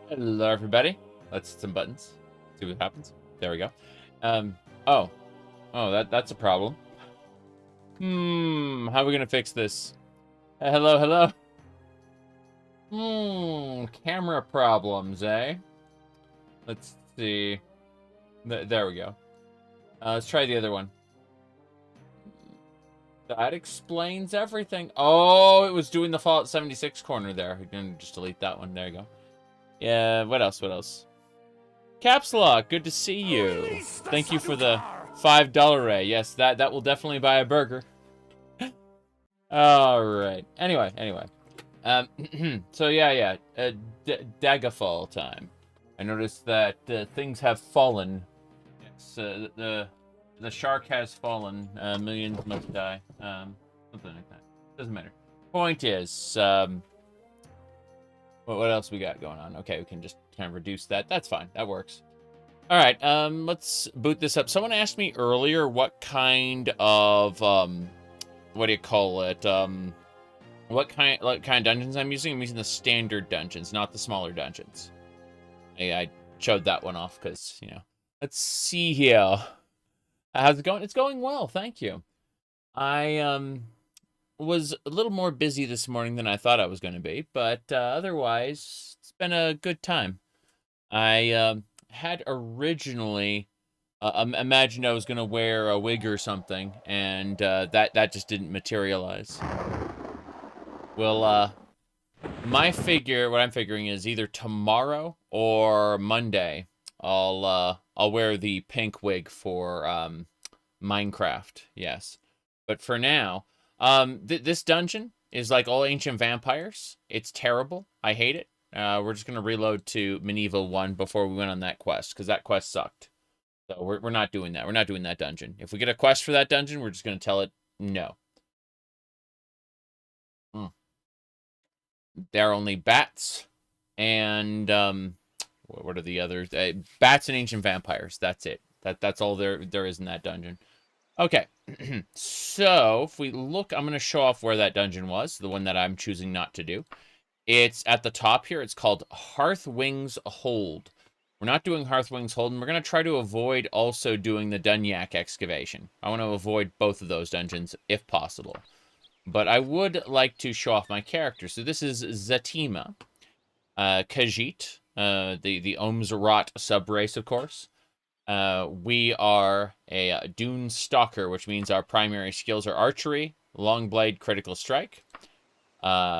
Hello, everybody. Let's hit some buttons. See what happens. There we go. Oh. Oh, that's a problem. How are we gonna fix this? Hello, hello. Camera problems, eh? Let's see. There we go. Let's try the other one. That explains everything. Oh, it was doing the Fallout 76 corner there. We can just delete that one. There you go. Yeah, what else? What else? Caps Lock, good to see you. Thank you for the $5 ray. Yes, that will definitely buy a burger. All right. Anyway. So yeah. Daggerfall time. I noticed that things have fallen. Yes, the shark has fallen. Millions must die. Something like that. Doesn't matter. Point is, what else we got going on? Okay, we can just kind of reduce that. That's fine. That works. All right, let's boot this up. Someone asked me earlier what kind of, what do you call it? What kind of dungeons I'm using. I'm using the standard dungeons, not the smaller dungeons. I showed that one off because, you know. Let's see here. How's it going? It's going well, thank you. I, was a little more busy this morning than I thought I was going to be, but otherwise, it's been a good time. I had originally imagined I was going to wear a wig or something, and that just didn't materialize. Well, what I'm figuring is either tomorrow or Monday, I'll wear the pink wig for Minecraft. Yes, but for now. This dungeon is like all ancient vampires. It's terrible. I hate it. We're just gonna reload to Menevia 1 before we went on that quest, because that quest sucked. So we're not doing that. We're not doing that dungeon. If we get a quest for that dungeon, we're just gonna tell it no. There are only bats and what are the others? Bats and ancient vampires. That's it. That's all there is in that dungeon. Okay, so if we look, I'm going to show off where that dungeon was, the one that I'm choosing not to do. It's at the top here. It's called Hearthwing's Hold. We're not doing Hearthwing's Hold, and we're going to try to avoid also doing the Dunyak excavation. I want to avoid both of those dungeons if possible. But I would like to show off my character. So this is Zatima, Khajiit, the Ohmes-Rhat subrace, of course. We are a Dune Stalker, which means our primary skills are archery, long blade, critical strike.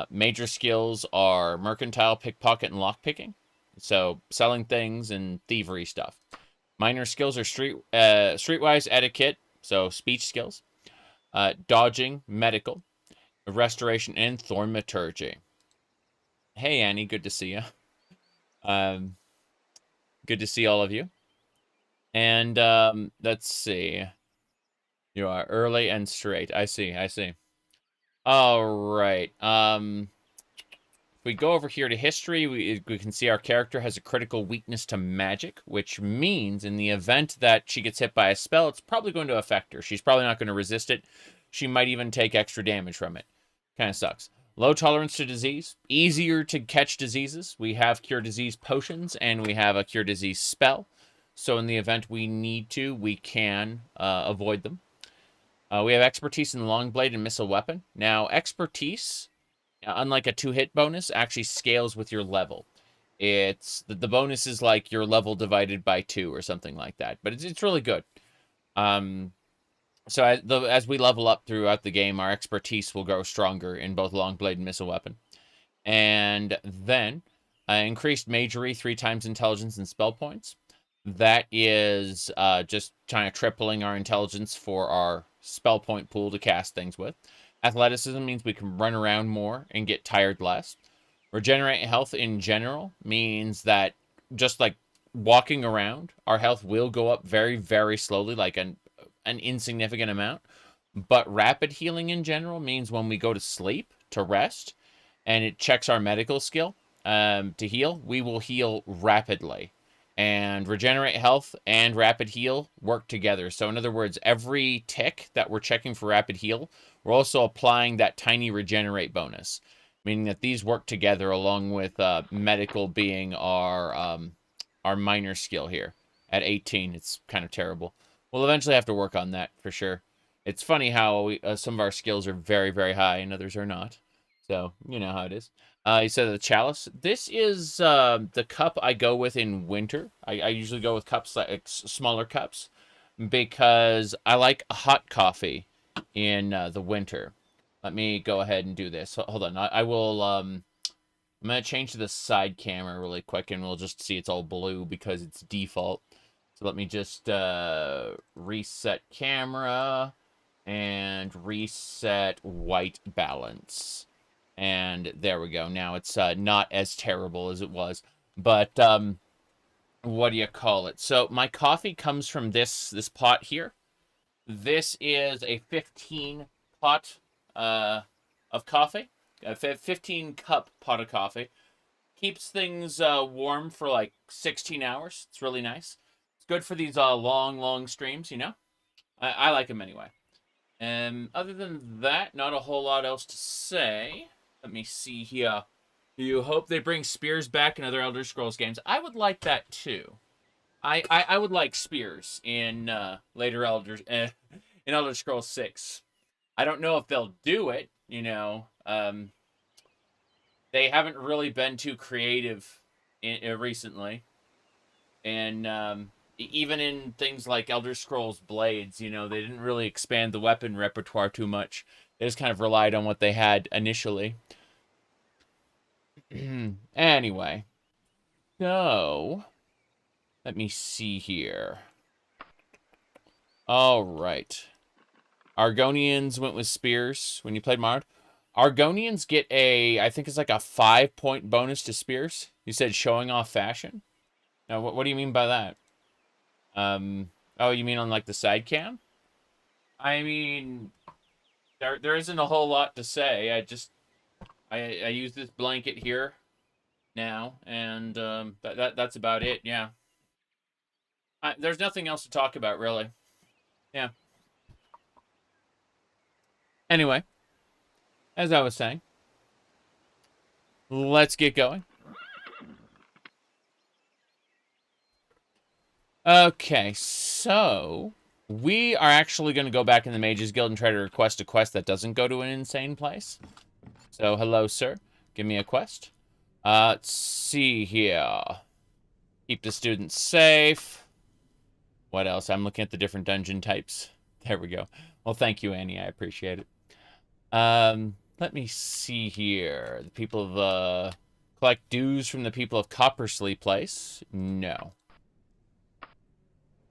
Major skills are mercantile, pickpocket, and lockpicking. So selling things and thievery stuff. Minor skills are streetwise etiquette, so speech skills. Dodging, medical, restoration, and thaumaturgy. Hey, Annie, good to see you. Good to see all of you. And let's see. You are early and straight. I see. All right. If we go over here to history, we can see our character has a critical weakness to magic, which means in the event that she gets hit by a spell, it's probably going to affect her. She's probably not going to resist it. She might even take extra damage from it. Kind of sucks. Low tolerance to disease. Easier to catch diseases. We have cure disease potions, and we have a cure disease spell. So in the event we need to, we can avoid them. We have expertise in long blade and missile weapon. Now, expertise, unlike a 2-hit bonus, actually scales with your level. It's the bonus is like your level divided by 2 or something like that. But it's really good. So as we level up throughout the game, our expertise will grow stronger in both long blade and missile weapon. And then increased magery, 3 times intelligence and spell points. That is just kind of tripling our intelligence for our spell point pool to cast things with. Athleticism means we can run around more and get tired less. Regenerate health in general means that just like walking around, our health will go up very, very slowly, like an insignificant amount. But rapid healing in general means when we go to sleep, to rest, and it checks our medical skill to heal, we will heal rapidly. And regenerate health and rapid heal work together. So in other words, every tick that we're checking for rapid heal, we're also applying that tiny regenerate bonus. meaning that these work together along with medical being our minor skill here. At 18, it's kind of terrible. We'll eventually have to work on that for sure. It's funny how some of our skills are very, very high and others are not. So, you know how it is. You said the chalice. This is the cup I go with in winter. I usually go with cups, like smaller cups, because I like hot coffee in the winter. Let me go ahead and do this. Hold on. I will... I'm going to change to the side camera really quick, and we'll just see it's all blue because it's default. So let me just reset camera and reset white balance. And there we go. Now it's not as terrible as it was. But what do you call it? So my coffee comes from this pot here. This is a 15 pot of coffee. A 15 cup pot of coffee. Keeps things warm for like 16 hours. It's really nice. It's good for these long streams, you know? I like them anyway. And other than that, not a whole lot else to say. Let me see here. You hope they bring spears back in other Elder Scrolls games. I would like that too. I would like spears in later in Elder Scrolls 6. I don't know if they'll do it, you know. They haven't really been too creative recently. And even in things like Elder Scrolls Blades, you know, they didn't really expand the weapon repertoire too much. They just kind of relied on what they had initially. Anyway. So, let me see here. All right. Argonians went with spears when you played Mard. Argonians get I think it's like a 5-point bonus to spears. You said showing off fashion? Now, what do you mean by that? Oh, you mean on like the side cam? I mean, there isn't a whole lot to say. I use this blanket here now, and that's about it. Yeah. There's nothing else to talk about, really. Yeah. Anyway, as I was saying, let's get going. Okay, so we are actually going to go back in the Mages Guild and try to request a quest that doesn't go to an insane place. So, hello, sir. Give me a quest. Let's see here. Keep the students safe. What else? I'm looking at the different dungeon types. There we go. Well, thank you, Annie. I appreciate it. Let me see here. The people of, collect dues from the people of Coppersleep Place. No.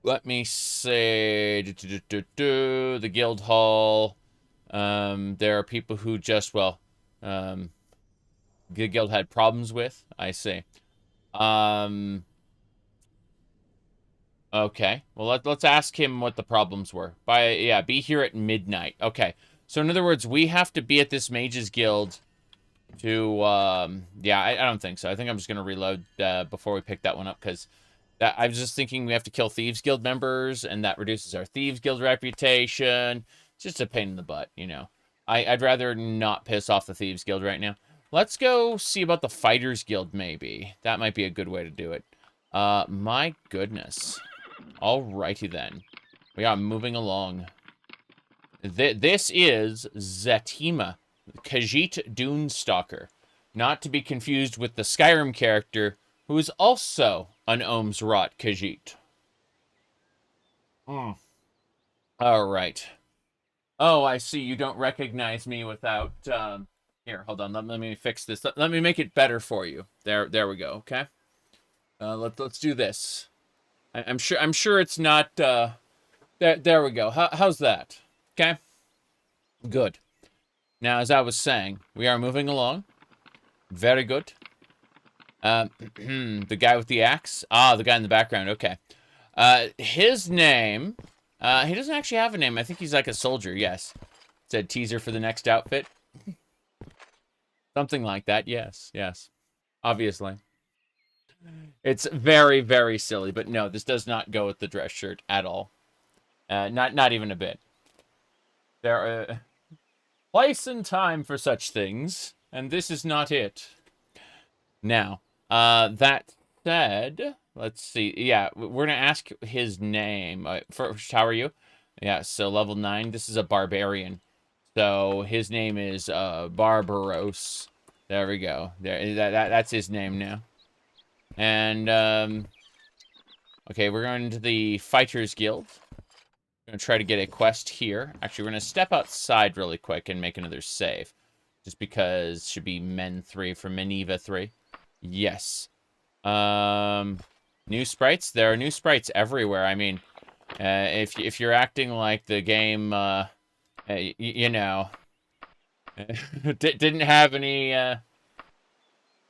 Let me say, the guild hall. There are people who just, well, the guild had problems with. I see. Okay. Well, let's ask him what the problems were. Be here at midnight. Okay. So in other words, we have to be at this Mages Guild to, yeah, I don't think so. I think I'm just going to reload before we pick that one up, because I was just thinking we have to kill Thieves Guild members, and that reduces our Thieves Guild reputation. It's just a pain in the butt, you know. I'd rather not piss off the Thieves Guild right now. Let's go see about the Fighters Guild, maybe. That might be a good way to do it. My goodness. Alrighty then. We are moving along. This is Zatima, Khajiit Dunestalker. Not to be confused with the Skyrim character, who is also an Ohmes-Rhat Khajiit. Alright. Oh, I see. You don't recognize me without, Here, hold on. Let me fix this. Let me make it better for you. There we go, okay? Let's do this. I'm sure it's not, there we go. How's that? Okay? Good. Now, as I was saying, we are moving along. Very good. The guy with the axe? Ah, the guy in the background. Okay. His name... he doesn't actually have a name. I think he's like a soldier, yes. It said teaser for the next outfit. Something like that, yes. Obviously. It's very, very silly, but no, this does not go with the dress shirt at all. Not even a bit. There are... place and time for such things, And this is not it. Now, that said, let's see. Yeah, we're going to ask his name. First, how are you? Yeah, so level 9. This is a barbarian. So his name is Barbaros. There we go. That's his name now. And, okay, we're going to the Fighters Guild. We're going to try to get a quest here. Actually, we're going to step outside really quick and make another save. Just because it should be Men 3 from Menevia 3. Yes. New sprites? There are new sprites everywhere. I mean, if you're acting like the game, you know, didn't have any, well,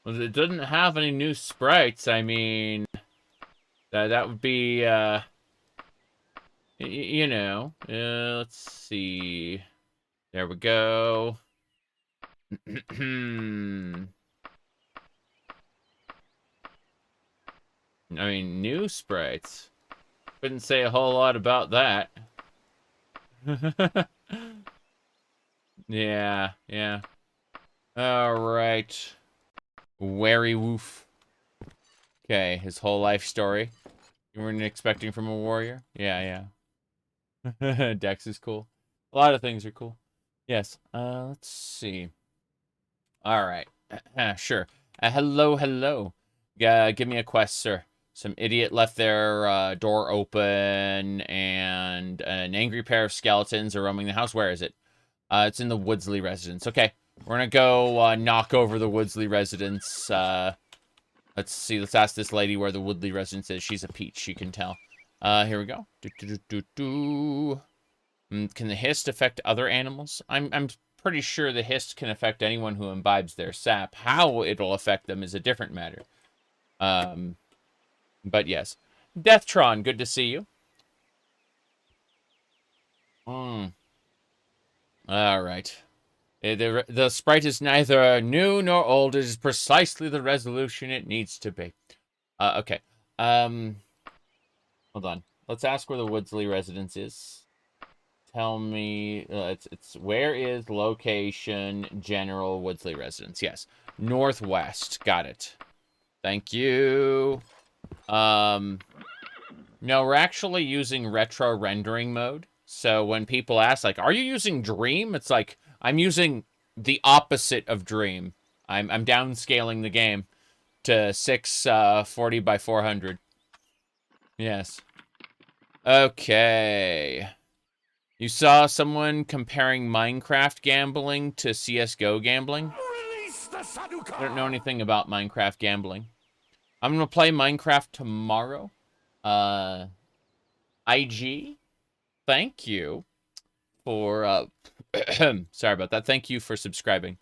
it didn't have any new sprites, I mean, that would be, you know, let's see. There we go. I mean, new sprites. Couldn't say a whole lot about that. Yeah. Alright. Wary Woof. Okay, his whole life story. You weren't expecting from a warrior? Yeah. Dex is cool. A lot of things are cool. Yes. Let's see. Alright. Sure. Hello. Give me a quest, sir. Some idiot left their door open, and an angry pair of skeletons are roaming the house. Where is it? It's in the Woodsley residence. Okay, we're gonna go knock over the Woodsley residence. Let's see. Let's ask this lady where the Woodley residence is. She's a peach, you can tell. Here we go. Can the hist affect other animals? I'm pretty sure the hist can affect anyone who imbibes their sap. How it'll affect them is a different matter. But yes. Deathtron, good to see you. Alright. The sprite is neither new nor old. It is precisely the resolution it needs to be. Okay. Hold on. Let's ask where the Woodsley residence is. Tell me, it's where is location general Woodsley residence? Yes. Northwest. Got it. Thank you. No, we're actually using retro rendering mode. So when people ask, like, are you using Dream? It's like, I'm using the opposite of Dream. I'm downscaling the game to 640 by 400. Yes. Okay. You saw someone comparing Minecraft gambling to CSGO gambling? I don't know anything about Minecraft gambling. I'm going to play Minecraft tomorrow. IG, thank you for, sorry about that. Thank you for subscribing.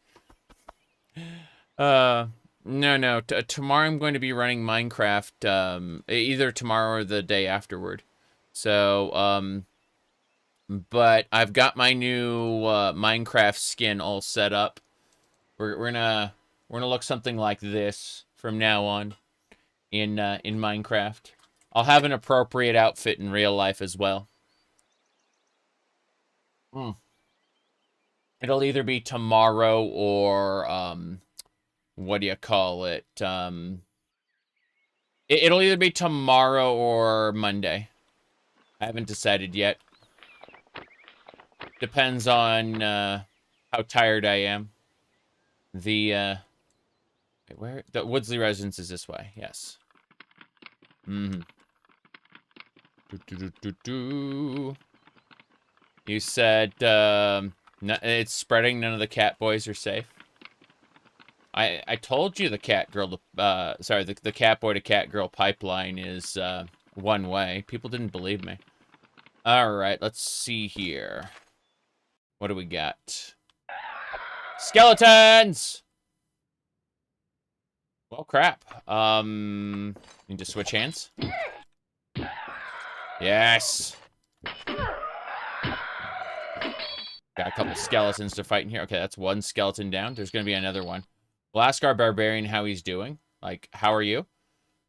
No. Tomorrow I'm going to be running Minecraft, either tomorrow or the day afterward. So, but I've got my new, Minecraft skin all set up. We're gonna look something like this from now on in Minecraft. I'll have an appropriate outfit in real life as well. It'll either be tomorrow or, what do you call it? It'll either be tomorrow or Monday. I haven't decided yet. Depends on, how tired I am. The Woodsley residence is this way, yes. You said, it's spreading, none of the cat boys are safe. I told you the cat girl, sorry, the cat boy to cat girl pipeline is, one way. People didn't believe me. Alright, let's see here. What do we got? Skeletons! Well, crap. Need to switch hands? Yes! Got a couple skeletons to fight in here. Okay, that's one skeleton down. There's gonna be another one. We'll ask our barbarian how he's doing. Like, how are you?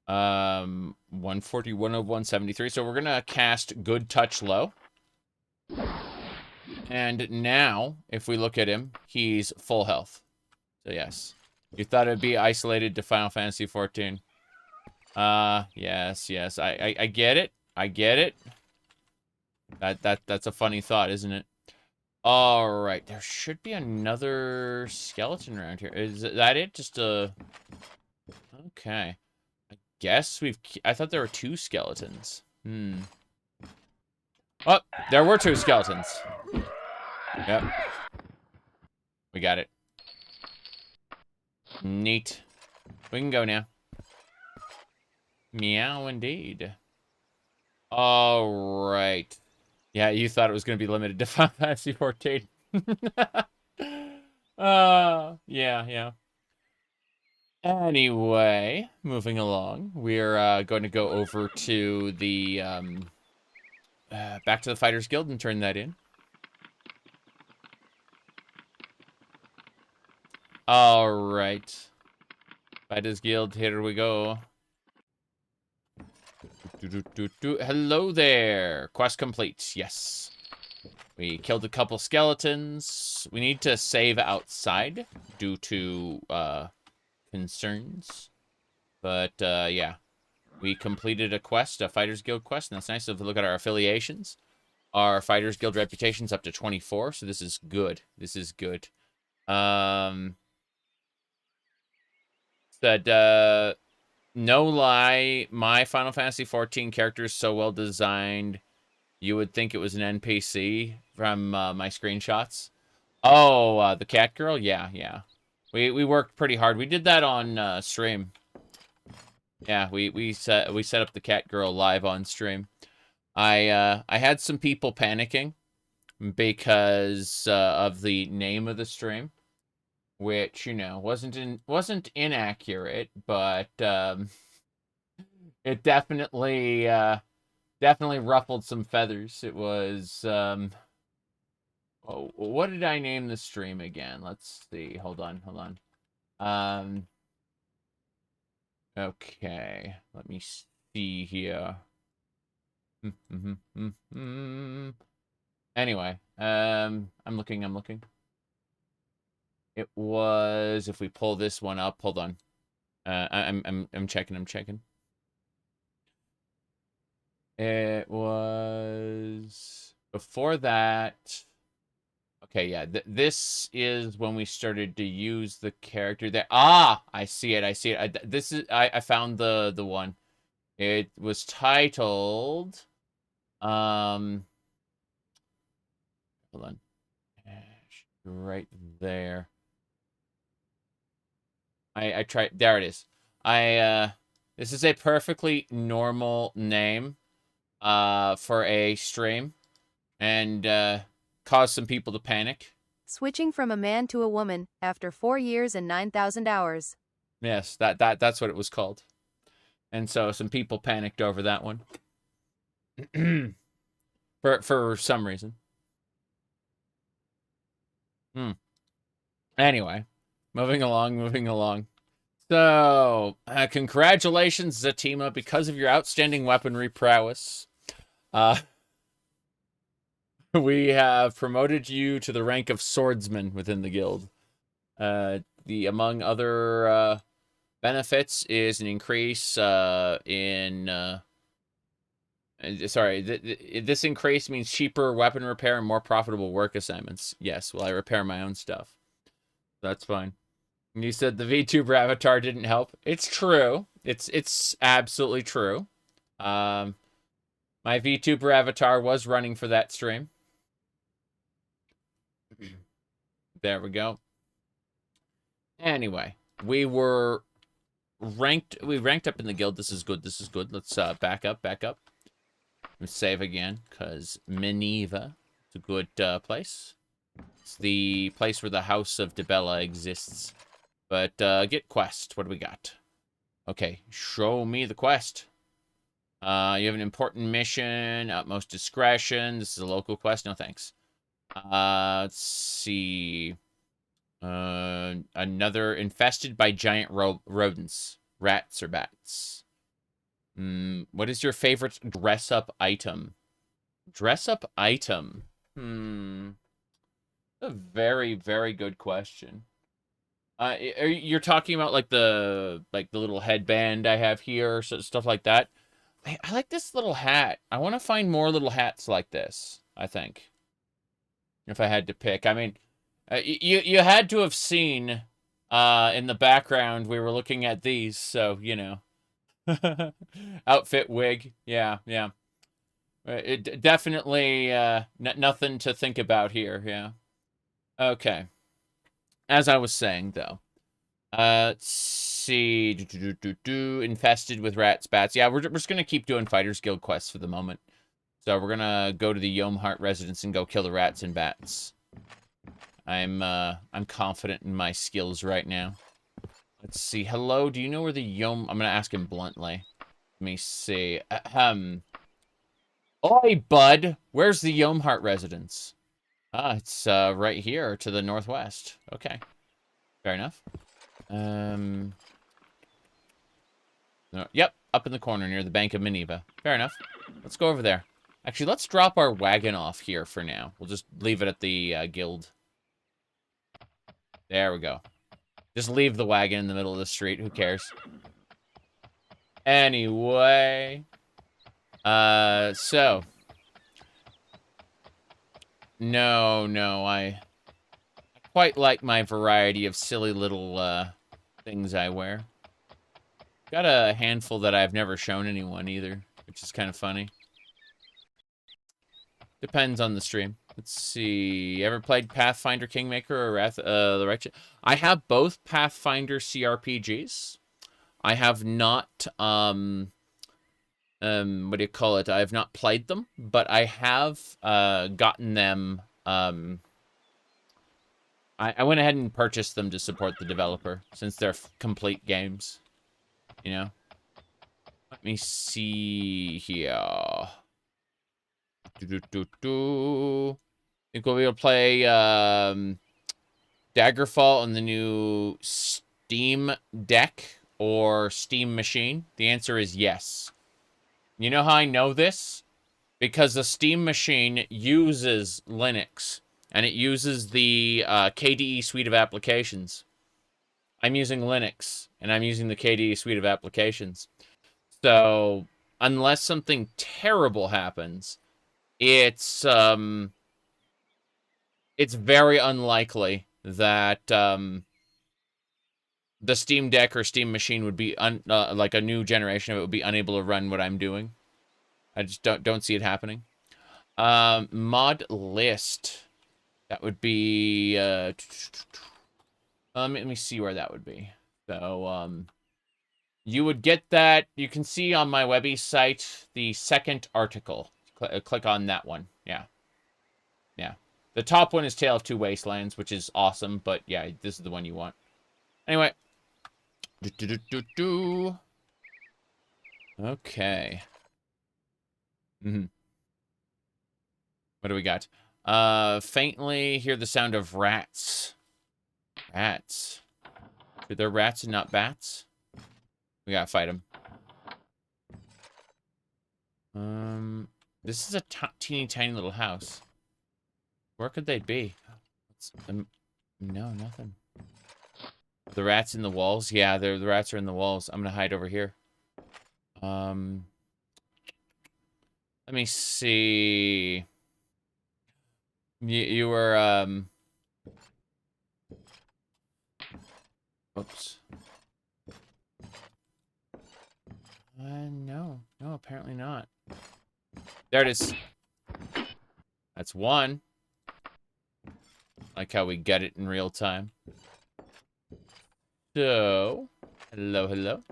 141 of 173. So we're gonna cast Good Touch Low. And now, if we look at him, he's full health. So yes. You thought it'd be isolated to Final Fantasy 14. Yes, yes. I get it. I get it. That's a funny thought, isn't it? All right. There should be another skeleton around here. Is that it? Just a... Okay. I guess we've... I thought there were 2 skeletons. Hmm. Oh, there were 2 skeletons. Yep. We got it. Neat. We can go now. Meow indeed. All right. Yeah, you thought it was going to be limited to Final Fantasy 14. Yeah. Anyway, moving along, we're going to go over to the back to the Fighters Guild and turn that in. All right, Fighters Guild, here we go. Hello there. Quest complete. Yes. We killed a couple skeletons. We need to save outside due to concerns. But yeah. We completed a quest, a Fighters Guild quest, and that's nice. So if we look at our affiliations, our Fighters Guild reputation's up to 24, so this is good. This is good. Said, no lie, my Final Fantasy 14 character is so well designed, you would think it was an NPC from my screenshots. Oh, the cat girl? Yeah. We worked pretty hard. We did that on stream. Yeah, we set up the cat girl live on stream. I had some people panicking because of the name of the stream, which, you know, wasn't inaccurate, but it definitely ruffled some feathers. It was oh, what did I name the stream again? Let's see. Hold on. Okay, let me see here. Anyway, I'm looking. It was, if we pull this one up, hold on. I'm checking. It was before that. Okay, yeah. This is when we started to use the character there. Ah, I see it. I found the one. It was titled hold on. Right there. I tried, there it is. This is a perfectly normal name for a stream, and caused some people to panic. Switching from a man to a woman after 4 years and 9,000 hours. Yes, that's what it was called. And so some people panicked over that one. for some reason. Anyway, moving along. So, congratulations, Zatima, because of your outstanding weaponry prowess. We have promoted you to the rank of swordsman within the guild. Among other benefits is an increase in this increase means cheaper weapon repair and more profitable work assignments. Yes, well, I repair my own stuff. That's fine. You said the VTuber avatar didn't help. It's true. It's absolutely true. My VTuber avatar was running for that stream. There we go. Anyway, we ranked up in the guild. This is good. Let's back up. Let's save again, because Menevia is a good place. It's the place where the House of Dibella exists. But get quest. What do we got? Okay, show me the quest. You have an important mission, utmost discretion. This is a local quest. No thanks. Let's see. Another infested by giant rodents. Rats or bats. What is your favorite dress-up item? Dress-up item? A very, very good question. You're talking about like the little headband I have here, so stuff like that. I like this little hat. I want to find more little hats like this, I think. If I had to pick. I mean, you had to have seen in the background we were looking at these, so, you know. Outfit, wig. Yeah, yeah. It definitely nothing to think about here, yeah. Okay. As I was saying, though. Let's see. Infested with rats, bats. Yeah, we're just going to keep doing Fighters Guild quests for the moment. So we're going to go to the Ohmes-Rhat residence and go kill the rats and bats. I'm confident in my skills right now. Let's see. Hello, do you know where the I'm going to ask him bluntly. Let me see. Oi, bud. Where's the Ohmes-Rhat residence? Ah, it's right here to the northwest. Okay. Fair enough. No, yep, up in the corner near the Bank of Menevia. Fair enough. Let's go over there. Actually, let's drop our wagon off here for now. We'll just leave it at the guild. There we go. Just leave the wagon in the middle of the street. Who cares? Anyway. So. No, I quite like my variety of silly little, things I wear. Got a handful that I've never shown anyone either, which is kind of funny. Depends on the stream. Let's see. Ever played Pathfinder Kingmaker or the Righteous? I have both Pathfinder CRPGs. I have not, what do you call it? I have not played them, but I have, gotten them, I went ahead and purchased them to support the developer, since they're complete games. You know? Let me see here. Think we'll be able to play Daggerfall on the new Steam Deck or Steam Machine? The answer is yes. You know how I know this? Because the Steam Machine uses Linux, and it uses the KDE suite of applications. I'm using Linux, and I'm using the KDE suite of applications. So, unless something terrible happens, it's very unlikely that the Steam Deck or Steam Machine would be like a new generation of it would be unable to run what I'm doing. I just don't see it happening. Mod list. That would be let me see where that would be. So you would get that. You can see on my Webby site the second article. Click on that one. Yeah. Yeah. The top one is Tale of Two Wastelands, which is awesome, but yeah, this is the one you want. Anyway. Okay. What do we got? Faintly hear the sound of rats. Rats. They're rats and not bats? We gotta fight them. This is a teeny tiny little house. Where could they be? No, nothing. The rats in the walls? Yeah, the rats are in the walls. I'm gonna hide over here. Let me see. You were, oops. No, apparently not. There it is. That's one. Like how we get it in real time. So, hello.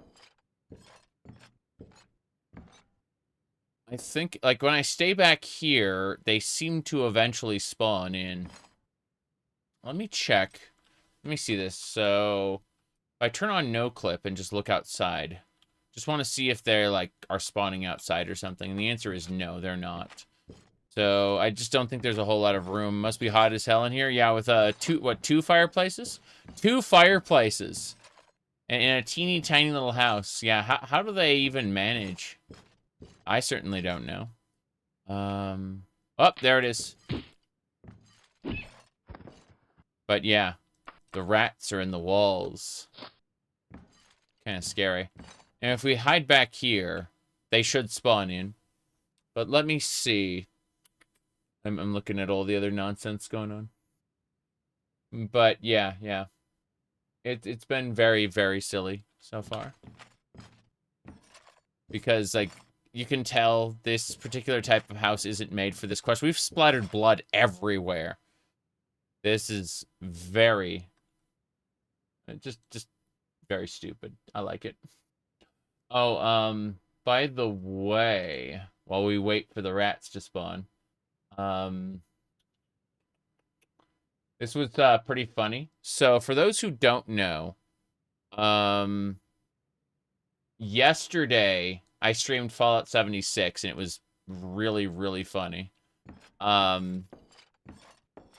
I think, like, when I stay back here, they seem to eventually spawn in. Let me check. Let me see this. So, if I turn on no clip and just look outside, just want to see if they're, like, are spawning outside or something. And the answer is no, they're not. So, I just don't think there's a whole lot of room. Must be hot as hell in here. Yeah, with, two fireplaces? 2 fireplaces. And in a teeny tiny little house. Yeah, how do they even manage? I certainly don't know. Oh, there it is. But yeah. The rats are in the walls. Kind of scary. And if we hide back here, they should spawn in. But let me see. I'm looking at all the other nonsense going on. But yeah. It's been very, very silly so far. Because, like, you can tell this particular type of house isn't made for this quest. We've splattered blood everywhere. This is very... Just very stupid. I like it. Oh, by the way, while we wait for the rats to spawn, this was pretty funny. So for those who don't know, yesterday I streamed Fallout 76 and it was really, really funny. Okay,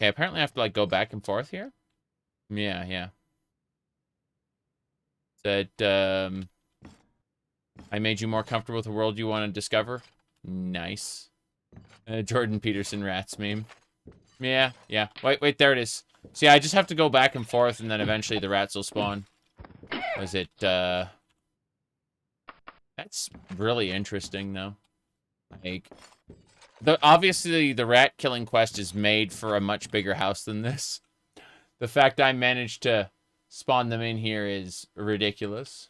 apparently I have to like go back and forth here. Yeah. That I made you more comfortable with the world you want to discover. Nice. Jordan Peterson rats meme. Yeah. Wait, there it is. See, I just have to go back and forth, and then eventually the rats will spawn. Was it, That's really interesting, though. Like, obviously, the rat killing quest is made for a much bigger house than this. The fact I managed to spawn them in here is ridiculous.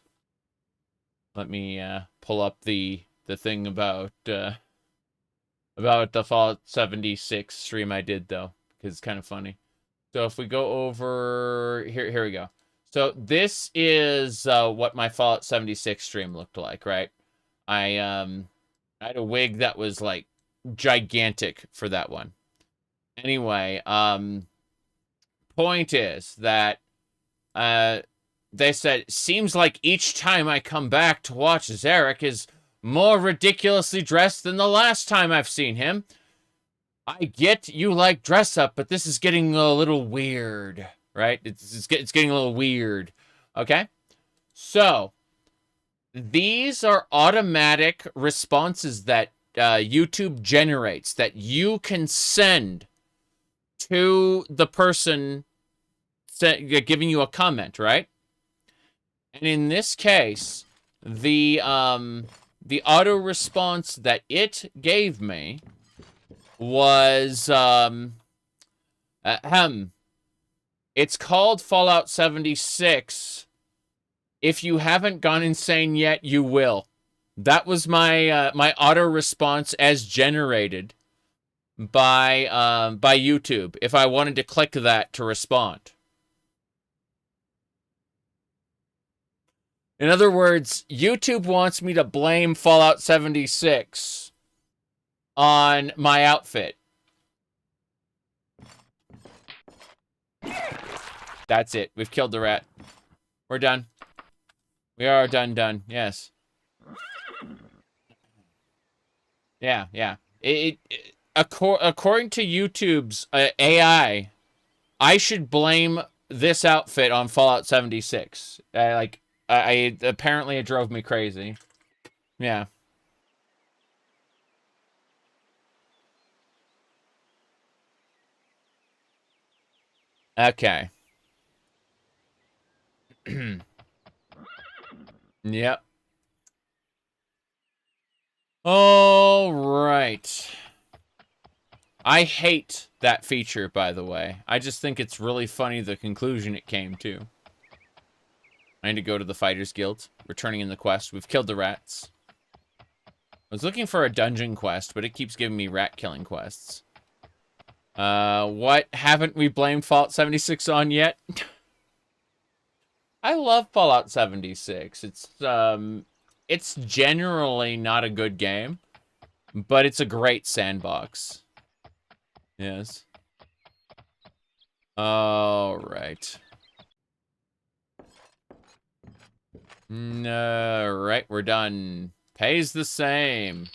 Let me pull up the thing about the Fallout 76 stream I did, though, because it's kind of funny. So if we go over here we go. So this is what my Fallout 76 stream looked like, right? I had a wig that was like gigantic for that one. Anyway, point is that they said, seems like each time I come back to watch Zarek is more ridiculously dressed than the last time I've seen him. I get you like dress up, but this is getting a little weird, right? It's getting a little weird, okay? So, these are automatic responses that YouTube generates that you can send to the person giving you a comment, right? And in this case, the auto response that it gave me was it's called Fallout 76. If you haven't gone insane yet, you will. That was my my auto response as generated by YouTube. If I wanted to click that to respond. In other words, YouTube wants me to blame Fallout 76 on my outfit. That's it. We've killed the rat. We're done. We are done. Yes. Yeah. According to YouTube's AI, I should blame this outfit on Fallout 76. Apparently it drove me crazy. Yeah. Okay. Yep. All right. I hate that feature, by the way. I just think it's really funny the conclusion it came to. I need to go to the Fighters Guild. We're turning in the quest. We've killed the rats. I was looking for a dungeon quest, but it keeps giving me rat killing quests. What haven't we blamed Fallout 76 on yet? I love Fallout 76. It's generally not a good game, but it's a great sandbox. Yes. All right. Alright, we're done. Pays the same.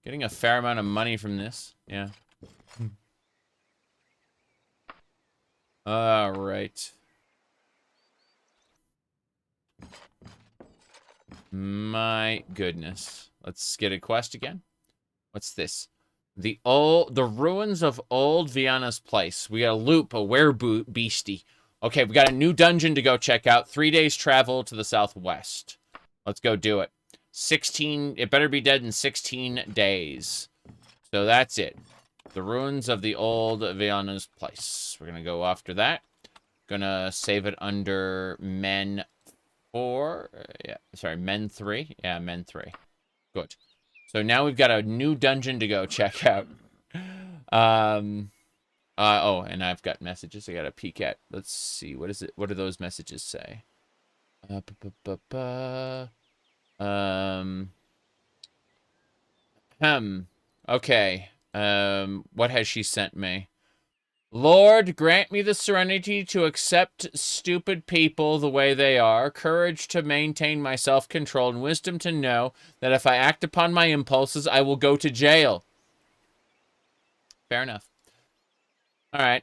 Getting a fair amount of money from this. Yeah. Alright. My goodness. Let's get a quest again. What's this? The ruins of old Viana's place. We gotta loop a werebeastie. Okay, we got a new dungeon to go check out. 3 days travel to the southwest. Let's go do it. 16, it better be dead in 16 days. So that's it. The ruins of the old Viana's place. We're gonna go after that. Gonna save it under Men 4. Yeah, sorry, Men 3. Yeah, Men 3. Good. So now we've got a new dungeon to go check out. Oh, and I've got messages I gotta peek at. Let's see. What is it? What do those messages say? Um. Okay. What has she sent me? Lord, grant me the serenity to accept stupid people the way they are, courage to maintain my self-control, and wisdom to know that if I act upon my impulses, I will go to jail. Fair enough. All right,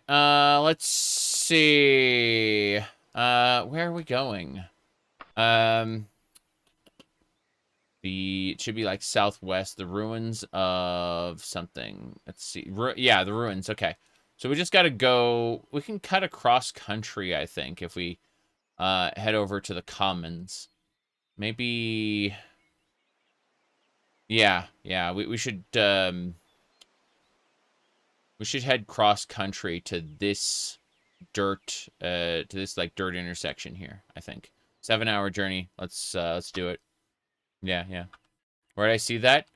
let's see. Where are we going? It should be like southwest, the ruins of something. Let's see. Yeah, the ruins. Okay. So we just got to go. We can cut across country, I think, if we head over to the commons. Maybe. Yeah, we should head cross country to this dirt like dirt intersection here, I think. 7-hour journey. Let's do it. Yeah. Where did I see that?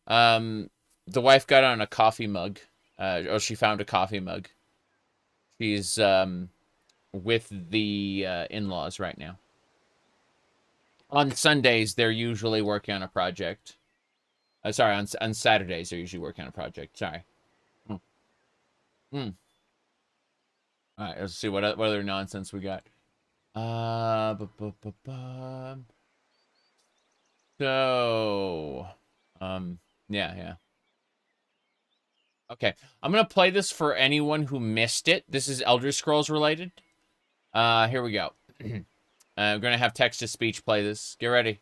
The wife got on a coffee mug. She found a coffee mug. She's with the in-laws right now. On Sundays, they're usually working on a project. Sorry, on Saturdays, they're usually working on a project. Sorry. All right, let's see what other nonsense we got. So, yeah. Okay, I'm gonna play this for anyone who missed it. This is Elder Scrolls related. Here we go. I'm gonna have text-to-speech play this. Get ready.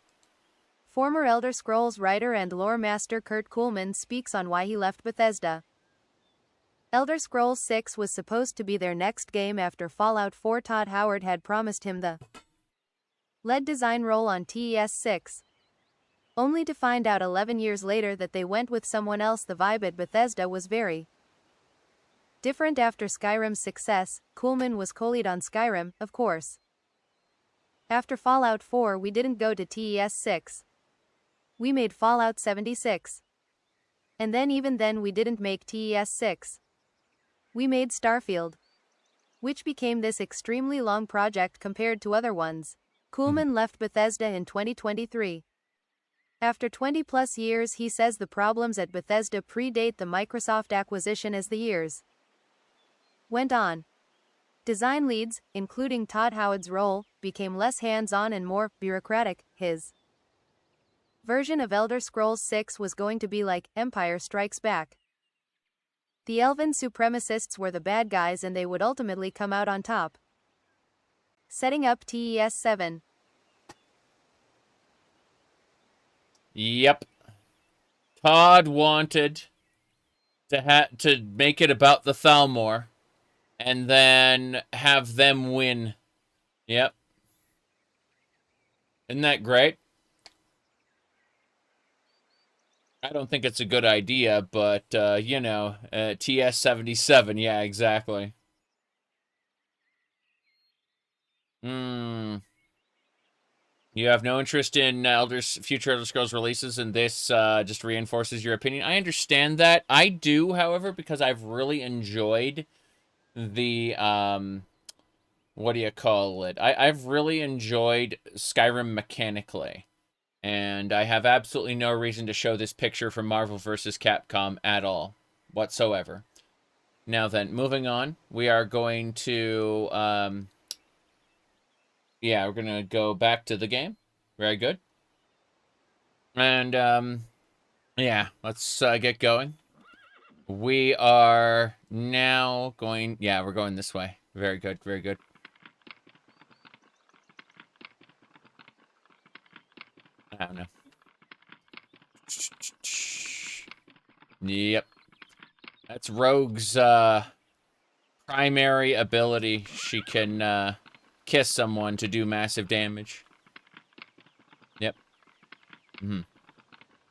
Former Elder Scrolls writer and lore master Kurt Kuhlman speaks on why he left Bethesda. Elder Scrolls 6 was supposed to be their next game after Fallout 4. Todd Howard had promised him the lead design role on TES 6. Only to find out 11 years later that they went with someone else. The vibe at Bethesda was very different after Skyrim's success. Kuhlman was co-lead on Skyrim, of course. After Fallout 4 we didn't go to TES 6. We made Fallout 76. And then even then we didn't make TES 6. We made Starfield, which became this extremely long project compared to other ones. Kuhlman left Bethesda in 2023. After 20-plus years, he says the problems at Bethesda predate the Microsoft acquisition as the years went on. Design leads, including Todd Howard's role, became less hands-on and more bureaucratic. His version of Elder Scrolls 6 was going to be like Empire Strikes Back. The Elven supremacists were the bad guys and they would ultimately come out on top, setting up TES 7. Yep. Todd wanted to make it about the Thalmor and then have them win. Yep. Isn't that great? I don't think it's a good idea, but, you know, TS-77, yeah, exactly. You have no interest in future Elder Scrolls releases, and this just reinforces your opinion. I understand that. I do, however, because I've really enjoyed the, what do you call it? I've really enjoyed Skyrim mechanically. And I have absolutely no reason to show this picture from Marvel vs. Capcom at all, whatsoever. Now then, moving on, we are going to, yeah, we're going to go back to the game. Very good. And, yeah, let's get going. We are now going, yeah, we're going this way. Very good, very good. I don't know. Yep. That's Rogue's primary ability. she can kiss someone to do massive damage. Yep.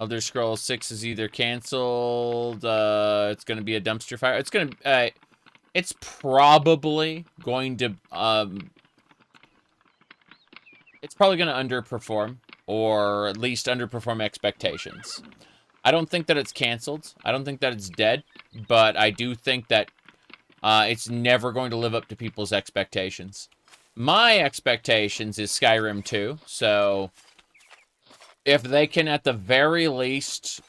Elder Scrolls 6 is either canceled, it's gonna be a dumpster fire. It's probably going to, it's probably gonna underperform, or at least underperform expectations. I don't think that it's canceled. I don't think that it's dead, but I do think that it's never going to live up to people's expectations. My expectations is Skyrim 2, so if they can, at the very least,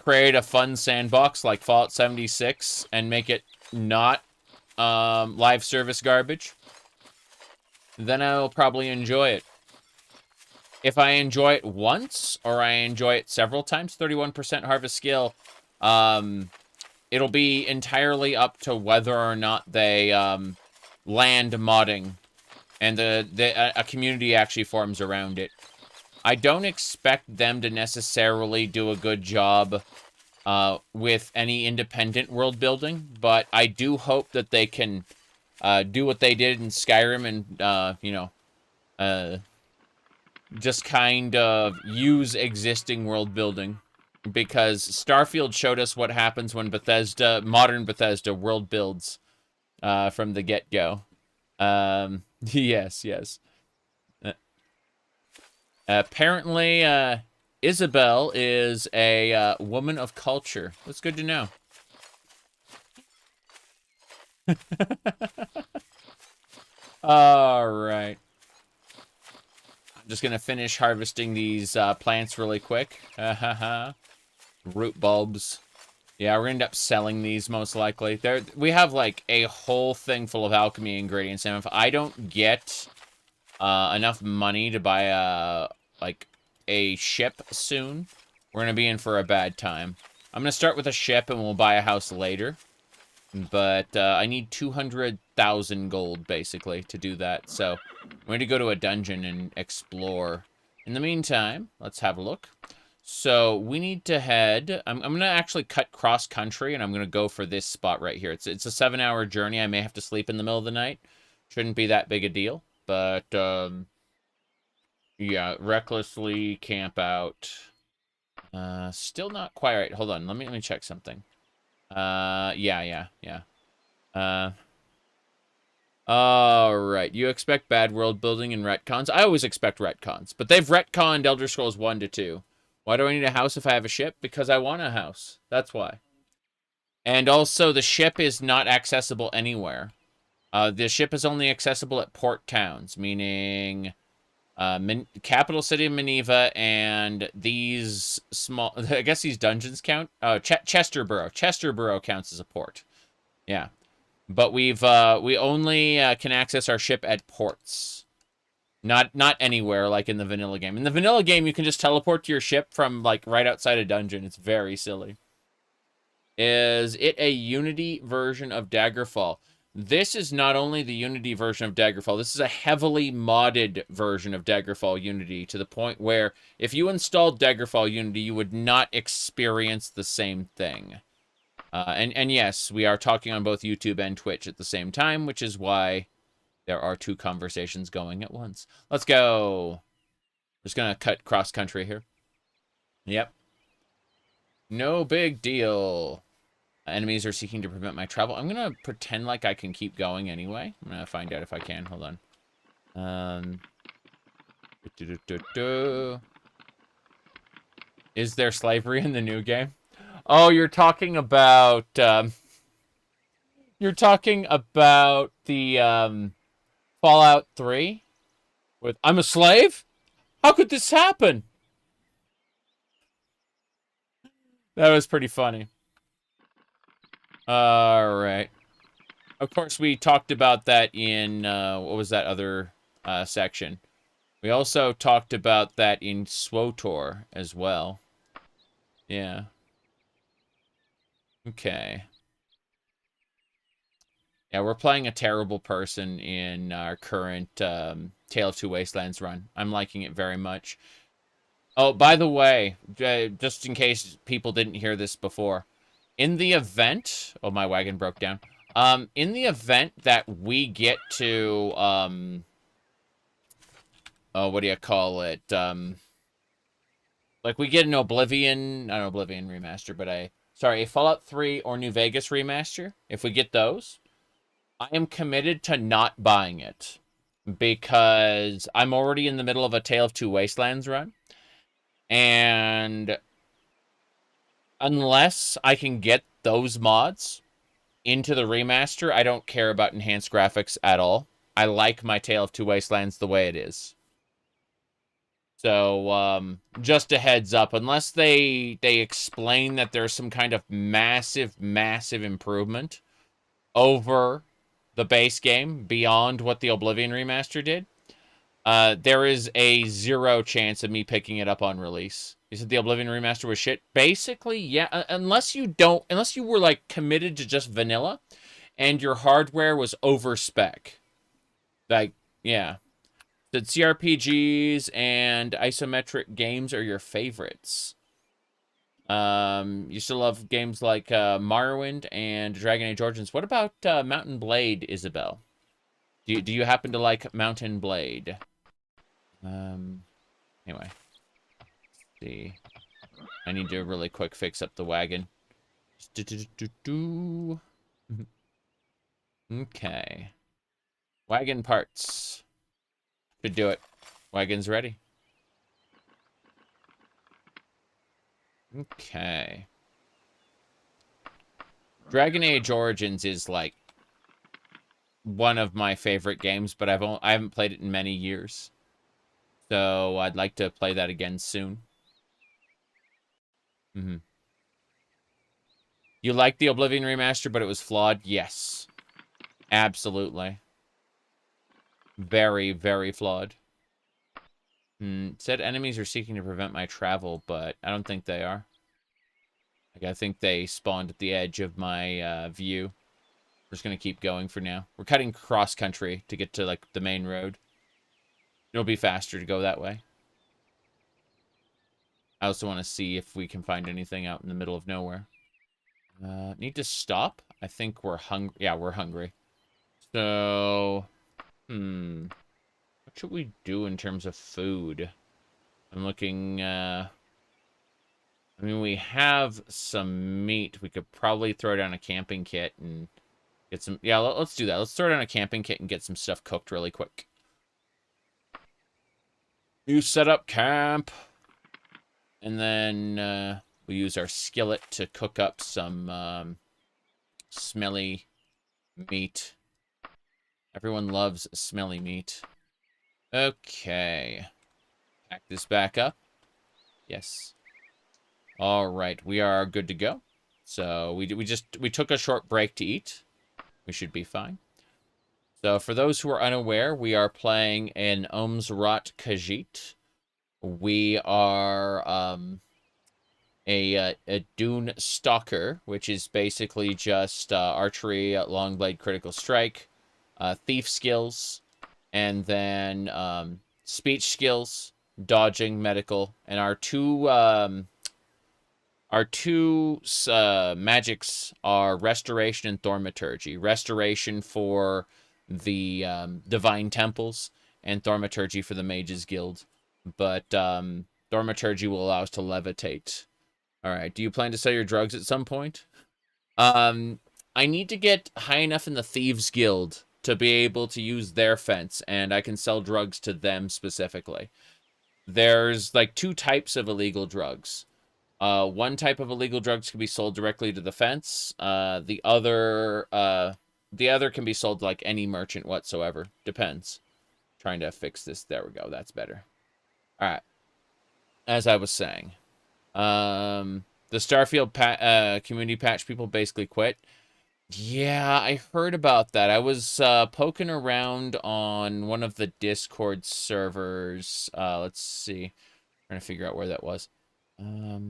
create a fun sandbox like Fallout 76 and make it not live service garbage, then I'll probably enjoy it. If I enjoy it once, or I enjoy it several times, 31% harvest skill, it'll be entirely up to whether or not they land modding and a community actually forms around it. I don't expect them to necessarily do a good job with any independent world building, but I do hope that they can do what they did in Skyrim and, you know, just kind of use existing world building. Because Starfield showed us what happens when Bethesda, modern Bethesda, world builds from the get-go. Yes. Apparently, Isabel is a woman of culture. That's good to know. All right. I'm just going to finish harvesting these plants really quick. Root bulbs. Yeah, we're going to end up selling these most likely. We have like a whole thing full of alchemy ingredients, and if I don't get enough money to buy a ship soon, we're going to be in for a bad time. I'm going to start with a ship and we'll buy a house later. But I need 200,000 gold, basically, to do that. So I'm going to go to a dungeon and explore. In the meantime, let's have a look. So we need to head... I'm going to actually cut cross-country, and I'm going to go for this spot right here. It's a 7-hour journey. I may have to sleep in the middle of the night. Shouldn't be that big a deal. But, yeah, recklessly camp out. Still not quite right. Hold on, let me check something. Yeah. Alright, you expect bad world building and retcons? I always expect retcons, but they've retconned Elder Scrolls 1 to 2. Why do I need a house if I have a ship? Because I want a house. That's why. And also, the ship is not accessible anywhere. The ship is only accessible at port towns, meaning capital city of Menevia and these small... I guess these dungeons count? Chesterborough. Chesterborough counts as a port. Yeah. But we only can access our ship at ports. Not anywhere like in the vanilla game. In the vanilla game, you can just teleport to your ship from like right outside a dungeon. It's very silly. Is it a Unity version of Daggerfall? This is not only the Unity version of Daggerfall, this is a heavily modded version of Daggerfall Unity, to the point where if you installed Daggerfall Unity, you would not experience the same thing. And yes, we are talking on both YouTube and Twitch at the same time, which is why there are two conversations going at once. Let's go. Just gonna cut cross-country here. Yep. No big deal. Enemies are seeking to prevent my travel. I'm gonna pretend like I can keep going anyway. I'm gonna find out if I can. Hold on. Is there slavery in the new game? Oh, you're talking about the Fallout 3 with I'm a slave? How could this happen? That was pretty funny. All right. Of course, we talked about that in, what was that other section? We also talked about that in SWOTOR as well. Yeah. Okay. Yeah, we're playing a terrible person in our current Tale of Two Wastelands run. I'm liking it very much. Oh, by the way, just in case people didn't hear this before, in the event... Oh, my wagon broke down. In the event that we get to, oh, what do you call it? Like we get an Oblivion, not an Oblivion remaster, but a Fallout 3 or New Vegas remaster. If we get those, I am committed to not buying it because I'm already in the middle of a Tale of Two Wastelands run. And unless I can get those mods into the remaster, I don't care about enhanced graphics at all. I like my Tale of Two Wastelands the way it is. So, just a heads up, unless they explain that there's some kind of massive improvement over the base game beyond what the Oblivion remaster did, there is a 0 chance of me picking it up on release. You said the Oblivion remaster was shit? Basically, yeah, unless you were like committed to just vanilla and your hardware was over spec. Like, yeah. That CRPGs and isometric games are your favorites. You still love games like Morrowind and Dragon Age Origins. What about Mountain Blade, Isabel? Do you happen to like Mountain Blade? Anyway. Let's see. I need to really quick fix up the wagon. Okay. Wagon parts. Should do it. Wagon's ready. Okay. Dragon Age Origins is like one of my favorite games, but I haven't played it in many years. So I'd like to play that again soon. You like the Oblivion remaster, but it was flawed? Yes. Absolutely. Very, very flawed. Said enemies are seeking to prevent my travel, but I don't think they are. Like, I think they spawned at the edge of my view. We're just gonna keep going for now. We're cutting cross-country to get to, like, the main road. It'll be faster to go that way. I also want to see if we can find anything out in the middle of nowhere. Need to stop? I think we're hungry. Yeah, we're hungry. So... what should we do in terms of food? I'm looking, I mean, we have some meat. We could probably throw down a camping kit and get some... Yeah, let's do that. Let's throw down a camping kit and get some stuff cooked really quick. You set up camp. And then, we use our skillet to cook up some, smelly meat. Everyone loves smelly meat. Okay. Pack this back up. Yes. All right, we are good to go. So we took a short break to eat. We should be fine. So for those who are unaware, we are playing an Ohmes-Rhat Khajiit. We are a Dune Stalker, which is basically just archery, longblade, critical strike, thief skills, and then speech skills, dodging, medical, and our two magics are restoration and thaumaturgy. Restoration for the divine temples, and thaumaturgy for the mages guild. But thaumaturgy will allow us to levitate. All right. Do you plan to sell your drugs at some point? I need to get high enough in the Thieves Guild to be able to use their fence, and I can sell drugs to them specifically. There's like 2 types of illegal drugs. One type of illegal drugs can be sold directly to the fence. The other can be sold to like any merchant whatsoever. Depends. Trying to fix this. There we go. That's better. All right. As I was saying, the Starfield community patch people basically quit. Yeah, I heard about that. I was poking around on one of the Discord servers. Let's see. Trying to figure out where that was. Let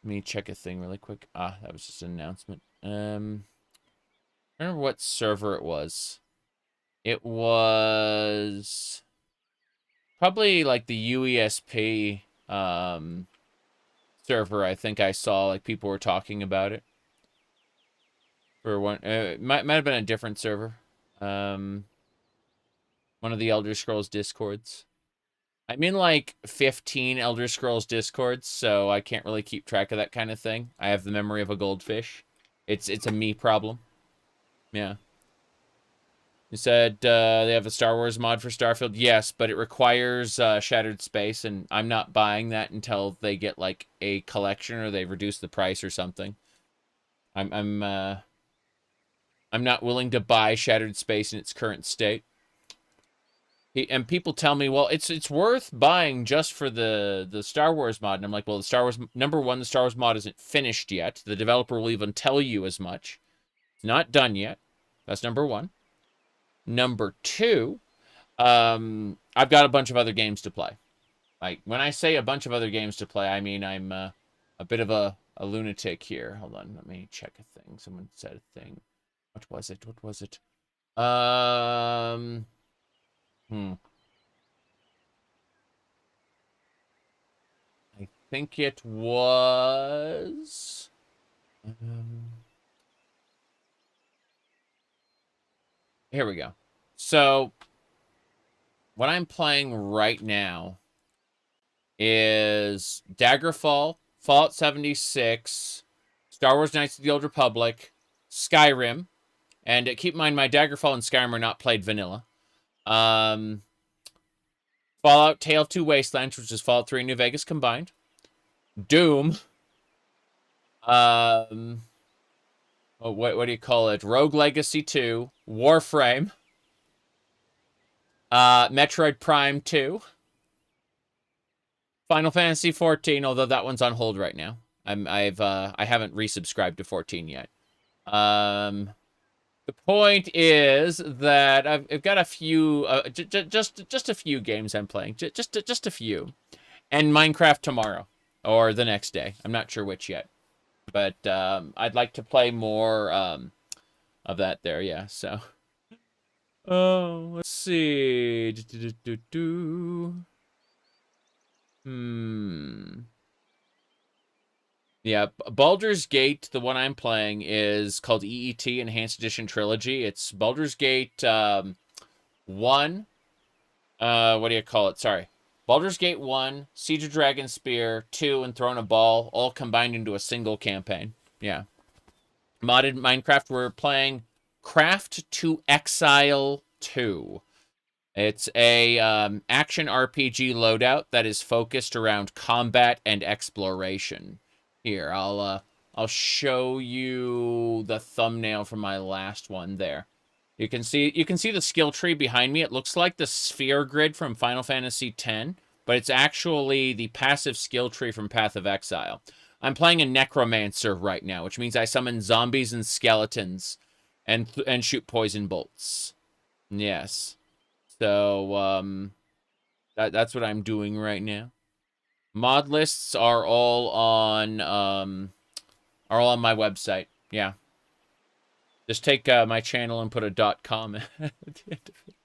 me check a thing really quick. That was just an announcement. I don't remember what server it was. It was probably like the UESP server. I think I saw like people were talking about it. For one, might have been a different server. Um, one of the Elder Scrolls Discords. I'm in like 15 Elder Scrolls Discords, so I can't really keep track of that kind of thing. I have the memory of a goldfish. It's a me problem. Yeah. You said they have a Star Wars mod for Starfield. Yes, but it requires Shattered Space, and I'm not buying that until they get like a collection or they reduce the price or something. I'm not willing to buy Shattered Space in its current state. And people tell me, well, it's worth buying just for the Star Wars mod. And I'm like, well, the Star Wars number one, the Star Wars mod isn't finished yet. The developer will even tell you as much. It's not done yet. That's number one. Number two, I've got a bunch of other games to play. Like when I say a bunch of other games to play, I mean I'm a bit of a lunatic here. Hold on, let me check a thing. Someone said a thing. What was it? What was it? Hmm. I think it was. Here we go. So, what I'm playing right now is Daggerfall, Fallout 76, Star Wars Knights of the Old Republic, Skyrim, and keep in mind my Daggerfall and Skyrim are not played vanilla. Fallout Tale of Two Wastelands, which is Fallout 3 and New Vegas combined. Doom. What do you call it? Rogue Legacy 2, Warframe, Metroid Prime 2, Final Fantasy 14, although that one's on hold right now. I haven't resubscribed to 14 yet. The point is that I've got a few, just a few games I'm playing, just a few, and Minecraft tomorrow or the next day. I'm not sure which yet, but I'd like to play more of that there. Yeah, so. Oh, let's see. Yeah, Baldur's Gate, the one I'm playing, is called EET, Enhanced Edition Trilogy. It's Baldur's Gate 1. What do you call it? Sorry. Baldur's Gate 1, Siege of Dragonspear, 2, and Throne of Ball, all combined into a single campaign. Yeah. Modded Minecraft, we're playing Craft to Exile 2. It's a action RPG loadout that is focused around combat and exploration. Here, I'll show you the thumbnail from my last one there. You can see the skill tree behind me. It looks like the sphere grid from Final Fantasy X, but it's actually the passive skill tree from Path of Exile. I'm playing a necromancer right now, which means I summon zombies and skeletons and shoot poison bolts. Yes. So that's what I'm doing right now. Mod lists are all on my website. Yeah. Just take my channel and put a .com at the end of it.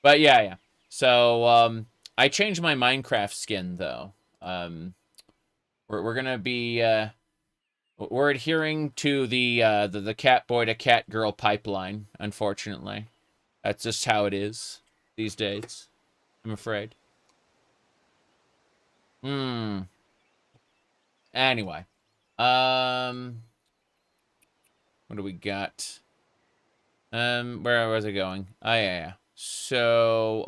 But yeah. So I changed my Minecraft skin though. We're gonna be we're adhering to the cat boy to cat girl pipeline, unfortunately. That's just how it is these days, I'm afraid. Anyway. What do we got? Where was I going? Oh, yeah. So,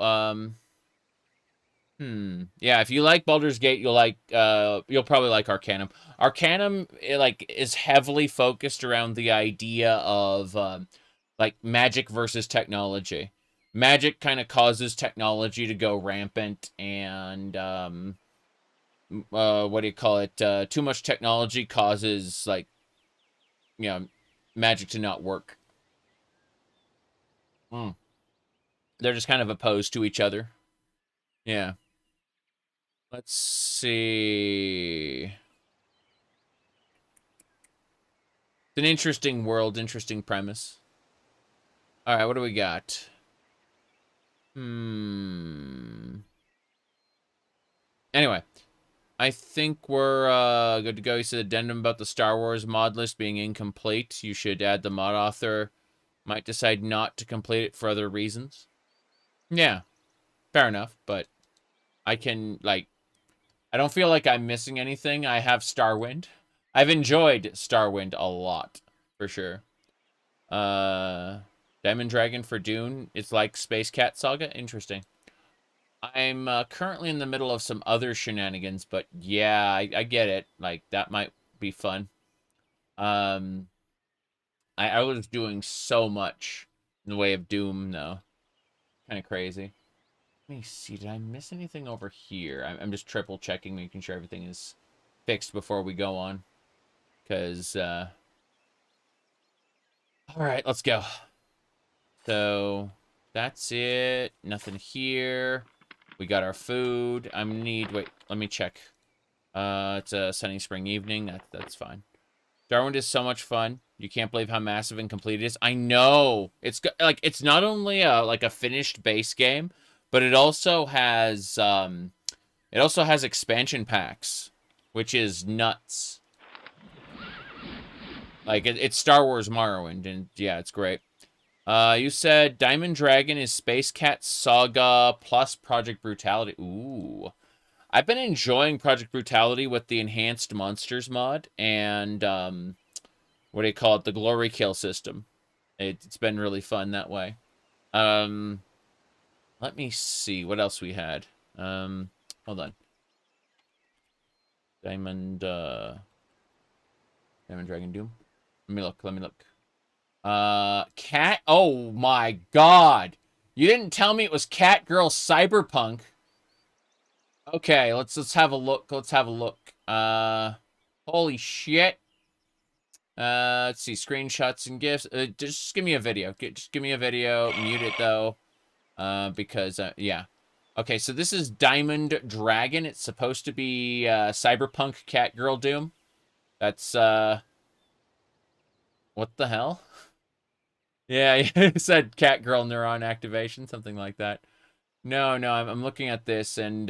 yeah, if you like Baldur's Gate, you'll probably like Arcanum. Arcanum, is heavily focused around the idea of, like, magic versus technology. Magic kind of causes technology to go rampant, and, what do you call it? Too much technology causes, like, magic to not work. They're just kind of opposed to each other. Yeah. Let's see. It's an interesting world, interesting premise. All right, what do we got? Anyway, I think we're good to go. You said addendum about the Star Wars mod list being incomplete. You should add the mod author. Might decide not to complete it for other reasons. Yeah, fair enough. But I can, like, I don't feel like I'm missing anything. I have Starwind. I've enjoyed Starwind a lot, for sure. Diamond Dragon for Dune. It's like Space Cat Saga. Interesting. I'm currently in the middle of some other shenanigans, but yeah, I get it. Like, that might be fun. Um, I was doing so much in the way of Doom, though. Kind of crazy. Let me see. Did I miss anything over here? I'm just triple checking, making sure everything is fixed before we go on. Because, all right, let's go. So, that's it. Nothing here. We got our food. Wait, let me check. It's a sunny spring evening. That's fine. Darwin is so much fun. You can't believe how massive and complete it is. I know. Like, it's not only like a finished base game, but it also has expansion packs, which is nuts. Like, it's Star Wars Morrowind, and yeah, it's great. You said Diamond Dragon is Space Cat Saga plus Project Brutality. Ooh. I've been enjoying Project Brutality with the Enhanced Monsters mod and, what do you call it? The Glory Kill system. It's been really fun that way. Let me see what else we had. Hold on. Diamond Dragon Doom. Let me look. Cat. Oh my god. You didn't tell me it was Cat Girl Cyberpunk. Okay, let's have a look. Let's have a look. Holy shit. Let's see, screenshots and GIFs. Just give me a video. Just give me a video. Mute it though. Because yeah. Okay, so this is Diamond Dragon. It's supposed to be Cyberpunk Cat Girl Doom. That's what the hell? Yeah, it said Cat Girl Neuron Activation, something like that. No, I'm looking at this and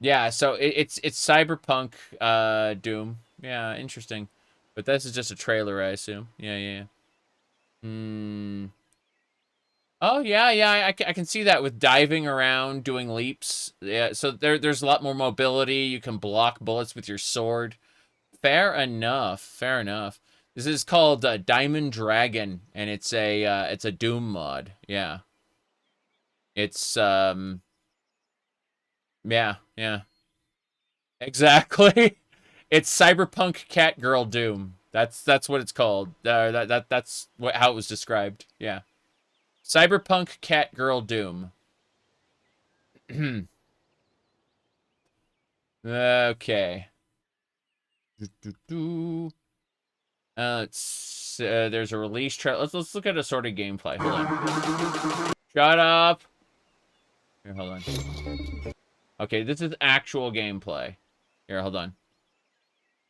yeah, so it's Cyberpunk Doom. Yeah, interesting. But this is just a trailer, I assume. Yeah. Hmm. Oh, yeah, I can see that with diving around, doing leaps. Yeah, so there's a lot more mobility. You can block bullets with your sword. Fair enough. This is called Diamond Dragon, and it's a Doom mod. Yeah. It's, yeah. Exactly. It's Cyberpunk Cat Girl Doom. That's what it's called. That's how it was described. Yeah. Cyberpunk Cat Girl Doom. Okay. There's a release trailer. Let's look at assorted gameplay. Hold on. Shut up. Here, hold on. Okay, this is actual gameplay. Here, hold on.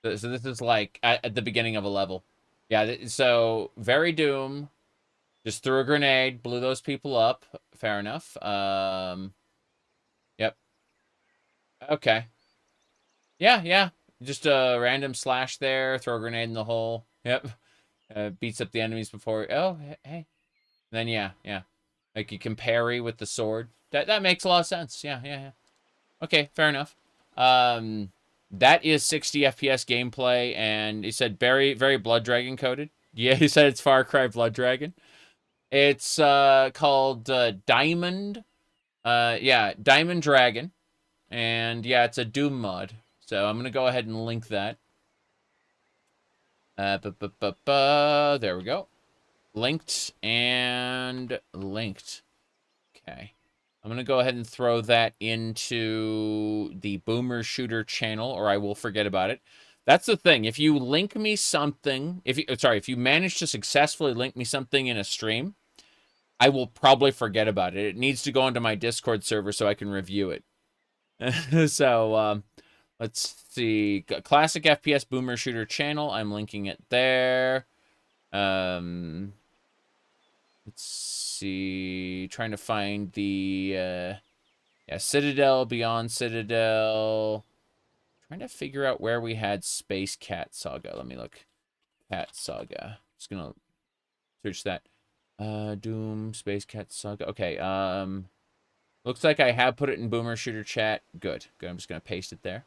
So this is like at the beginning of a level. Yeah, so very Doom. Just threw a grenade, blew those people up. Fair enough. Yep. Okay. Yeah. Just a random slash there, throw a grenade in the hole. Yep. Beats up the enemies before. Oh, hey. Then yeah. Like you can parry with the sword. That makes a lot of sense. Yeah. Okay, fair enough. That is 60 FPS gameplay, and he said very, very Blood Dragon coded. Yeah, he said it's Far Cry Blood Dragon. It's called Diamond. Yeah, Diamond Dragon. And yeah, it's a Doom mod. So I'm gonna go ahead and link that. There we go. Linked and linked. Okay. I'm going to go ahead and throw that into the Boomer Shooter channel, or I will forget about it. That's the thing. If you link me something, if you manage to successfully link me something in a stream, I will probably forget about it. It needs to go into my Discord server so I can review it. So, let's see. Classic FPS Boomer Shooter channel. I'm linking it there. Let's see. Trying to find the, yeah, Citadel, Beyond Citadel. Trying to figure out where we had Space Cat Saga. Let me look. Cat Saga. Just gonna search that. Doom, Space Cat Saga. Okay, looks like I have put it in Boomer Shooter chat. Good. Good. I'm just gonna paste it there.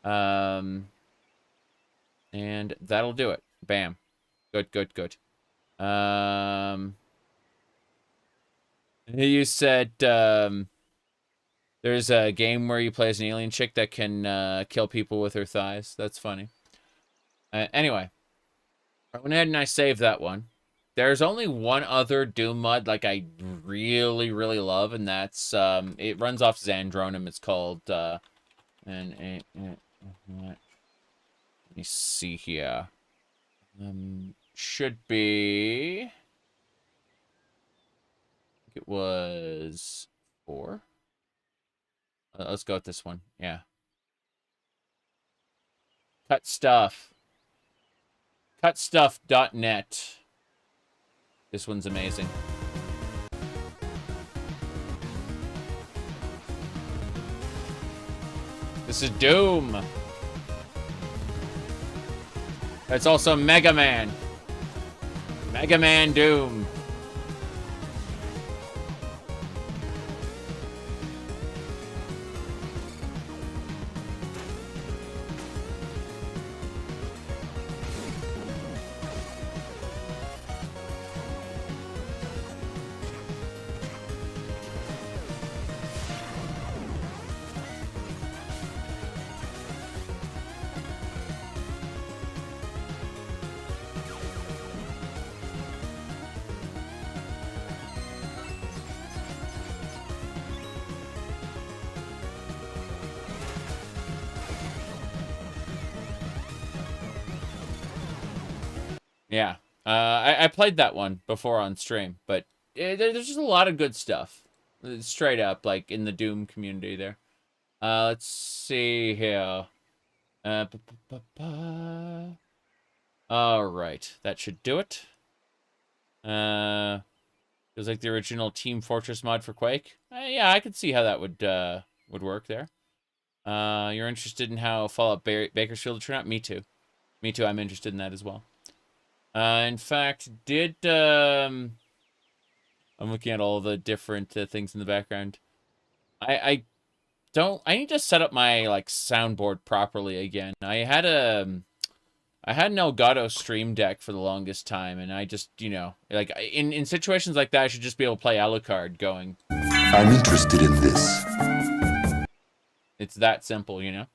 And that'll do it. Bam. Good, good, good. You said, there's a game where you play as an alien chick that can kill people with her thighs. That's funny. Anyway, I went ahead and I saved that one. There's only one other Doom mod like I really, really love, and that's it runs off Xandronum. It's called let me see here. Should be. I think it was 4. Let's go with this one. Yeah. Cut Stuff. Cutstuff.net. This one's amazing. This is Doom. It's also Mega Man. Mega Man Doom. Yeah. I played that one before on stream, but there's just a lot of good stuff. Straight up, like, in the Doom community there. Let's see here. Alright, that should do it. Feels like the original Team Fortress mod for Quake. Yeah, I could see how that would work there. You're interested in how Fallout Bakersfield turned out? Me too. Me too, I'm interested in that as well. In fact, I'm looking at all the different things in the background. I need to set up my, like, soundboard properly again. I had an Elgato Stream Deck for the longest time, and I just, you know, like, in situations like that, I should just be able to play Alucard going. I'm interested in this. It's that simple, you know?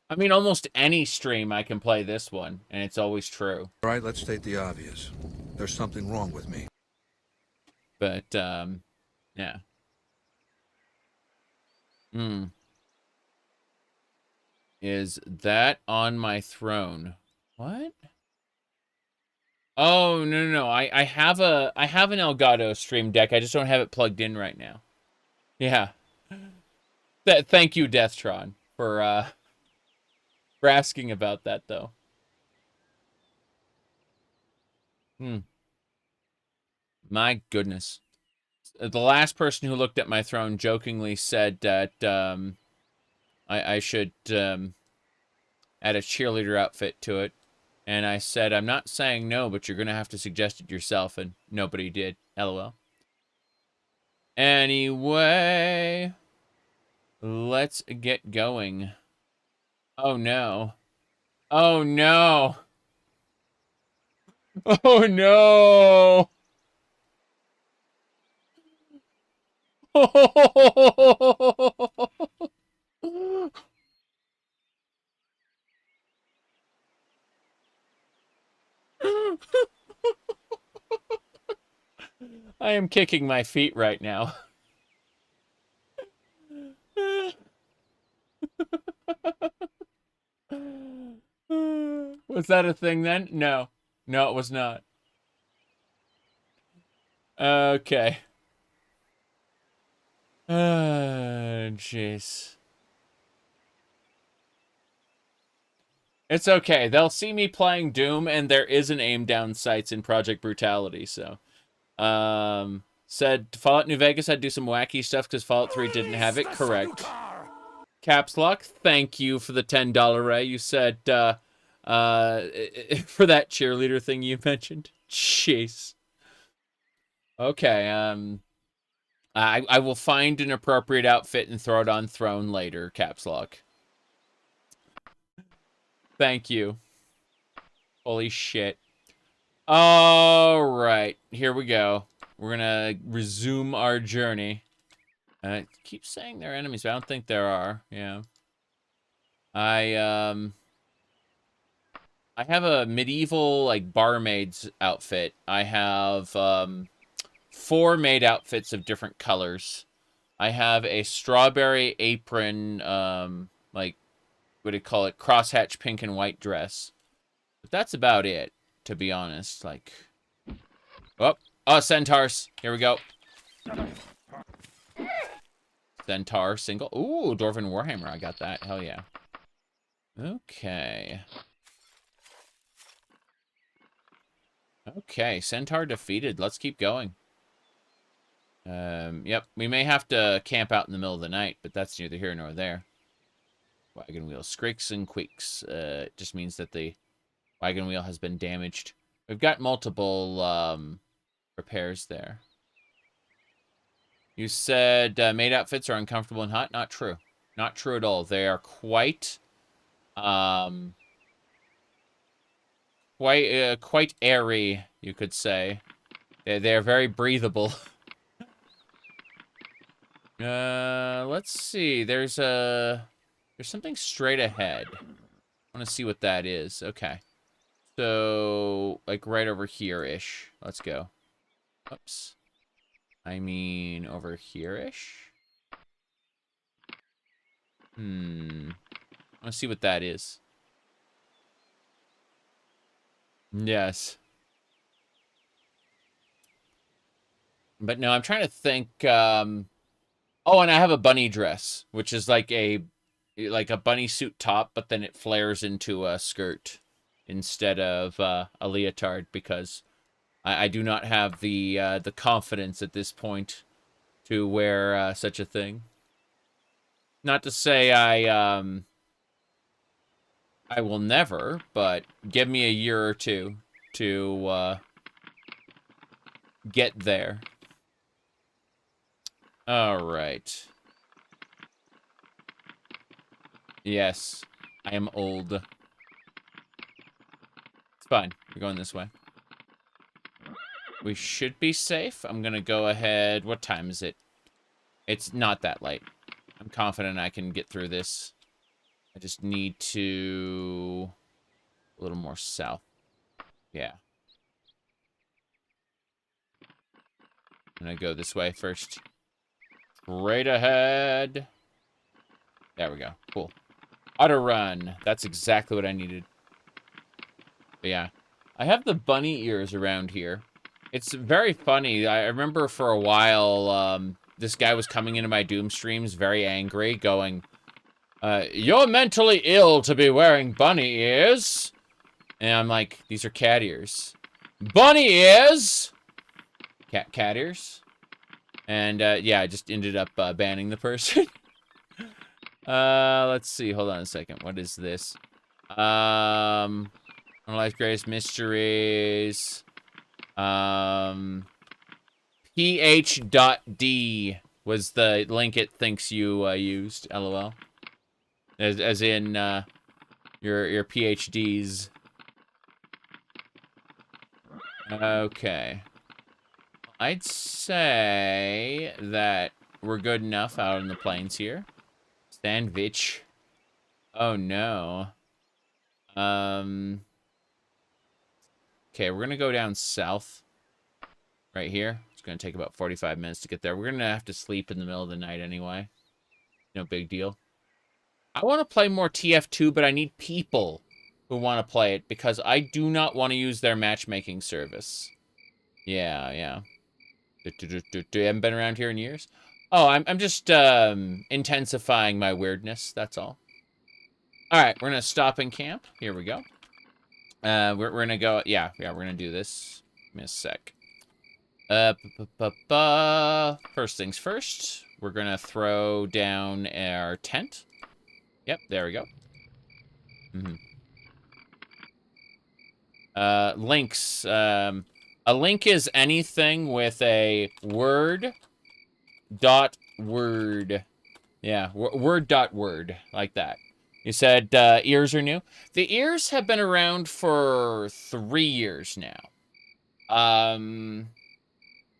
I mean, almost any stream I can play this one, and it's always true. All right, let's state the obvious. There's something wrong with me. But, yeah. Is that on my throne? What? Oh, no. I have an Elgato Stream Deck. I just don't have it plugged in right now. Yeah. Thank you, Deathtron, for asking about that, though. My goodness. The last person who looked at my throne jokingly said that I should add a cheerleader outfit to it. And I said, I'm not saying no, but you're going to have to suggest it yourself. And nobody did. LOL. Anyway, let's get going. Oh, no. Oh, no. Oh, no. I am kicking my feet right now. Was that a thing then? No. No, it was not. Okay. Jeez. It's okay. They'll see me playing Doom, and there is an aim down sights in Project Brutality, so. Said Fallout New Vegas had to do some wacky stuff because Fallout 3 didn't have it. Correct. Caps Lock, thank you for the $10 ray. You said, for that cheerleader thing you mentioned. Jeez. Okay, I will find an appropriate outfit and throw it on Throne later, Caps Lock. Thank you. Holy shit. Alright, here we go. We're gonna resume our journey. I keep saying they're enemies, but I don't think there are. Yeah. I have a medieval, like, barmaid's outfit. I have, 4 maid outfits of different colors. I have a strawberry apron, like, what do you call it? Crosshatch pink and white dress. But that's about it, to be honest. Like, oh, centaurs. Here we go. Centaur single. Ooh, Dwarven Warhammer. I got that. Hell yeah. Okay. Okay, Centaur defeated. Let's keep going. Yep, we may have to camp out in the middle of the night, but that's neither here nor there. Wagon wheel screaks and quakes. It just means that the wagon wheel has been damaged. We've got multiple repairs there. You said maid outfits are uncomfortable and hot. Not true. Not true at all. They are quite airy, you could say. They're very breathable. Let's see. There's something straight ahead. I want to see what that is. Okay. So, like right over here-ish. Let's go. Oops. I mean, over here-ish? I want to see what that is. Yes. But no, I'm trying to think, oh, and I have a bunny dress, which is like a bunny suit top, but then it flares into a skirt instead of a leotard, because I do not have the confidence at this point to wear such a thing. Not to say I will never, but give me a year or two to get there. All right. Yes, I am old. It's fine. We're going this way. We should be safe. I'm gonna go ahead. What time is it? It's not that late. I'm confident I can get through this. I just need to... a little more south. Yeah. I'm gonna go this way first. Straight ahead. There we go. Cool. Auto run. That's exactly what I needed. But yeah. I have the bunny ears around here. It's very funny. I remember for a while, this guy was coming into my Doom streams very angry, going, you're mentally ill to be wearing bunny ears. And I'm like, these are cat ears. Bunny ears! Cat ears? And, yeah, I just ended up banning the person. Let's see. Hold on a second. What is this? One of Life's Greatest Mysteries. PH.D was the link it thinks you used. LOL. As in your PhDs. Okay. I'd say that we're good enough out in the plains here. Sandwich. Oh no. Okay, we're gonna go down south. Right here. It's gonna take about 45 minutes to get there. We're gonna have to sleep in the middle of the night anyway. No big deal. I want to play more TF2, but I need people who want to play it, because I do not want to use their matchmaking service. Yeah. Haven't been around here in years. Oh, I'm just intensifying my weirdness. That's all. All right, we're gonna stop and camp. Here we go. We're gonna go. Yeah. We're gonna do this. Give me a sec. First things first. We're gonna throw down our tent. Yep, there we go. Links. A link is anything with a word dot word. Yeah, word dot word, like that. You said ears are new. The ears have been around for 3 years now.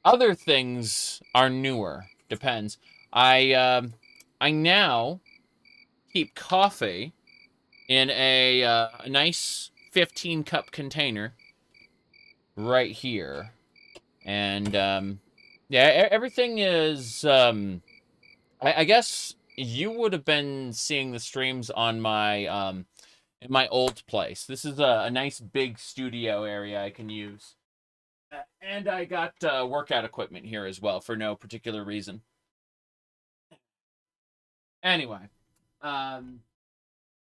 Other things are newer. Depends. I now keep coffee in a nice 15-cup container right here. And, yeah, everything is, I guess you would have been seeing the streams on my, in my old place. This is a nice big studio area I can use. And I got workout equipment here as well for no particular reason. Anyway, no.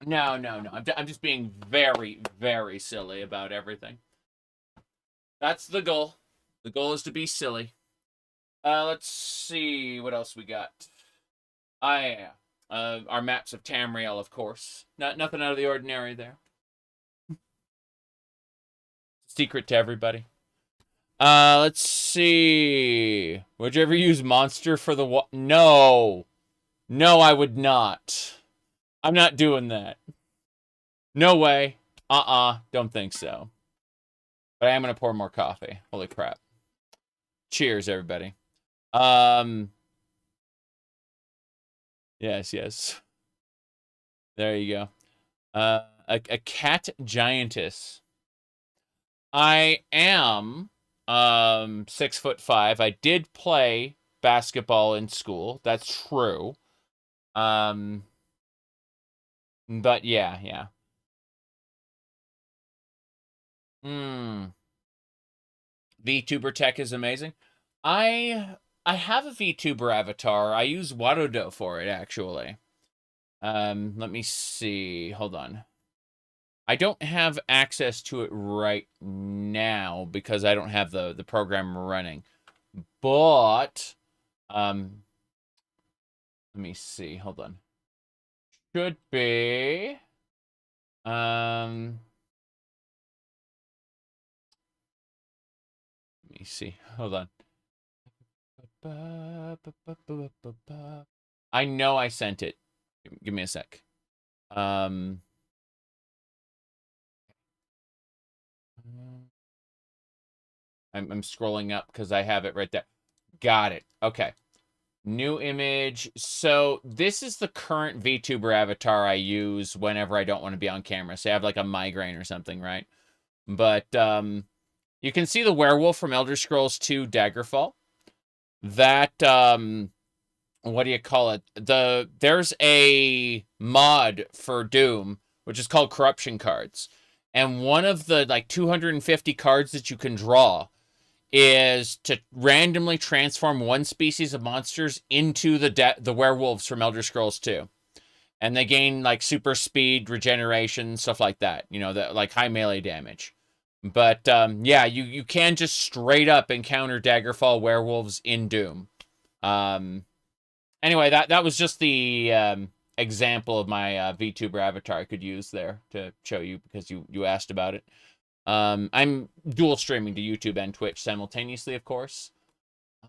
I'm just being very, very silly about everything. That's the goal. The goal is to be silly. Let's see what else we got. Yeah. Our maps of Tamriel, of course. Nothing out of the ordinary there. Secret to everybody. Let's see. Would you ever use Monster for the No. No, I would not. I'm not doing that. No way. Don't think so. But I am going to pour more coffee. Holy crap. Cheers, everybody. Yes. There you go. A cat giantess. I am 6'5". I did play basketball in school. That's true. But yeah. VTuber tech is amazing. I have a VTuber avatar. I use Wadodo for it, actually. Let me see. Hold on. I don't have access to it right now because I don't have the program running. But let me see. Hold on. Should be let me see. Hold on. I know I sent it. Give me a sec. I'm scrolling up because I have it right there. Got it. Okay. New image. So this is the current VTuber avatar I use whenever I don't want to be on camera. Say I have like a migraine or something, right? But you can see the werewolf from Elder Scrolls 2 Daggerfall. That what do you call it? There's a mod for Doom which is called corruption cards. And one of the like 250 cards that you can draw is to randomly transform one species of monsters into the werewolves from Elder Scrolls 2. And they gain like super speed, regeneration, stuff like that. You know, like high melee damage. But yeah, you can just straight up encounter Daggerfall werewolves in Doom. Anyway, that was just the example of my VTuber avatar I could use there to show you because you asked about it. I'm dual streaming to YouTube and Twitch simultaneously, of course.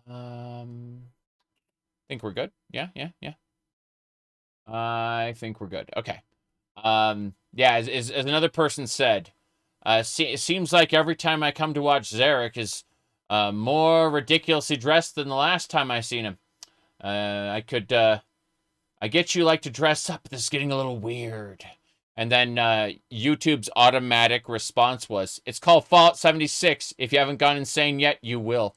Think we're good. Yeah. I think we're good. Okay. Yeah, as another person said, it seems like every time I come to watch Zarek is more ridiculously dressed than the last time I seen him. I get you like to dress up. This is getting a little weird. And then YouTube's automatic response was, it's called Fallout 76. If you haven't gone insane yet, you will.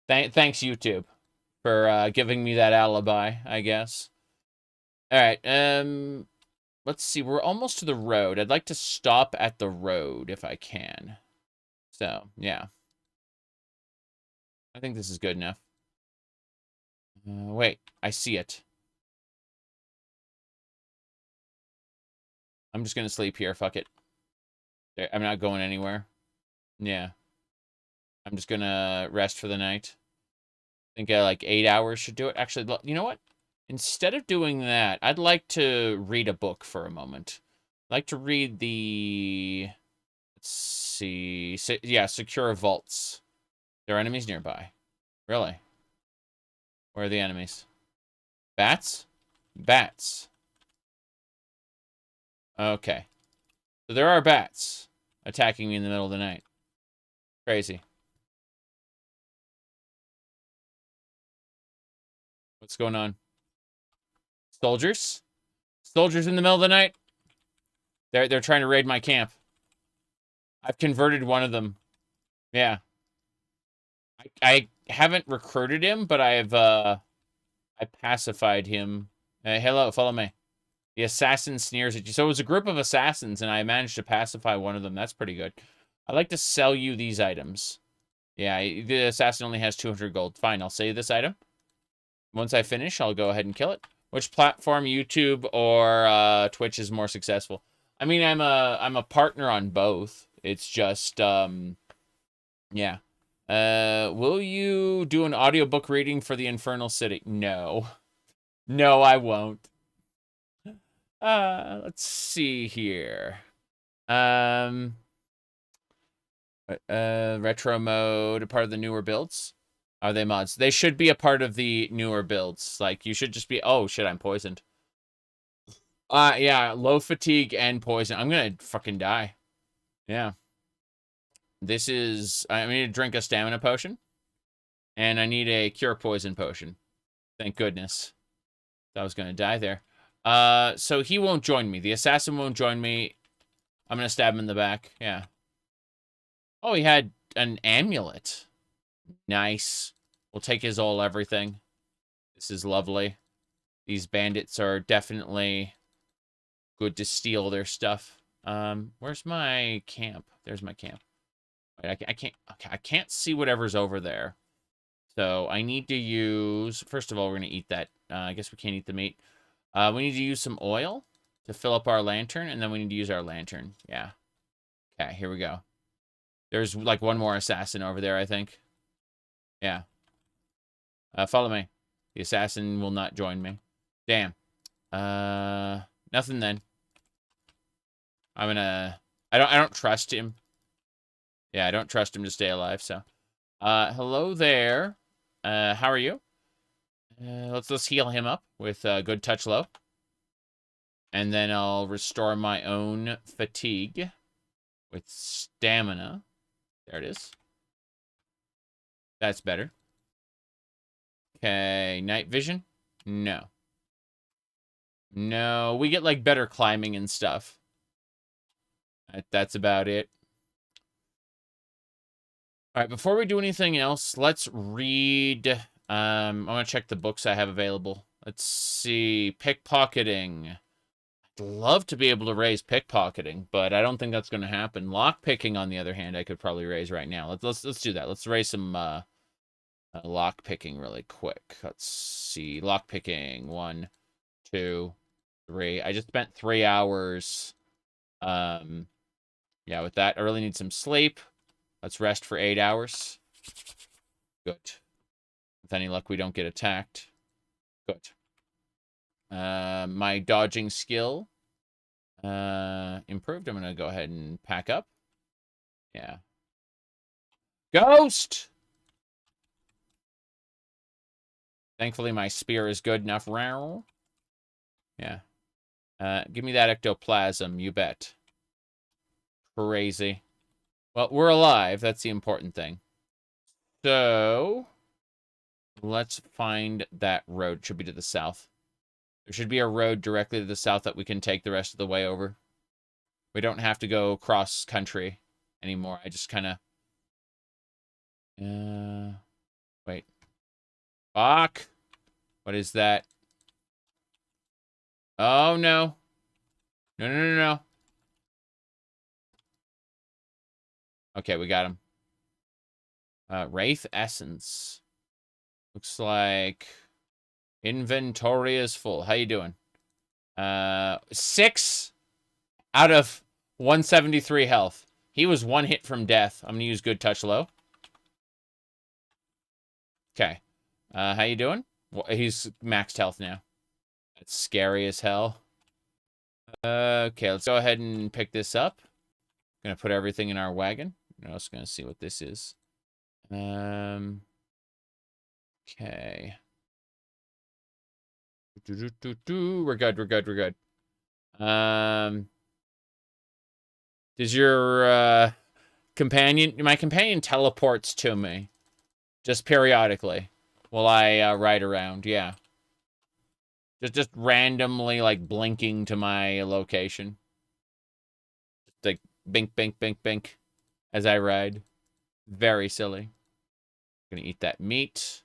Thanks, YouTube, for giving me that alibi, I guess. All right. Let's see. We're almost to the road. I'd like to stop at the road if I can. So, yeah. I think this is good enough. Wait. I see it. I'm just going to sleep here. Fuck it. I'm not going anywhere. Yeah. I'm just going to rest for the night. I think like 8 hours should do it. Actually, you know what? instead of doing that, I'd like to read a book for a moment. I'd like to read the... Let's see. Yeah, Secure Vaults. There are enemies nearby. Really? Where are the enemies? Bats? Bats. Okay. So there are bats attacking me in the middle of the night. Crazy. What's going on? Soldiers? Soldiers in the middle of the night? They're trying to raid my camp. I've converted one of them. Yeah. I haven't recruited him, but I pacified him. Hello, follow me. The assassin sneers at you. So it was a group of assassins, and I managed to pacify one of them. That's pretty good. I'd like to sell you these items. Yeah, the assassin only has 200 gold. Fine, I'll sell you this item. Once I finish, I'll go ahead and kill it. Which platform, YouTube or Twitch, is more successful? I mean, I'm a partner on both. It's just, yeah. Will you do an audiobook reading for the Infernal City? No. No, I won't. Let's see here. Retro mode, a part of the newer builds. Are they mods? They should be a part of the newer builds. Like, you should just be... Oh, shit, I'm poisoned. Yeah, low fatigue and poison. I'm gonna fucking die. Yeah. This is... I need to drink a stamina potion. And I need a cure poison potion. Thank goodness. I was gonna die there. So he won't join me. The assassin won't join me. I'm gonna stab him in the back. Yeah. Oh, he had an amulet. Nice. We'll take his all everything. This is lovely. These bandits are definitely good to steal their stuff. Where's my camp? There's my camp. Wait, I can't see whatever's over there. So I need to use... First of all, we're going to eat that. I guess we can't eat the meat. We need to use some oil to fill up our lantern, and then we need to use our lantern. Yeah. Okay, here we go. There's like one more assassin over there, I think. Yeah. Follow me. The assassin will not join me. Damn. Nothing then. I don't trust him. Yeah, I don't trust him to stay alive, so. Hello there. How are you? Let's heal him up with good touch low. And then I'll restore my own fatigue with stamina. There it is. That's better. Okay, night vision? No. No, we get like better climbing and stuff. That's about it. All right, before we do anything else, let's read. I'm going to check the books I have available. Let's see. Pickpocketing. I'd love to be able to raise pickpocketing, but I don't think that's going to happen. Lockpicking, on the other hand, I could probably raise right now. Let's do that. Let's raise some lockpicking really quick. Let's see. Lockpicking. 1, 2, 3. I just spent 3 hours. Yeah, with that, I really need some sleep. Let's rest for 8 hours. Good. With any luck, we don't get attacked. Good. My dodging skill improved. I'm going to go ahead and pack up. Yeah. Ghost! Thankfully, my spear is good enough. Yeah. Give me that ectoplasm, you bet. Crazy. Well, we're alive. That's the important thing. So, let's find that road. It should be to the south. There should be a road directly to the south that we can take the rest of the way over. We don't have to go cross country anymore. I just kind of... wait. Fuck! What is that? Oh, no. No. Okay, we got him. Wraith Essence. Looks like inventory is full. How you doing? 6 out of 173 health. He was 1 hit from death. I'm gonna use good touch low. Okay. How you doing? Well, he's maxed health now. It's scary as hell. Okay, let's go ahead and pick this up. Gonna put everything in our wagon. I'm also gonna see what this is. Okay. We're good, we're good, we're good. Does your my companion teleports to me just periodically while I ride around, yeah. Just randomly like blinking to my location. Just like bink, bink, bink, bink as I ride. Very silly. Gonna eat that meat.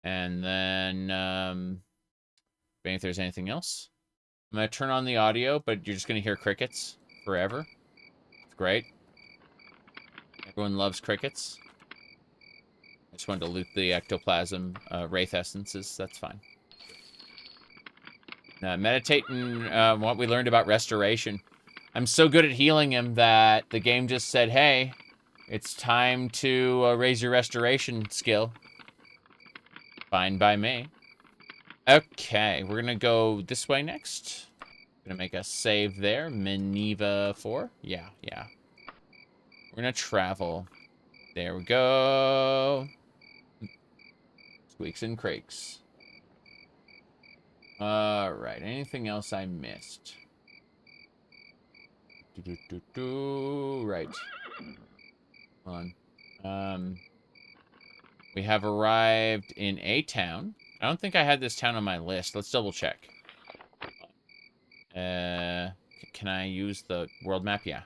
And then if there's anything else. I'm gonna turn on the audio, but you're just gonna hear crickets forever. It's great. Everyone loves crickets. I just wanted to loot the ectoplasm wraith essences. That's fine. Meditating what we learned about restoration. I'm so good at healing him that the game just said, hey, it's time to raise your restoration skill. Fine by me. Okay, we're gonna go this way next. Gonna make a save there. Menevia 4. Yeah. We're gonna travel. There we go. Squeaks and creaks. Alright, anything else I missed? Right. Hold on. We have arrived in a town. I don't think I had this town on my list. Let's double check. Can I use the world map? Yeah.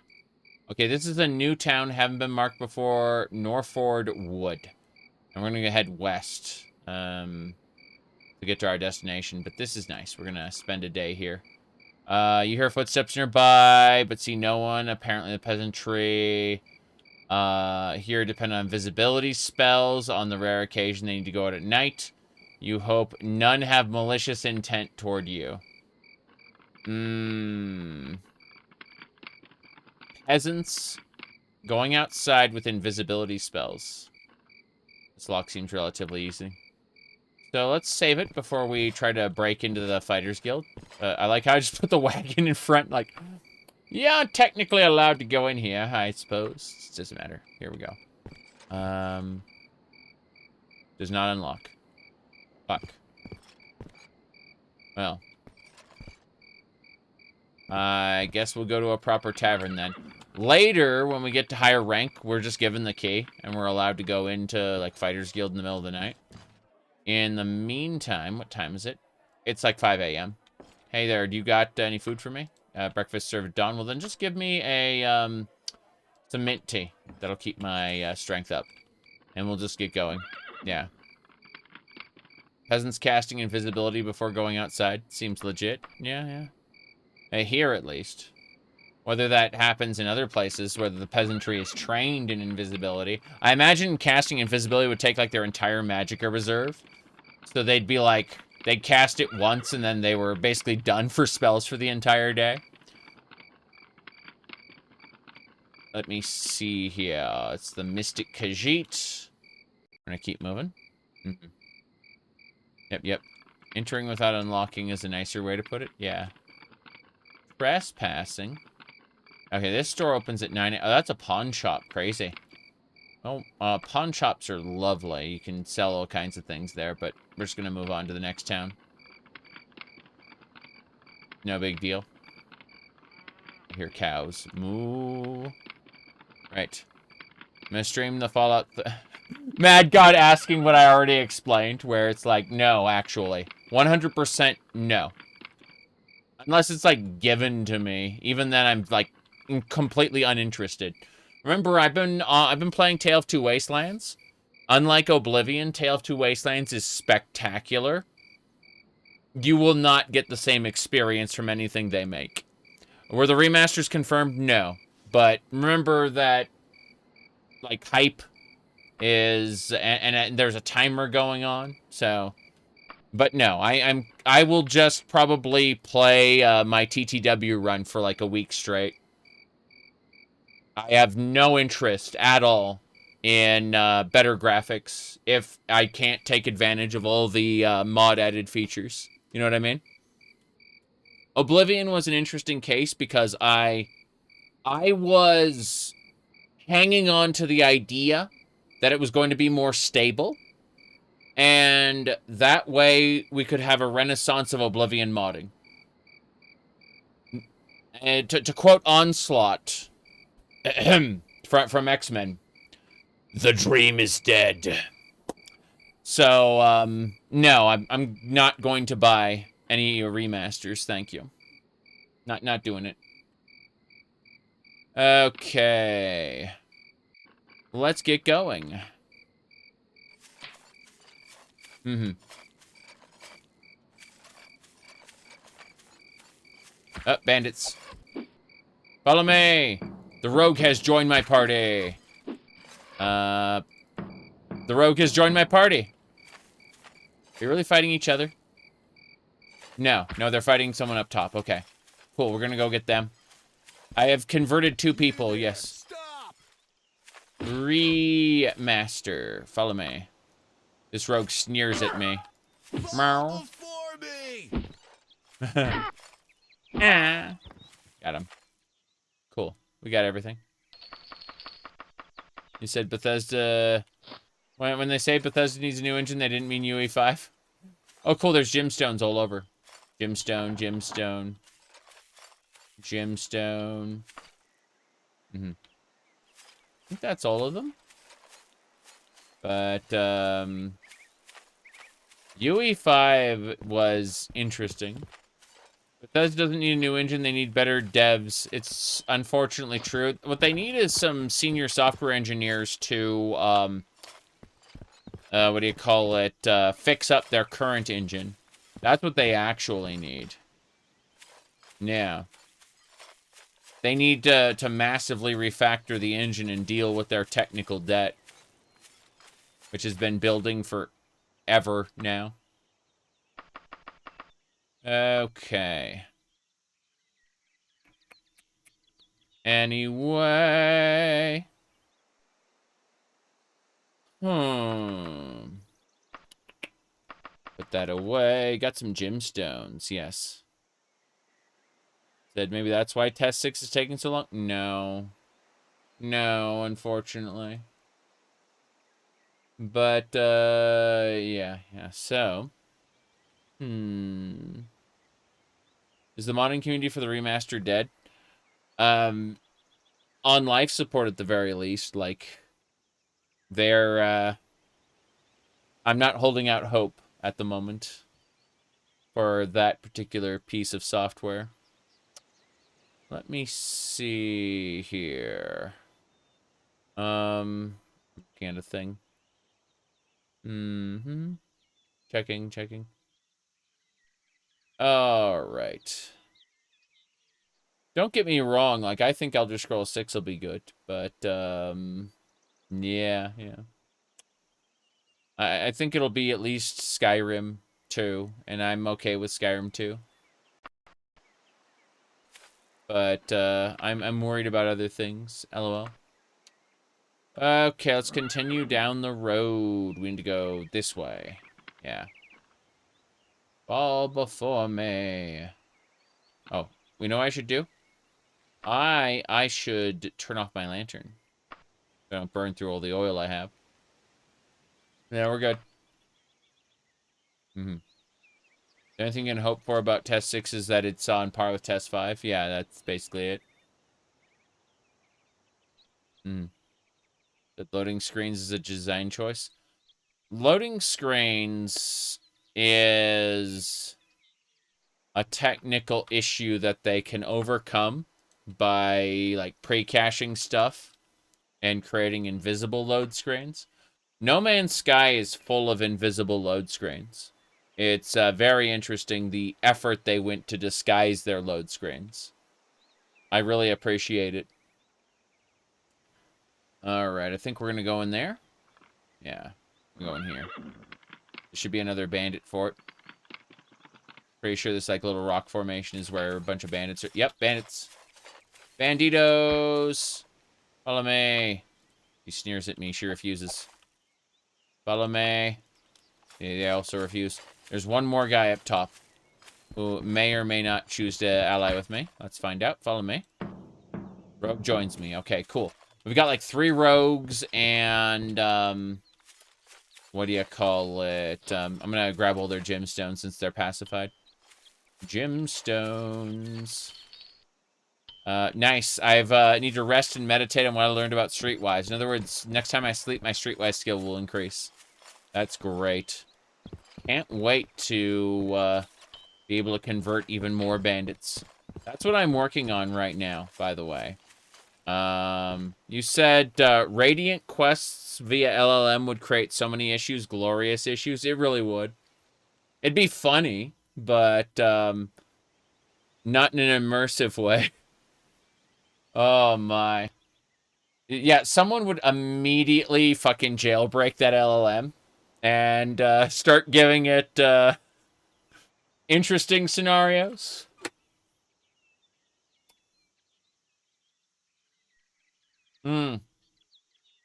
Okay, this is a new town. Haven't been marked before. Norford Wood. And we're going to head west to get to our destination. But this is nice. We're going to spend a day here. You hear footsteps nearby, but see no one. Apparently the peasantry here depend on visibility spells. On the rare occasion they need to go out at night. You hope none have malicious intent toward you. Peasants going outside with invisibility spells. This lock seems relatively easy. So let's save it before we try to break into the Fighters Guild. I like how I just put the wagon in front, like, yeah, I'm technically allowed to go in here, I suppose. It doesn't matter. Here we go. Does not unlock. Fuck. Well. I guess we'll go to a proper tavern then. Later, when we get to higher rank, we're just given the key, and we're allowed to go into, like, Fighters Guild in the middle of the night. In the meantime, what time is it? It's like 5 a.m. Hey there, do you got any food for me? Breakfast served at dawn. Well, then just give me a, some mint tea. That'll keep my strength up. And we'll just get going. Yeah. Peasants casting invisibility before going outside. Seems legit. Yeah. Here, at least. Whether that happens in other places, whether the peasantry is trained in invisibility. I imagine casting invisibility would take, like, their entire magicka reserve. So they'd be, like, they'd cast it once, and then they were basically done for spells for the entire day. Let me see here. It's the Mystic Khajiit. I'm gonna keep moving. Yep. Entering without unlocking is a nicer way to put it. Yeah. Trespassing. Okay, this store opens at 9 a.m. Oh, that's a pawn shop. Crazy. Oh, pawn shops are lovely. You can sell all kinds of things there, but we're just going to move on to the next town. No big deal. I hear cows. Moo. Right. I'm going to stream the Fallout... Mad God asking what I already explained, where it's like, no, actually. 100% no. Unless it's, like, given to me. Even then, I'm, like, completely uninterested. Remember, I've been playing Tale of Two Wastelands. Unlike Oblivion, Tale of Two Wastelands is spectacular. You will not get the same experience from anything they make. Were the remasters confirmed? No. But remember that, like, hype is... And there's a timer going on, so... But no, I will just probably play my TTW run for, like, a week straight. I have no interest at all in better graphics if I can't take advantage of all the mod added features. You know what I mean? Oblivion was an interesting case because I was hanging on to the idea that it was going to be more stable, and that way we could have a renaissance of Oblivion modding. And to quote Onslaught from X-Men, the dream is dead. So, no, I'm not going to buy any remasters, thank you. Not doing it. Okay. Let's get going. Oh, bandits. Follow me! The rogue has joined my party. The rogue has joined my party. Are you really fighting each other? No, they're fighting someone up top. Okay. Cool, we're gonna go get them. I have converted 2 people, yes. Stop! Remaster. Follow me. This rogue sneers at me. Meow. For me! Ah. Got him. Cool. We got everything. You said Bethesda... When they say Bethesda needs a new engine, they didn't mean UE5? Oh, cool. There's gemstones all over. Gemstone. I think that's all of them. But, UE5 was interesting. Bethesda doesn't need a new engine, they need better devs. It's unfortunately true. What they need is some senior software engineers to, what do you call it, fix up their current engine. That's what they actually need. Yeah. They need to massively refactor the engine and deal with their technical debt, which has been building for ever now. Okay. Anyway. Put that away. Got some gemstones, yes. Said maybe that's why Test 6 is taking so long? No. No, unfortunately. But, yeah, so... Is the modding community for the remaster dead? On life support at the very least, like... They're, I'm not holding out hope at the moment for that particular piece of software. Let me see here. Kind of thing. Checking. All right. Don't get me wrong, like, I think Elder Scrolls 6 will be good, but, yeah. I think it'll be at least Skyrim 2, and I'm okay with Skyrim 2. But, I'm worried about other things, lol. Okay, let's continue down the road. We need to go this way. Yeah. Fall before me. Oh, we know what I should do? I should turn off my lantern. I don't burn through all the oil I have. Yeah, we're good. The only thing you can hope for about Test 6 is that it's on par with Test 5. Yeah, that's basically it. That loading screens is a design choice. Loading screens is a technical issue that they can overcome by, like, pre-caching stuff and creating invisible load screens. No Man's Sky is full of invisible load screens. It's very interesting the effort they went to disguise their load screens. I really appreciate it. Alright, I think we're going to go in there. Yeah, we're going here. There should be another bandit fort. Pretty sure this, like, little rock formation is where a bunch of bandits are. Yep, bandits. Banditos! Follow me. He sneers at me. She refuses. Follow me. They also refuse. There's one more guy up top. who may or may not choose to ally with me. Let's find out. Follow me. Rogue joins me. Okay, cool. We've got like 3 rogues and, what do you call it? I'm gonna grab all their gemstones since they're pacified. Gemstones. Nice. I've need to rest and meditate on what I learned about Streetwise. In other words, next time I sleep, my Streetwise skill will increase. That's great. Can't wait to be able to convert even more bandits. That's what I'm working on right now, by the way. You said Radiant quests via LLM would create so many issues, glorious issues. It really would. It'd be funny, but not in an immersive way. Oh my. Yeah, someone would immediately fucking jailbreak that LLM and start giving it interesting scenarios.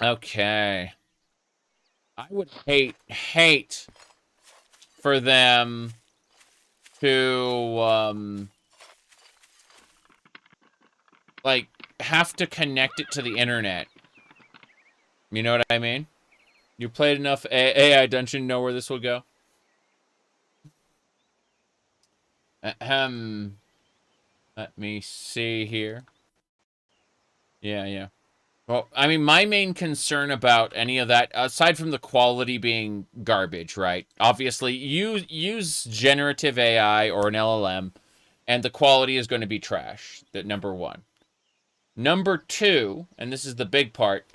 Okay. I would hate for them to like have to connect it to the internet. You know what I mean? You played enough AI Dungeon to know where this will go. Ahem. Let me see here. Yeah. Well, I mean, my main concern about any of that, aside from the quality being garbage, right? Obviously, use generative AI or an LLM, and the quality is going to be trash. That number 1. Number 2, and this is the big part,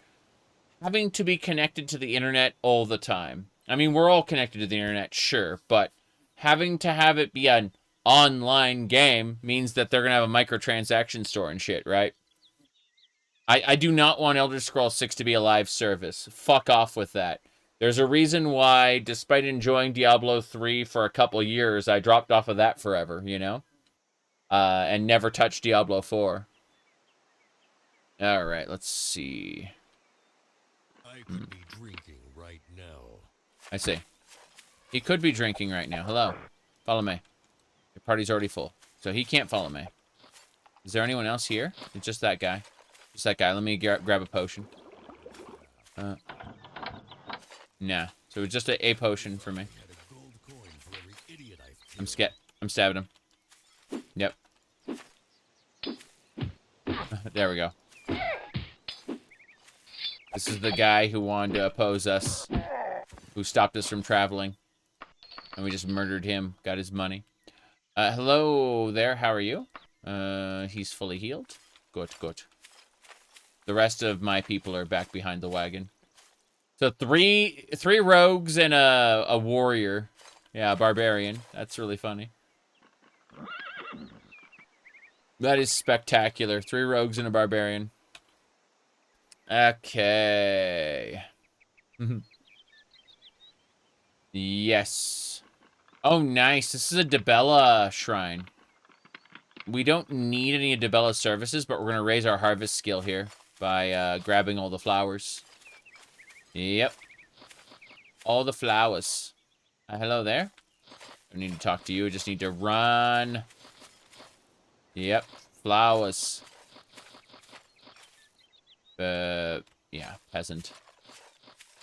having to be connected to the internet all the time. I mean, we're all connected to the internet, sure, but having to have it be an online game means that they're going to have a microtransaction store and shit, right? I do not want Elder Scrolls 6 to be a live service. Fuck off with that. There's a reason why, despite enjoying Diablo 3 for a couple years, I dropped off of that forever, you know? And never touched Diablo 4. Alright, let's see. I could be drinking right now. I see. He could be drinking right now. Hello. Follow me. Your party's already full. So he can't follow me. Is there anyone else here? It's just that guy. Just that guy. Let me grab a potion. Nah. So it's just a potion for me. I'm stabbing him. Yep. There we go. This is the guy who wanted to oppose us. Who stopped us from traveling. And we just murdered him. Got his money. Hello there. How are you? He's fully healed. Good. The rest of my people are back behind the wagon. So three rogues and a warrior. Yeah, a barbarian. That's really funny. That is spectacular. 3 rogues and a barbarian. Okay. Yes. Oh, nice. This is a Debella shrine. We don't need any of Debella's services, but we're going to raise our harvest skill here by grabbing all the flowers. Yep. All the flowers. Hello there. I need to talk to you. I just need to run. Yep. Flowers. Yeah, peasant.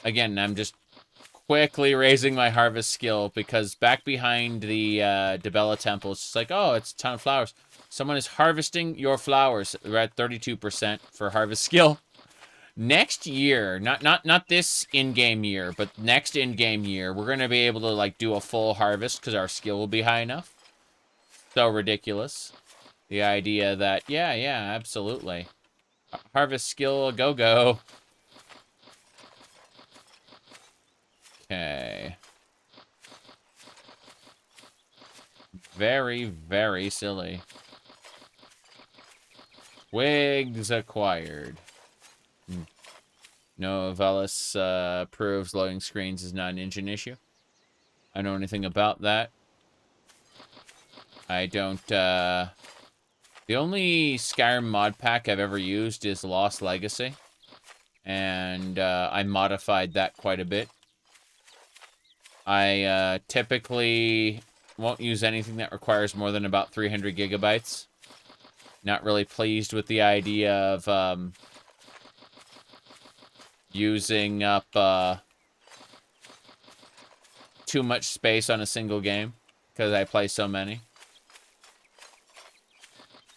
Again, I'm just quickly raising my harvest skill because back behind the Debella temple, it's just like, oh, it's a ton of flowers. Someone is harvesting your flowers. We're at 32% for harvest skill. Next year, not this in-game year, but next in-game year, we're going to be able to, like, do a full harvest because our skill will be high enough. So ridiculous. The idea that, yeah, absolutely. Harvest skill, go. Okay. Very, very silly. Wigs acquired. No, Velis proves loading screens is not an engine issue. I know anything about that. I don't, the only Skyrim mod pack I've ever used is Lost Legacy. And, I modified that quite a bit. I, typically Won't use anything that requires more than about 300 gigabytes. Not really pleased with the idea of using up too much space on a single game because I play so many.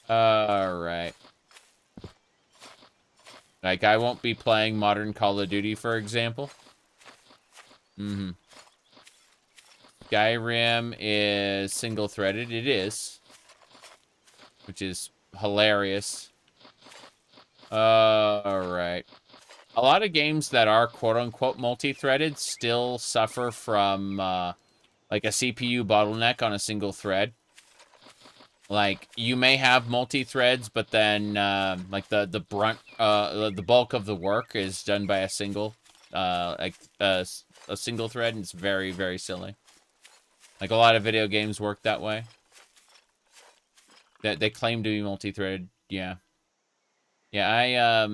Alright. Like, I won't be playing modern Call of Duty, for example. Skyrim is single-threaded. It is. Which is hilarious. Alright. A lot of games that are quote-unquote multi-threaded still suffer from, like, a CPU bottleneck on a single thread. Like, you may have multi-threads, but then, like, the bulk of the work is done by a single, a single thread, and it's very, very silly. Like, a lot of video games work that way. They claim to be multi-threaded, yeah. Yeah,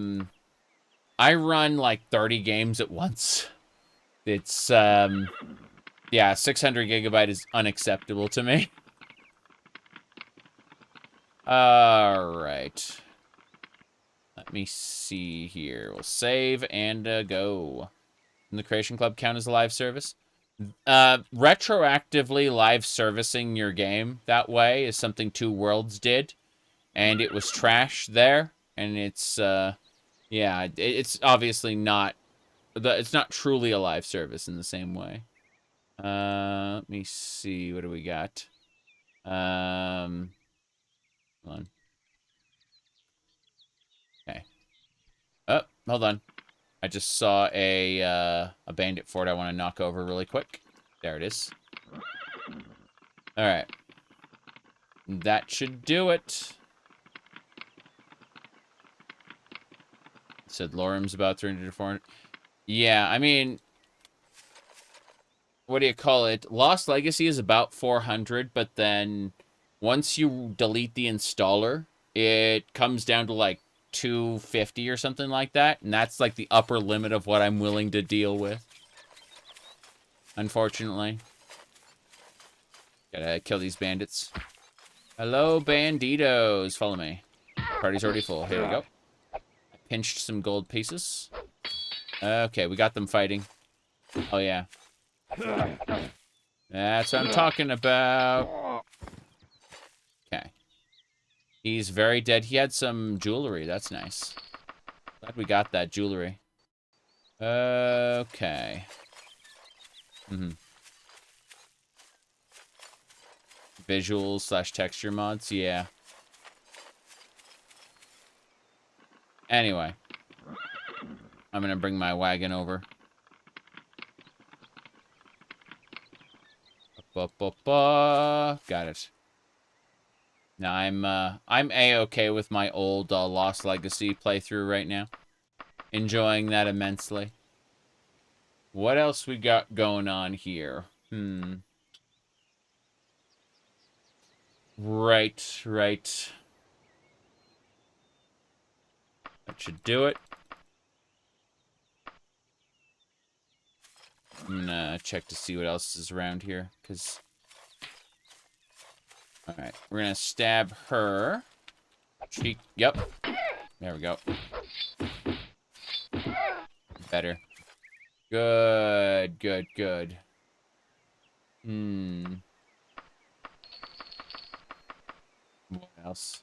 I run, like, 30 games at once. It's, yeah, 600 gigabyte is unacceptable to me. Alright. Let me see here. We'll save and go. And the Creation Club count as a live service? Retroactively live servicing your game that way is something Two Worlds did. And it was trash there. And it's, yeah, it's obviously not... It's not truly a live service in the same way. Let me see. What do we got? Hold on. Okay. Oh, hold on. I just saw a bandit fort I want to knock over really quick. There it is. Alright. That should do it. It said Lorem's about 300 to 400. Yeah, I mean... What do you call it? Lost Legacy is about 400, but then... Once you delete the installer, it comes down to like 250 or something like that. And that's like the upper limit of what I'm willing to deal with. Unfortunately. Gotta kill these bandits. Hello, banditos. Follow me. Party's already full. Here we go. I pinched some gold pieces. Okay, we got them fighting. Oh, yeah. That's what I'm talking about. Okay. He's very dead. He had some jewelry. That's nice. Glad we got that jewelry. Okay. Visuals / texture mods. Yeah. Anyway. I'm gonna bring my wagon over. Got it. Now, I'm A-okay with my old Lost Legacy playthrough right now. Enjoying that immensely. What else we got going on here? Right. That should do it. I'm gonna check to see what else is around here, because... Alright, we're gonna stab her. Yep. There we go. Better. Good. What else?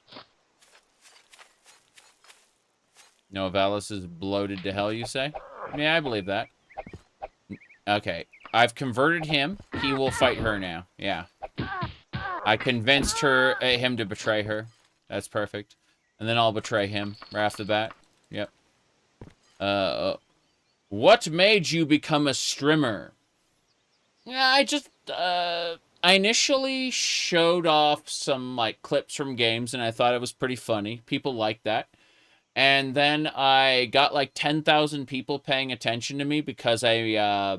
Novalis is bloated to hell, you say? Yeah, I believe that. Okay, I've converted him. He will fight her now. Yeah. I convinced him to betray her. That's perfect. And then I'll betray him right off the bat. Yep. What made you become a streamer? Yeah, I initially showed off some, like, clips from games, and I thought it was pretty funny. People liked that. And then I got, like, 10,000 people paying attention to me because I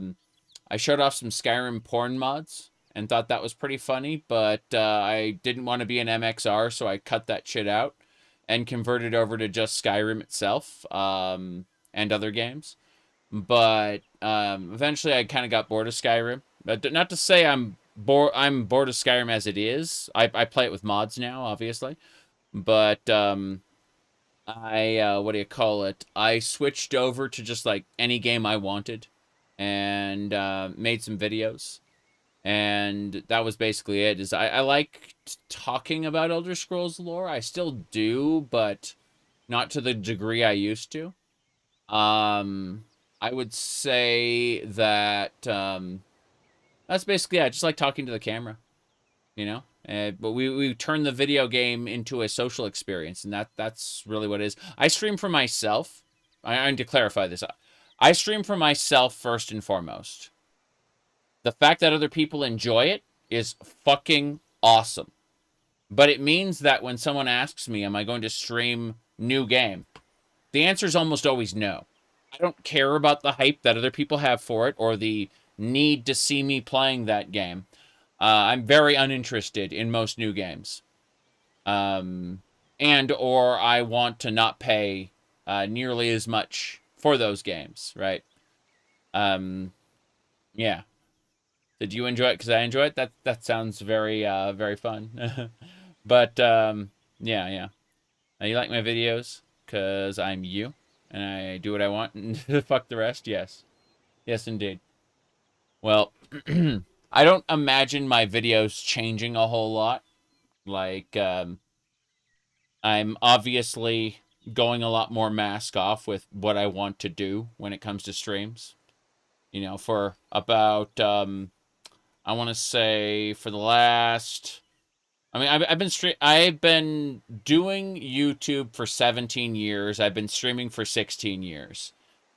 showed off some Skyrim porn mods. And thought that was pretty funny, but I didn't want to be an MXR, so I cut that shit out and converted over to just Skyrim itself and other games. But eventually I kind of got bored of Skyrim. But not to say I'm I'm bored of Skyrim as it is. I play it with mods now, obviously. But what do you call it? I switched over to just like any game I wanted and made some videos. And that was basically it. I like talking about Elder Scrolls lore. I still do, but not to the degree I used to. I would say that that's basically it. I just like talking to the camera, you know. But we turn the video game into a social experience, and that's really what it is. I stream for myself. I need to clarify this. I stream for myself first and foremost. The fact that other people enjoy it is fucking awesome. But it means that when someone asks me, am I going to stream new game? The answer is almost always no. I don't care about the hype that other people have for it or the need to see me playing that game. I'm very uninterested in most new games. And or I want to not pay nearly as much for those games, right? Yeah. Did you enjoy it? Because I enjoy it. That sounds very very fun. But yeah. You like my videos? Because I'm you, and I do what I want, and fuck the rest? Yes. Yes, indeed. Well, I don't imagine my videos changing a whole lot. Like, I'm obviously going a lot more mask off with what I want to do when it comes to streams. You know, for about, I want to say for the last... I mean, I've been doing YouTube for 17 years. I've been streaming for 16 years.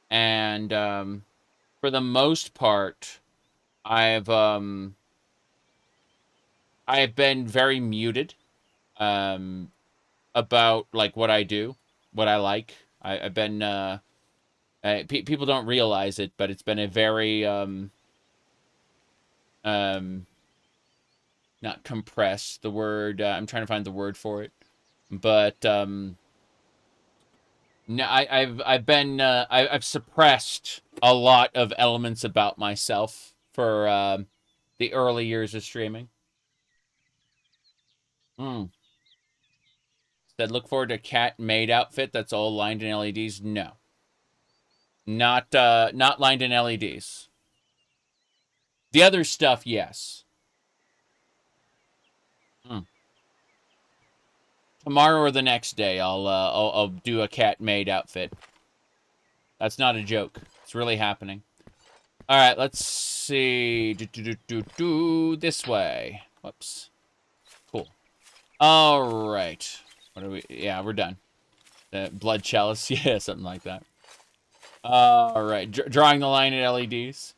And for the most part, I've been very muted about like what I do, what I like. I've been people don't realize it, but it's been a very not compressed, the word, I'm trying to find the word for it, but no, I've suppressed a lot of elements about myself for the early years of streaming. Said look forward to cat maid outfit that's all lined in LEDs. No, not lined in LEDs. The other stuff, yes. Tomorrow or the next day, I'll do a cat maid outfit. That's not a joke. It's really happening. All right, let's see. This way. Whoops. Cool. All right. What are we? Yeah, we're done. Blood chalice. Yeah, something like that. All right. Drawing the line at LEDs.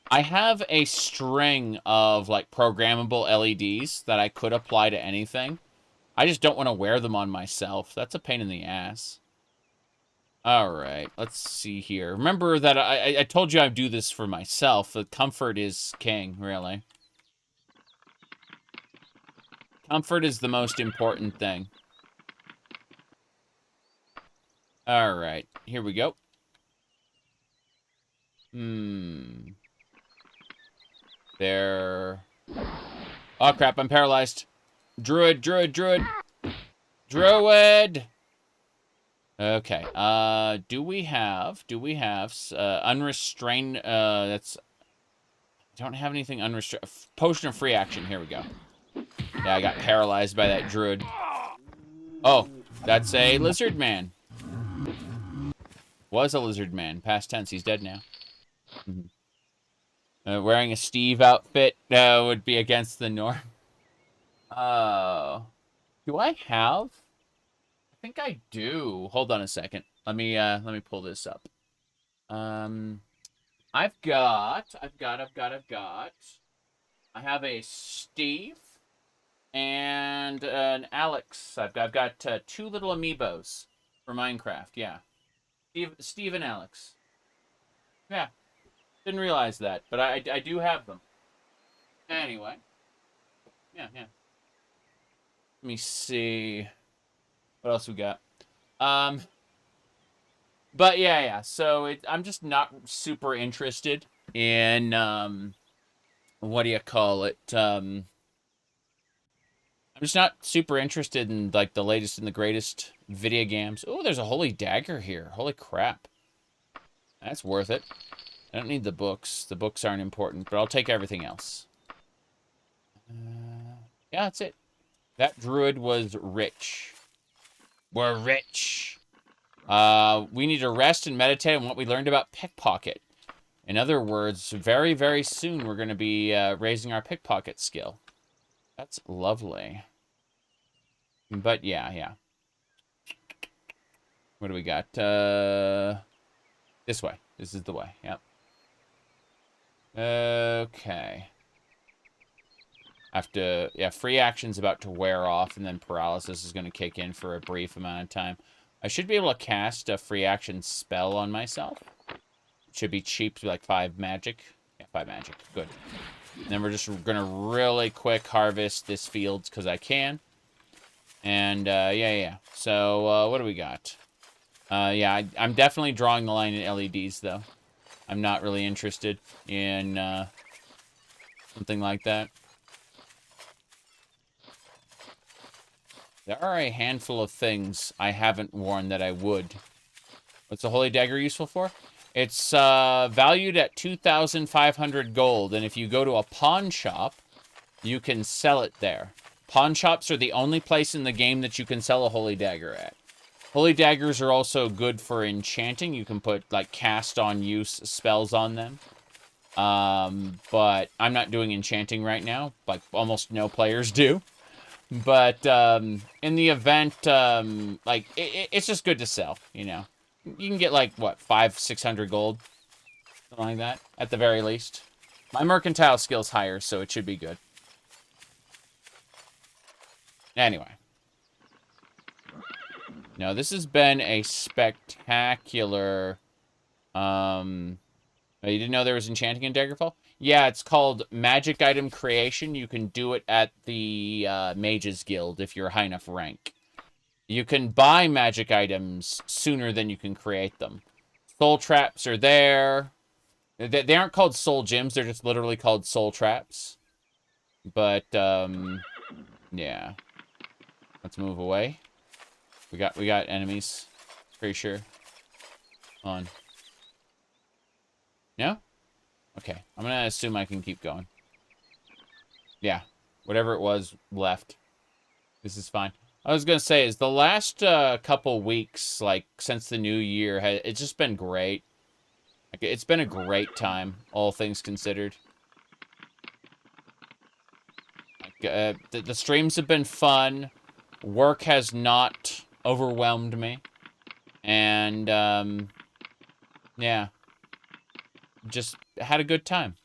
I have a string of like programmable LEDs that I could apply to anything. I just don't want to wear them on myself. That's a pain in the ass. All right, let's see here. Remember that I told you I do this for myself. The comfort is king, really. Comfort is the most important thing. All right, here we go. There. Oh, crap, I'm paralyzed. Druid. Okay, do we have, unrestrained, I don't have anything unrestrained. Potion of free action, here we go. Yeah, I got paralyzed by that druid. Oh, that's a lizard man. Was a lizard man, past tense, he's dead now. Wearing a Steve outfit would be against the norm. Do I have? I think I do. Hold on a second. Let me pull this up. I have a Steve and an Alex. I've got two little amiibos for Minecraft. Yeah, Steve and Alex. Yeah, didn't realize that, but I do have them. Anyway, yeah. Let me see. What else we got? But yeah. So I'm just not super interested in what do you call it? I'm just not super interested in like the latest and the greatest video games. Oh, there's a holy dagger here. Holy crap. That's worth it. I don't need the books. The books aren't important, but I'll take everything else. Yeah, that's it. That druid was rich. We're rich. We need to rest and meditate on what we learned about pickpocket. In other words, very, very soon we're going to be raising our pickpocket skill. That's lovely. But yeah. What do we got? This way. This is the way. Yep. Okay. Yeah, free action's about to wear off, and then paralysis is going to kick in for a brief amount of time. I should be able to cast a free action spell on myself. It should be cheap, like 5 magic. Yeah, 5 magic. Good. And then we're just going to really quick harvest this fields because I can. And, yeah. So, what do we got? Yeah, I'm definitely drawing the line in LEDs, though. I'm not really interested in, something like that. There are a handful of things I haven't worn that I would. What's the Holy Dagger useful for? It's valued at 2,500 gold, and if you go to a pawn shop, you can sell it there. Pawn shops are the only place in the game that you can sell a Holy Dagger at. Holy Daggers are also good for enchanting. You can put, like, cast-on-use spells on them. But I'm not doing enchanting right now, like almost no players do. But in the event, like, it's just good to sell, you know. You can get, like, what, 500-600 gold? Something like that, at the very least. My mercantile skill's higher, so it should be good. Anyway. No, this has been a spectacular, you didn't know there was enchanting in Daggerfall? Yeah, it's called Magic Item Creation. You can do it at the Mages Guild if you're a high enough rank. You can buy magic items sooner than you can create them. Soul traps are there. They aren't called soul gems. They're just literally called soul traps. But, yeah. Let's move away. We got enemies. Pretty sure. On. No? Okay. I'm gonna assume I can keep going. Yeah. Whatever it was, left. This is fine. I was gonna say, is the last couple weeks, like, since the new year, it's just been great. Like, it's been a great time, all things considered. Like, the streams have been fun. Work has not overwhelmed me. And, yeah. Just had a good time.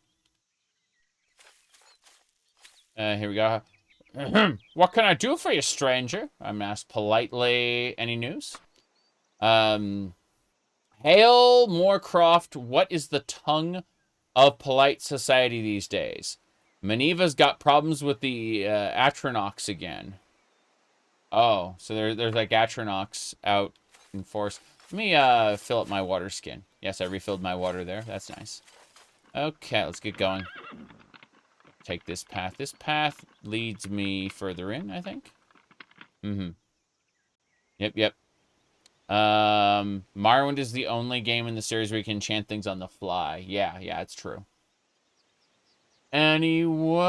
Here we go. What can I do for you, stranger? I'm asked politely. Any news? Hail Moorcroft, what is the tongue of polite society these days? Meneva's got problems with the Atronox again. Oh, so there's like Atronox out in force. Let me fill up my water skin. Yes, I refilled my water there. That's nice. Okay, let's get going. Take this path. This path leads me further in, I think. Yep. Morrowind is the only game in the series where you can enchant things on the fly. Yeah, it's true. Anyway.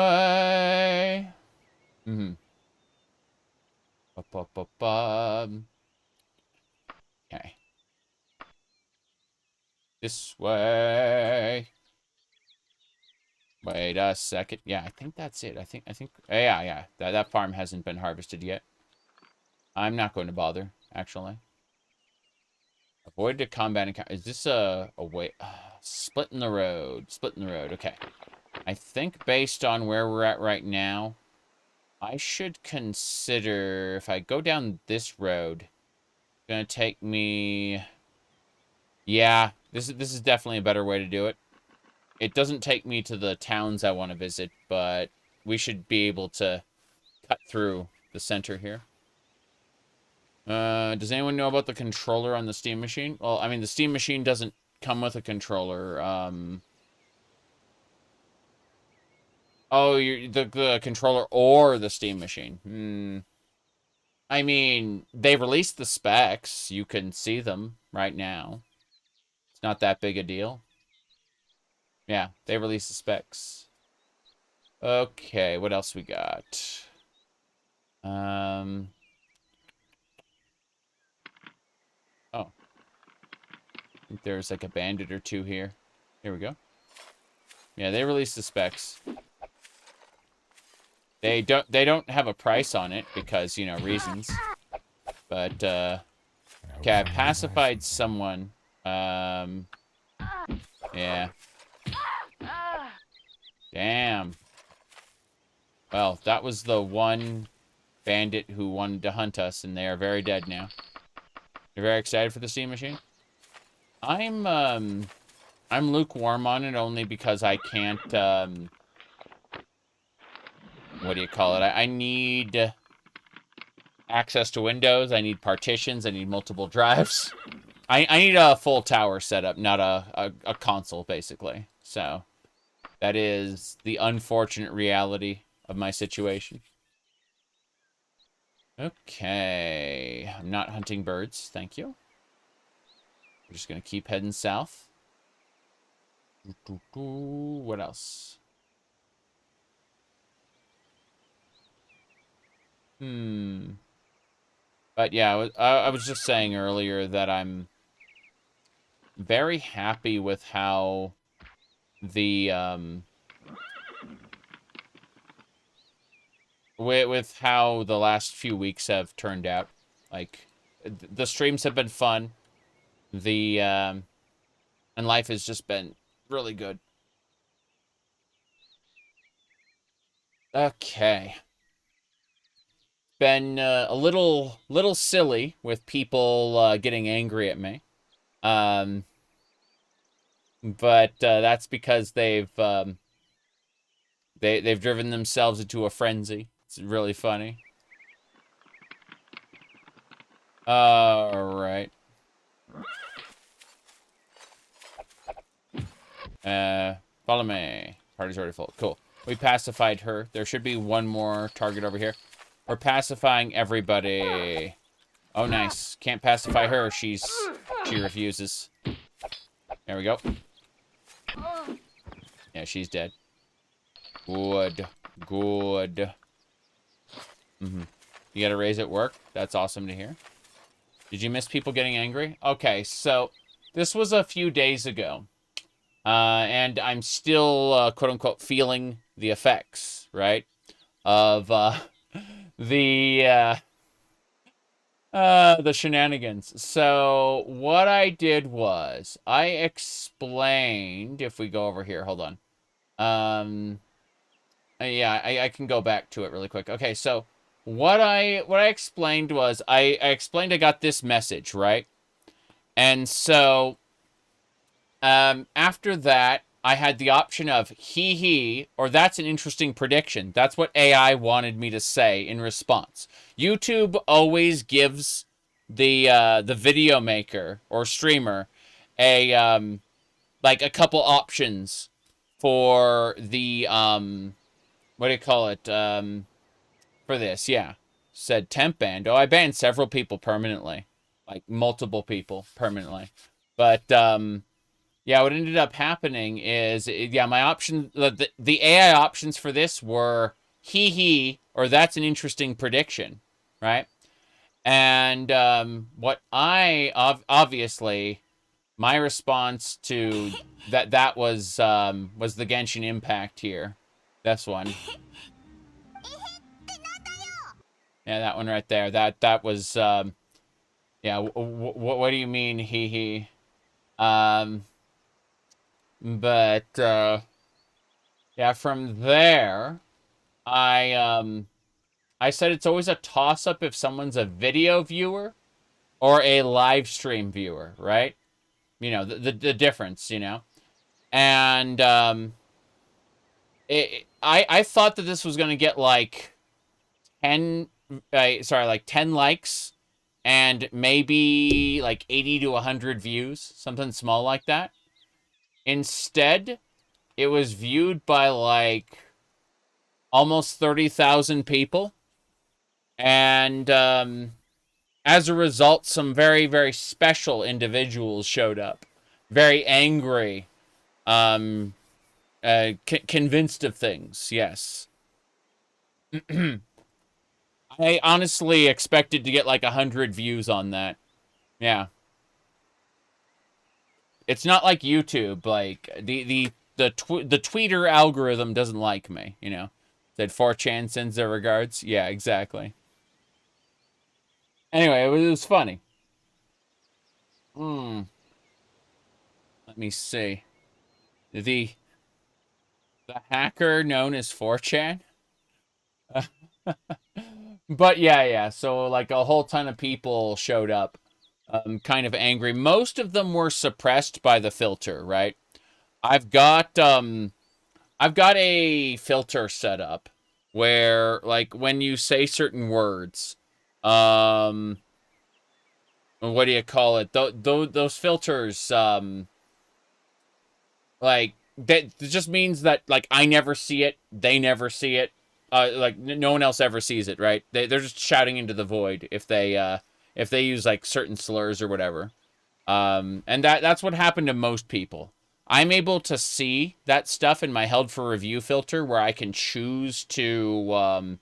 Okay. This way. Wait a second. Yeah, I think that's it. I think. Yeah. That farm hasn't been harvested yet. I'm not going to bother, actually. Avoid the combat encounter. Is this a way? Splitting the road. Okay. I think based on where we're at right now, I should consider if I go down this road, it's gonna take me. Yeah, this is definitely a better way to do it. It doesn't take me to the towns I want to visit, but we should be able to cut through the center here. Does anyone know about the controller on the Steam machine? Well, I mean, the Steam machine doesn't come with a controller. Oh, the controller or the Steam machine. I mean, they released the specs. You can see them right now. It's not that big a deal. Yeah, they released the specs. Okay, what else we got? Oh. I think there's like a bandit or two here. Here we go. Yeah, they released the specs. They don't have a price on it because, you know, reasons. But okay, I pacified someone. Yeah. Damn. Well, that was the one bandit who wanted to hunt us, and they are very dead now. You're very excited for the Steam machine? I'm lukewarm on it only because I can't, what do you call it? I need access to Windows. I need partitions. I need multiple drives. I need a full tower setup, not a console, basically. So that is the unfortunate reality of my situation. Okay. I'm not hunting birds. Thank you. We're just going to keep heading south. What else? But yeah, I was just saying earlier that I'm very happy with how the with how the last few weeks have turned out. Like, the streams have been fun. The and life has just been really good. Okay. Been a little silly with people getting angry at me. But that's because they've driven themselves into a frenzy. It's really funny. All right. Follow me. Party's already full. Cool. We pacified her. There should be one more target over here. We're pacifying everybody. Oh, nice. Can't pacify her. She refuses. There we go. Yeah, she's dead. Good. Good. You gotta raise at work? That's awesome to hear. Did you miss people getting angry? Okay, so this was a few days ago. And I'm still, quote-unquote, feeling the effects, right? Of, the shenanigans. So what I did was I explained, if we go over here, hold on. Yeah, I can go back to it really quick. Okay, so what I explained was I explained I got this message, right? And so after that, I had the option of he, or that's an interesting prediction. That's what AI wanted me to say in response. YouTube always gives the video maker or streamer a like a couple options for the what do you call it? For this, yeah. Said temp banned. Oh, I banned several people permanently. Like multiple people permanently. But yeah, what ended up happening is, yeah, my option, the AI options for this were he, or that's an interesting prediction, right? And what obviously, my response to that was the Genshin Impact here. This one. Yeah, that one right there. That was, yeah, what do you mean he? But, yeah, from there, I said it's always a toss-up if someone's a video viewer or a live stream viewer, right? You know, the difference, you know? And, I thought that this was going to get, like, 10 likes and maybe, like, 80 to 100 views, something small like that. Instead, it was viewed by, like, almost 30,000 people. And as a result, some very, very special individuals showed up. Very angry, convinced of things, yes. I honestly expected to get like 100 views on that. Yeah. It's not like YouTube. Like the tweeter algorithm doesn't like me. You know, said 4chan sends their regards. Yeah, exactly. Anyway, it was funny. Let me see. The hacker known as 4chan. But yeah. So like a whole ton of people showed up, kind of angry. Most of them were suppressed by the filter, right? I've got a filter set up where like when you say certain words, what do you call it? Those filters, like that just means that like I never see it, they never see it, like no one else ever sees it, right? They're just shouting into the void if they use like certain slurs or whatever. And that's what happened to most people. I'm able to see that stuff in my held for review filter where I can choose to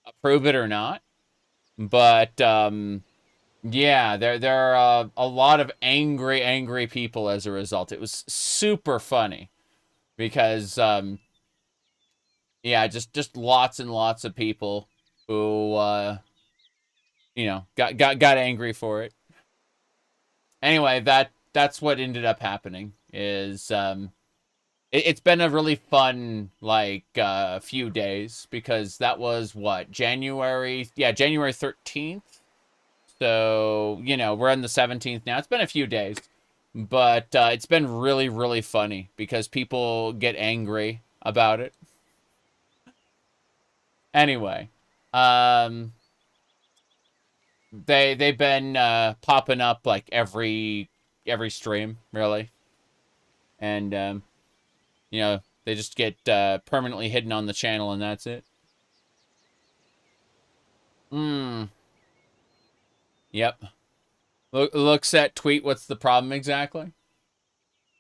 approve it or not. But yeah, there are a lot of angry people as a result. It was super funny because yeah, just lots and lots of people who you know, got angry for it. Anyway, that's what ended up happening is it's been a really fun like few days because that was what, January 13th. So, you know, we're on the 17th now. It's been a few days, but it's been really, really funny because people get angry about it. Anyway, they've been popping up like every stream, really. And you know, they just get permanently hidden on the channel and that's it. Yep. Looks at tweet, what's the problem exactly?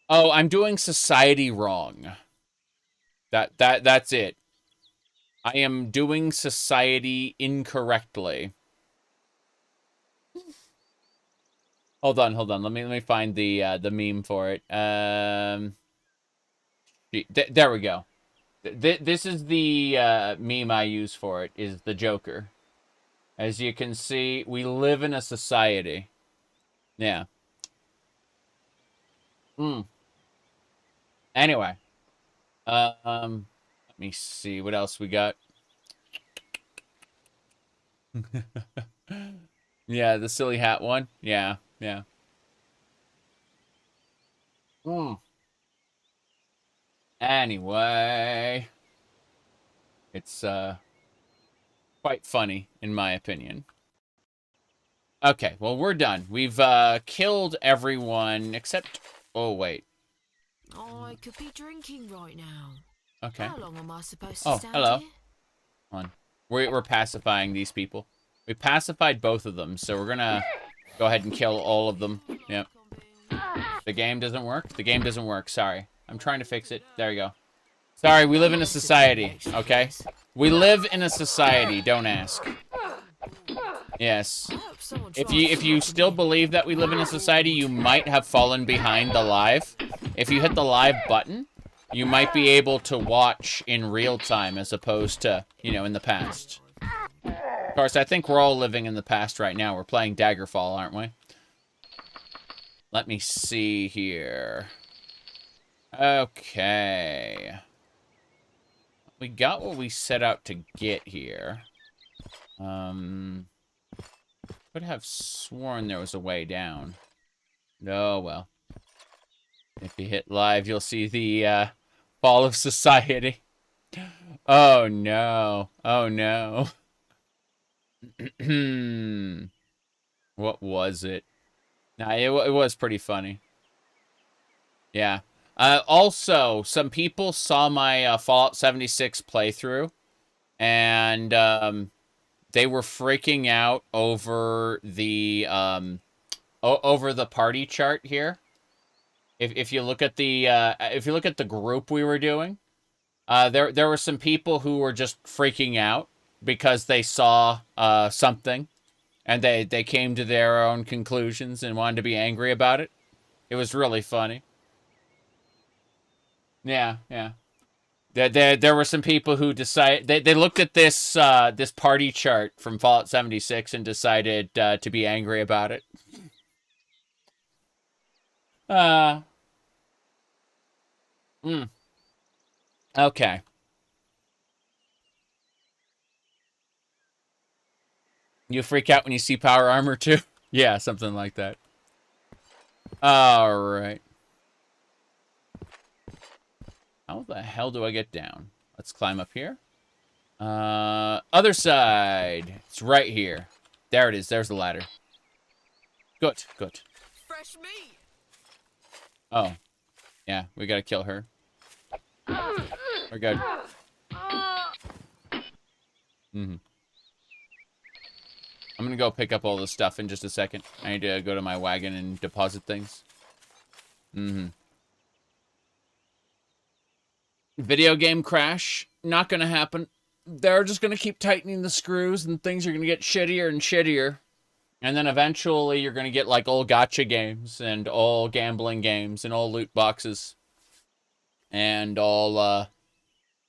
Oh, I'm doing society wrong. That's it. I am doing society incorrectly. Hold on. Let me find the meme for it. There we go. This is the meme I use for it, is the Joker. As you can see, we live in a society. Yeah. Anyway. Let me see what else we got. Yeah, the silly hat one. Yeah. Anyway. It's quite funny, in my opinion. Okay, well, we're done. We've killed everyone except... Oh, wait. I could be drinking right now. Okay. How long am I supposed to stand hello. here? Hold on. We're pacifying these people. We pacified both of them, so we're gonna go ahead and kill all of them. Yep. The game doesn't work? The game doesn't work, sorry. I'm trying to fix it. There you go. Sorry, we live in a society, okay? We live in a society, don't ask. Yes. If you still believe that we live in a society, you might have fallen behind the live. If you hit the live button, you might be able to watch in real time as opposed to, you know, in the past. Of course, I think we're all living in the past right now. We're playing Daggerfall, aren't we? Let me see here. Okay. We got what we set out to get here. Could have sworn there was a way down. Oh, well. If you hit live, you'll see the fall of society. Oh, no. Oh, no. What was it? Nah, it was pretty funny. Yeah. Also, some people saw my Fallout 76 playthrough, And they were freaking out over the party chart here. If you look at the group we were doing, there were some people who were just freaking out because they saw something, and they came to their own conclusions and wanted to be angry about it. It was really funny. Yeah, yeah. There were some people who decided they looked at this this party chart from Fallout 76 and decided to be angry about it. Uh, okay. You freak out when you see power armor too? Yeah, something like that. All right. How the hell do I get down? Let's climb up here. Other side. It's right here. There it is. There's the ladder. Good, good. Fresh meat. Oh. Yeah, we gotta kill her. We're good. I'm gonna go pick up all this stuff in just a second. I need to go to my wagon and deposit things. Video game crash. Not gonna happen. They're just gonna keep tightening the screws and things are gonna get shittier and shittier. And then eventually you're gonna get like all gacha games and all gambling games and all loot boxes. And all,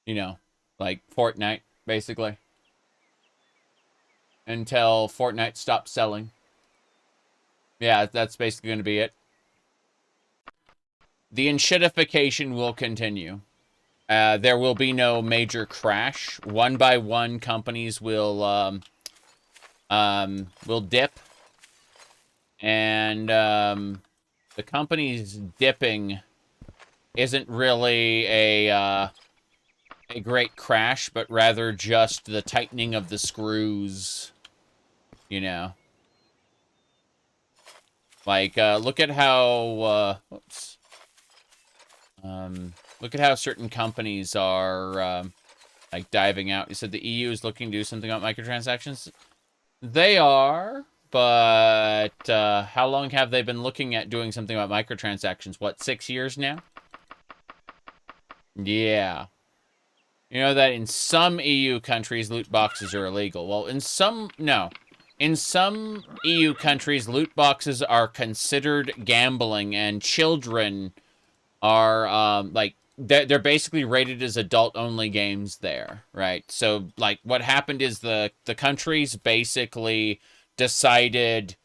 you know, like Fortnite, basically. Until Fortnite stops selling. Yeah, that's basically going to be it. The enshittification will continue. There will be no major crash. One by one, companies will dip. And the companies dipping isn't really a great crash, but rather just the tightening of the screws. You know, like, look at how, whoops. Look at how certain companies are, like, diving out. You said the EU is looking to do something about microtransactions? They are, but, how long have they been looking at doing something about microtransactions? What, 6 years now? Yeah. You know that in some EU countries, loot boxes are illegal. Well, in some, no. In some EU countries, loot boxes are considered gambling, and children are, like, they're basically rated as adult-only games there, right? So, like, what happened is the countries basically decided,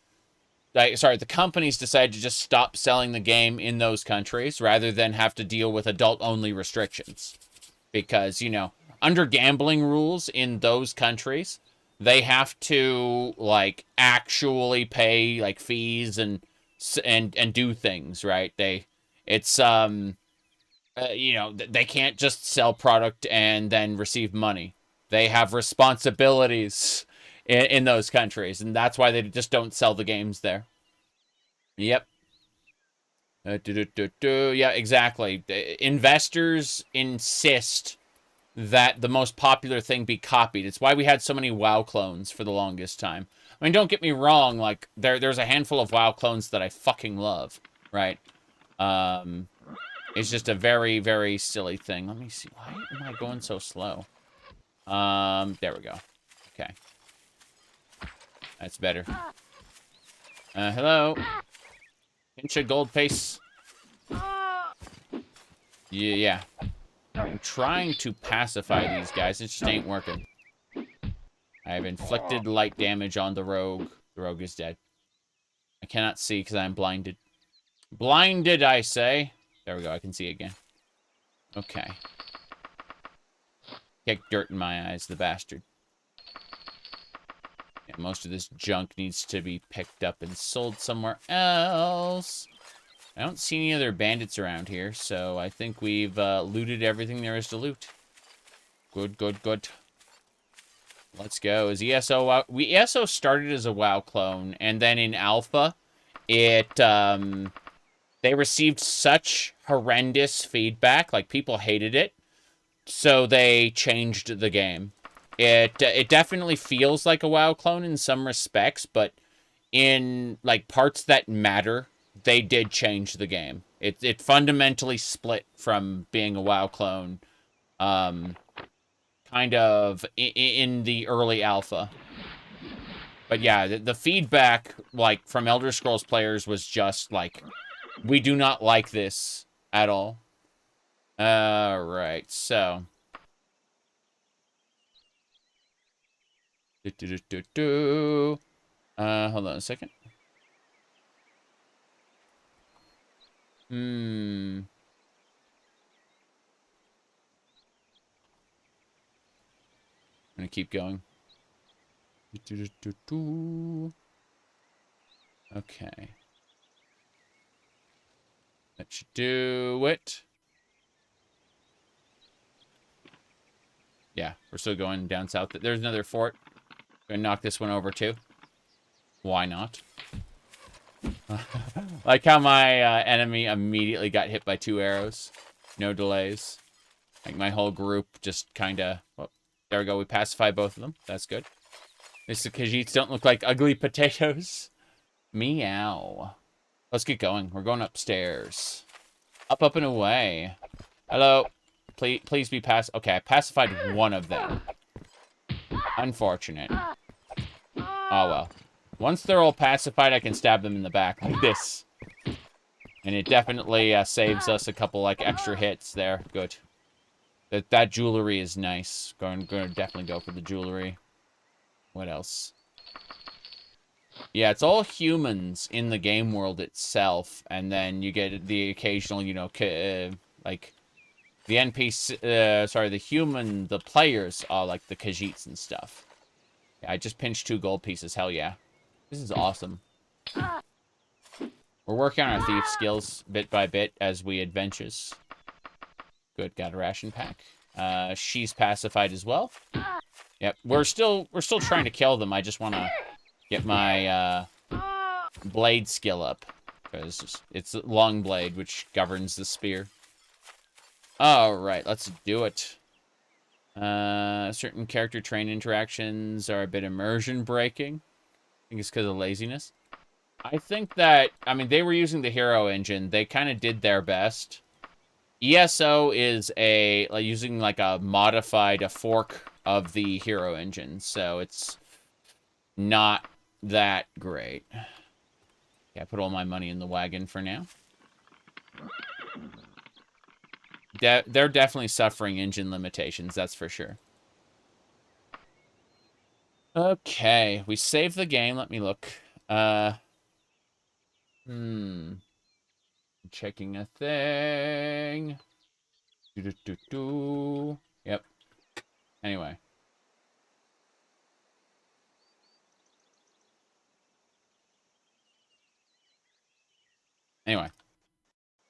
like, sorry, the companies decided to just stop selling the game in those countries rather than have to deal with adult-only restrictions. Because, you know, under gambling rules in those countries, they have to, like, actually pay, like, fees and do things, right? It's, you know, they can't just sell product and then receive money. They have responsibilities in those countries, and that's why they just don't sell the games there. Yep. Yeah, exactly. Investors insist that the most popular thing be copied. It's why we had so many WoW clones for the longest time. I mean, don't get me wrong, like, there's a handful of WoW clones that I fucking love, right? It's just a very, very silly thing. Let me see. Why am I going so slow? There we go. Okay. That's better. Hello? Pinch a gold face. Yeah. I'm trying to pacify these guys. It just ain't working. I have inflicted light damage on the rogue. The rogue is dead. I cannot see because I'm blinded. Blinded, I say. There we go. I can see again. Okay. Kick dirt in my eyes, the bastard. Yeah, most of this junk needs to be picked up and sold somewhere else. I don't see any other bandits around here, so I think we've looted everything there is to loot. Good, good, good. Let's go. Is ESO... ESO started as a WoW clone, and then in Alpha, it... they received such horrendous feedback, like, people hated it, so they changed the game. It definitely feels like a WoW clone in some respects, but in like parts that matter, they did change the game. It fundamentally split from being a WoW clone, kind of in the early alpha. But yeah, the feedback like from Elder Scrolls players was just like, we do not like this at all. All right, so. Hold on a second. I'm gonna keep going. Okay. That should do it. Yeah, we're still going down south. There's another fort. Gonna knock this one over too. Why not? Like how my enemy immediately got hit by 2 arrows. No delays. Like my whole group just kind of... Well, there we go. We pacified both of them. That's good. Mr. Khajiits don't look like ugly potatoes. Meow. Let's get going. We're going upstairs. Up, up, and away. Hello. Please be Okay, I pacified one of them. Unfortunate. Oh, well. Once they're all pacified, I can stab them in the back like this. And it definitely saves us a couple, like, extra hits there. Good. That jewelry is nice. Going to definitely go for the jewelry. What else? Yeah, it's all humans in the game world itself. And then you get the occasional, you know, like... The NPC, the players are like the Khajiits and stuff. Yeah, I just pinched 2 gold pieces, hell yeah. This is awesome. We're working on our thief skills bit by bit as we adventures. Good, got a ration pack. She's pacified as well. Yep, we're still trying to kill them. I just want to get my blade skill up. Because it's long blade, which governs the spear. Alright, let's do it. Certain character train interactions are a bit immersion breaking. I think it's because of laziness. I think that, I mean, they were using the hero engine. They kind of did their best. ESO is using like a fork of the hero engine. So it's not that great. Yeah, I put all my money in the wagon for now. They're definitely suffering engine limitations, that's for sure. Okay, we saved the game. Let me look. Checking a thing. Yep. Anyway.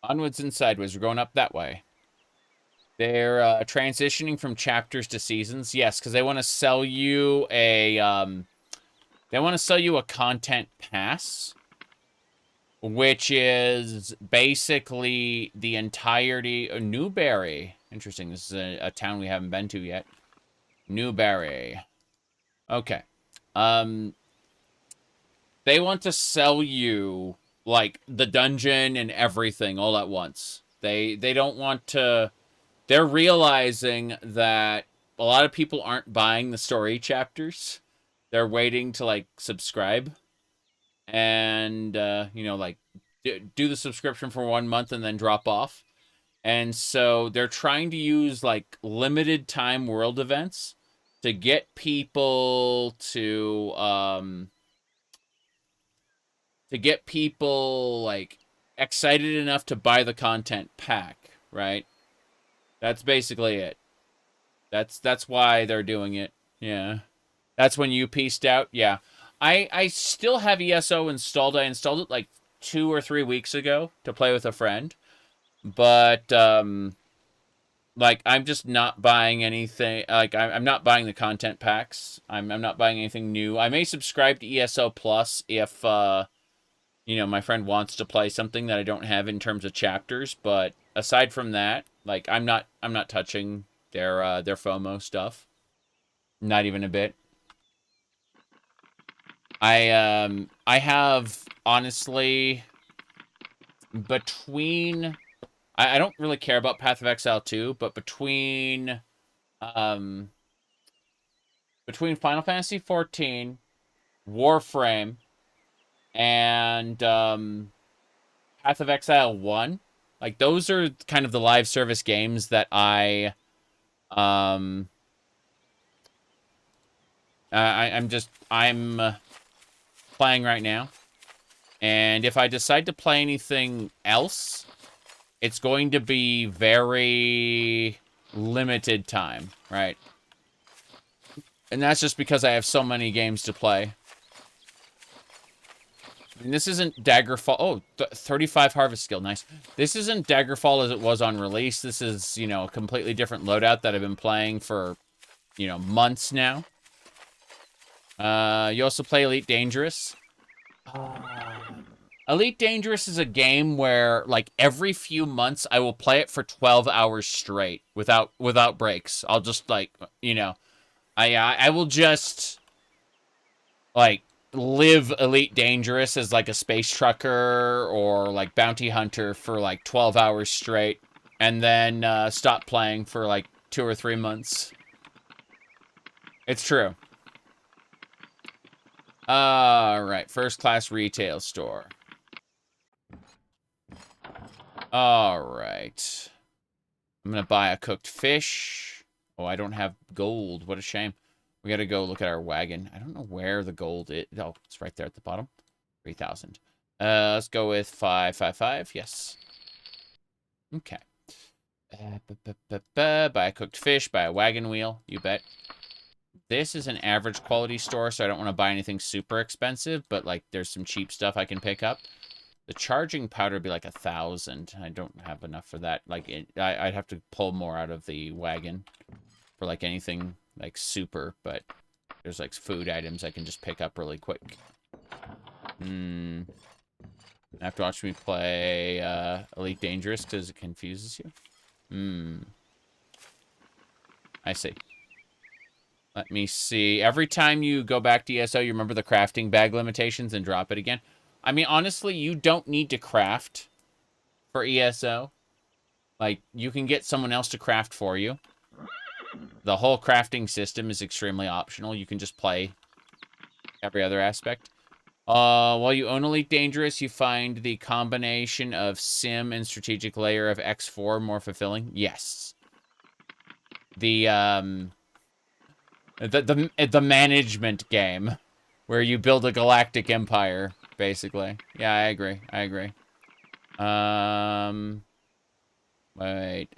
Onwards and sideways. We're going up that way. They're transitioning from chapters to seasons. Yes, because they want to sell you a content pass, which is basically the entirety of Newberry. Interesting. This is a town we haven't been to yet. Newberry. Okay. They want to sell you like the dungeon and everything all at once. They don't want to. They're realizing that a lot of people aren't buying the story chapters. They're waiting to, like, subscribe. And, you know, like, do the subscription for 1 month and then drop off. And so they're trying to use, like, limited time world events to get people to like, excited enough to buy the content pack, right? That's basically it. That's why they're doing it. Yeah. That's when you pieced out. Yeah. I still have ESO installed. I installed it like 2 or 3 weeks ago to play with a friend. But, like, I'm just not buying anything. Like, I'm not buying the content packs. I'm not buying anything new. I may subscribe to ESO Plus if, you know, my friend wants to play something that I don't have in terms of chapters. But aside from that, like, I'm not touching their FOMO stuff. Not even a bit. I have, honestly, between... I don't really care about Path of Exile 2, but between Final Fantasy 14, Warframe, and Path of Exile 1, like, those are kind of the live service games that I'm playing right now. And if I decide to play anything else, it's going to be very limited time, right? And that's just because I have so many games to play. And this isn't Daggerfall. Oh, 35 harvest skill. Nice. This isn't Daggerfall as it was on release. This is, you know, a completely different loadout that I've been playing for, you know, months now. You also play Elite Dangerous. Elite Dangerous is a game where, like, every few months I will play it for 12 hours straight without breaks. I'll just, like, you know, I will just, like, live Elite Dangerous as, like, a space trucker or, like, bounty hunter for, like, 12 hours straight, and then stop playing for, like, 2 or 3 months. It's true. Alright, first class retail store. Alright. I'm gonna buy a cooked fish. Oh, I don't have gold. What a shame. We gotta go look at our wagon. I don't know where the gold is. Oh, it's right there at the bottom. 3,000. Let's go with 555. Yes. Okay. Buy a cooked fish. Buy a wagon wheel. You bet. This is an average quality store, so I don't want to buy anything super expensive, but, like, there's some cheap stuff I can pick up. The charging powder would be like 1,000. I don't have enough for that. Like, I'd have to pull more out of the wagon for, like, anything, like, super, but there's, like, food items I can just pick up really quick. You have to watch me play Elite Dangerous because it confuses you. I see. Let me see. Every time you go back to ESO, you remember the crafting bag limitations and drop it again. I mean, honestly, you don't need to craft for ESO. Like, you can get someone else to craft for you. The whole crafting system is extremely optional. You can just play every other aspect. While you own Elite Dangerous, you find the combination of sim and strategic layer of X4 more fulfilling. Yes. The management game where you build a galactic empire, basically. Yeah, I agree. Wait,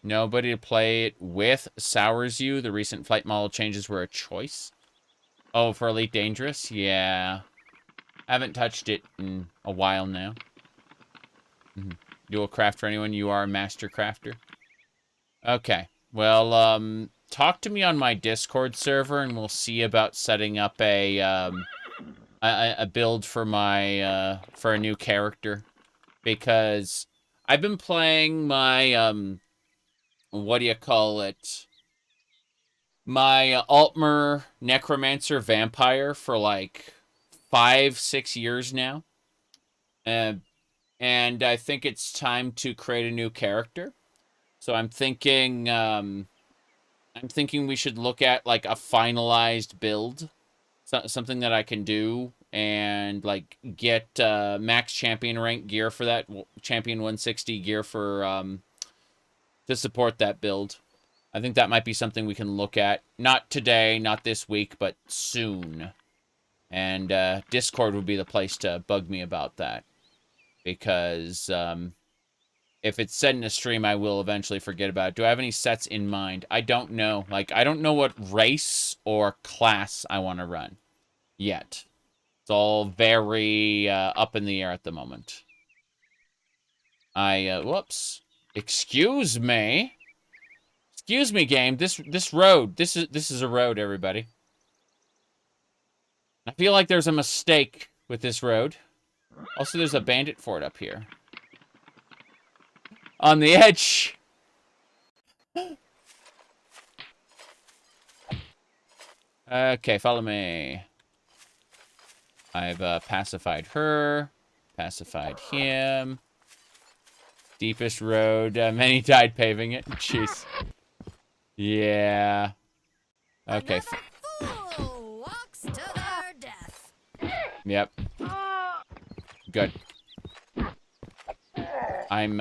nobody to play it with sours you. The recent flight model changes were a choice. Oh, for Elite Dangerous? Yeah. I haven't touched it in a while now. You will craft for anyone. You are a master crafter. Okay. Well, talk to me on my Discord server, and we'll see about setting up a build for my for a new character, because I've been playing my what do you call it? My Altmer Necromancer Vampire for like 5-6 years now, and I think it's time to create a new character. So I'm thinking we should look at, like, a finalized build. Something that I can do and, like, get max champion rank gear for that. Champion 160 gear for, to support that build. I think that might be something we can look at. Not today, not this week, but soon. And Discord would be the place to bug me about that. Because, if it's said in a stream, I will eventually forget about it. Do I have any sets in mind? I don't know. Like, I don't know what race or class I want to run yet. It's all very up in the air at the moment. Whoops. Excuse me. Excuse me, game. This road. This is a road, everybody. I feel like there's a mistake with this road. Also, there's a bandit fort up here. On the edge. Okay, follow me. I've pacified her. Pacified him. Deepest road. Many died paving it. Jeez. Yeah. Okay. Another fool walks to their death. Yep. Good. I'm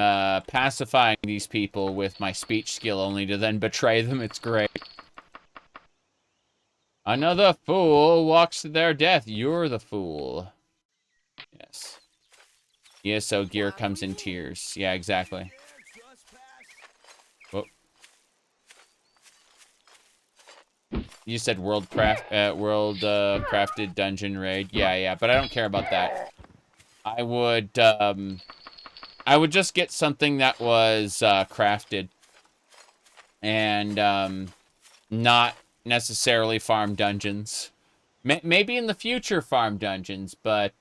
pacifying these people with my speech skill only to then betray them. It's great. Another fool walks to their death. You're the fool. Yes. ESO gear comes in tears. Yeah, exactly. Whoa. You said crafted dungeon raid. Yeah, but I don't care about that. I would just get something that was crafted and not necessarily farm dungeons. Maybe in the future farm dungeons, but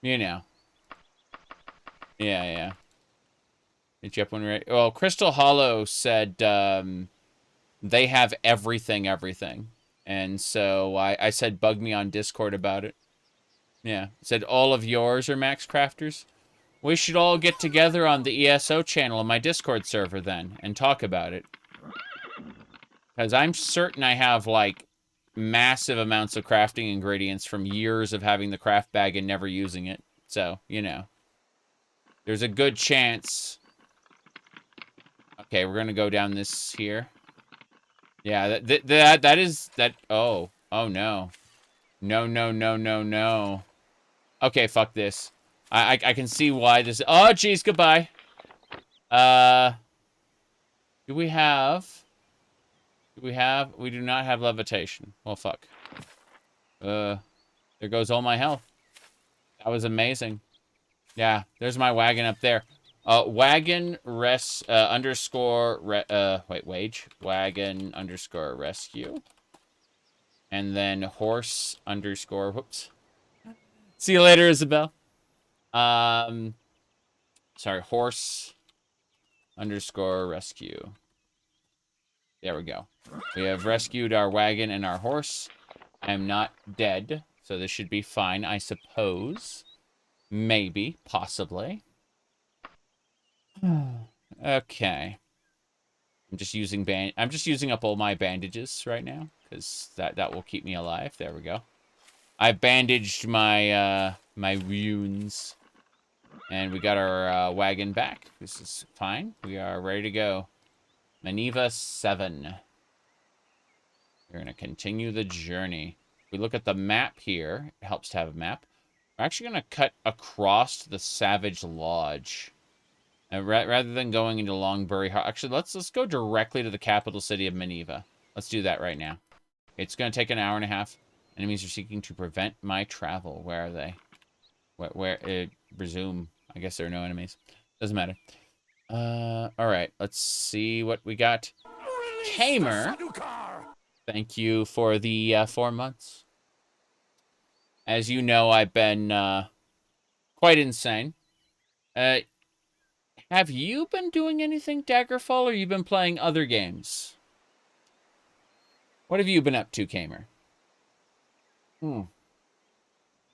you know. Yeah. Did you have one right? Well, Crystal Hollow said they have everything. And so I said bug me on Discord about it. Yeah. Said all of yours are max crafters. We should all get together on the ESO channel on my Discord server then and talk about it. Because I'm certain I have, like, massive amounts of crafting ingredients from years of having the craft bag and never using it. So, you know. There's a good chance. Okay, we're going to go down this here. Yeah, that is... Oh no. No. Okay, fuck this. I can see why this... Oh, jeez, goodbye. Do we have... We do not have levitation. Well, fuck. There goes all my health. That was amazing. Yeah, there's my wagon up there. Wagon underscore... wage. Wagon underscore rescue. And then horse underscore... Whoops. See you later, Isabel. Sorry, horse underscore rescue. There we go. We have rescued our wagon and our horse. I am not dead, so this should be fine, I suppose. Maybe, possibly. Okay. I'm just using up all my bandages right now, because that will keep me alive. There we go. I bandaged my my wounds, and we got our wagon back. This is fine. We are ready to go. Menevia 7. We're going to continue the journey. If we look at the map here, it helps to have a map. We're actually going to cut across the Savage Lodge. Rather than going into Longbury... Actually, let's go directly to the capital city of Menevia. Let's do that right now. It's going to take an hour and a half. Enemies are seeking to prevent my travel. Where are they? Resume. I guess there are no enemies. Doesn't matter. Alright. Let's see what we got. Kamer. Thank you for the 4 months. As you know, I've been quite insane. Have you been doing anything, Daggerfall, or you been playing other games? What have you been up to, Kamer?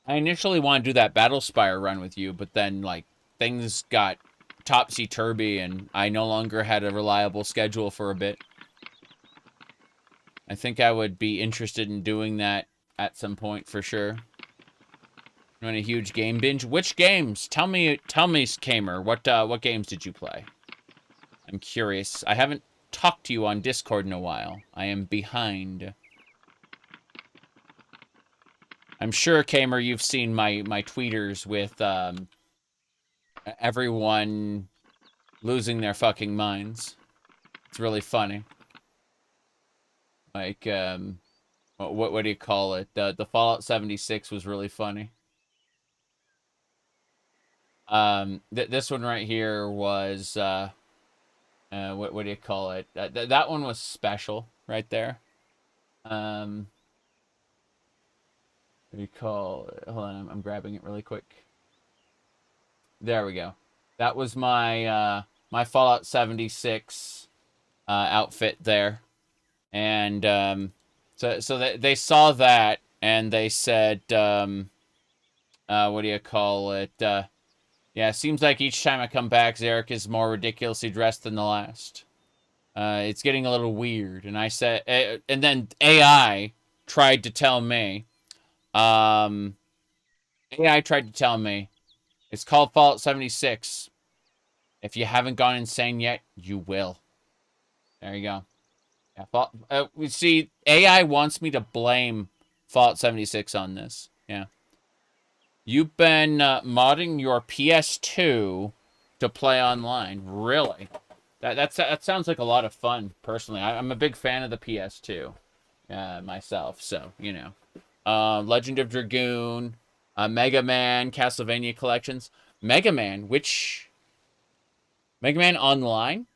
I initially wanted to do that Battlespire run with you, but then, like, things got topsy-turvy, and I no longer had a reliable schedule for a bit. I think I would be interested in doing that at some point, for sure. Doing a huge game binge. Which games? Tell me, Kamer, what games did you play? I'm curious. I haven't talked to you on Discord in a while. I am behind. I'm sure, Kamer, you've seen my tweeters with everyone losing their fucking minds. It's really funny. Like, what do you call it? The Fallout 76 was really funny. This one right here was, what do you call it? That one was special right there. What do you call it? Hold on, I'm grabbing it really quick. There we go. That was my, my Fallout 76, outfit there. And, So they saw that and they said, what do you call it? Yeah, seems like each time I come back, Zarek is more ridiculously dressed than the last. It's getting a little weird. And I said, and then AI tried to tell me, AI tried to tell me, it's called Fallout 76. If you haven't gone insane yet, you will. There you go. Yeah, we see, AI wants me to blame Fallout 76 on this. Yeah. You've been modding your PS2 to play online. Really? That sounds like a lot of fun, personally. I'm a big fan of the PS2 myself, so, you know. Legend of Dragoon, Mega Man, Castlevania collections. Mega Man, which... Mega Man Online?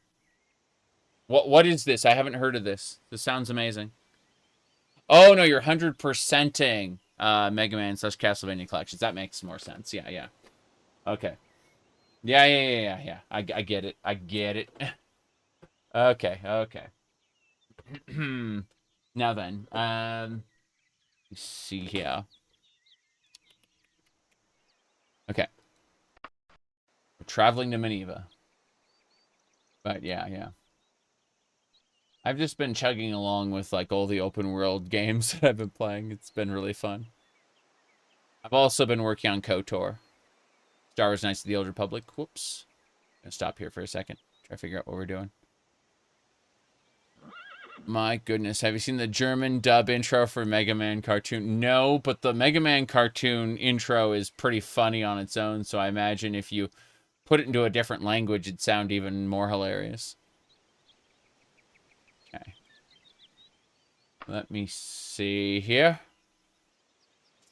What is this? I haven't heard of this. This sounds amazing. Oh, no, you're 100%ing Mega Man / Castlevania collections. That makes more sense. Yeah, yeah. Okay. Yeah. I get it. I get it. Okay. Now then, let's see here. Okay. We're traveling to Menevia. But yeah. I've just been chugging along with like all the open world games that I've been playing. It's been really fun. I've also been working on KOTOR. Star Wars Knights of the Old Republic. Whoops. I'm gonna stop here for a second. Try to figure out what we're doing. My goodness, have you seen the German dub intro for Mega Man cartoon? No, but the Mega Man cartoon intro is pretty funny on its own, so I imagine if you put it into a different language, it'd sound even more hilarious. Okay. Let me see here.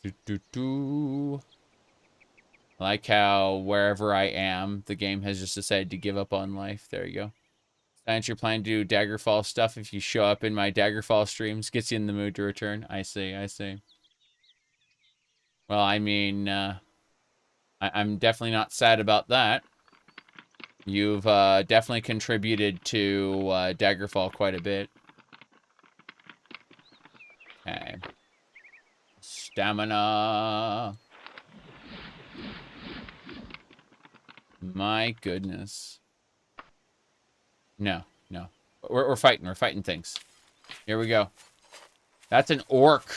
I like how wherever I am, the game has just decided to give up on life. There you go. Science, you're planning to do Daggerfall stuff. If you show up in my Daggerfall streams, gets you in the mood to return. I see. Well, I mean, I'm definitely not sad about that. You've definitely contributed to Daggerfall quite a bit. Okay. Stamina. My goodness. No. We're fighting things. Here we go. That's an orc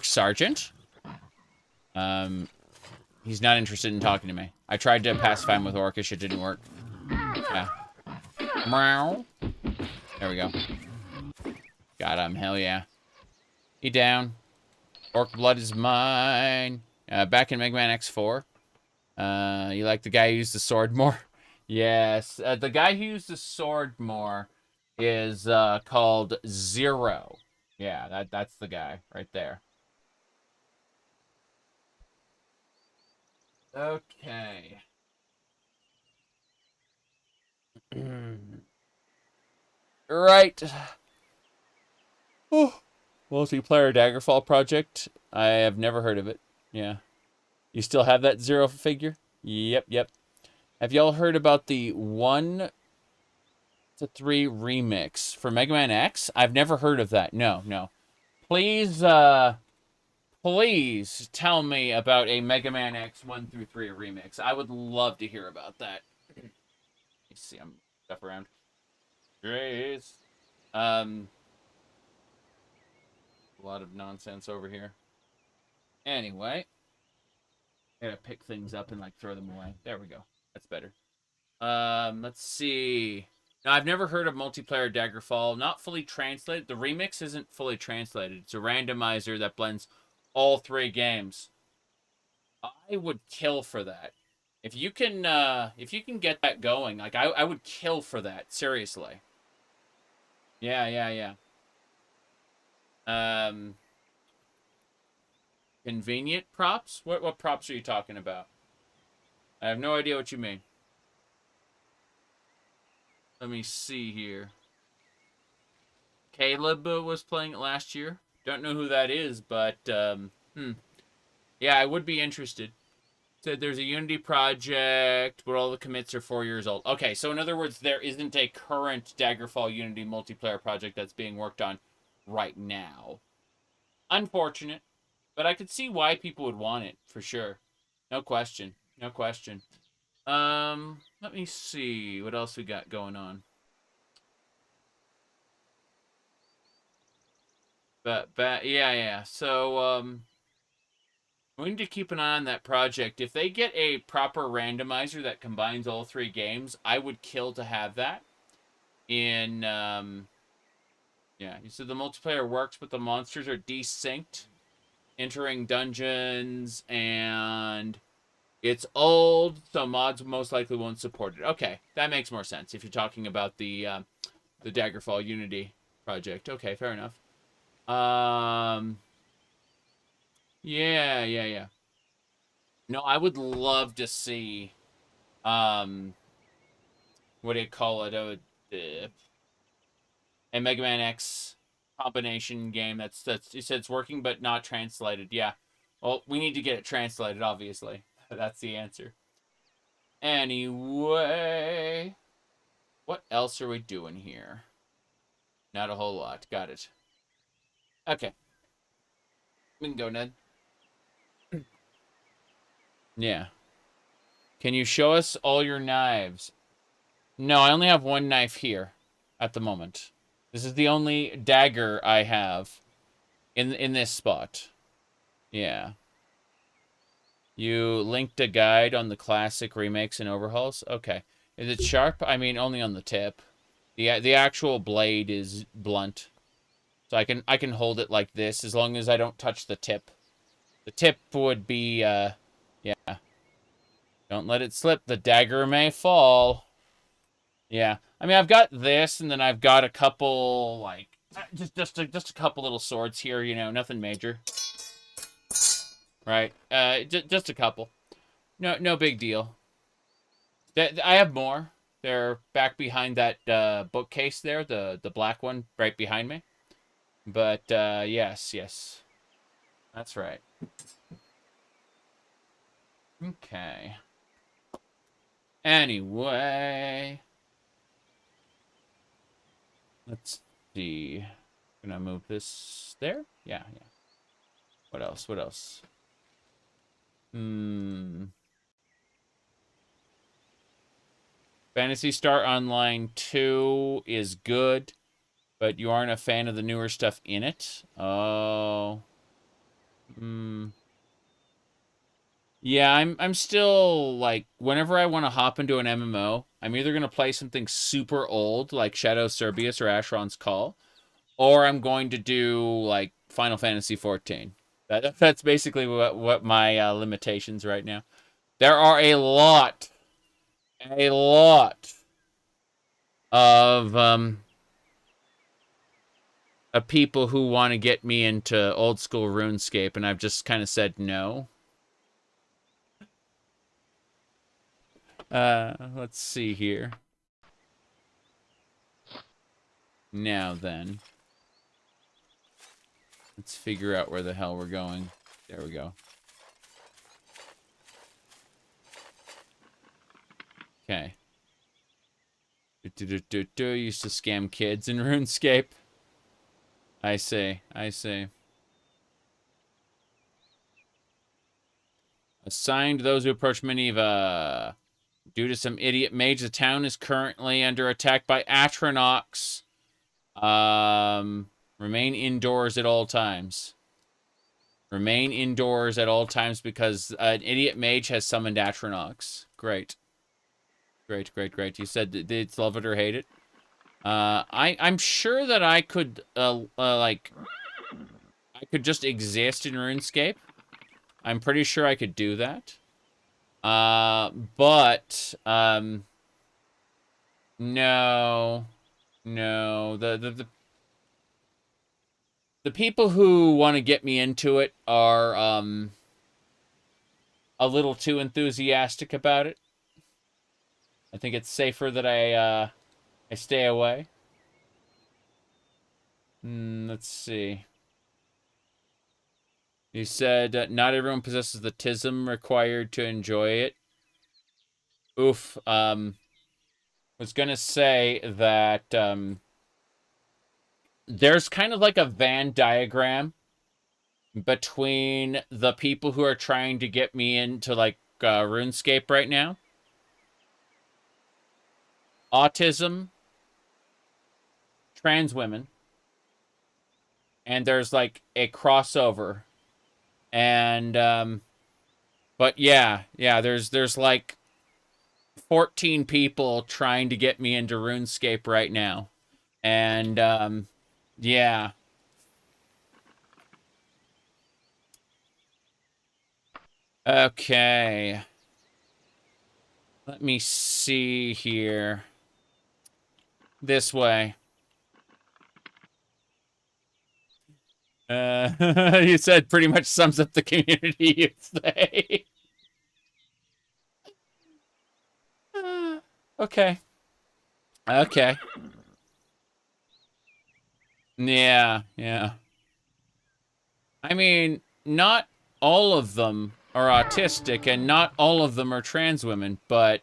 sergeant. He's not interested in talking to me. I tried to pacify him with orcish, it didn't work. Yeah. Meow. There we go. Got him, hell yeah. He down. Orc blood is mine. Back in Mega Man X4. You like the guy who used the sword more? Yes. The guy who used the sword more is called Zero. Yeah, that's the guy right there. Okay. Right. Oh. Multiplayer Daggerfall project. I have never heard of it. Yeah. You still have that Zero figure? Yep. Have y'all heard about the 1 to 3 remix for Mega Man X? I've never heard of that. No. Please tell me about a Mega Man X 1 through 3 remix. I would love to hear about that. Let me see, I'm stuff around. Grace. A lot of nonsense over here. Anyway. I gotta pick things up and like throw them away. There we go. That's better. Let's see. Now, I've never heard of multiplayer Daggerfall. Not fully translated. The remix isn't fully translated. It's a randomizer that blends all 3 games. I would kill for that. If you can get that going, like I would kill for that. Seriously. Yeah. Convenient props? What props are you talking about? I have no idea what you mean. Let me see here. Caleb was playing it last year. Don't know who that is, but yeah, I would be interested. Said there's a Unity project, but all the commits are 4 years old. Okay, so in other words, there isn't a current Daggerfall Unity multiplayer project that's being worked on right now. Unfortunate, but I could see why people would want it for sure. No question. No question. Let me see what else we got going on. But yeah. So we need to keep an eye on that project. If they get a proper randomizer that combines all three games, I would kill to have that. In yeah, you said the multiplayer works, but the monsters are desynced, entering dungeons, and it's old, so mods most likely won't support it. Okay, that makes more sense if you're talking about the Daggerfall Unity project. Okay, fair enough. Yeah. No, I would love to see, what do you call it? A Mega Man X combination game that's you said it's working but not translated. Yeah. Well, we need to get it translated, obviously. That's the answer. Anyway, what else are we doing here? Not a whole lot. Got it. Okay. We can go, Ned. Yeah. Can you show us all your knives? No, I only have one knife here at the moment. This is the only dagger I have in this spot. Yeah. You linked a guide on the classic remakes and overhauls? Okay. Is it sharp? I mean, only on the tip. The actual blade is blunt. So I can hold it like this as long as I don't touch the tip. The tip would be yeah. Don't let it slip. The dagger may fall. Yeah. I mean, I've got this, and then I've got a couple, like, just a couple little swords here, you know, nothing major. Right? Just a couple. No big deal. I have more. They're back behind that bookcase there, the black one right behind me. But yes. That's right. Okay. Anyway, let's see. Gonna move this there? Yeah. What else? Phantasy Star Online 2 is good, but you aren't a fan of the newer stuff in it? Oh. Yeah, I'm still, like, whenever I want to hop into an MMO, I'm either going to play something super old, like Shadow Cerberus or Asheron's Call, or I'm going to do, like, Final Fantasy XIV. That's basically what my limitations right now. There are a lot of people who want to get me into old school RuneScape, and I've just kind of said no. Let's see here. Now then. Let's figure out where the hell we're going. There we go. Okay. Used to scam kids in RuneScape. I see. Assigned those who approach Menevia. Due to some idiot mage, the town is currently under attack by Atronox. Remain indoors at all times. Remain indoors at all times because an idiot mage has summoned Atronox. Great. You said it's love it or hate it. I'm sure that I could, I could just exist in RuneScape. I'm pretty sure I could do that. But, no. The people who want to get me into it are, a little too enthusiastic about it. I think it's safer that I stay away. Let's see. You said not everyone possesses the tism required to enjoy it. Oof. Was gonna say that there's kind of like a Venn diagram between the people who are trying to get me into, like, RuneScape right now, autism, trans women, and there's, like, a crossover. And, but yeah, there's, like, 14 people trying to get me into RuneScape right now. And, yeah. Okay. Let me see here. This way. You said pretty much sums up the community, you'd say. Okay. Okay. Yeah, yeah. I mean, not all of them are autistic, and not all of them are trans women, but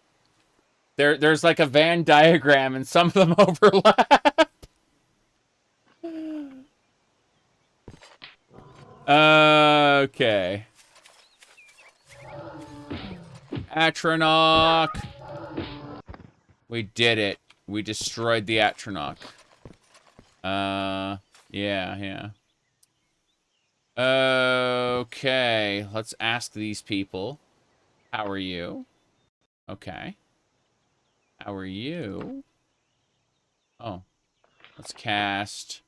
there's like a Venn diagram, and some of them overlap. Okay. Atronach. We did it. We destroyed the Atronach. Yeah. Okay, let's ask these people. How are you? Okay. How are you? Oh. Let's cast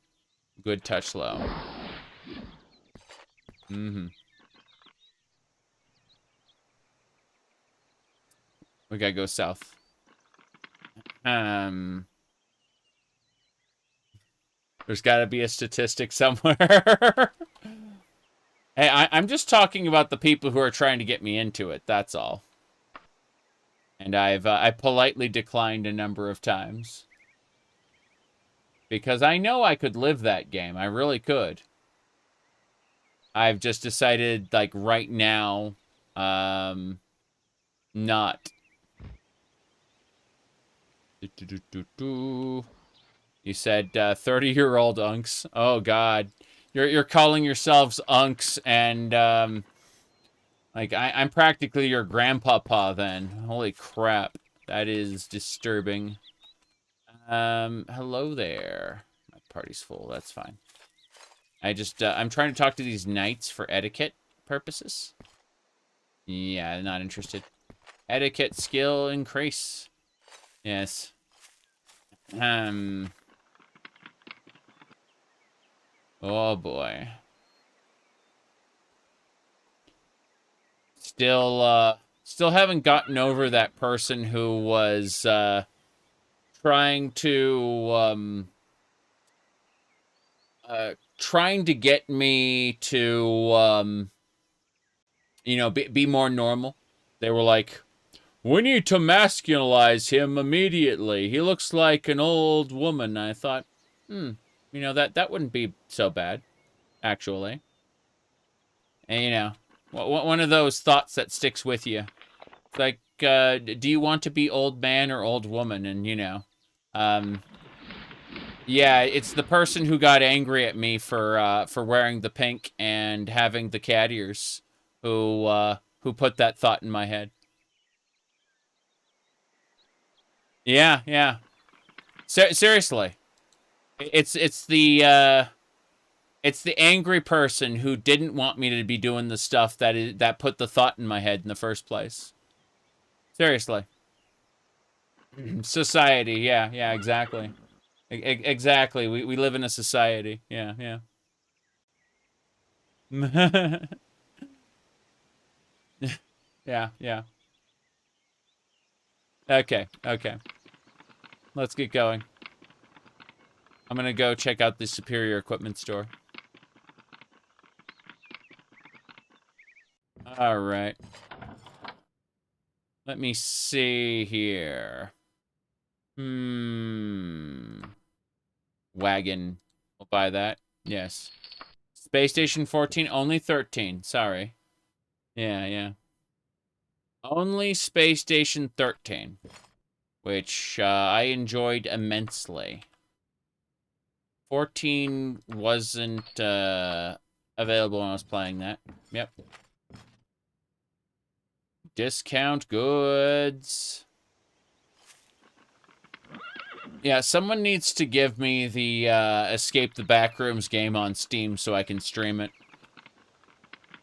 Good Touch Low. Mm-hmm. We gotta go south. There's gotta be a statistic somewhere. Hey, I'm just talking about the people who are trying to get me into it, that's all. And I politely declined a number of times. Because I know I could live that game. I really could. I've just decided, like, right now, not. You said 30-year-old unks. Oh, God. You're calling yourselves unks, and, like, I'm practically your grandpapa then. Holy crap. That is disturbing. Hello there. My party's full. That's fine. I'm trying to talk to these knights for etiquette purposes. Yeah, not interested. Etiquette skill increase. Yes. Oh boy. Still haven't gotten over that person who was, trying to get me to, you know, be more normal. They were like, we need to masculinize him immediately. He looks like an old woman. I thought, you know, that wouldn't be so bad, actually. And, you know, one of those thoughts that sticks with you. It's like, do you want to be old man or old woman? And, you know, yeah, it's the person who got angry at me for wearing the pink and having the cat ears who put that thought in my head. Yeah. Seriously. It's the angry person who didn't want me to be doing the stuff that put the thought in my head in the first place. Seriously. Society, yeah, exactly. Exactly. We live in a society. Yeah. Yeah. Okay. Let's get going. I'm gonna go check out the Superior Equipment store. Alright. Let me see here. Wagon. We'll buy that. Yes. Space Station 14, only 13. Sorry. Yeah. Only Space Station 13. Which, I enjoyed immensely. 14 wasn't, available when I was playing that. Yep. Discount goods. Yeah, someone needs to give me the Escape the Backrooms game on Steam so I can stream it.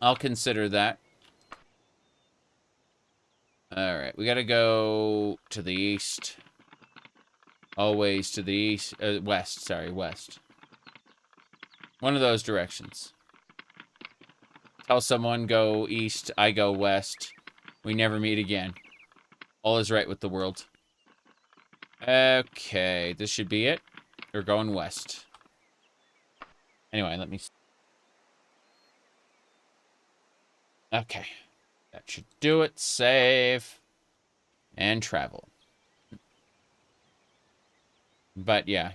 I'll consider that. Alright, we gotta go to the east. Always to the east. West, sorry, west. One of those directions. Tell someone go east, I go west. We never meet again. All is right with the world. Okay, this should be it. We're going west. Anyway, let me... Okay. That should do it. Save. And travel. But, yeah.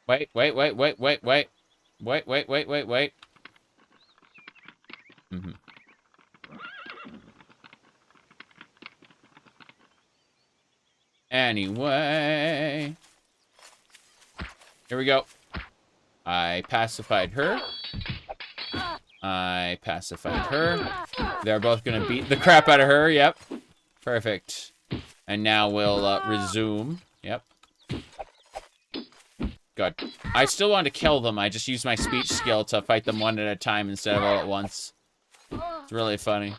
Wait. Mm-hmm. Anyway. Here we go. I pacified her. I pacified her. They're both gonna beat the crap out of her. Yep. Perfect. And now we'll resume. Yep. Good. I still want to kill them. I just use my speech skill to fight them one at a time instead of all at once. It's really funny.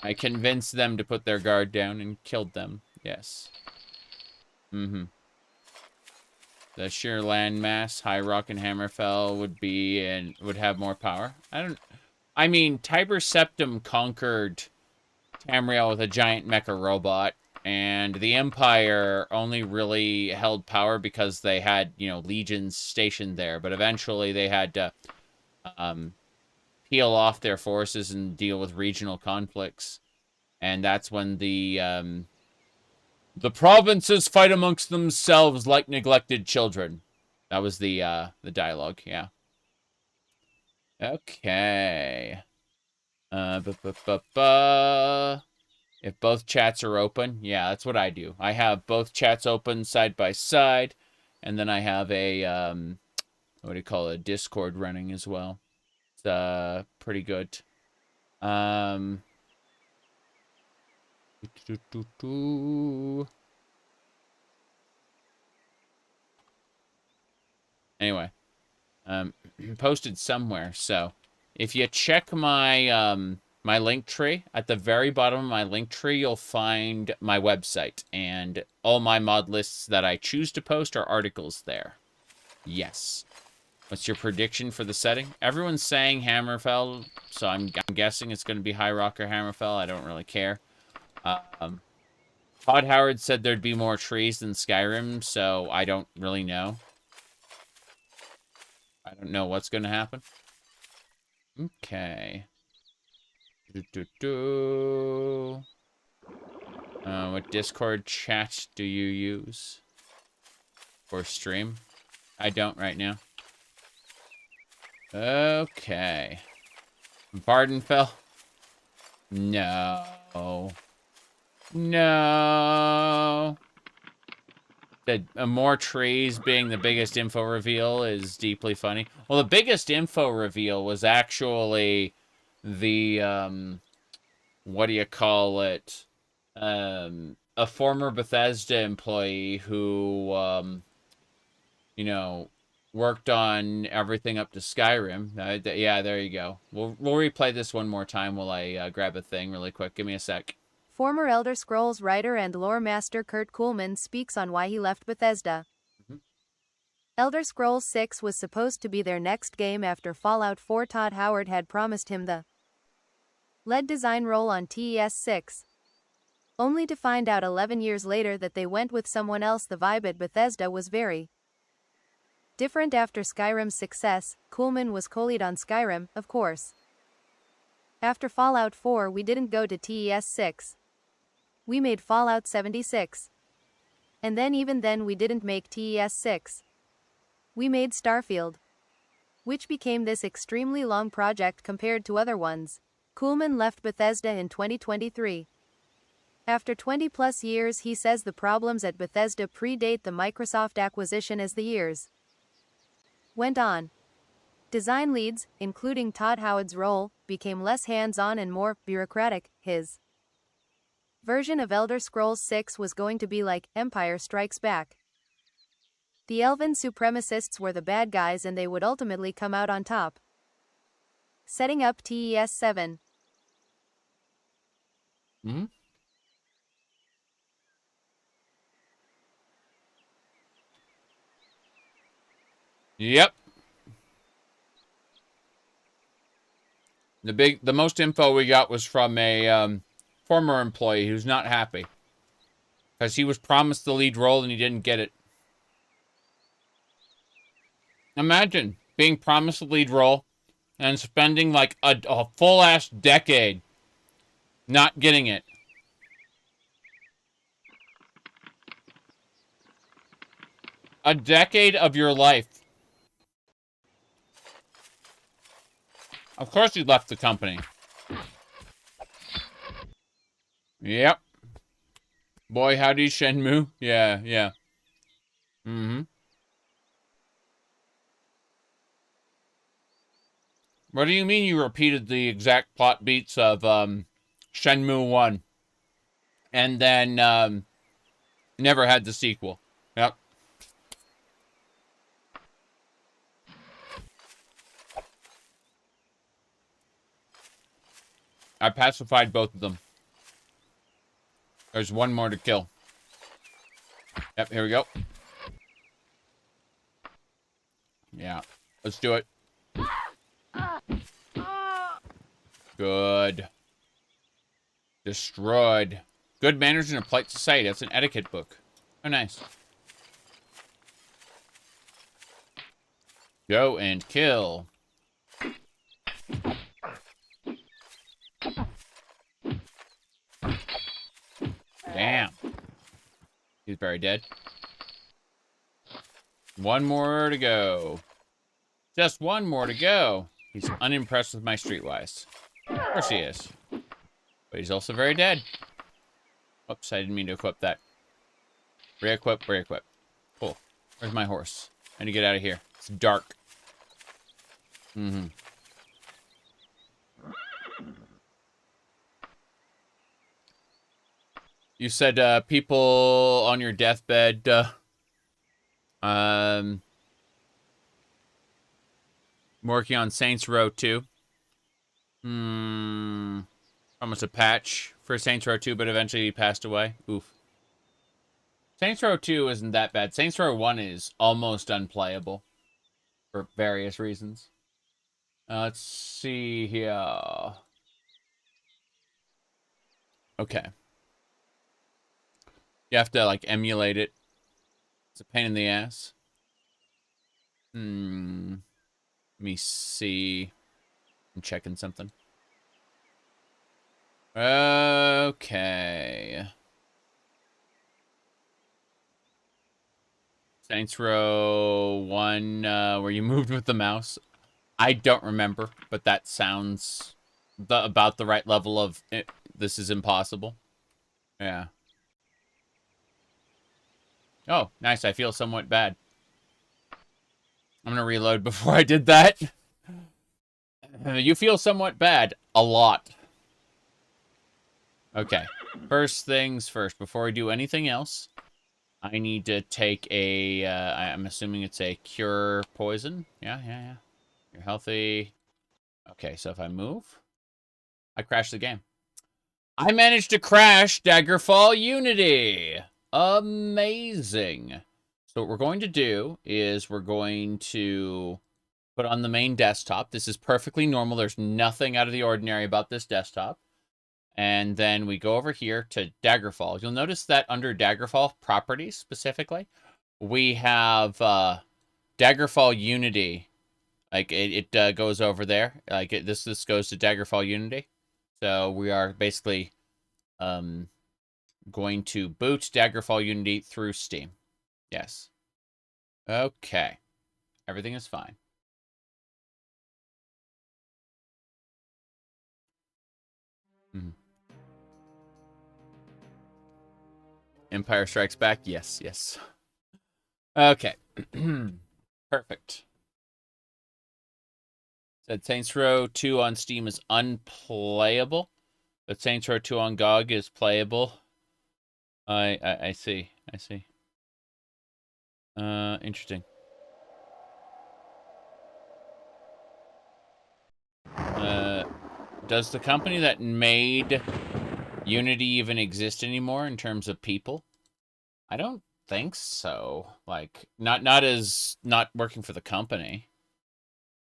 I convinced them to put their guard down and killed them. Yes. Mm-hmm. The sheer landmass, High Rock and Hammerfell would have more power. I mean, Tiber Septim conquered Tamriel with a giant mecha robot, and the Empire only really held power because they had, legions stationed there, but eventually they had to peel off their forces and deal with regional conflicts. And that's when the provinces fight amongst themselves like neglected children. That was the dialogue, yeah. Okay. If both chats are open, yeah, that's what I do. I have both chats open side by side, and then I have a, what do you call it, Discord running as well. It's, pretty good. Anyway, posted somewhere. So, if you check my my link tree at the very bottom of my link tree, you'll find my website, and all my mod lists that I choose to post are articles there. Yes. What's your prediction for the setting? Everyone's saying Hammerfell, so I'm guessing it's going to be High Rock or Hammerfell. I don't really care. Todd Howard said there'd be more trees than Skyrim, so I don't really know. I don't know what's going to happen. Okay. What Discord chat do you use? For stream? I don't right now. Okay. Vardenfell? No. No. More trees being the biggest info reveal is deeply funny. Well, the biggest info reveal was actually the, what do you call it? A former Bethesda employee who, worked on everything up to Skyrim. Yeah, there you go. We'll replay this one more time while I grab a thing really quick. Give me a sec. Former Elder Scrolls writer and lore master Kurt Kuhlman speaks on why he left Bethesda. Elder Scrolls 6 was supposed to be their next game after Fallout 4. Todd Howard had promised him the lead design role on TES 6. Only to find out 11 years later that they went with someone else. The vibe at Bethesda was very different after Skyrim's success. Kuhlman was co-lead on Skyrim, of course. After Fallout 4 we didn't go to TES 6. We made Fallout 76. And then even then we didn't make TES 6. We made Starfield, which became this extremely long project compared to other ones. Kuhlman left Bethesda in 2023. After 20 plus years, he says the problems at Bethesda predate the Microsoft acquisition as the years went on. Design leads, including Todd Howard's role, became less hands-on and more bureaucratic. His version of Elder Scrolls 6 was going to be like Empire Strikes Back. The Elven supremacists were the bad guys and they would ultimately come out on top. Setting up TES 7. Mm-hmm. Yep. The most info we got was from a former employee who's not happy. Because he was promised the lead role and he didn't get it. Imagine being promised the lead role and spending like a full-ass decade not getting it. A decade of your life. Of course he left the company. Yep. Boy, howdy, Shenmue. Yeah, yeah. Mm-hmm. What do you mean you repeated the exact plot beats of Shenmue 1? And then never had the sequel. Yep. I pacified both of them. There's one more to kill. Yep, here we go. Yeah, let's do it. Good. Destroyed. Good manners in a polite society. That's an etiquette book. Oh, nice. Go and kill. Damn. He's very dead. One more to go. Just one more to go. He's unimpressed with my streetwise. Of course he is. But he's also very dead. Oops, I didn't mean to equip that. Re-equip, re-equip. Cool. Where's my horse? I need to get out of here. It's dark. Mm-hmm. You said people on your deathbed working on Saints Row 2. Almost a patch for Saints Row 2, but eventually he passed away. Oof. Saints Row 2 isn't that bad. Saints Row 1 is almost unplayable for various reasons. Let's see here. Okay. You have to, like, emulate it. It's a pain in the ass. Let me see. I'm checking something. Okay. Saints Row 1, where you moved with the mouse. I don't remember, but that sounds about the right level of this is impossible. Yeah. Oh, nice. I feel somewhat bad. I'm going to reload before I did that. You feel somewhat bad. A lot. Okay. First things first. Before I do anything else, I need to take a... I'm assuming it's a cure poison. Yeah. You're healthy. Okay, so if I move, I crash the game. I managed to crash Daggerfall Unity. Amazing. So what we're going to do is we're going to put on the main desktop. This is perfectly normal. There's nothing out of the ordinary about this desktop. And then we go over here to Daggerfall. You'll notice that under Daggerfall properties specifically, we have Daggerfall Unity. Like it goes over there. Like this goes to Daggerfall Unity. So we are basically going to boot Daggerfall Unity through Steam. Yes. Okay. Everything is fine. Empire Strikes Back? Yes. Okay. Perfect. Said Saints Row 2 on Steam is unplayable, but Saints Row 2 on GOG is playable. I see. I see. Interesting. Does the company that made Unity even exist anymore in terms of people? I don't think so. Like, not as not working for the company,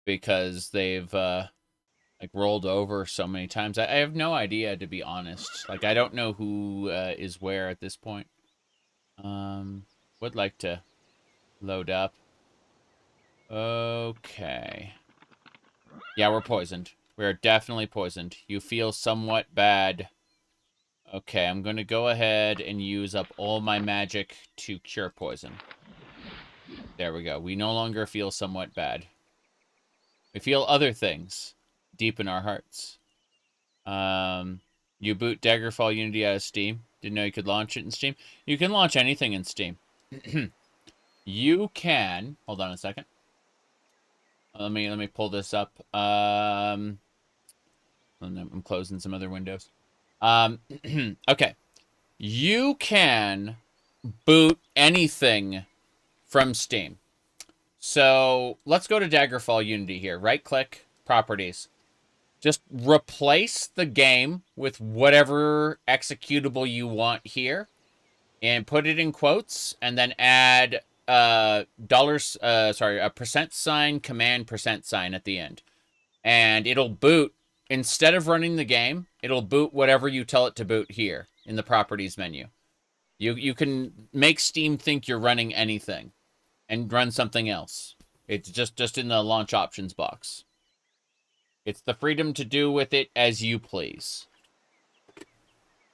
because they've like rolled over so many times. I have no idea, to be honest. Like, I don't know who is where at this point. Would like to load up. Okay. Yeah, we're poisoned. We're definitely poisoned. You feel somewhat bad. Okay, I'm going to go ahead and use up all my magic to cure poison. There we go. We no longer feel somewhat bad. We feel other things deep in our hearts. You boot Daggerfall Unity out of Steam. Didn't know you could launch it in Steam. You can launch anything in Steam. You can... Hold on a second. Let me pull this up. I'm closing some other windows. Okay. You can boot anything from Steam. So let's go to Daggerfall Unity here. Right-click, Properties. Just replace the game with whatever executable you want here, and put it in quotes, and then add a %, command %, at the end. And it'll boot, instead of running the game, it'll boot whatever you tell it to boot here in the properties menu. You can make Steam think you're running anything and run something else. It's just in the launch options box. It's the freedom to do with it as you please.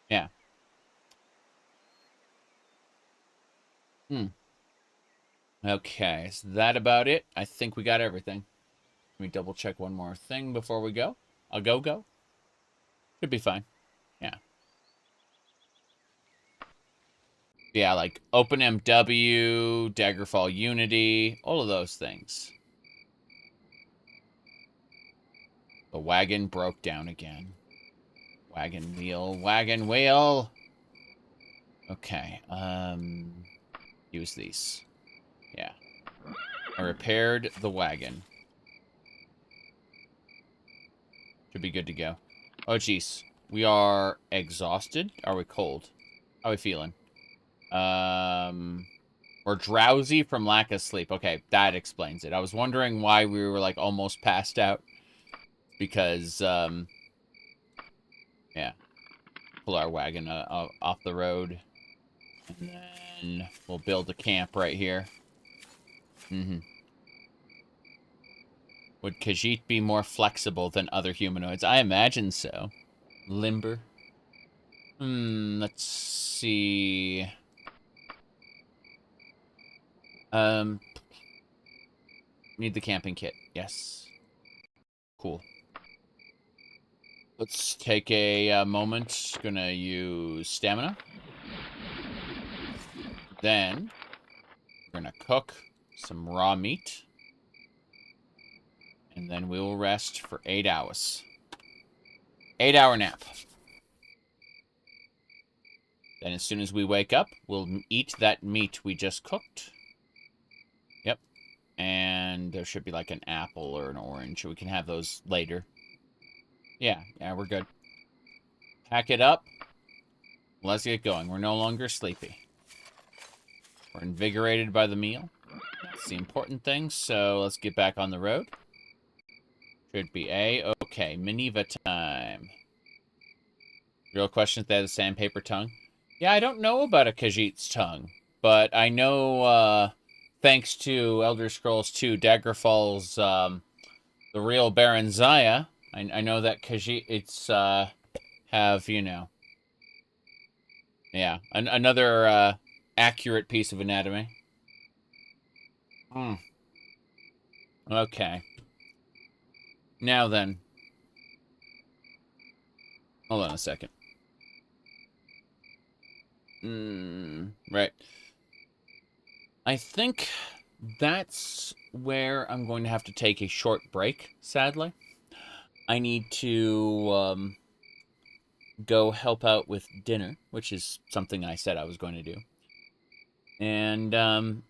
Yeah. Okay, is that about it? I think we got everything. Let me double check one more thing before we go. I'll go. Should be fine. Yeah. Yeah, like OpenMW, Daggerfall Unity, all of those things. The wagon broke down again. Wagon wheel. Okay, use these. Yeah. I repaired the wagon. Should be good to go. Oh, jeez. We are exhausted. Are we cold? How are we feeling? We're drowsy from lack of sleep. Okay, that explains it. I was wondering why we were, like, almost passed out. Because, yeah. Pull our wagon off the road. And then we'll build a camp right here. Would Khajiit be more flexible than other humanoids? I imagine so. Limber. Let's see. Need the camping kit. Yes. Cool. Let's take a moment. Gonna use stamina. Then, we're gonna cook some raw meat. And then we will rest for 8 hours. 8-hour nap. Then as soon as we wake up, we'll eat that meat we just cooked. Yep. And there should be like an apple or an orange. We can have those later. Yeah, we're good. Pack it up. Let's get going. We're no longer sleepy. We're invigorated by the meal. That's the important thing, so let's get back on the road. Should be okay, Menevia time. Real question, if they have the sandpaper tongue? Yeah, I don't know about a Khajiit's tongue, but I know, thanks to Elder Scrolls 2, Daggerfall's, the real Baron Zaya, I know that Khajiits, have, you know... Yeah, another, accurate piece of anatomy. Okay. Now then. Hold on a second. Right. I think that's where I'm going to have to take a short break, sadly. I need to go help out with dinner, which is something I said I was going to do. And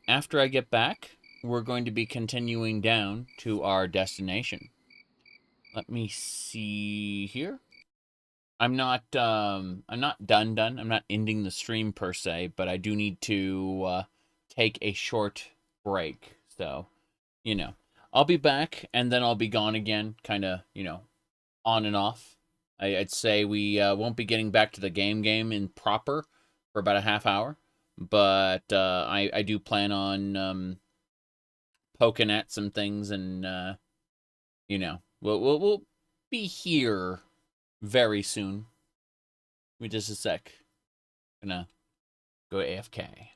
after I get back, we're going to be continuing down to our destination. Let me see here. I'm not done. I'm not ending the stream per se, but I do need to take a short break. So, you know, I'll be back and then I'll be gone again, kind of, on and off. I'd say we won't be getting back to the game in proper for about a half hour, but I do plan on poking at some things, and we'll be here very soon. Give me just a sec. Gonna go AFK.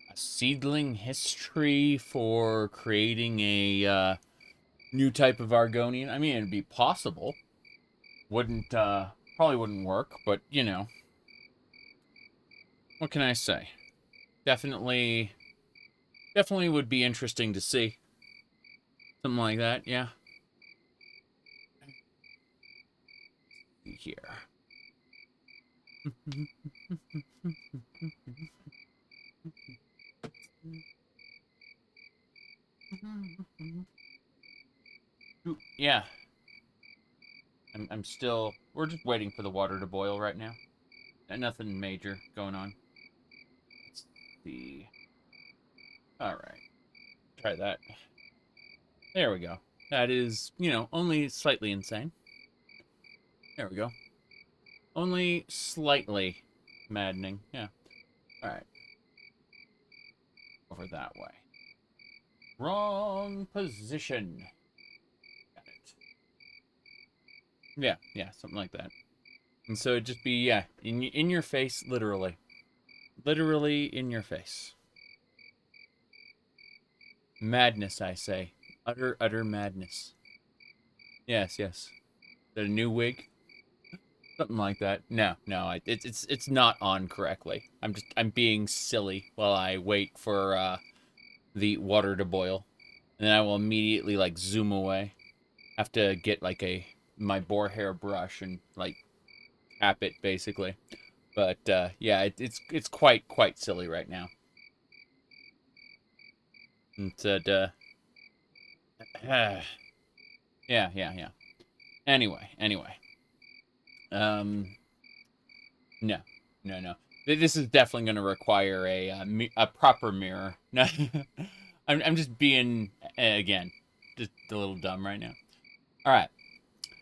A seedling history for creating a new type of Argonian. I mean, it'd be possible. Wouldn't probably wouldn't work, but what can I say? Definitely would be interesting to see. Something like that, yeah. Here. Yeah. I'm still, we're just waiting for the water to boil right now. And nothing major going on. Let's see. Alright. Try that. There we go. That is, only slightly insane. There we go. Only slightly maddening. Yeah. Alright. Over that way. Wrong position. Got it. Yeah, something like that. And so it'd just be, yeah, in your face, literally. Literally in your face. Madness, I say. Utter madness. Yes. Is that a new wig? Something like that. No, it's not on correctly. I'm being silly while I wait for the water to boil, and then I will immediately like zoom away. Have to get like my boar hair brush and like tap it basically. But yeah, it's quite silly right now. It's yeah. Anyway. Um, no, no. This is definitely going to require a proper mirror. No, I'm just being again, just a little dumb right now. All right.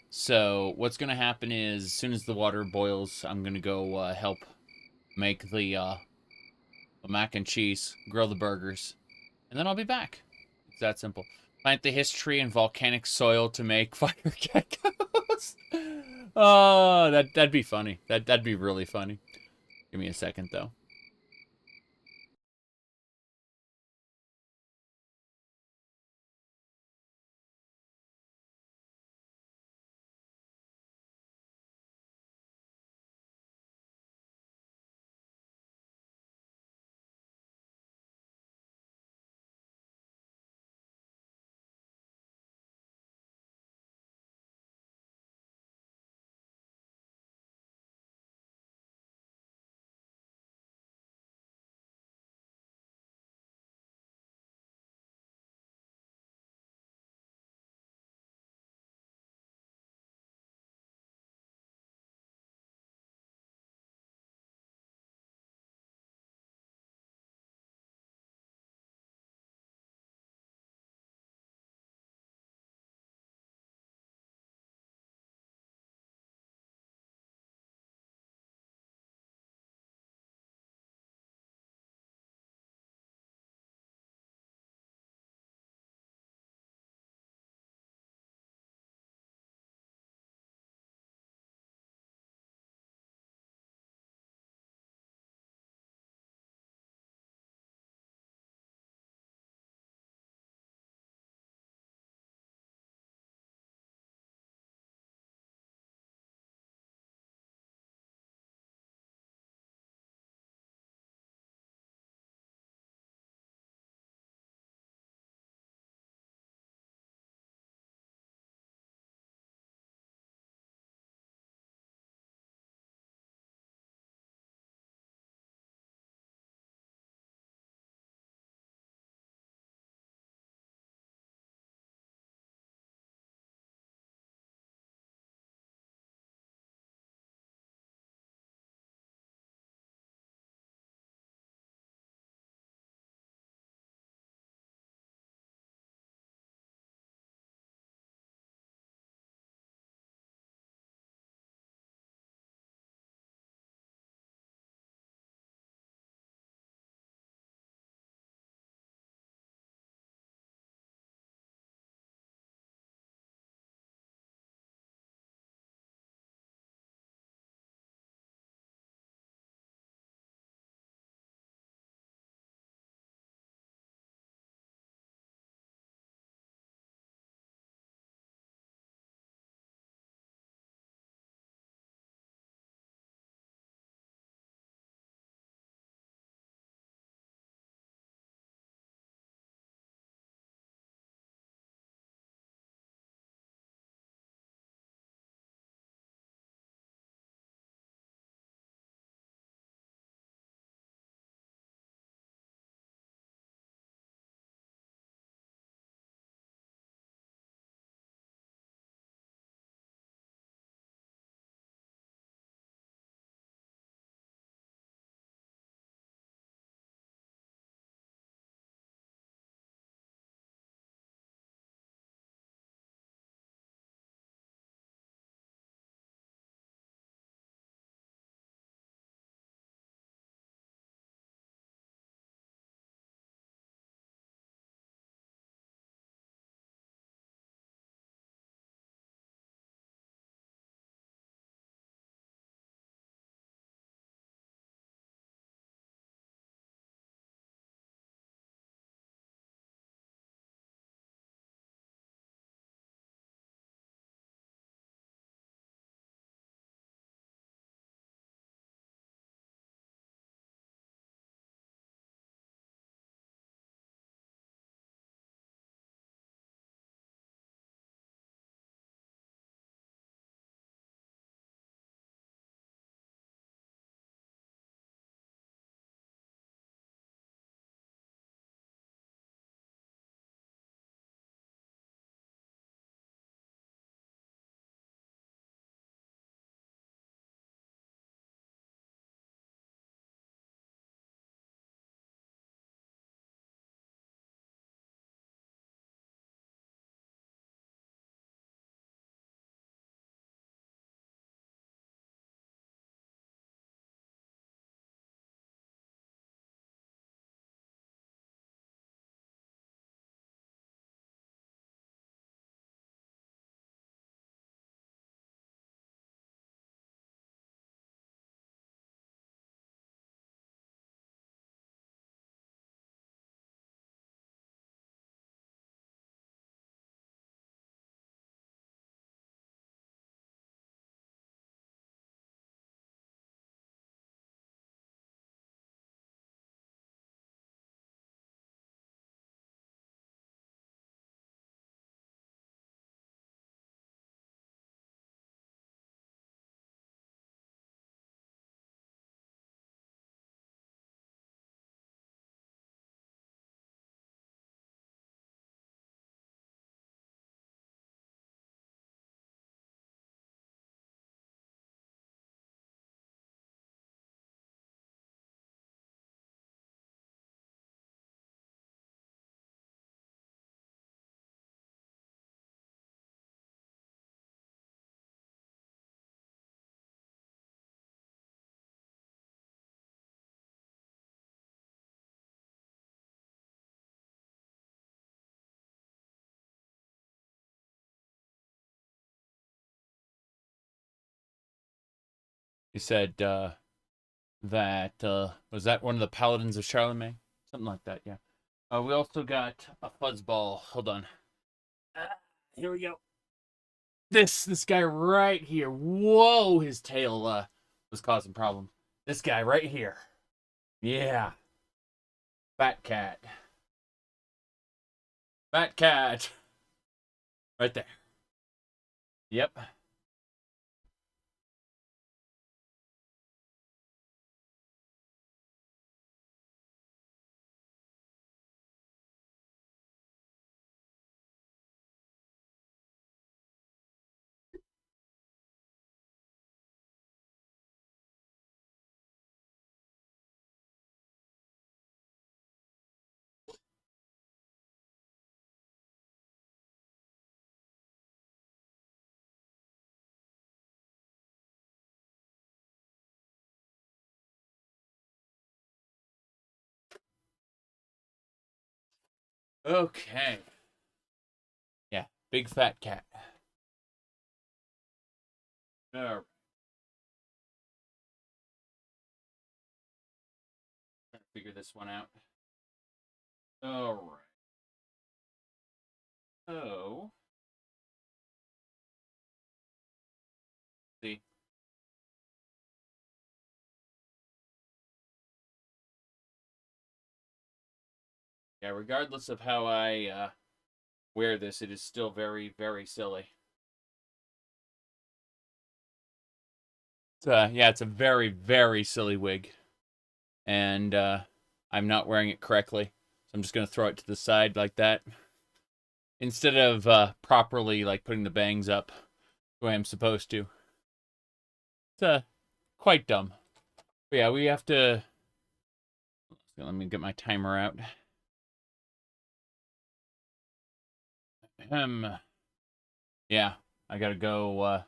So what's going to happen is as soon as the water boils, I'm going to go help make the mac and cheese, grill the burgers, and then I'll be back. It's that simple. Plant the history in volcanic soil to make fire geckos. Oh, that'd be funny. That'd be really funny. Give me a second though. He said that was that one of the paladins of Charlemagne? Something like that, yeah. We also got a fuzzball. Hold on. Here we go. This guy right here. Whoa, his tail was causing problems. This guy right here. Yeah. Fat cat. Fat cat. Right there. Yep. Okay. Yeah, big fat cat. All right. Trying to figure this one out. All right. So, see. Yeah, regardless of how I wear this, it is still very, very silly. Yeah, it's a very, very silly wig. And I'm not wearing it correctly. So I'm just going to throw it to the side like that. Instead of properly like putting the bangs up the way I'm supposed to. It's quite dumb. But yeah, we have to... Let me get my timer out. Yeah, I gotta go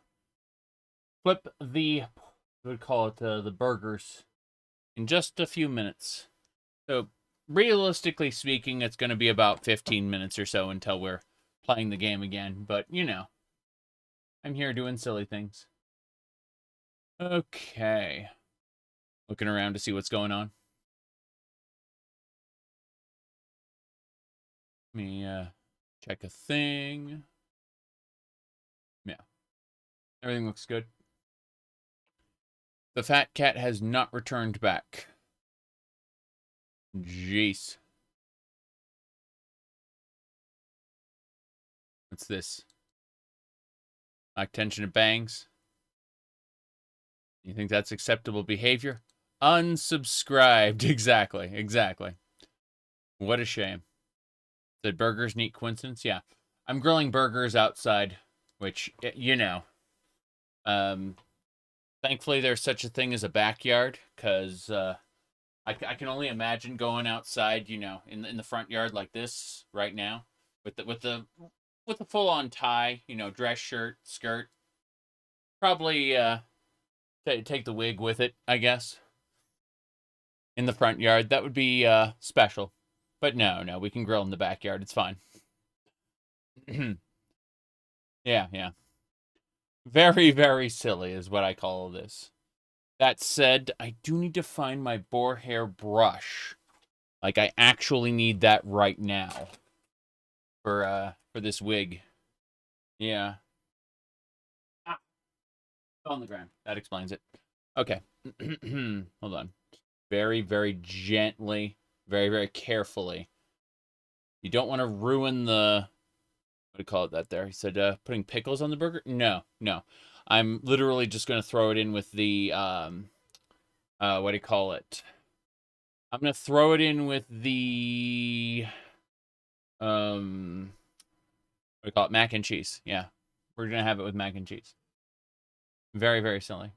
flip the... What would call it? The burgers in just a few minutes. So, realistically speaking, it's going to be about 15 minutes or so until we're playing the game again. But, you know, I'm here doing silly things. Okay. Looking around to see what's going on. Let me check a thing. Yeah. Everything looks good. The fat cat has not returned back. Jeez. What's this? Like tension of bangs? You think that's acceptable behavior? Unsubscribed. Exactly. What a shame. Said burgers, neat coincidence? Yeah. I'm grilling burgers outside, which, you know. Thankfully, there's such a thing as a backyard, because I can only imagine going outside, you know, in the front yard like this right now, with the full-on tie, you know, dress shirt, skirt. Probably take the wig with it, I guess. In the front yard, that would be special. But no, we can grill in the backyard. It's fine. Yeah. Very, very silly is what I call this. That said, I do need to find my boar hair brush. Like, I actually need that right now. For this wig. Yeah. Ah, on the ground. That explains it. Okay. Hold on. Very, very gently. Very, very carefully. You don't want to ruin the... What do you call it that there? He said, putting pickles on the burger? No. I'm literally just going to throw it in with the, what do you call it? I'm going to throw it in with the, what do you call it? Mac and cheese. Yeah. We're going to have it with mac and cheese. Very, very silly.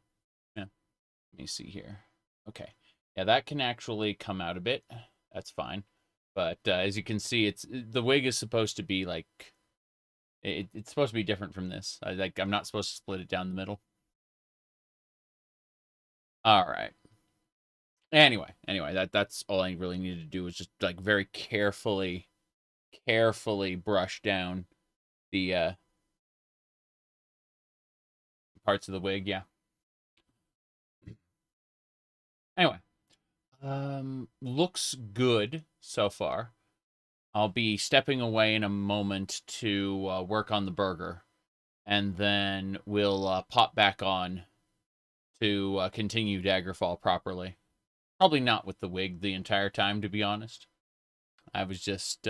Yeah. Let me see here. Okay. Yeah, that can actually come out a bit. That's fine. But as you can see, the wig is supposed to be like... It's supposed to be different from this. I'm not supposed to split it down the middle. All right. Anyway, that's all I really needed to do was just like very carefully brush down the parts of the wig. Yeah. Anyway, looks good so far. I'll be stepping away in a moment to work on the burger, and then we'll pop back on to continue Daggerfall properly. Probably not with the wig the entire time, to be honest. I was just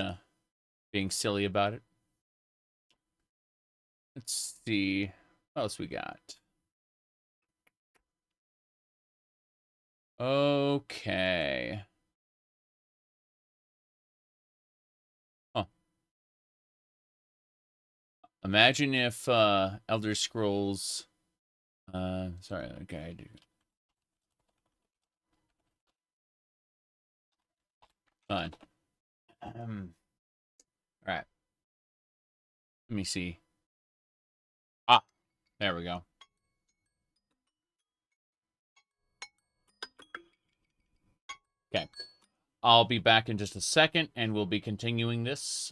being silly about it. Let's see what else we got. Okay. Huh. Imagine if Elder Scrolls. Sorry, okay, I do. Fine. All right. Let me see. Ah, there we go. Okay. I'll be back in just a second, and we'll be continuing this.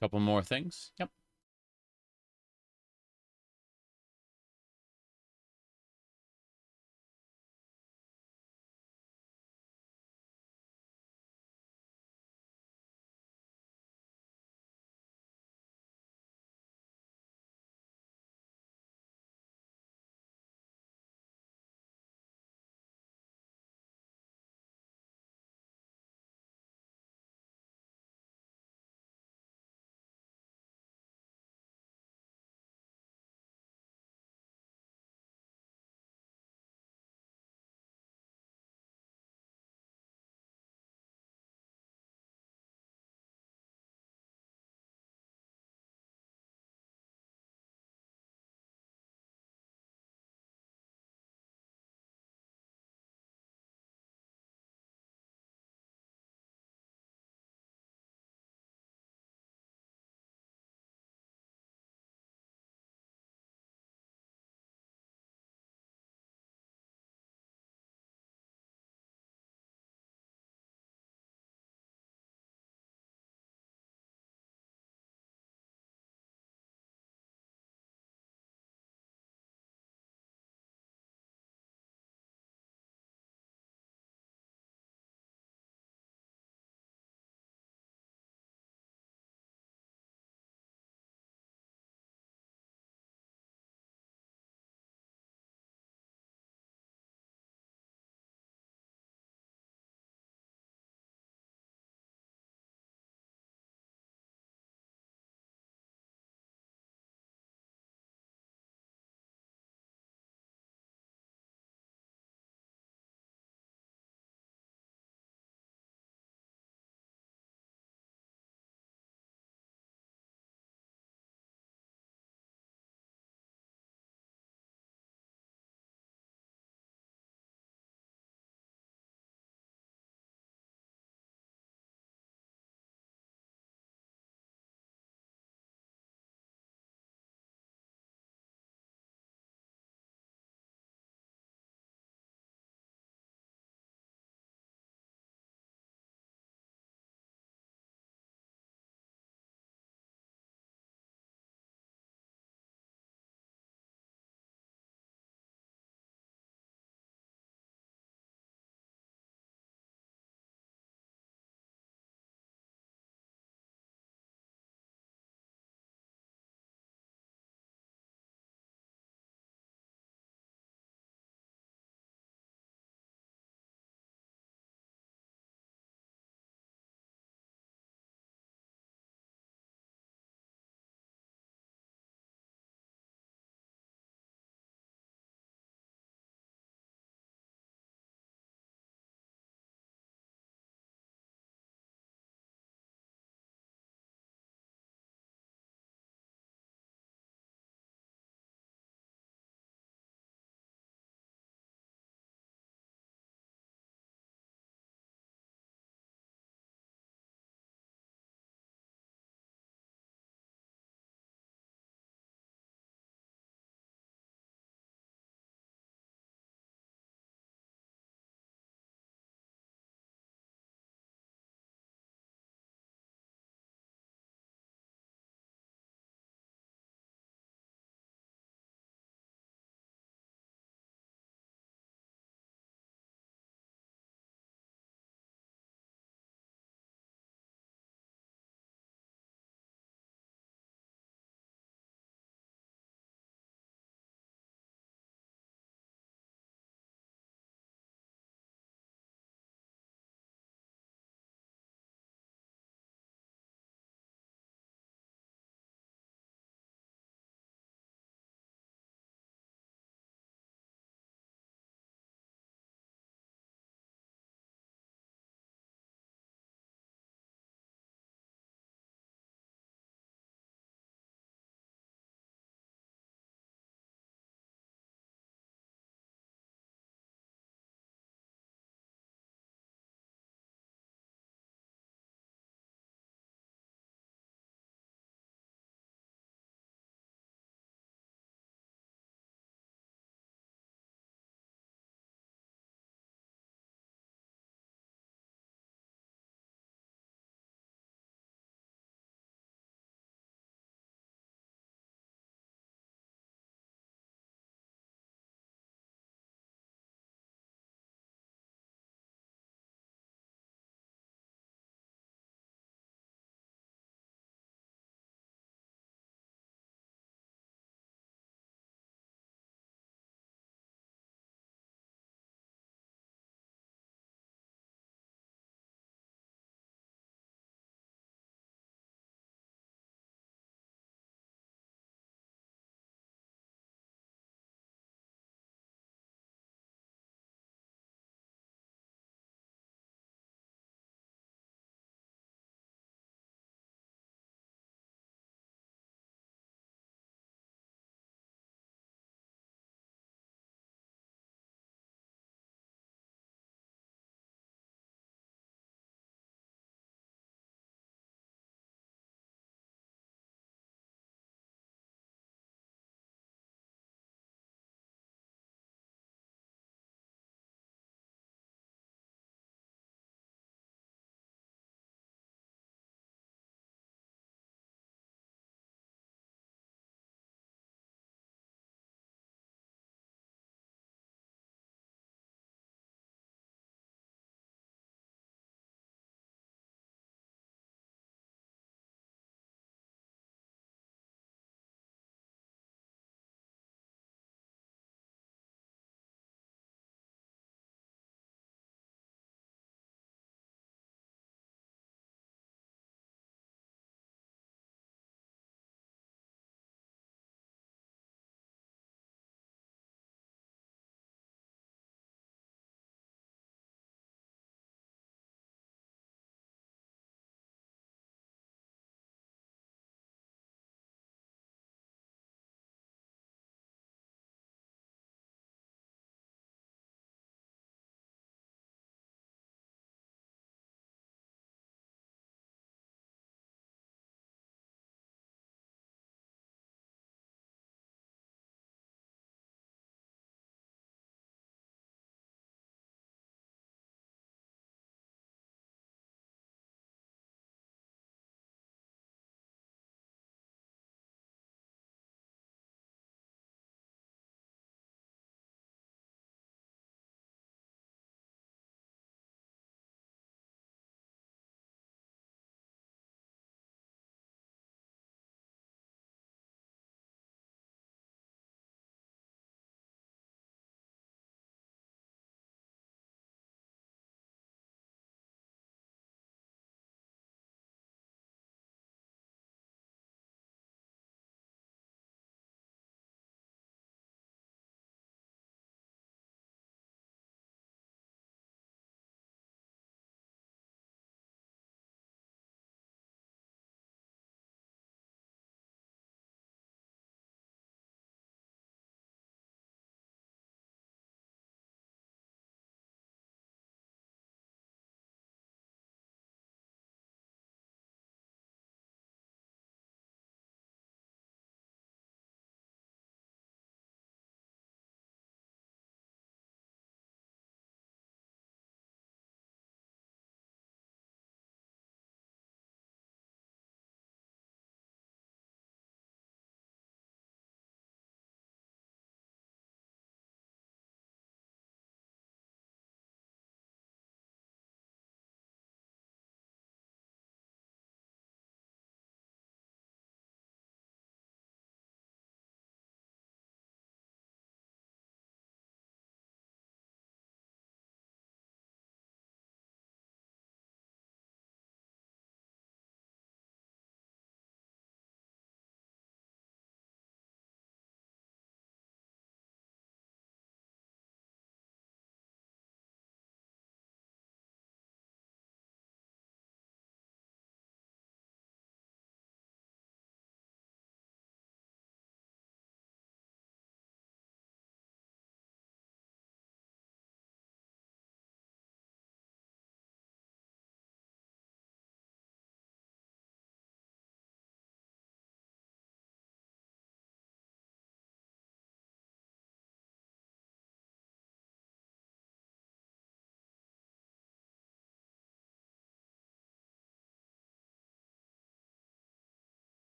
Couple more things. Yep.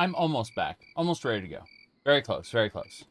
I'm almost back. Almost ready to go. Very close, very close.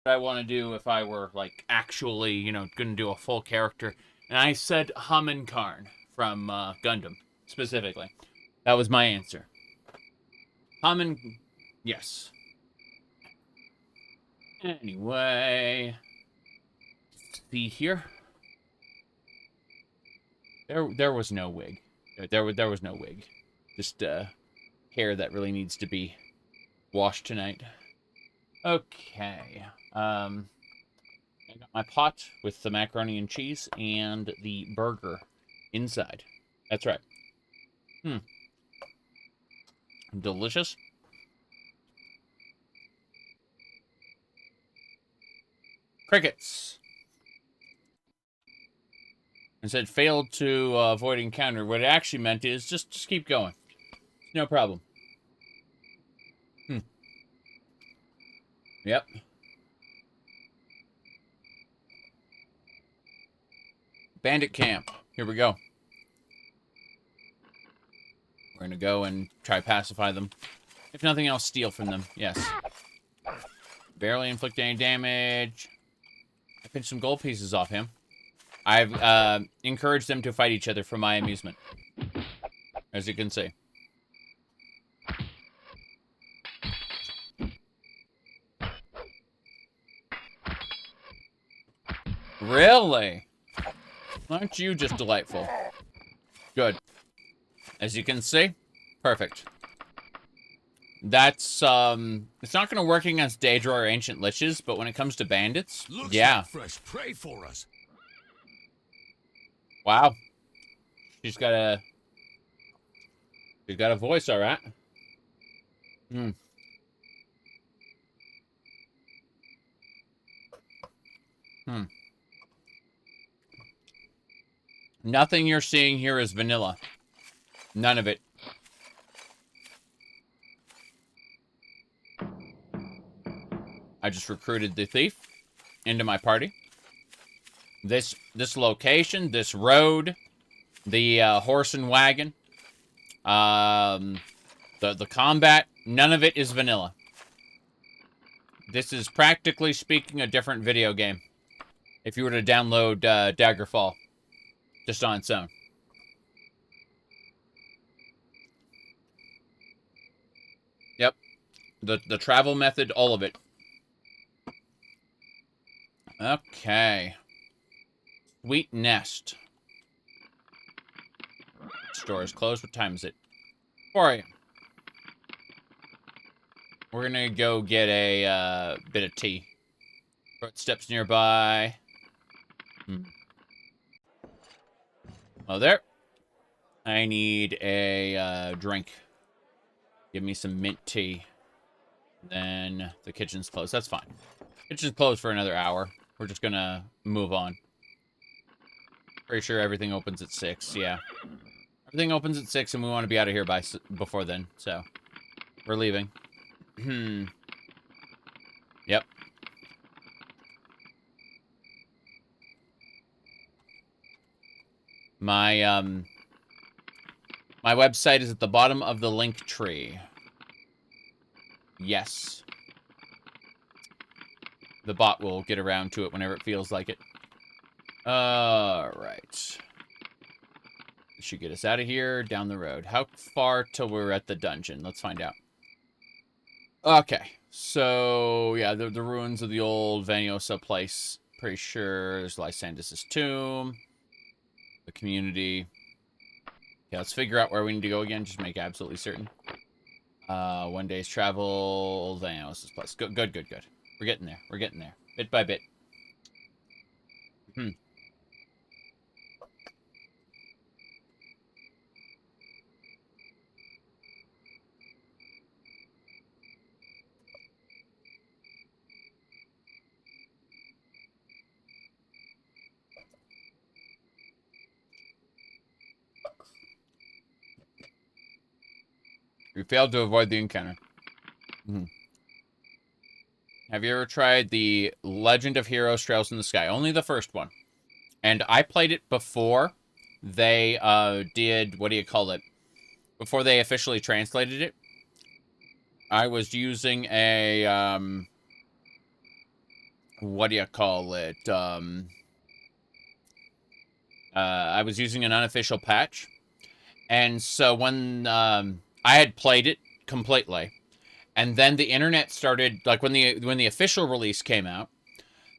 What I want to do if I were, like, actually, you know, going to do a full character. And I said Huminkarn from Gundam, specifically. That was my answer. Yes. Anyway. See here. There was no wig. There was no wig. Just hair that really needs to be washed tonight. Okay. I got my pot with the macaroni and cheese and the burger inside. That's right. Delicious. Crickets. It said failed to avoid encounter. What it actually meant is just keep going. No problem. Yep. Bandit camp. Here we go. We're gonna go and try pacify them. If nothing else, steal from them. Yes. Barely inflict any damage. I pinched some gold pieces off him. I've encouraged them to fight each other for my amusement. As you can see. Really? Aren't you just delightful? Good. As you can see, perfect. That's, it's not going to work against Daedra or Ancient Liches, but when it comes to bandits, Looks yeah. like fresh prey for us. Wow. She's got a voice, all right. Nothing you're seeing here is vanilla. None of it. I just recruited the thief into my party. This location, this road, the horse and wagon, the combat, none of it is vanilla. This is practically speaking a different video game. If you were to download Daggerfall, just on its own. Yep. The travel method, all of it. Okay. Sweet Nest. Store is closed. What time is it? 4 a.m. We're gonna go get a bit of tea. Footsteps nearby. Oh, there. I need a drink. Give me some mint tea. Then the kitchen's closed. That's fine. Kitchen's closed for another hour. We're just gonna move on. Pretty sure everything opens at 6. Yeah. Everything opens at 6, and we want to be out of here before then, so we're leaving. Yep. My my website is at the bottom of the link tree. Yes. The bot will get around to it whenever it feels like it. Alright. This should get us out of here, down the road. How far till we're at the dungeon? Let's find out. Okay. So, yeah, the ruins of the old Vaniosa place. Pretty sure there's Lysandus' tomb. The community. Yeah, let's figure out where we need to go again. Just make absolutely certain. 1 day's travel. Vaniosa's place. Good. We're getting there. We're getting there. Bit by bit. We failed to avoid the encounter. Have you ever tried the Legend of Heroes Trails in the Sky? Only the first one. And I played it before they did, what do you call it? Before they officially translated it. I was using a, what do you call it? I was using an unofficial patch. And so when I had played it completely, and then the internet started, like when the official release came out,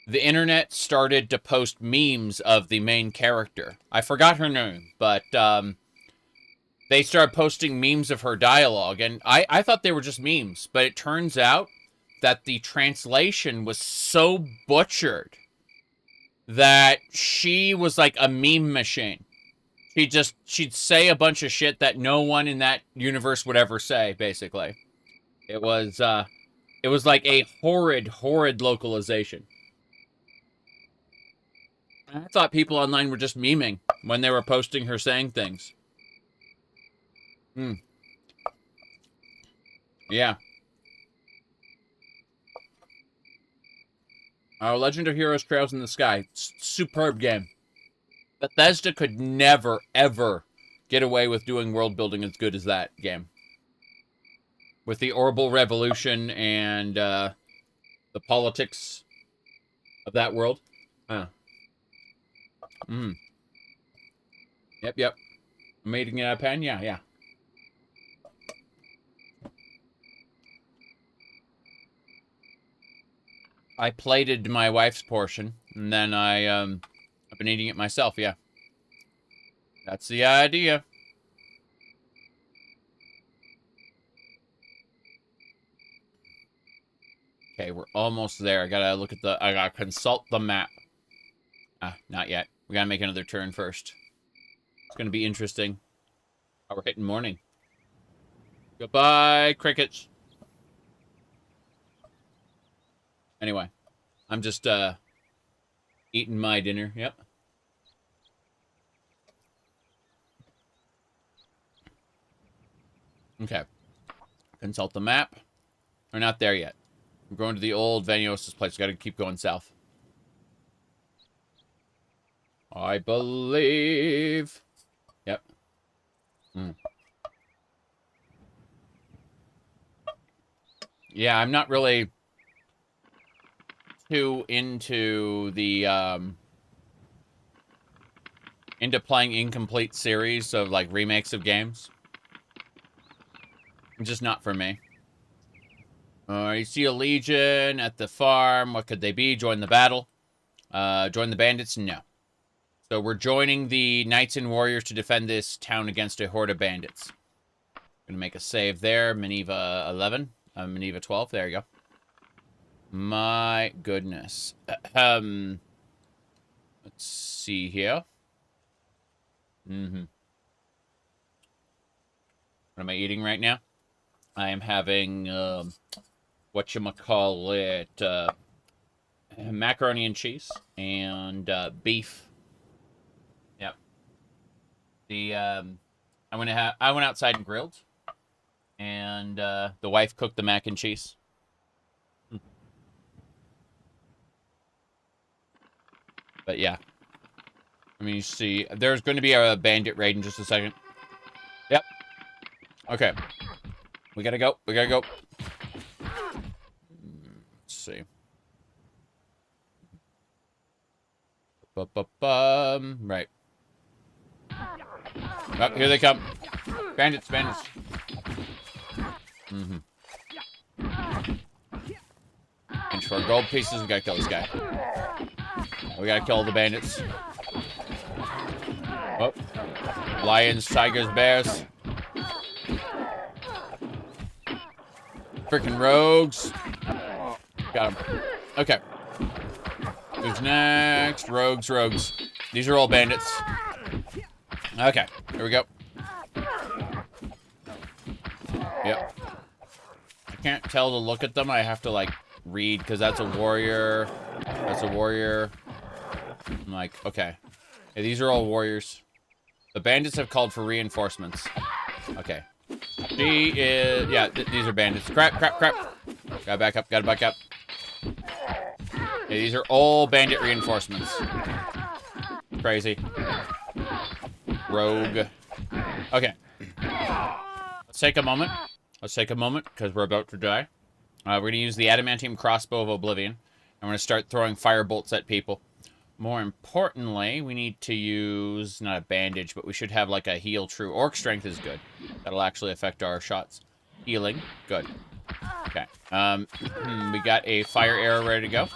the internet started to post memes of the main character. I forgot her name, but they started posting memes of her dialogue, and I thought they were just memes, but it turns out that the translation was so butchered that she was like a meme machine. She'd say a bunch of shit that no one in that universe would ever say, basically. It was like a horrid localization. I thought people online were just memeing when they were posting her saying things. Yeah. Our Legend of Heroes Trails in the Sky. Superb game. Bethesda could never, ever get away with doing world building as good as that game. With the Orbital Revolution and the politics of that world. Yep. Mating it out of pen? Yeah. I plated my wife's portion, and then I've been eating it myself, yeah. That's the idea. Okay, we're almost there. I gotta consult the map. Not yet. We gotta make another turn first. It's gonna be interesting. Oh, we're hitting morning. Goodbye, crickets. Anyway, I'm just, eating my dinner. Yep. Okay. Consult the map. We're not there yet. We're going to the old Vaniosa's place. Got to keep going south. I believe. Yep. Yeah, I'm not really too into the into playing incomplete series of like remakes of games. Just not for me. You see a legion at the farm. What could they be? Join the battle. Join the bandits? No. So we're joining the knights and warriors to defend this town against a horde of bandits. Gonna make a save there. Menevia 11. Menevia 12. There you go. My goodness. Let's see here. What am I eating right now? I am having, whatchamacallit, macaroni and cheese and beef. Yep. The I went outside and grilled, and the wife cooked the mac and cheese. But yeah, I mean, you see, there's going to be a bandit raid in just a second. Yep. Okay. We gotta go. We gotta go. Let's see. Right. Oh, here they come. Bandits, bandits. And for gold pieces, we gotta kill this guy. We gotta kill the bandits. Oh. Lions, tigers, bears. Freaking rogues. Got him. Okay. Who's next? Rogues. These are all bandits. Okay, here we go. Yep. I can't tell to look at them. I have to, like, read, because that's a warrior. That's a warrior. I'm like, okay. Hey, these are all warriors. The bandits have called for reinforcements. Okay. She is... Yeah, these are bandits. Crap. Gotta back up. Hey, these are all bandit reinforcements. Crazy. Rogue. Okay. Let's take a moment. Because we're about to die. We're going to use the adamantium crossbow of Oblivion. And we're going to start throwing fire bolts at people. More importantly, we need to use, not a bandage, but we should have like a heal true. Orc strength is good. That'll actually affect our shots. Healing, good. Okay. We got a fire arrow ready to go.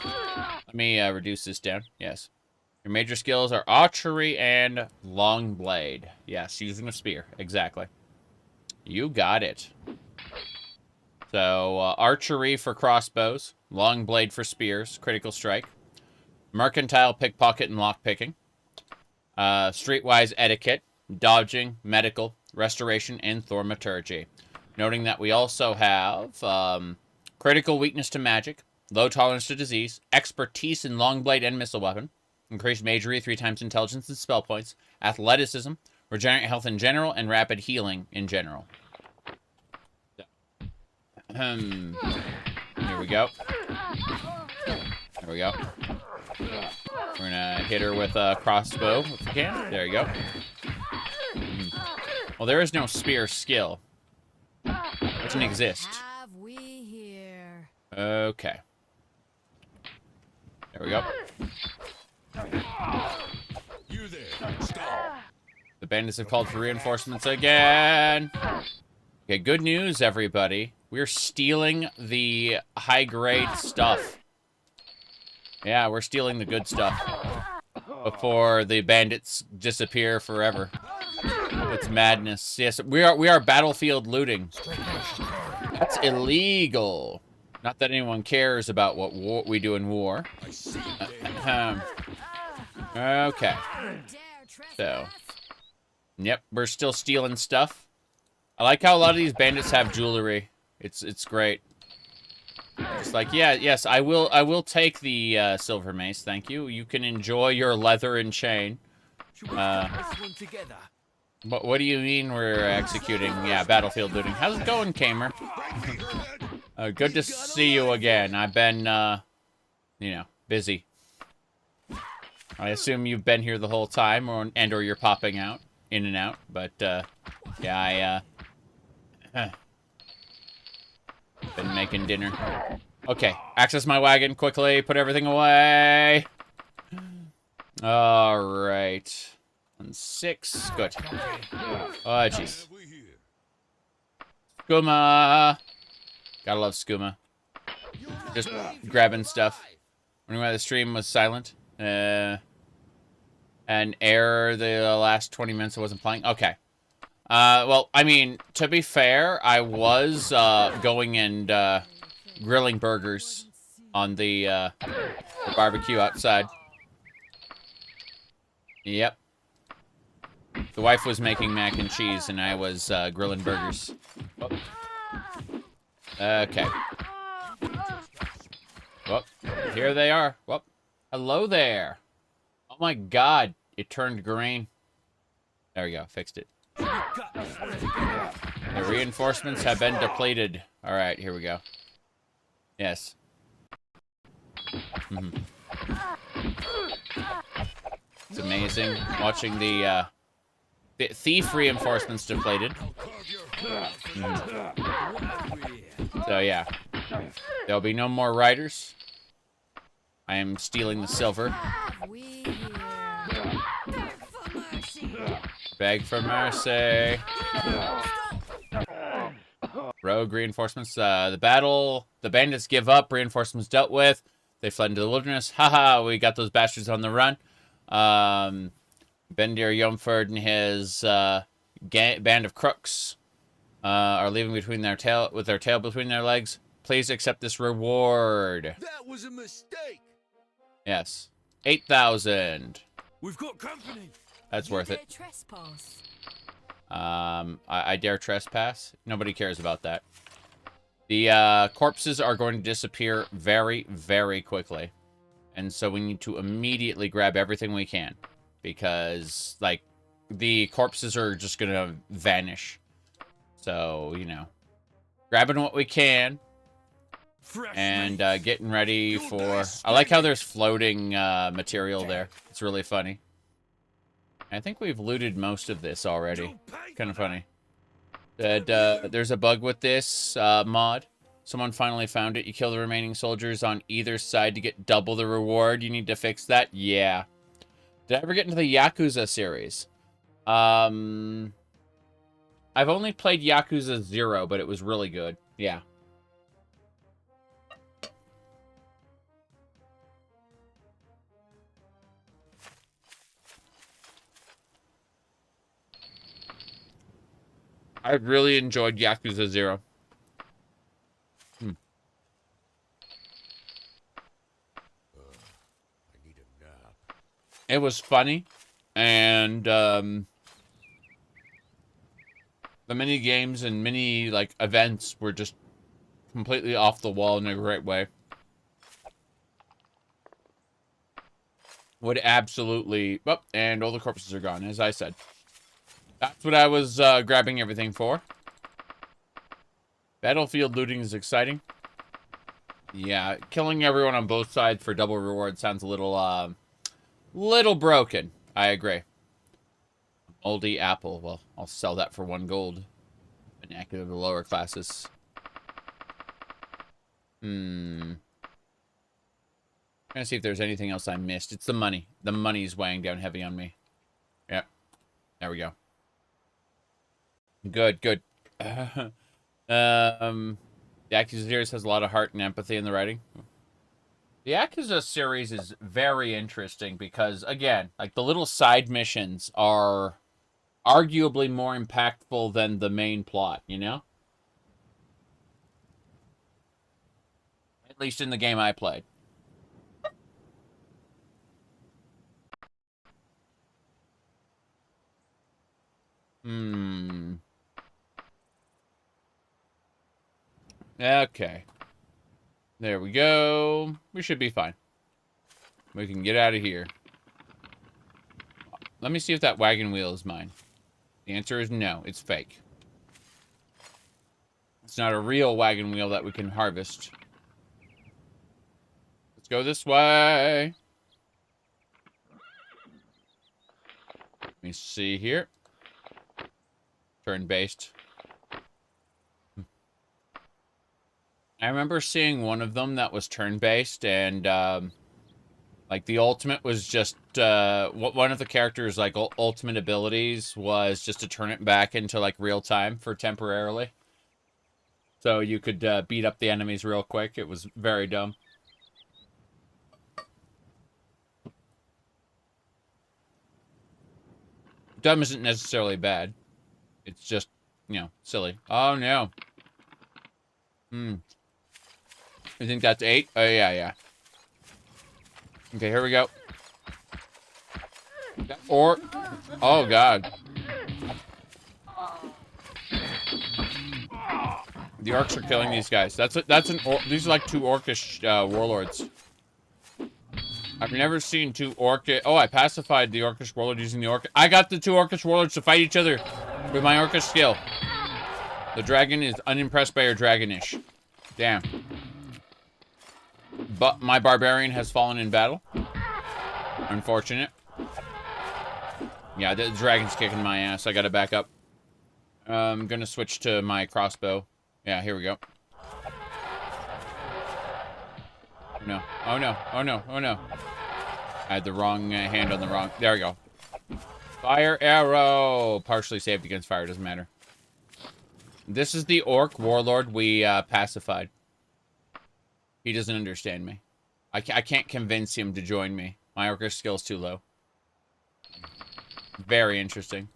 Let me reduce this down. Yes. Your major skills are archery and long blade. Yes, using a spear. Exactly. You got it. So, archery for crossbows. Long blade for spears. Critical strike. Mercantile, pickpocket, and lockpicking. Streetwise etiquette. Dodging, medical, restoration, and thaumaturgy. Noting that we also have critical weakness to magic. Low tolerance to disease. Expertise in long blade and missile weapon. Increased magery, 3 times intelligence and spell points. Athleticism. Regenerate health in general. And rapid healing in general. Here we go. There we go. We're gonna hit her with a crossbow if we can. There you go. Well, there is no spear skill. It doesn't exist. Have we here? Okay. There we go. You there. Stop. The bandits have called for reinforcements again. Okay, good news, everybody. We're stealing the high-grade stuff. Yeah, we're stealing the good stuff before the bandits disappear forever. It's madness. Yes, we are battlefield looting. That's illegal. Not that anyone cares about what we do in war. Okay. So, yep, we're still stealing stuff. I like how a lot of these bandits have jewelry. It's great. It's like, yeah, yes, I will take the silver mace, thank you. You can enjoy your leather and chain. What do you mean we're executing? Yeah, battlefield looting. How's it going, Kamer? Good to see you again. I've been, you know, busy. I assume you've been here the whole time, or you're popping out, in and out. But, yeah, been making dinner. Okay, access my wagon quickly. Put everything away. All right. And 6. Good. Oh, jeez. Skooma. Gotta love skooma. Just grabbing stuff. Wondering why the stream was silent. An error the last 20 minutes I wasn't playing. Okay. Well, I mean, to be fair, I was going and grilling burgers on the barbecue outside. Yep. The wife was making mac and cheese, and I was grilling burgers. Oh. Okay. Well, here they are. Well, hello there. Oh my god, it turned green. There we go, fixed it. The reinforcements have been depleted. Alright, here we go. Yes. It's amazing watching the thief reinforcements depleted. So yeah, there'll be no more riders. I am stealing the silver. We here. Beg Beg for mercy. for mercy. Rogue reinforcements. The bandits give up. Reinforcements dealt with. They fled into the wilderness. Haha, we got those bastards on the run. Bendir Yomford and his band of crooks are leaving with their tail between their legs. Please accept this reward. That was a mistake. Yes. 8,000. We've got company. That's worth it. Trespass. I dare trespass. Nobody cares about that. The corpses are going to disappear very, very quickly. And so we need to immediately grab everything we can. Because, like, the corpses are just going to vanish. So, you know. Grabbing what we can. And getting ready for... I like how there's floating material there. It's really funny. I think we've looted most of this already. Kind of funny. There's a bug with this mod. Someone finally found it. You kill the remaining soldiers on either side to get double the reward. You need to fix that? Yeah. Did I ever get into the Yakuza series? I've only played Yakuza 0, but it was really good. Yeah. I really enjoyed Yakuza 0. I need a nap. It was funny, and the mini games and mini like events were just completely off the wall in a great way. Would absolutely... Oh, and all the corpses are gone, as I said. That's what I was grabbing everything for. Battlefield looting is exciting. Yeah, killing everyone on both sides for double reward sounds a little broken. I agree. Moldy apple. Well, I'll sell that for 1 gold. Vernacular of the lower classes. Trying to see if there's anything else I missed. It's the money. The money's weighing down heavy on me. Yep. There we go. Good, good. The Yakuza series has a lot of heart and empathy in the writing. The Yakuza series is very interesting because, again, like the little side missions are arguably more impactful than the main plot, you know? At least in the game I played. Okay. There we go. We should be fine. We can get out of here. Let me see if that wagon wheel is mine. The answer is no. It's fake. It's not a real wagon wheel that we can harvest. Let's go this way. Let me see here. Turn-based. I remember seeing one of them that was turn-based, and, like, the ultimate was just, one of the characters' like, ultimate abilities was just to turn it back into, like, real time for temporarily. So you could, beat up the enemies real quick. It was very dumb. Dumb isn't necessarily bad. It's just, you know, silly. Oh, no. I think that's 8. Oh, yeah, yeah. Okay, here we go. Or... Oh, God. The orcs are killing these guys. These are like 2 orcish warlords. I've never seen 2 orcish... Oh, I pacified the orcish warlord using the orc... I got the 2 orcish warlords to fight each other. with my orcish skill. The dragon is unimpressed by your dragonish. Damn. But my barbarian has fallen in battle. Unfortunate. Yeah, the dragon's kicking my ass. I gotta back up. I'm gonna switch to my crossbow. Yeah, here we go. No. Oh no. Oh no. Oh no. I had the wrong hand on the wrong. There we go. Fire arrow. Partially saved against fire. Doesn't matter. This is the orc warlord we pacified. He doesn't understand me. I can't convince him to join me. My orcish skill's too low. Very interesting.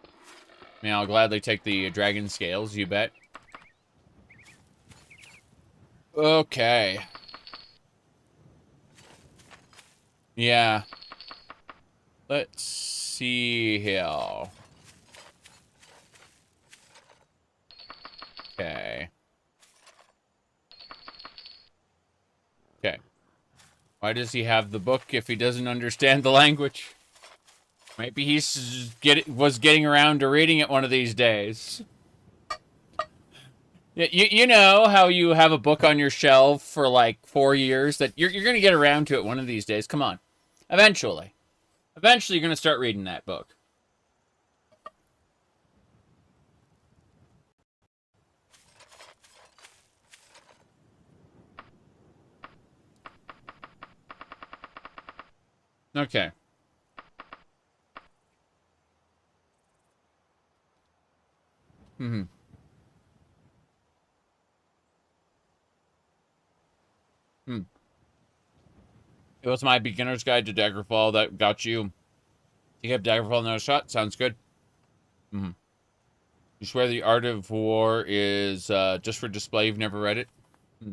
I mean, I'll gladly take the dragon scales, you bet. Okay. Yeah. Let's see here. Okay. Okay. Why does he have the book if he doesn't understand the language? Maybe he's was getting around to reading it one of these days. You know how you have a book on your shelf for like 4 years that you're going to get around to it one of these days. Come on. Eventually. Eventually you're going to start reading that book. Okay. Mm-hmm. Hmm. It was my beginner's guide to Daggerfall that got you. You have Daggerfall another shot? Sounds good. Mm-hmm. You swear the Art of War is just for display? You've never read it? Hmm.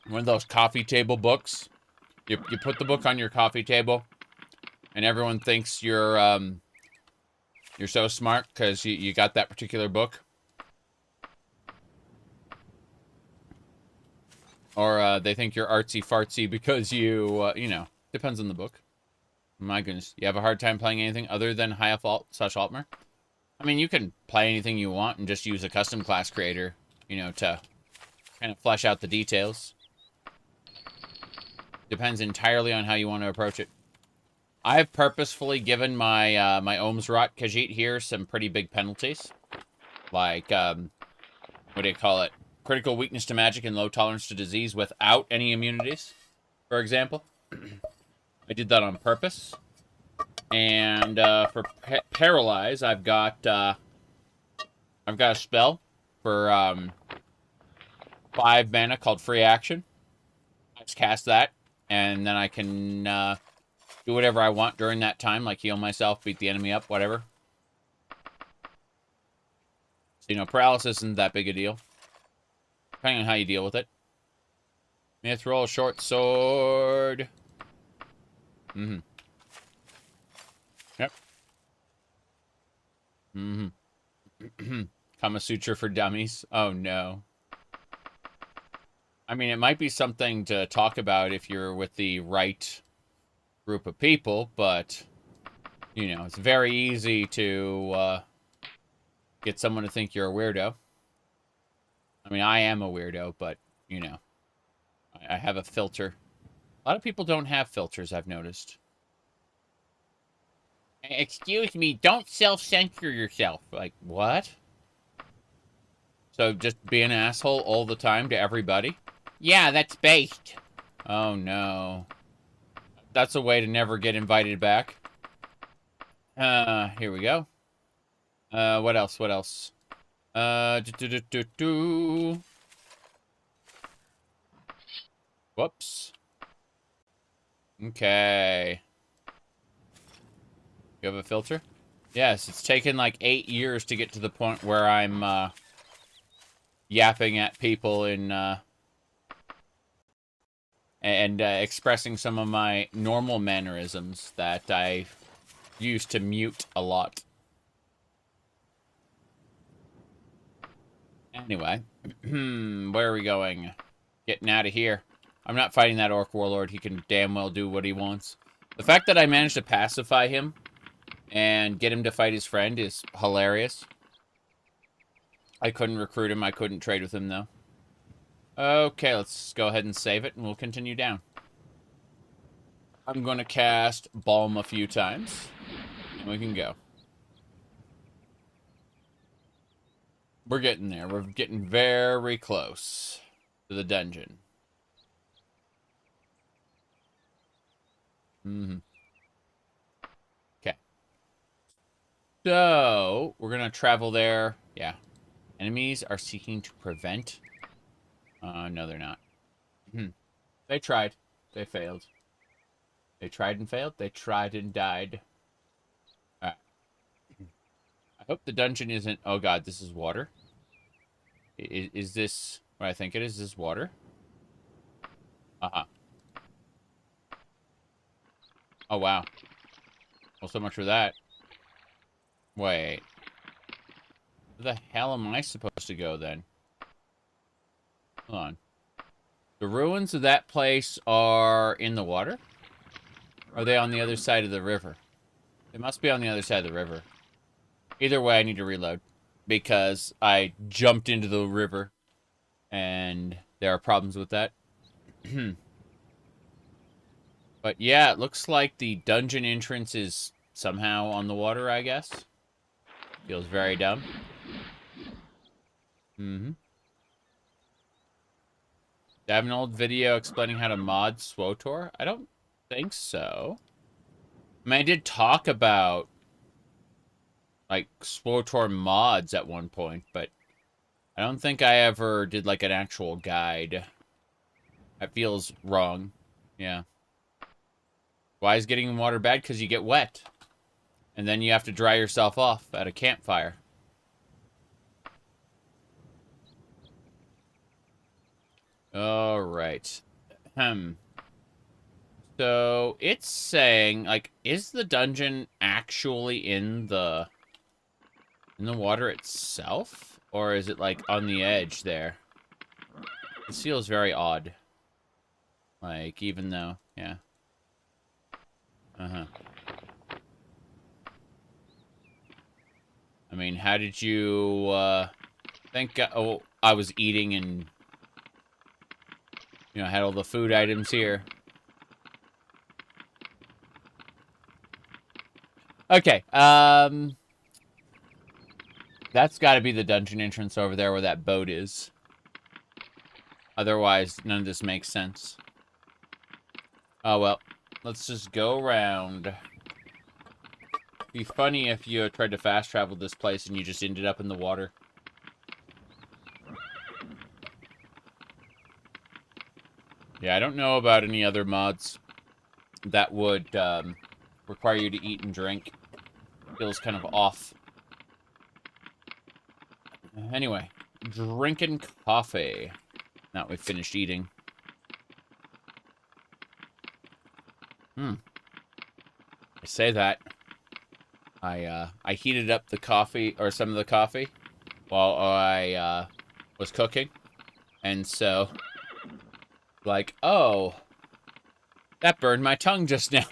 One of those coffee table books. You put the book on your coffee table, and everyone thinks you're so smart because you got that particular book. Or they think you're artsy-fartsy because you know, depends on the book. My goodness. You have a hard time playing anything other than High-Alt/Altmer? I mean, you can play anything you want and just use a custom class creator, you know, to kind of flesh out the details. Depends entirely on how you want to approach it. I've purposefully given my my Ohmes-Rhat Khajiit here some pretty big penalties. Like, what do you call it? Critical weakness to magic and low tolerance to disease without any immunities, for example. I did that on purpose. And for paralyze, I've got a spell for 5 mana called Free Action. I just cast that, and then I can do whatever I want during that time, like heal myself, beat the enemy up, whatever. So, you know, paralysis isn't that big a deal. Depending on how you deal with it. Mithril, short sword. Mm-hmm. Yep. Mm-hmm. Kama Sutra for dummies. Oh, no. I mean, it might be something to talk about if you're with the right group of people, but, you know, it's very easy to get someone to think you're a weirdo. I mean, I am a weirdo, but, you know, I have a filter. A lot of people don't have filters, I've noticed. Excuse me, don't self-censor yourself. Like, what? So just be an asshole all the time to everybody? Yeah, that's based. Oh, no. That's a way to never get invited back. Here we go. What else? What else? Whoops. Okay. You have a filter? Yes, it's taken like 8 years to get to the point where I'm yapping at people and expressing some of my normal mannerisms that I used to mute a lot. Anyway, where are we going? Getting out of here. I'm not fighting that orc warlord. He can damn well do what he wants. The fact that I managed to pacify him and get him to fight his friend is hilarious. I couldn't recruit him. I couldn't trade with him, though. Okay, let's go ahead and save it, and we'll continue down. I'm going to cast Balm a few times, and we can go. We're getting there. We're getting very close to the dungeon. Okay. So, we're going to travel there. Yeah. Enemies are seeking to prevent... no, they're not. They tried. They failed. They tried and failed. They tried and died. Alright. I hope the dungeon isn't... Oh god, this is water. Is this what I think it is? Is this water? Uh-huh. Oh, wow. Well, so much for that. Wait. Where the hell am I supposed to go, then? Hold on. The ruins of that place are in the water? Or are they on the other side of the river? They must be on the other side of the river. Either way, I need to reload. Because I jumped into the river. And there are problems with that. But yeah, it looks like the dungeon entrance is somehow on the water, I guess. Feels very dumb. Do I have an old video explaining how to mod SWTOR? I don't think so. I mean, I did talk about, like, SWTOR mods at one point, but I don't think I ever did, like, an actual guide. That feels wrong. Yeah. Why is getting in water bad? Because you get wet. And then you have to dry yourself off at a campfire. Alright. So, it's saying, like, is the dungeon actually in the water itself? Or is it, like, on the edge there? This feels very odd. Like, even though, yeah. I mean, how did you, think, oh, I was eating and, you know, had all the food items here. Okay, that's gotta be the dungeon entrance over there where that boat is. Otherwise, none of this makes sense. Oh, well. Let's just go around. Be funny if you tried to fast travel this place and you just ended up in the water. Yeah, I don't know about any other mods that would require you to eat and drink. Feels kind of off. Anyway, drinking coffee. Now we've finished eating. I say that. I heated up the coffee, or some of the coffee, while I was cooking. And so, like, oh, that burned my tongue just now.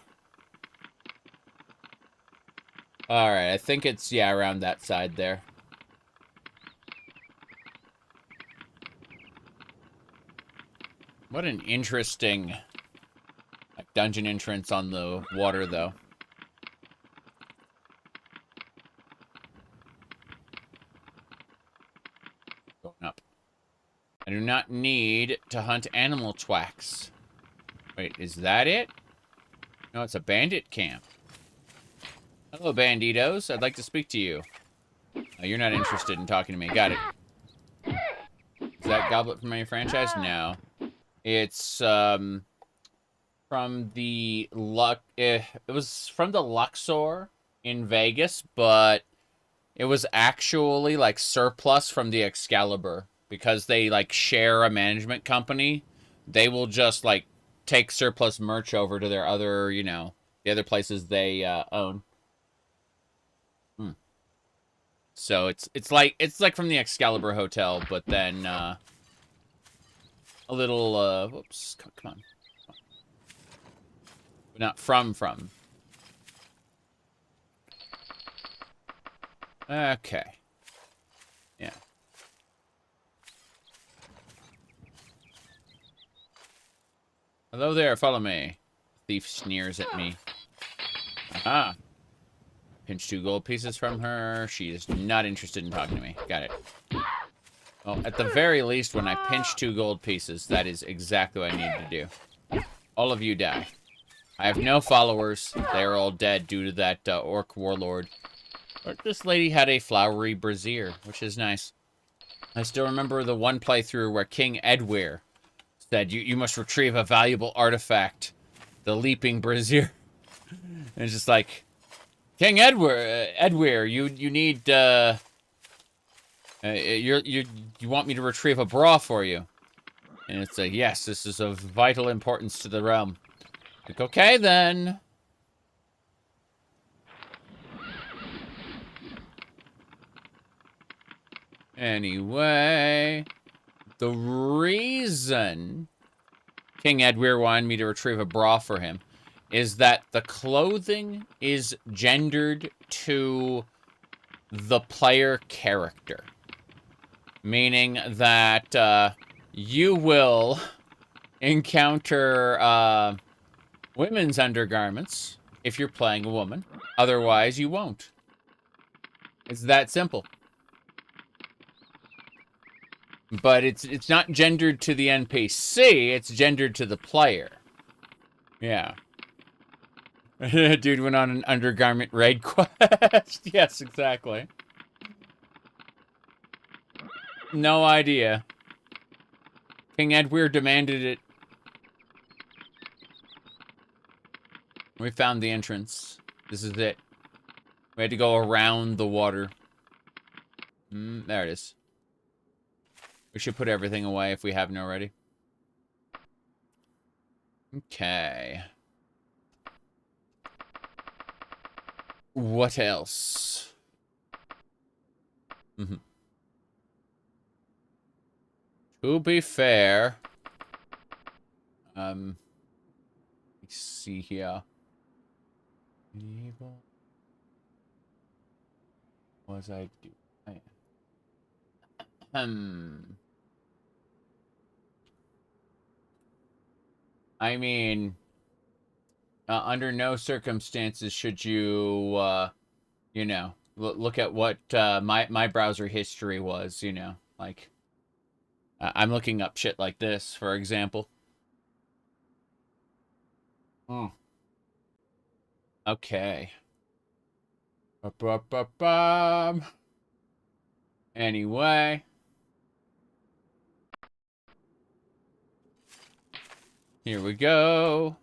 Alright, I think it's, yeah, around that side there. What an interesting dungeon entrance on the water, though. Going up. I do not need to hunt animal twacks. Wait, is that it? No, it's a bandit camp. Hello, banditos. I'd like to speak to you. Oh, you're not interested in talking to me. Got it. Is that Goblet from any franchise? No. It's, from the it was from the Luxor in Vegas, but it was actually like surplus from the Excalibur because they like share a management company. They will just like take surplus merch over to their other, you know, the other places they own. So it's like from the Excalibur Hotel, but then a little whoops, come on. Not from. Okay. Yeah. Hello there, follow me. Thief sneers at me. Ah. Pinch 2 gold pieces from her. She is not interested in talking to me. Got it. Well, at the very least, when I pinch 2 gold pieces, that is exactly what I need to do. All of you die. I have no followers. They are all dead due to that orc warlord. But this lady had a flowery brazier, which is nice. I still remember the one playthrough where King Edwir said, you must retrieve a valuable artifact. The leaping brazier. And it's just like, King Edwir, you need, you want me to retrieve a bra for you? And it's like, yes, this is of vital importance to the realm. Like, okay, then. Anyway, the reason King Edwir wanted me to retrieve a bra for him is that the clothing is gendered to the player character. Meaning that you will encounter women's undergarments if you're playing a woman. Otherwise, you won't. It's that simple. But it's not gendered to the NPC, it's gendered to the player. Yeah. Dude went on an undergarment raid quest. Yes, exactly. No idea. King Edwir demanded it. We found the entrance. This is it. We had to go around the water. There it is. We should put everything away if we haven't already. Okay. What else? To be fair, let's see here. Evil. What was I do? I mean, under no circumstances should you, you know, look at what my browser history was, you know, like, I'm looking up shit like this, for example. Okay. Anyway. Here we go.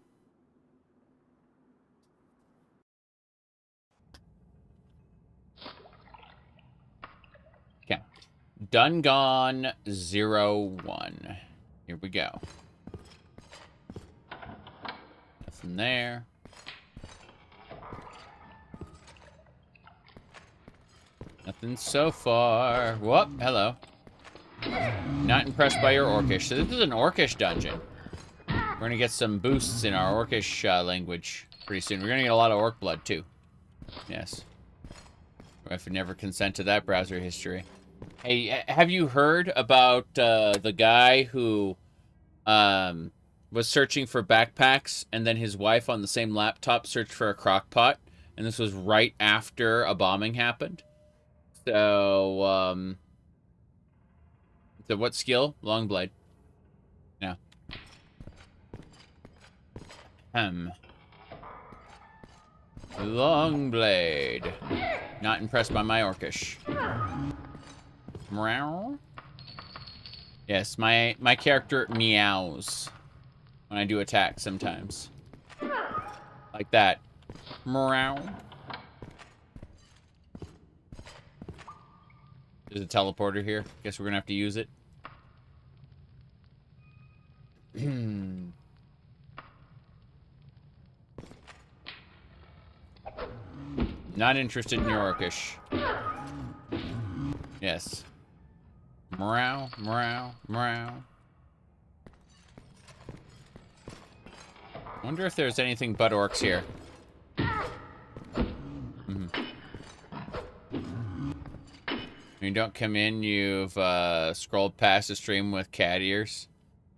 Okay. Done gone 01. Here we go. Nothing there. Nothing so far. Whoop, hello. Not impressed by your orcish. So this is an orcish dungeon. We're gonna get some boosts in our orcish language pretty soon. We're gonna get a lot of orc blood too. Yes. I have to never consent to that browser history. Hey, have you heard about the guy who was searching for backpacks and then his wife on the same laptop searched for a crock pot? And this was right after a bombing happened. So, so what skill? Long blade. Yeah. Long blade. Not impressed by my orcish. Meow. Yes, my character meows when I do attack sometimes. Like that. Meow. There's a teleporter here. Guess we're gonna have to use it. Not interested in your orcish. Yes. Meow, meow, meow. Wonder if there's anything but orcs here. When you don't come in, you've scrolled past the stream with cat ears.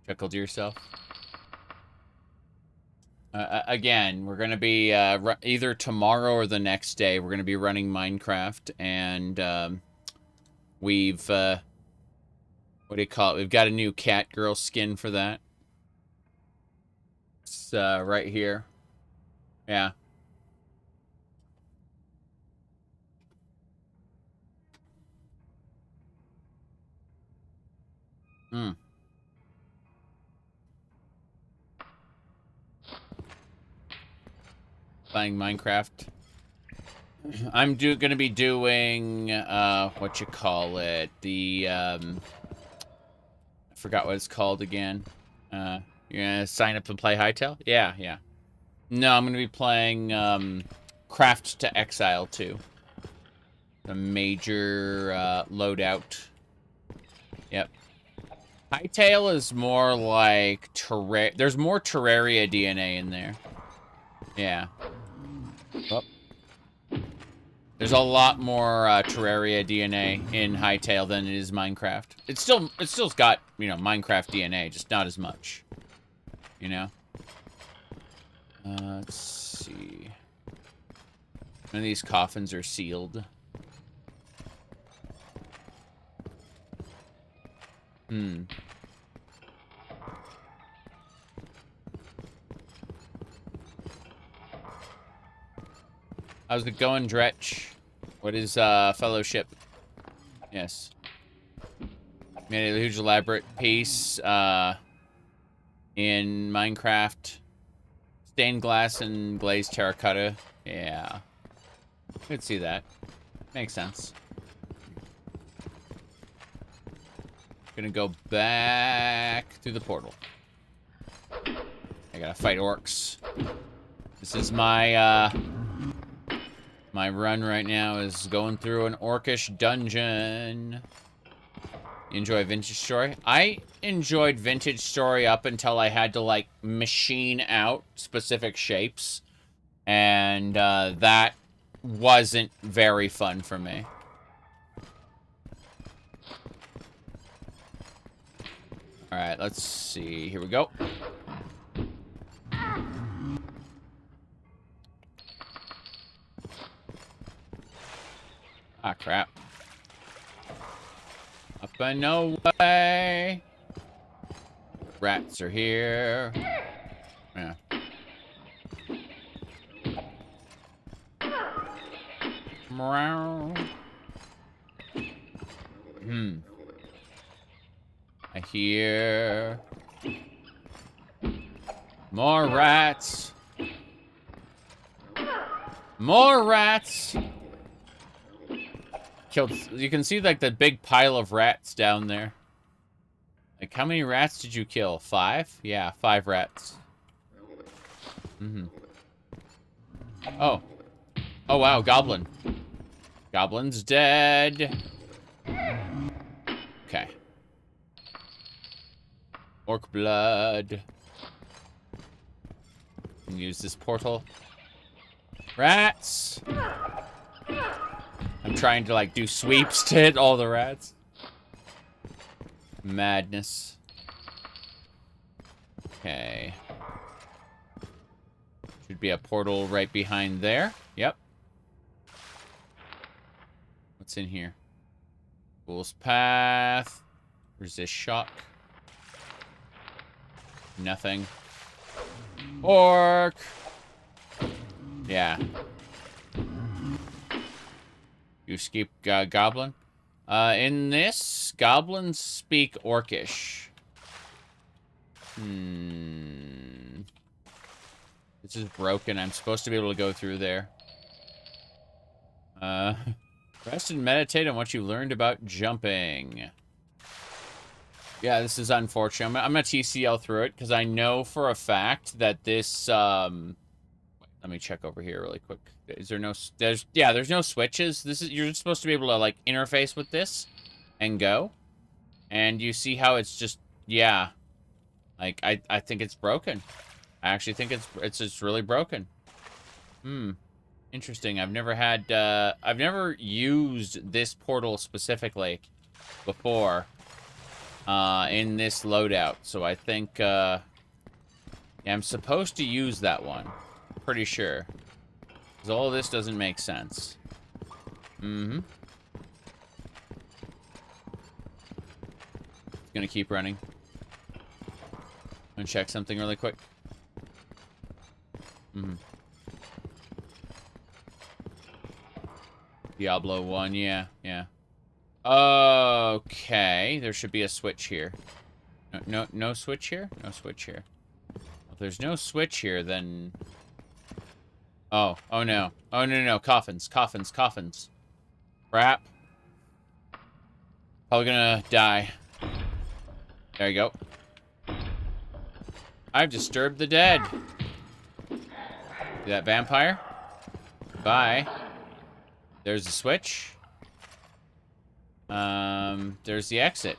Chuckled to yourself. Again, we're going to be either tomorrow or the next day. We're going to be running Minecraft, and we've what do you call it? We've got a new cat girl skin for that. It's right here. Yeah. Hmm. Playing Minecraft. I'm gonna be doing what you call it, the I forgot what it's called again. You're gonna sign up to play Hytale? Yeah. No, I'm gonna be playing Craft to Exile 2. A major loadout. Yep. Hytale is more like there's more Terraria DNA in there. Yeah. Oh. There's a lot more Terraria DNA in Hytale than it is Minecraft. It's still got, you know, Minecraft DNA, just not as much. You know? Let's see. None of these coffins are sealed. How's it going, Dretch? What is fellowship? Yes. Made a huge elaborate piece in Minecraft. Stained glass and glazed terracotta. Yeah. Could see that. Makes sense. Gonna go back through the portal. I gotta fight orcs. This is my my run right now is going through an orcish dungeon. You enjoy Vintage Story? I enjoyed Vintage Story up until I had to, like, machine out specific shapes. And that wasn't very fun for me. Alright, let's see. Here we go. Ah, crap. Up and no way. Rats are here. Yeah. Meow. I hear more rats. More rats. Killed. You can see like the big pile of rats down there. Like, how many rats did you kill? 5? Yeah, 5 rats. Oh. Oh wow, goblin. Goblin's dead. Okay. Orc blood. Can use this portal. Rats! I'm trying to, like, do sweeps to hit all the rats. Madness. Okay. Should be a portal right behind there. Yep. What's in here? Fool's Path. Resist shock. Nothing. Orc! Yeah. You escape goblin? In this, goblins speak Orcish. This is broken. I'm supposed to be able to go through there. Rest and meditate on what you learned about jumping. Yeah, this is unfortunate. I'm gonna TCL through it because I know for a fact that this. Let me check over here really quick. Is there no? There's no switches. This is you're just supposed to be able to like interface with this, and go, and you see how it's just like I think it's broken. I actually think it's just really broken. Interesting. I've never used this portal specifically before in this loadout. So I think, yeah, I'm supposed to use that one. Pretty sure. Because all of this doesn't make sense. Mm-hmm. Gonna keep running. Gonna check something really quick. Mm-hmm. Diablo 1, yeah. Okay, there should be a switch here. No switch here? No switch here. If there's no switch here, then... Oh no. Oh, no. Coffins. Crap. Probably gonna die. There you go. I've disturbed the dead. See that vampire? Bye. There's the switch. There's the exit.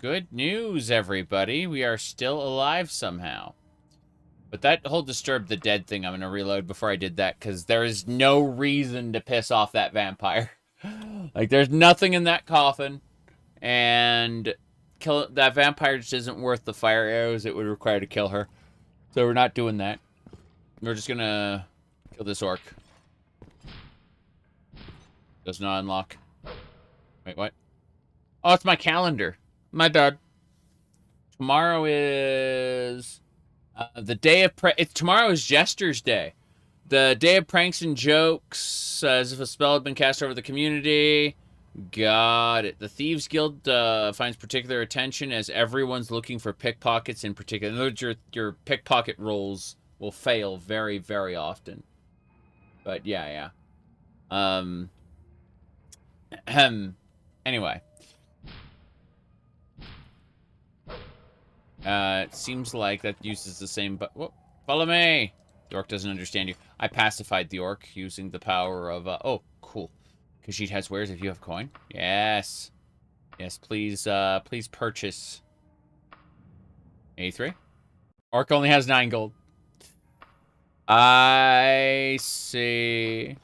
Good news, everybody. We are still alive somehow. But that whole disturb the dead thing, I'm gonna reload before I did that, because there is no reason to piss off that vampire. Like, there's nothing in that coffin. And that vampire just isn't worth the fire arrows it would require to kill her. So we're not doing that. We're just gonna kill this orc. Does not unlock. Wait, what? Oh, it's my calendar. My bad. Tomorrow is the day of tomorrow is Jester's Day. The day of pranks and jokes, as if a spell had been cast over the community. Got it. The Thieves Guild finds particular attention as everyone's looking for pickpockets in particular. In other words, your pickpocket rolls will fail very, very often. But yeah. Anyway. It seems like that uses the same, but whoa, follow me. The orc doesn't understand you. I pacified the orc using the power of, oh, cool. Khajiit has wares if you have coin. Yes. Yes, please purchase. 83? Orc only has 9 gold. I see.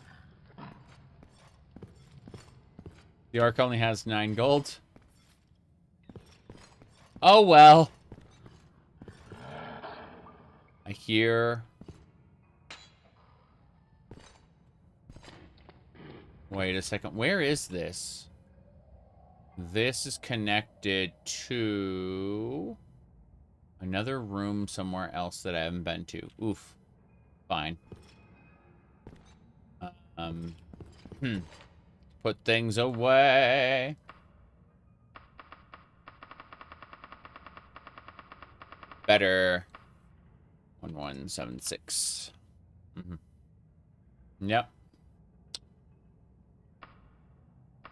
The orc only has 9 gold. Oh, well. I hear... Wait a second. Where is this? This is connected to... another room somewhere else that I haven't been to. Oof. Fine. Put things away. Better. 1176. Yep.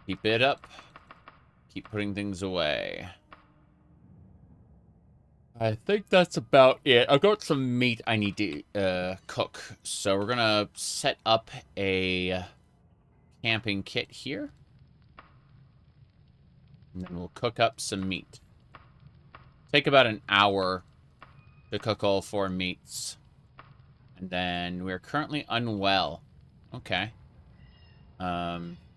Keep it up. Keep putting things away. I think that's about it. I've got some meat I need to cook. So we're gonna set up a camping kit here. And then we'll cook up some meat. Take about an hour to cook all 4 meats. And then we're currently unwell. Okay.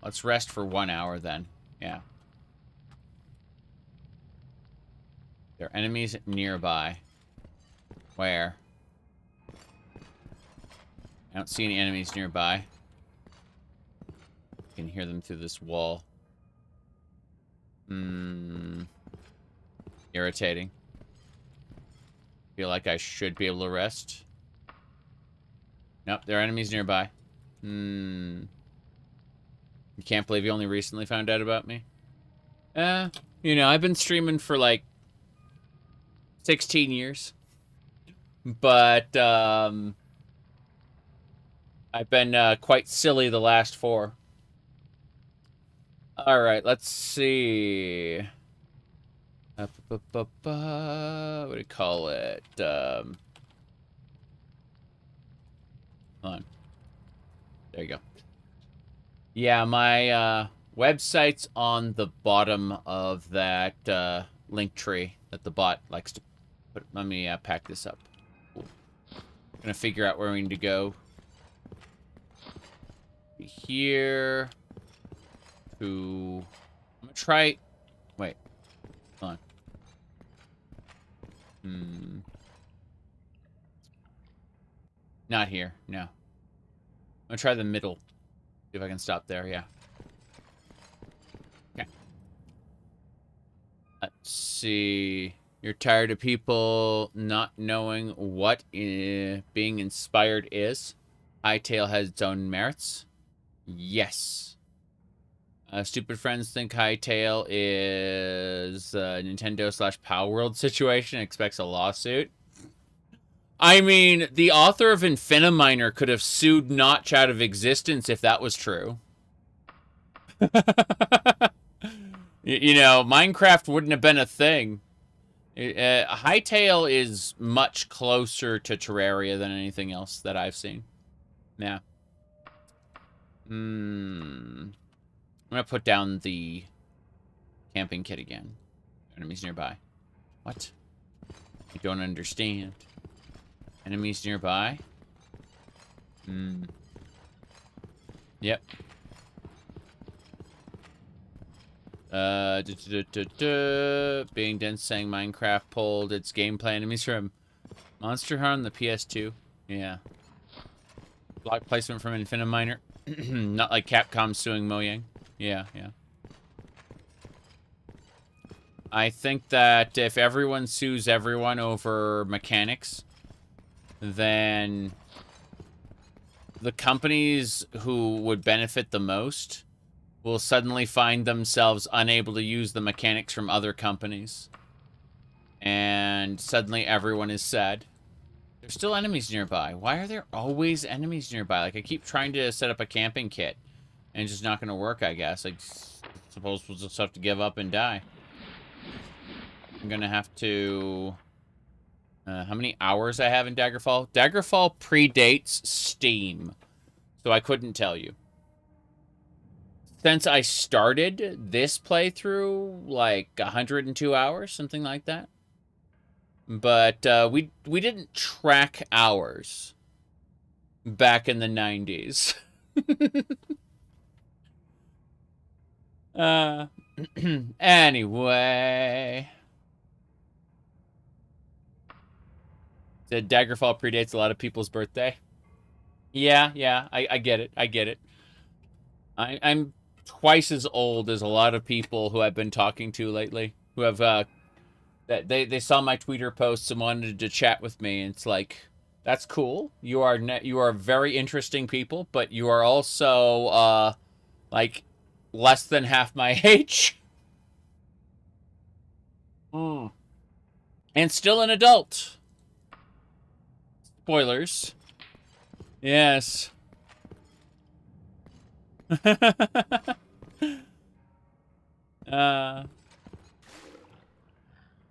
Let's rest for 1 hour then. Yeah. There are enemies nearby. Where? I don't see any enemies nearby. I can hear them through this wall. Irritating. Feel like I should be able to rest. Nope, there are enemies nearby. You can't believe you only recently found out about me? You know, I've been streaming for like 16 years. But, I've been quite silly the last 4. Alright, let's see. What do you call it? Hold on. There you go. Yeah, my website's on the bottom of that link tree that the bot likes to put. Let me pack this up. Cool. Gonna figure out where we need to go. here. To... I'm gonna try... Wait. Hold on. Not here, no. I'm gonna try the middle. See if I can stop there, yeah. Okay. Let's see. You're tired of people not knowing what being inspired is? Hightail has its own merits. Yes. Stupid friends think Hightail is a Nintendo/Power World situation. Expects a lawsuit. I mean, the author of Infiniminer could have sued Notch out of existence if that was true. You know, Minecraft wouldn't have been a thing. Hightail is much closer to Terraria than anything else that I've seen. Yeah. I'm gonna put down the camping kit again. Enemies nearby. What? I don't understand. Enemies nearby? Yep. Being dense saying Minecraft pulled its gameplay enemies from Monster Hunter on the PS2. Yeah. Block placement from Infiniminer. Not like Capcom suing Mojang. Yeah, yeah. I think that if everyone sues everyone over mechanics, then the companies who would benefit the most will suddenly find themselves unable to use the mechanics from other companies. And suddenly everyone is sad. There's still enemies nearby. Why are there always enemies nearby? Like, I keep trying to set up a camping kit, and it's just not going to work, I guess. I suppose we'll just have to give up and die. I'm going to have to... how many hours I have in Daggerfall? Daggerfall predates Steam, so I couldn't tell you. Since I started this playthrough, like 102 hours, something like that. But we didn't track hours back in the 90s. Anyway. Said Daggerfall predates a lot of people's birthday. Yeah, I get it. I get it. I'm twice as old as a lot of people who I've been talking to lately, who have that they saw my Twitter posts and wanted to chat with me. And it's like, that's cool. You are very interesting people, but you are also like less than half my age. And still an adult. Spoilers. Yes.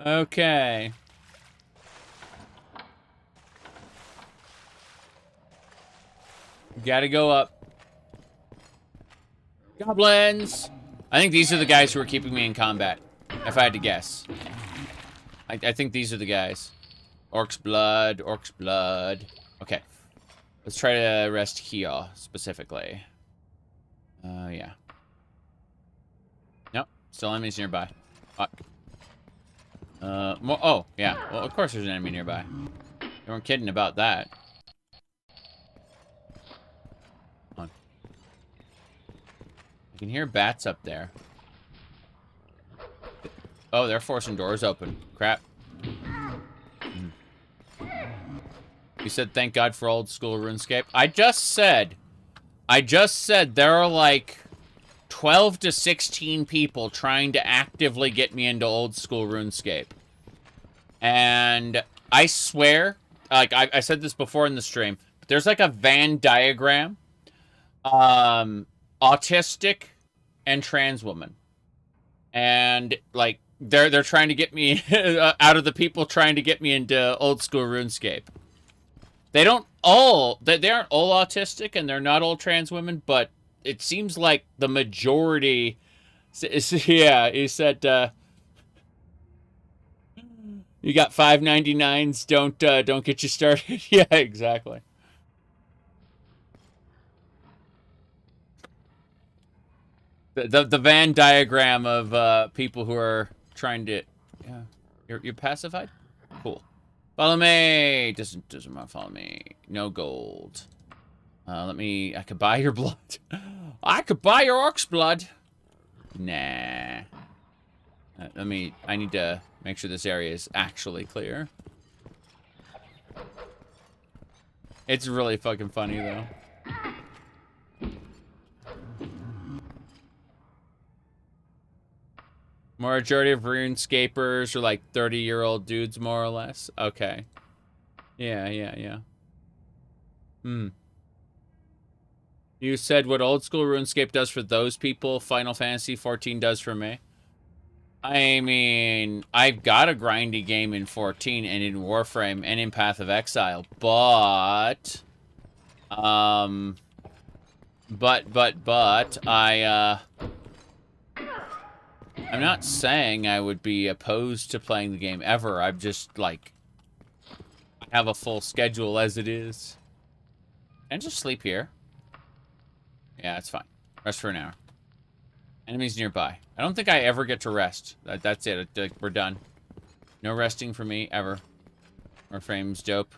Okay. Gotta go up. Goblins! I think these are the guys who are keeping me in combat, if I had to guess. I think these are the guys. Orc's blood, Orc's blood. Okay. Let's try to rest here, specifically. Yeah. Nope. Still enemies nearby. Fuck. Oh, yeah. Well, of course there's an enemy nearby. They weren't kidding about that. Hold on. I can hear bats up there. Oh, they're forcing doors open. Crap. You said thank God for old school RuneScape. I just said there are like 12 to 16 people trying to actively get me into old school RuneScape. And I swear, like I said this before in the stream, but there's like a Venn diagram. Autistic and trans woman. And like they're trying to get me out of the people trying to get me into old school RuneScape. They aren't all autistic and they're not all trans women, but it seems like the majority. Yeah, he said, you got 5.99s. Don't get you started. Yeah, exactly. The Venn diagram of people who are trying to. Yeah, you're pacified. Cool. Follow me. Doesn't want to follow me. No gold. I could buy your blood. I could buy your orc's blood. Nah. I need to make sure this area is actually clear. It's really fucking funny, though. Majority of RuneScapers are like 30-year-old dudes, more or less. Okay. Yeah. You said what old school RuneScape does for those people, Final Fantasy 14 does for me. I mean, I've got a grindy game in 14 and in Warframe and in Path of Exile, but I'm not saying I would be opposed to playing the game ever. I'm just like, I have a full schedule as it is. And just sleep here. Yeah, it's fine. Rest for an hour. Enemies nearby. I don't think I ever get to rest. That's it. We're done. No resting for me, ever. Warframe's dope.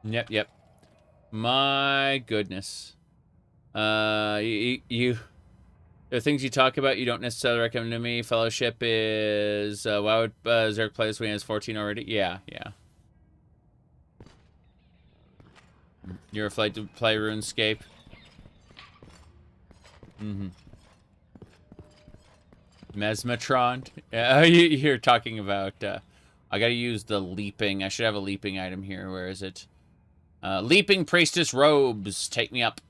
Yep. My goodness. The things you talk about, you don't necessarily recommend to me. Fellowship is, why would Zerg play this when he has 14 already? Yeah. You're afraid to play RuneScape? Mesmatron? You're talking about, I gotta use the leaping. I should have a leaping item here. Where is it? Leaping Priestess Robes. Take me up.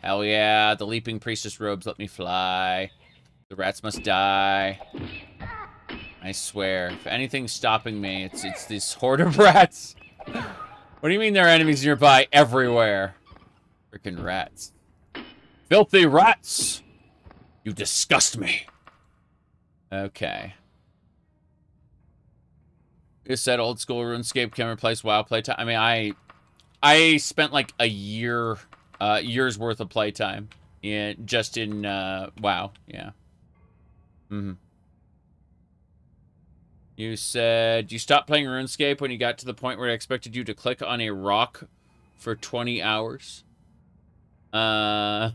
Hell yeah, the Leaping Priestess Robes let me fly. The rats must die. I swear, if anything's stopping me, it's this horde of rats. What do you mean there are enemies nearby everywhere? Freaking rats. Filthy rats! You disgust me. Okay. You said old school RuneScape can replace WoW playtime. I mean, I spent like a year's worth of playtime in WoW. Yeah. You said you stopped playing RuneScape when you got to the point where I expected you to click on a rock for 20 hours. Yeah.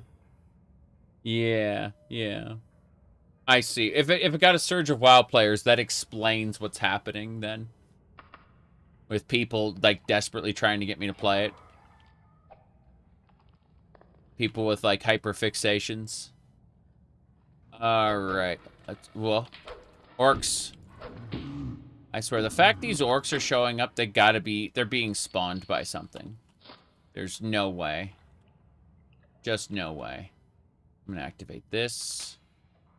I see. If it got a surge of WoW players, that explains what's happening then. With people, like, desperately trying to get me to play it. People with, like, hyperfixations. Alright. Well, orcs. I swear, the fact these orcs are showing up, they're being spawned by something. There's no way. Just no way. I'm gonna activate this.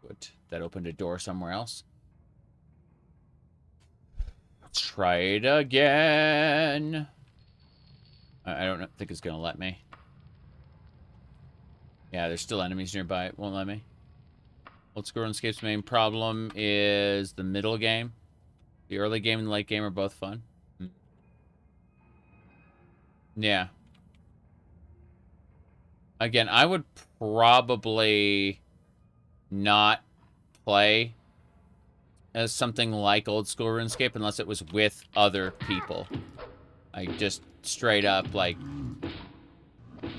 Good. That opened a door somewhere else. Let's try it again. I don't think it's gonna let me. Yeah, there's still enemies nearby. It won't let me. Old school RuneScape's main problem is the middle game. The early game and the late game are both fun. Yeah. Again, I would probably not play as something like old school RuneScape unless it was with other people. Like, just straight up, like...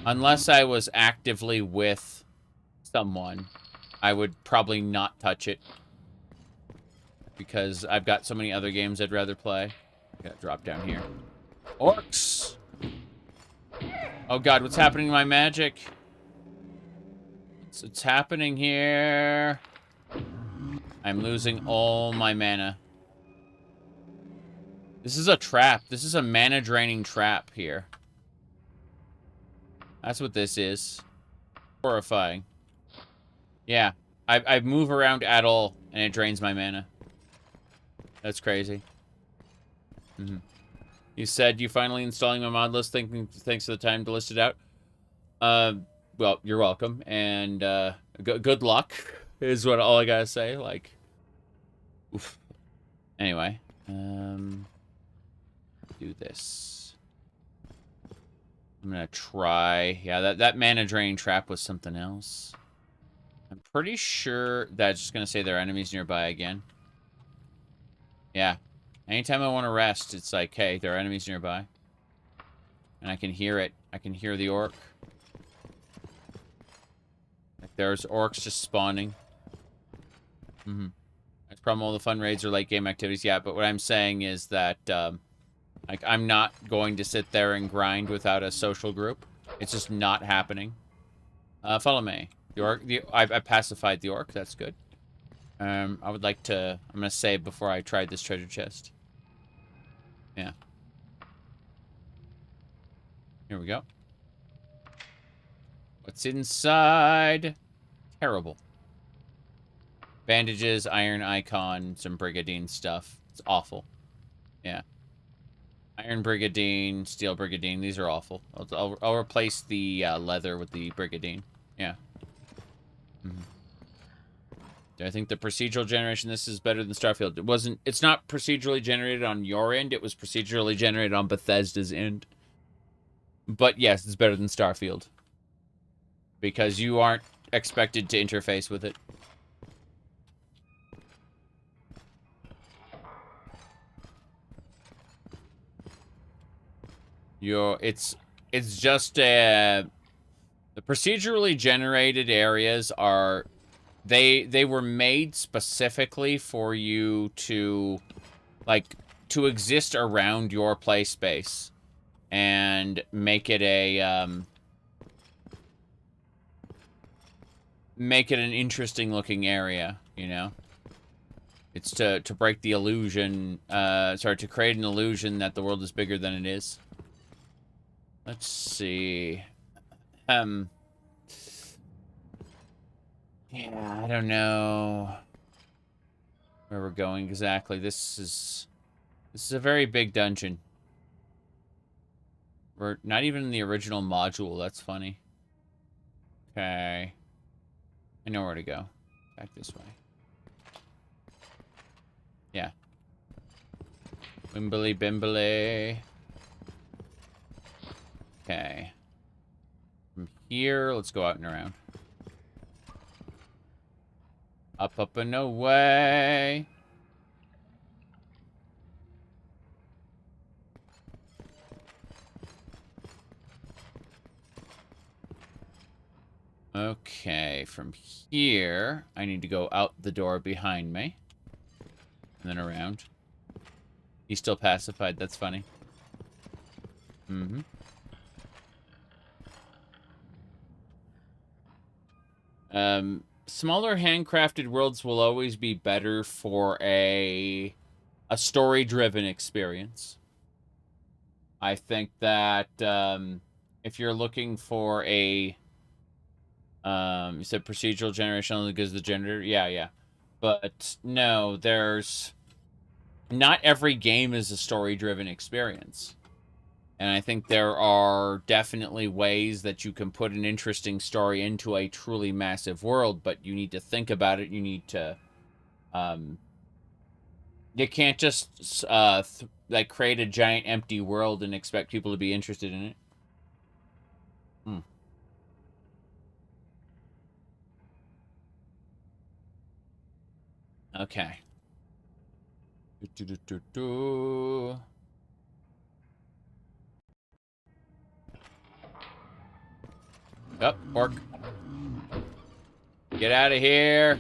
Unless I was actively with someone, I would probably not touch it. Because I've got so many other games I'd rather play. Gotta drop down here. Orcs! Oh god, what's happening to my magic? What's happening here? I'm losing all my mana. This is a trap. This is a mana draining trap here. That's what this is. Horrifying. Yeah. I move around at all, and it drains my mana. That's crazy. You said you finally installing my mod list, thanks for the time to list it out. Well, you're welcome, and good luck, is what all I gotta say. Like, oof. Anyway, do this. I'm gonna try. Yeah, that mana drain trap was something else. I'm pretty sure that's just gonna say there are enemies nearby again. Yeah. Anytime I want to rest, it's like, hey, there are enemies nearby. And I can hear it. I can hear the orc. Like, there's orcs just spawning. That's probably all the fun raids or late game activities. Yeah, but what I'm saying is that, like, I'm not going to sit there and grind without a social group. It's just not happening. Follow me. The orc, I pacified the orc. That's good. I would like to... I'm going to save before I try this treasure chest. Yeah. Here we go. What's inside? Terrible. Bandages, iron icon, some brigadine stuff. It's awful. Yeah. Iron brigadine, steel brigadine. These are awful. I'll replace the leather with the brigadine. Yeah. Do I think the procedural generation this is better than Starfield? It wasn't. It's not procedurally generated on your end. It was procedurally generated on Bethesda's end. But yes, it's better than Starfield. Because you aren't expected to interface with it. It's just the procedurally generated areas are they were made specifically for you to to exist around your play space and make it an interesting looking area, you know? It's to break the illusion, to create an illusion that the world is bigger than it is. Let's see. Yeah, I don't know where we're going exactly. This is a very big dungeon. We're not even in the original module. That's funny. Okay. I know where to go. Back this way. Yeah. Wimbly bimbly. Okay. From here, let's go out and around. Up, up, and away. Okay, from here, I need to go out the door behind me. And then around. He's still pacified, that's funny. Smaller handcrafted worlds will always be better for a story-driven experience. I think that if you're looking for a you said procedural generation only because the generator, yeah. But no, not every game is a story-driven experience. And I think there are definitely ways that you can put an interesting story into a truly massive world, but you need to think about it. You need to, you can't just, create a giant empty world and expect people to be interested in it. Okay. Oh, orc. Get out of here.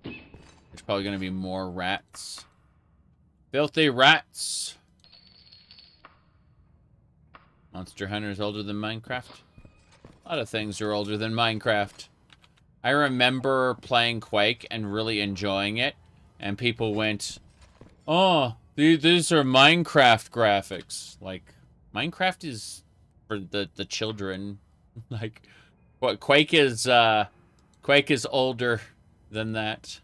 There's probably going to be more rats. Filthy rats. Monster Hunter is older than Minecraft. A lot of things are older than Minecraft. I remember playing Quake and really enjoying it. And people went, oh, these are Minecraft graphics. Like, Minecraft is... for the children. Like, what, Quake is older than that.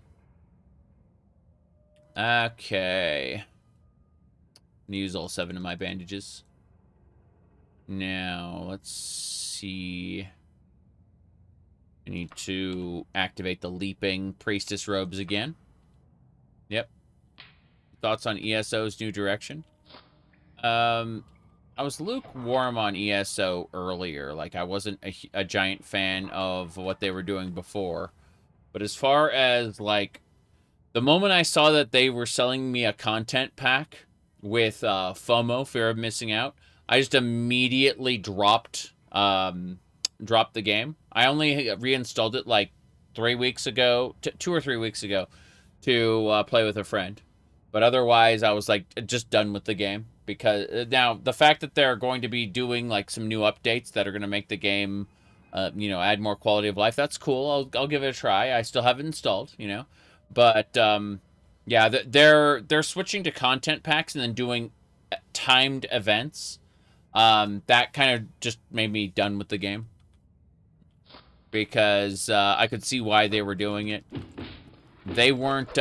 Okay. I'm gonna use all 7 of my bandages. Now, let's see. I need to activate the leaping priestess robes again. Yep. Thoughts on ESO's new direction? I I was lukewarm on ESO earlier. Like, I wasn't a giant fan of what they were doing before. But as far as, like, the moment I saw that they were selling me a content pack with FOMO, fear of missing out, I just immediately dropped the game. I only reinstalled it like 3 weeks ago, 2 or 3 weeks ago, to play with a friend. But otherwise, I was like just done with the game, because now the fact that they're going to be doing like some new updates that are going to make the game, add more quality of life. That's cool. I'll give it a try. I still have it installed, but yeah, they're switching to content packs and then doing timed events. That kind of just made me done with the game, because I could see why they were doing it. They weren't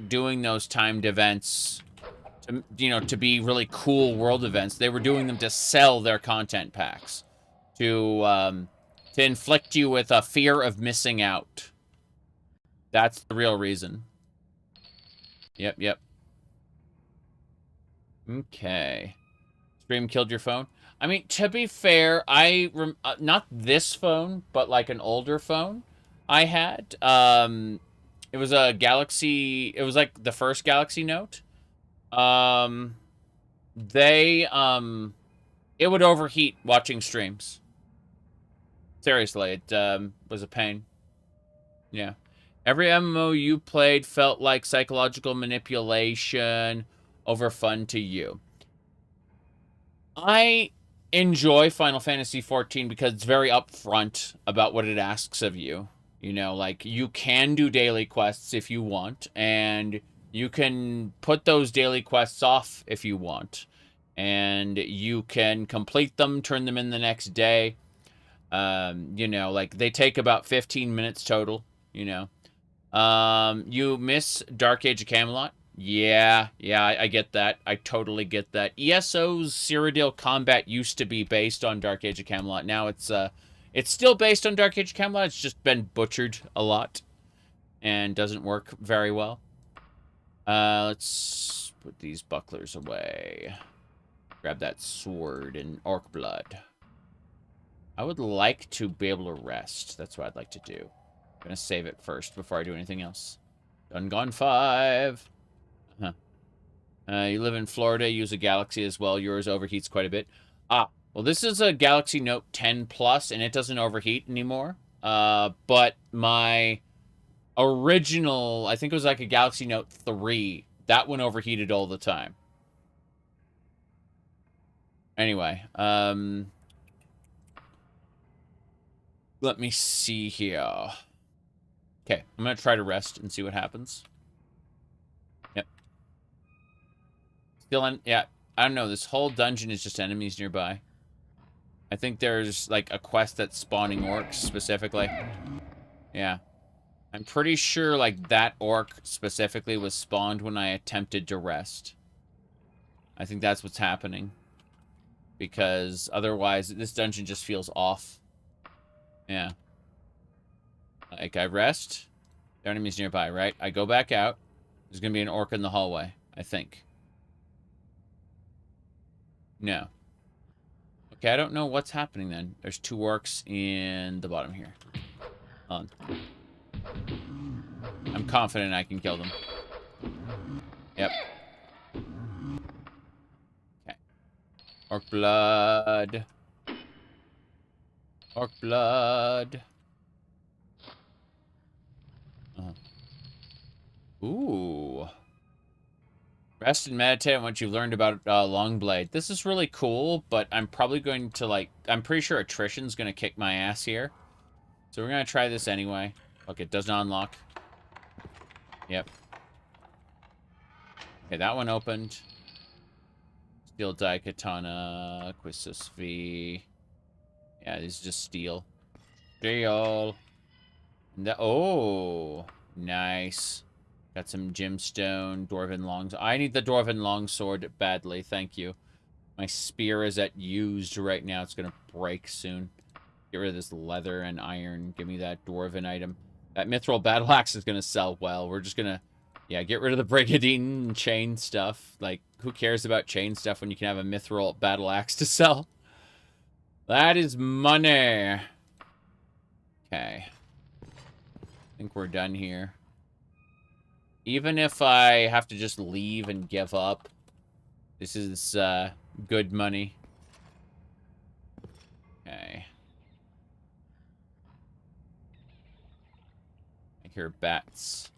doing those timed events to be really cool world events. They were doing them to sell their content packs, to inflict you with a fear of missing out. That's the real reason. Yep. Okay. Stream killed your phone? I mean, to be fair, not this phone, but like an older phone I had. It was a Galaxy. It was like the first Galaxy Note. It would overheat watching streams. Seriously, it was a pain. Yeah. Every MMO you played felt like psychological manipulation over fun to you. I enjoy Final Fantasy XIV because it's very upfront about what it asks of you. Like, you can do daily quests if you want, and you can put those daily quests off if you want. And you can complete them, turn them in the next day. Like, they take about 15 minutes total, You miss Dark Age of Camelot? Yeah, I get that. I totally get that. ESO's Cyrodiil combat used to be based on Dark Age of Camelot. Now it's still based on Dark Age of Camelot. It's just been butchered a lot and doesn't work very well. Let's put these bucklers away. Grab that sword and orc blood. I would like to be able to rest. That's what I'd like to do. I'm gonna save it first before I do anything else. Done gone 5. Huh. You live in Florida, use a Galaxy as well. Yours overheats quite a bit. Well, this is a Galaxy Note 10 Plus, and it doesn't overheat anymore. But my original, I think it was like a Galaxy Note 3, that one overheated all the time. Anyway, let me see here. Okay, I'm gonna try to rest and see what happens. Yep. Still in, yeah, I don't know, this whole dungeon is just enemies nearby. I think there's, like, a quest that's spawning orcs, specifically. Yeah. I'm pretty sure, like, that orc specifically was spawned when I attempted to rest. I think that's what's happening. Because, otherwise, this dungeon just feels off. Yeah. Like, I rest. There are enemies nearby, right? I go back out. There's gonna be an orc in the hallway, I think. No. Okay, I don't know what's happening then. There's 2 orcs in the bottom here. Hold on. I'm confident I can kill them. Yep. Okay. Orc blood. Orc blood. Ooh. Rest and meditate on what you've learned about Longblade. This is really cool, but I'm probably going to, like... I'm pretty sure attrition's going to kick my ass here. So we're going to try this anyway. Look, it does not unlock. Yep. Okay, that one opened. Steel Daikatana. Quistis V. Yeah, these are just steel. Steel. Oh, nice. Got some gemstone, dwarven longs. I need the dwarven longsword badly, thank you. My spear is at used right now. It's gonna break soon. Get rid of this leather and iron. Give me that dwarven item. That mithril battle axe is gonna sell well. We're just gonna Yeah, get rid of the Brigadine chain stuff. Like, who cares about chain stuff when you can have a mithril battle axe to sell? That is money. Okay. I think we're done here. Even if I have to just leave and give up, this is good money. Okay. I hear bats.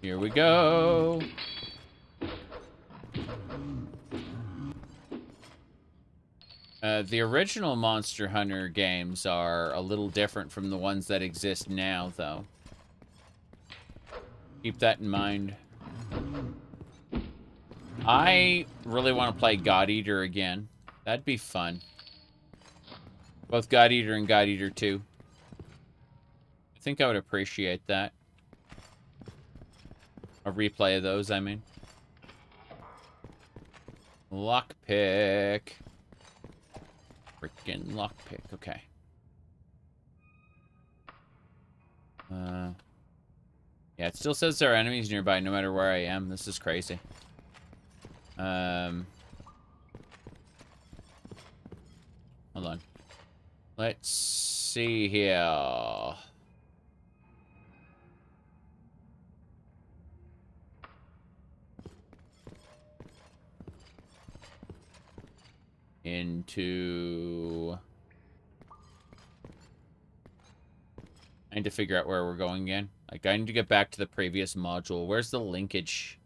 Here we go. The original Monster Hunter games are a little different from the ones that exist now, though. Keep that in mind. I really want to play God Eater again. That'd be fun. Both God Eater and God Eater 2. I think I would appreciate that. A replay of those, I mean. Lockpick. Freaking lockpick. Okay. Yeah, it still says there are enemies nearby no matter where I am. This is crazy. Hold on. Let's see here. Into... I need to figure out where we're going again. Like, I need to get back to the previous module. Where's the linkage?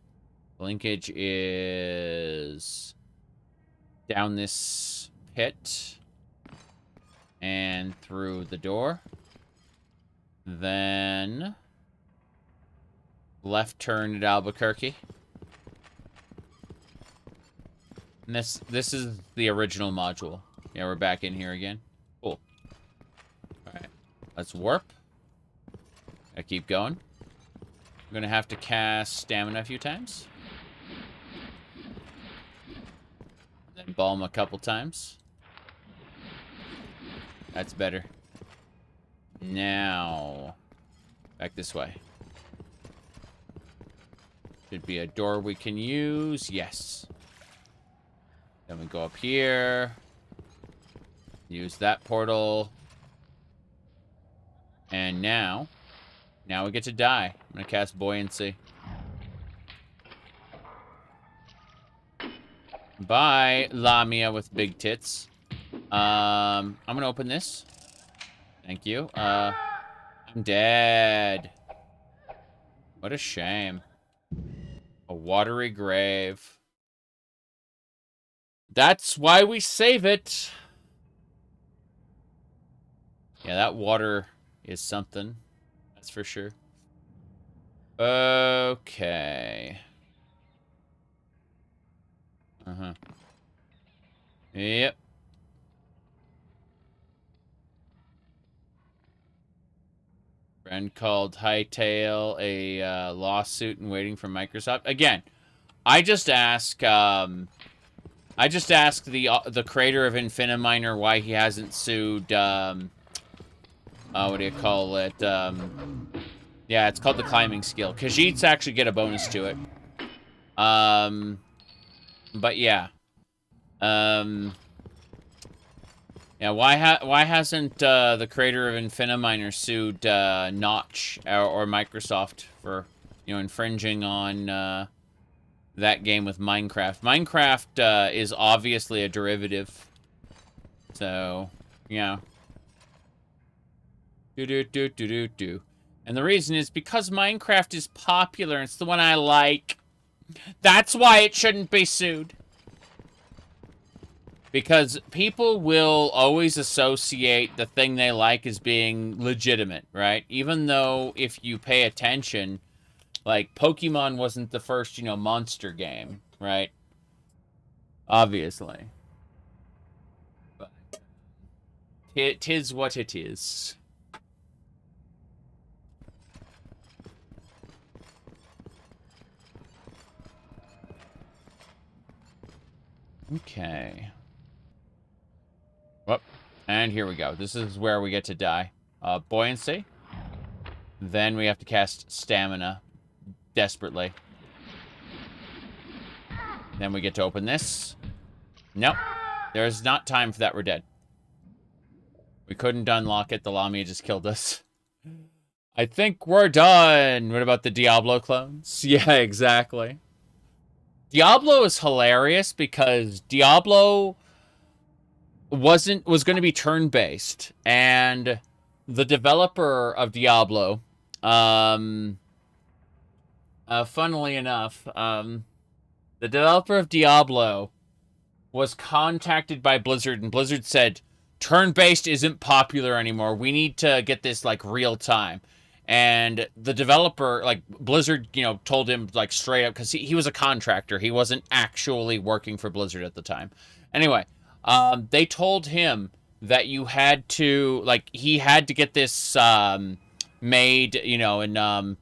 The linkage is down this pit and through the door. Then left turn at Albuquerque. And this is the original module. Yeah, we're back in here again. Cool. Alright. Let's warp. I keep going. I'm gonna have to cast stamina a few times. Then balm a couple times. That's better. Now, back this way. Should be a door we can use. Yes. Then we go up here. Use that portal. And now we get to die. I'm gonna cast buoyancy. Bye, Lamia with big tits. I'm gonna open this. Thank you. I'm dead. What a shame. A watery grave. That's why we save it. Yeah, that water is something. That's for sure. Okay. Yep. Friend called Hightail a lawsuit and waiting for Microsoft. Again, I just ask the creator of Infiniminer why he hasn't sued what do you call it? Yeah, it's called the climbing skill. Khajiits actually get a bonus to it. But yeah. Yeah, why hasn't the creator of Infiniminer sued Notch or Microsoft for, infringing on that game with Minecraft? Minecraft is obviously a derivative. So, yeah. Do. And the reason is because Minecraft is popular and it's the one I like. That's why it shouldn't be sued. Because people will always associate the thing they like as being legitimate, right? Even though if you pay attention, like Pokemon wasn't the first, monster game, right? Obviously. But it is what it is. Okay. Well, and here we go. This is where we get to die. Buoyancy. Then we have to cast stamina desperately. Then we get to open this. Nope. There's not time for that. We're dead. We couldn't unlock it. The Lamia just killed us. I think we're done. What about the Diablo clones? Yeah, exactly. Diablo is hilarious because Diablo was going to be turn-based, and the developer of Diablo, funnily enough, the developer of Diablo was contacted by Blizzard, and Blizzard said, turn-based isn't popular anymore. We need to get this, like, real time. And the developer, like, Blizzard, you know, told him, like, straight up, because he was a contractor. He wasn't actually working for Blizzard at the time. Anyway, they told him that you had to, like, he had to get this made, you know, and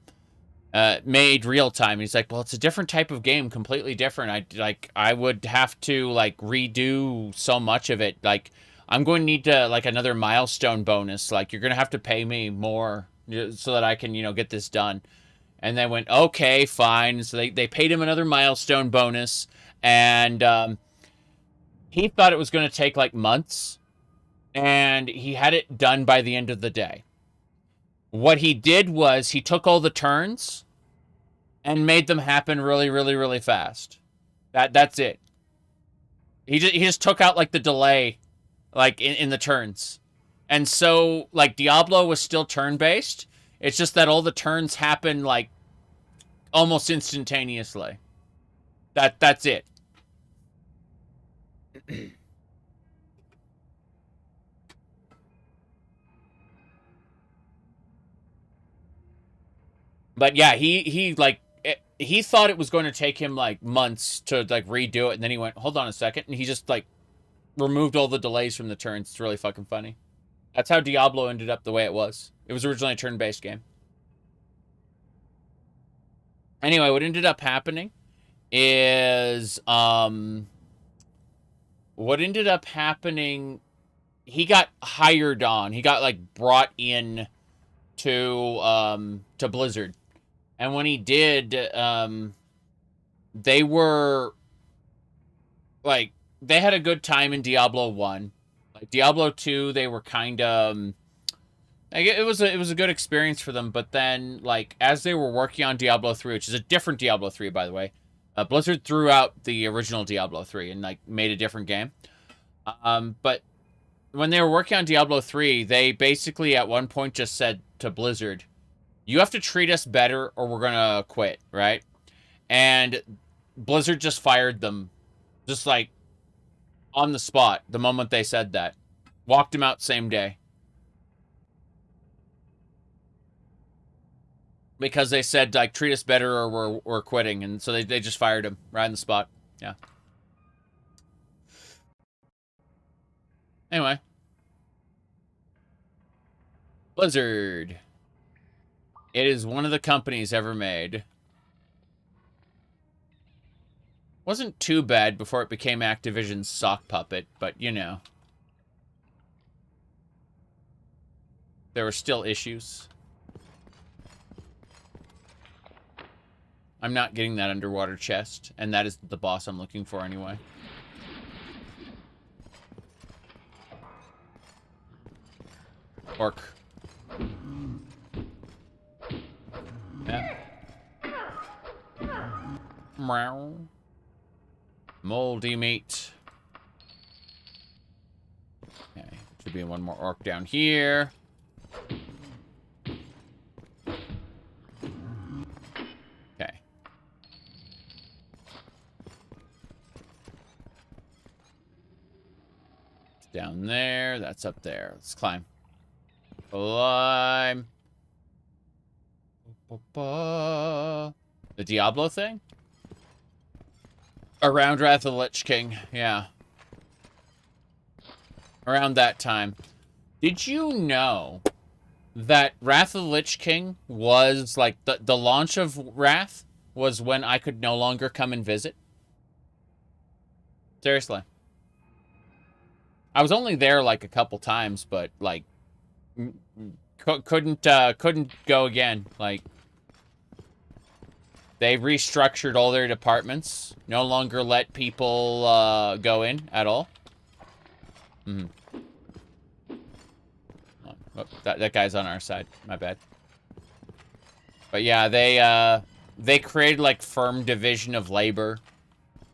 made real time. He's like, well, it's a different type of game, completely different. I would have to, like, redo so much of it. Like, I'm going to need to, like, another milestone bonus. Like, you're going to have to pay me more so that I can, you know, get this done. And they went, okay, fine. So they paid him another milestone bonus. And he thought it was going to take, like, months. And he had it done by the end of the day. What he did was he took all the turns and made them happen really, really, really fast. That's it. He just took out, like, the delay, like, in the turns. And so, like, Diablo was still turn-based. It's just that all the turns happen, like, almost instantaneously. That's it. But yeah, he like, he thought it was going to take him, like, months to, like, redo it. And then he went, hold on a second. And he just, like, removed all the delays from the turns. It's really fucking funny. That's how Diablo ended up the way it was. It was originally a turn-based game. Anyway, what ended up happening is, he got hired on. He got, like, brought in to Blizzard. And when he did, they were, like, they had a good time in Diablo 1. Like, Diablo 2, they were kind of, like, it was a good experience for them. But then, like, as they were working on Diablo 3, which is a different Diablo 3, by the way, Blizzard threw out the original Diablo 3 and, like, made a different game. But when they were working on Diablo 3, they basically at one point just said to Blizzard, you have to treat us better or we're gonna quit, right? And Blizzard just fired them, just, like, on the spot, the moment they said that. Walked him out same day. Because they said, like, treat us better or we're quitting. And so they just fired him right on the spot. Yeah. Anyway. Blizzard. It is one of the companies ever made. Wasn't too bad before it became Activision's sock puppet, but, you know. There were still issues. I'm not getting that underwater chest, and that is the boss I'm looking for anyway. Orc. Yeah. Meow. Moldy meat. Okay, should be one more orc down here. Okay. It's down there. That's up there. Let's climb. Climb. The Diablo thing? Around Wrath of the Lich King, yeah. Around that time. Did you know that Wrath of the Lich King was, like, the launch of Wrath was when I could no longer come and visit? Seriously. I was only there, like, a couple times, but, like, couldn't go again. Like, they restructured all their departments. No longer let people go in at all. Mm-hmm. Oh, that guy's on our side. My bad. But yeah, they created like firm division of labor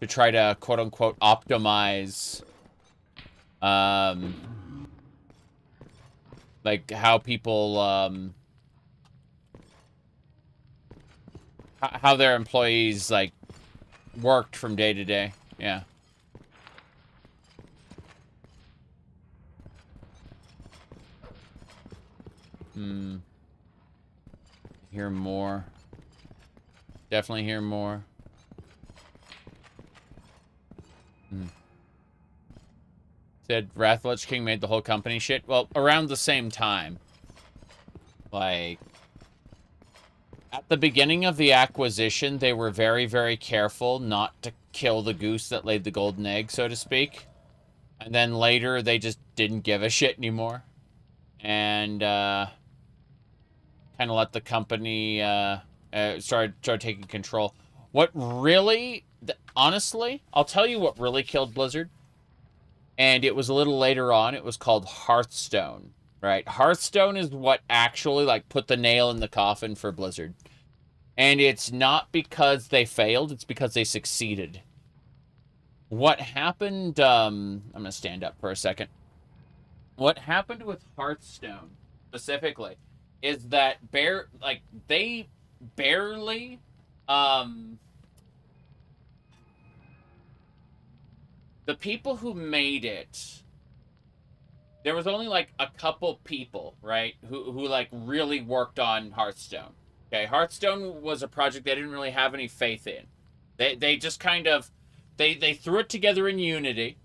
to try to quote unquote optimize like how people how their employees like worked from day to day. Yeah. Hear more. Definitely hear more. Said Wrath Lich King made the whole company shit. Well, around the same time. Like, at the beginning of the acquisition, they were very, very careful not to kill the goose that laid the golden egg, so to speak. And then later, they just didn't give a shit anymore. And, kind of let the company, start taking control. What really, honestly, I'll tell you what really killed Blizzard. And it was a little later on. It was called Hearthstone, right? Hearthstone is what actually, like, put the nail in the coffin for Blizzard. And it's not because they failed. It's because they succeeded. What happened, I'm going to stand up for a second. What happened with Hearthstone, specifically, is that they barely, the people who made it, there was only like a couple people, right, who like really worked on Hearthstone. Okay, Hearthstone was a project they didn't really have any faith in. They just kind of, they threw it together in Unity,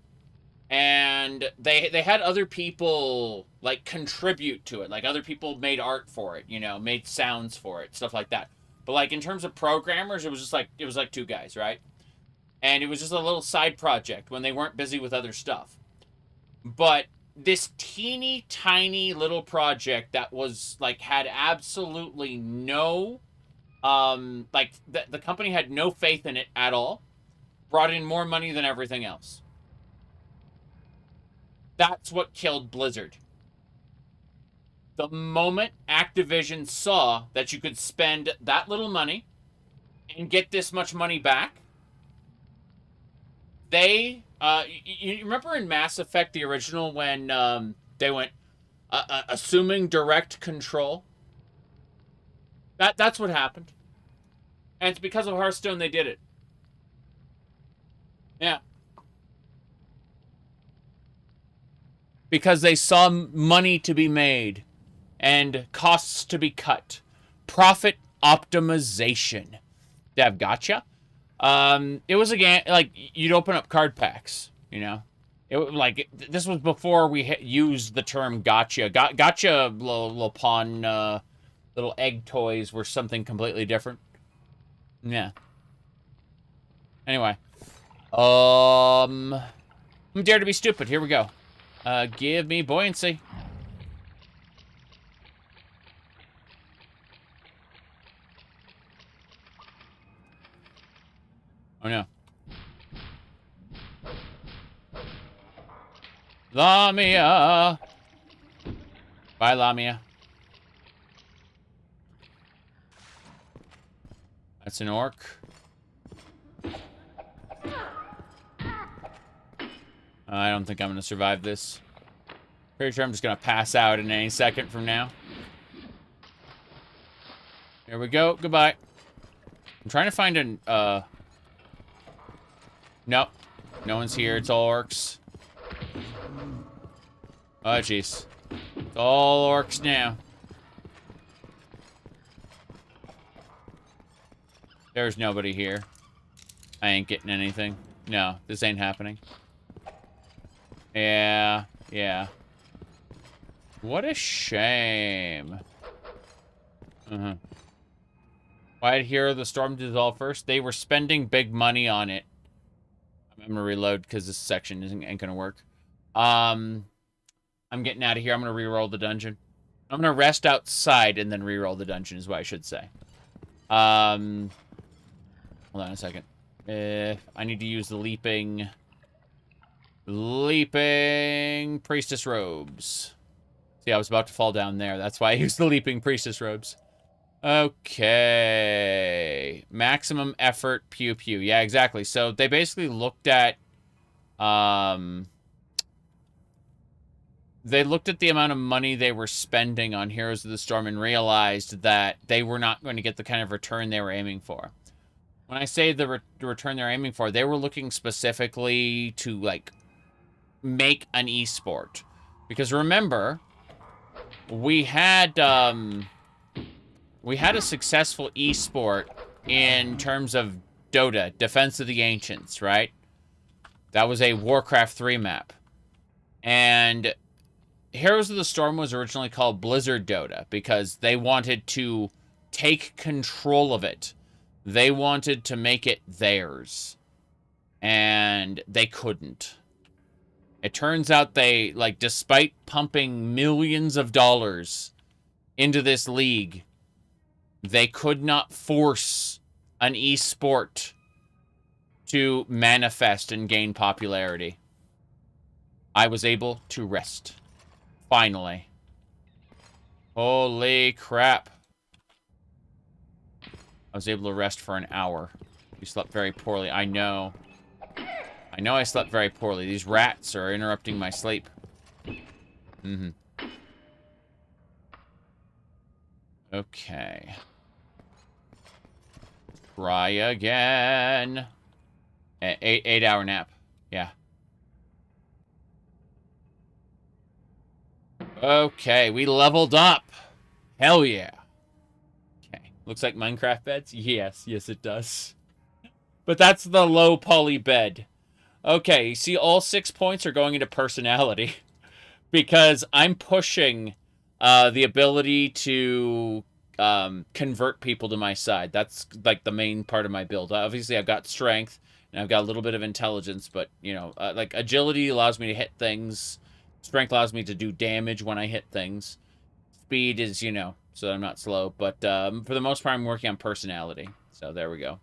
and they had other people like contribute to it. Like, other people made art for it, you know, made sounds for it, stuff like that. But like in terms of programmers, it was like two guys, right? And it was just a little side project when they weren't busy with other stuff. But this teeny tiny little project that was like had absolutely no like the company had no faith in it at all, brought in more money than everything else. That's what killed Blizzard. The moment Activision saw that you could spend that little money and get this much money back, they, you remember in Mass Effect, the original, when they went assuming direct control? That's what happened. And it's because of Hearthstone they did it. Yeah. Because they saw money to be made and costs to be cut. Profit optimization. Dev, gotcha. It was, again, like, you'd open up card packs, you know? It was like, this was before we used the term gotcha. Gotcha little pawn, little egg toys were something completely different. Yeah. Anyway. Dare to be stupid. Here we go. Give me buoyancy. Oh no. Lamia. Bye, Lamia. That's an orc. I don't think I'm going to survive this. Pretty sure I'm just going to pass out in any second from now. Here we go. Goodbye. I'm trying to find an, Nope. No one's here. It's all orcs. Oh, jeez. It's all orcs now. There's nobody here. I ain't getting anything. No, this ain't happening. Yeah, yeah. What a shame. Why'd hear the storm dissolve first? They were spending big money on it. I'm gonna reload because this section ain't gonna work. I'm getting out of here. I'm gonna re-roll the dungeon. I'm gonna rest outside and then reroll the dungeon is what I should say. Hold on a second. I need to use the leaping priestess robes. See, I was about to fall down there. That's why I used the leaping priestess robes. Okay. Maximum effort, pew pew. Yeah, exactly. So they basically looked at, they looked at the amount of money they were spending on Heroes of the Storm and realized that they were not going to get the kind of return they were aiming for. When I say the return they're aiming for, they were looking specifically to, like, make an esport. Because remember, we had a successful esport in terms of Dota, Defense of the Ancients, right? That was a Warcraft 3 map. And Heroes of the Storm was originally called Blizzard Dota because they wanted to take control of it. They wanted to make it theirs. And they couldn't. It turns out they, like, despite pumping millions of dollars into this league, they could not force an esport to manifest and gain popularity. I was able to rest. Finally. Holy crap. I was able to rest for an hour. You slept very poorly. I know. I know I slept very poorly. These rats are interrupting my sleep. Mm-hmm. Okay. Try again. 8-hour nap. Yeah. Okay, we leveled up. Hell yeah. Okay. Looks like Minecraft beds? Yes, yes it does. But that's the low poly bed. Okay, you see all 6 points are going into personality. Because I'm pushing the ability to convert people to my side. That's like the main part of my build. Obviously, I've got strength and I've got a little bit of intelligence, but you know, like agility allows me to hit things. Strength allows me to do damage when I hit things. Speed is, you know, so I'm not slow. But for the most part, I'm working on personality. So there we go.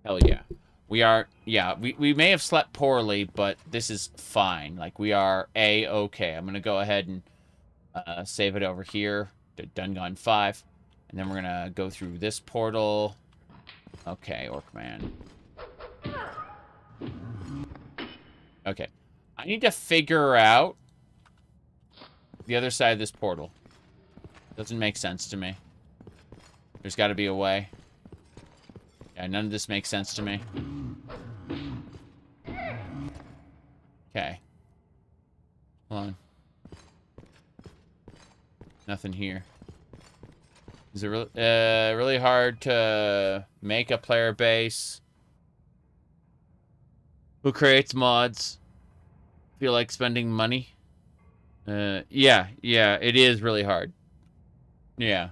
Hell yeah. We are, yeah, we may have slept poorly, but this is fine. Like, we are A-okay. I'm going to go ahead and save it over here to Dungon 5. And then we're going to go through this portal. Okay, Orcman. Okay. I need to figure out the other side of this portal. Doesn't make sense to me. There's got to be a way. Yeah, none of this makes sense to me. Okay. Hold on. Nothing here. Is it really hard to make a player base who creates mods? Feel like spending money? Yeah, it is really hard. Yeah.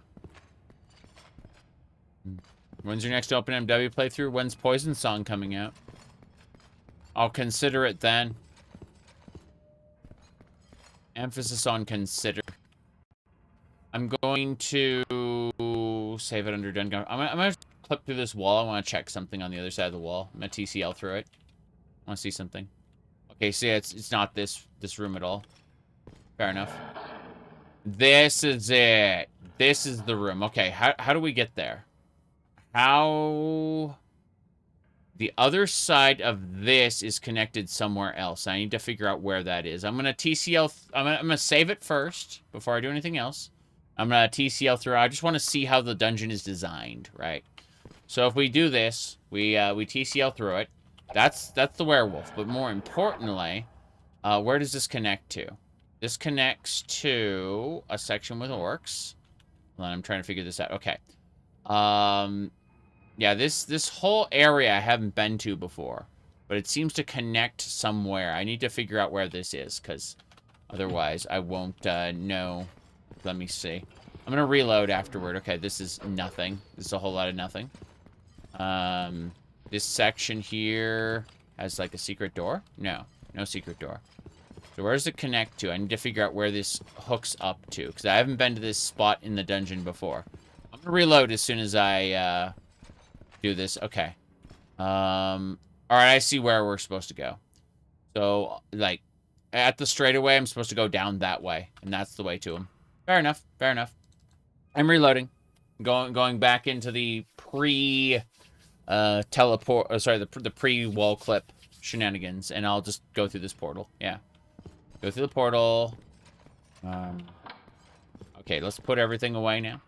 When's your next OpenMW playthrough? When's Poison Song coming out? I'll consider it then. Emphasis on consider. I'm going to save it under Dungon. I'm going to clip through this wall. I want to check something on the other side of the wall. I'm going to TCL through it. I want to see something. Okay, see, it's not this room at all. Fair enough. This is it. This is the room. Okay, how do we get there? How... The other side of this is connected somewhere else. I need to figure out where that is. I'm going to TCL... I'm going to save it first before I do anything else. I'm going to TCL through. I just want to see how the dungeon is designed, right? So if we do this, we TCL through it. That's the werewolf. But more importantly, where does this connect to? This connects to a section with orcs. Hold on, I'm trying to figure this out. Okay. Yeah, this whole area I haven't been to before, but it seems to connect somewhere. I need to figure out where this is, because otherwise I won't know. Let me see. I'm going to reload afterward. Okay, this is nothing. This is a whole lot of nothing. This section here has, like, a secret door? No, no secret door. So where does it connect to? I need to figure out where this hooks up to, because I haven't been to this spot in the dungeon before. I'm gonna reload as soon as I do this. Okay. All right, I see where we're supposed to go. So, like, at the straightaway, I'm supposed to go down that way, and that's the way to him. Fair enough. Fair enough. I'm reloading. Going back into the teleport. Sorry, the pre-wall clip shenanigans, and I'll just go through this portal. Yeah. Go through the portal. Okay, let's put everything away now.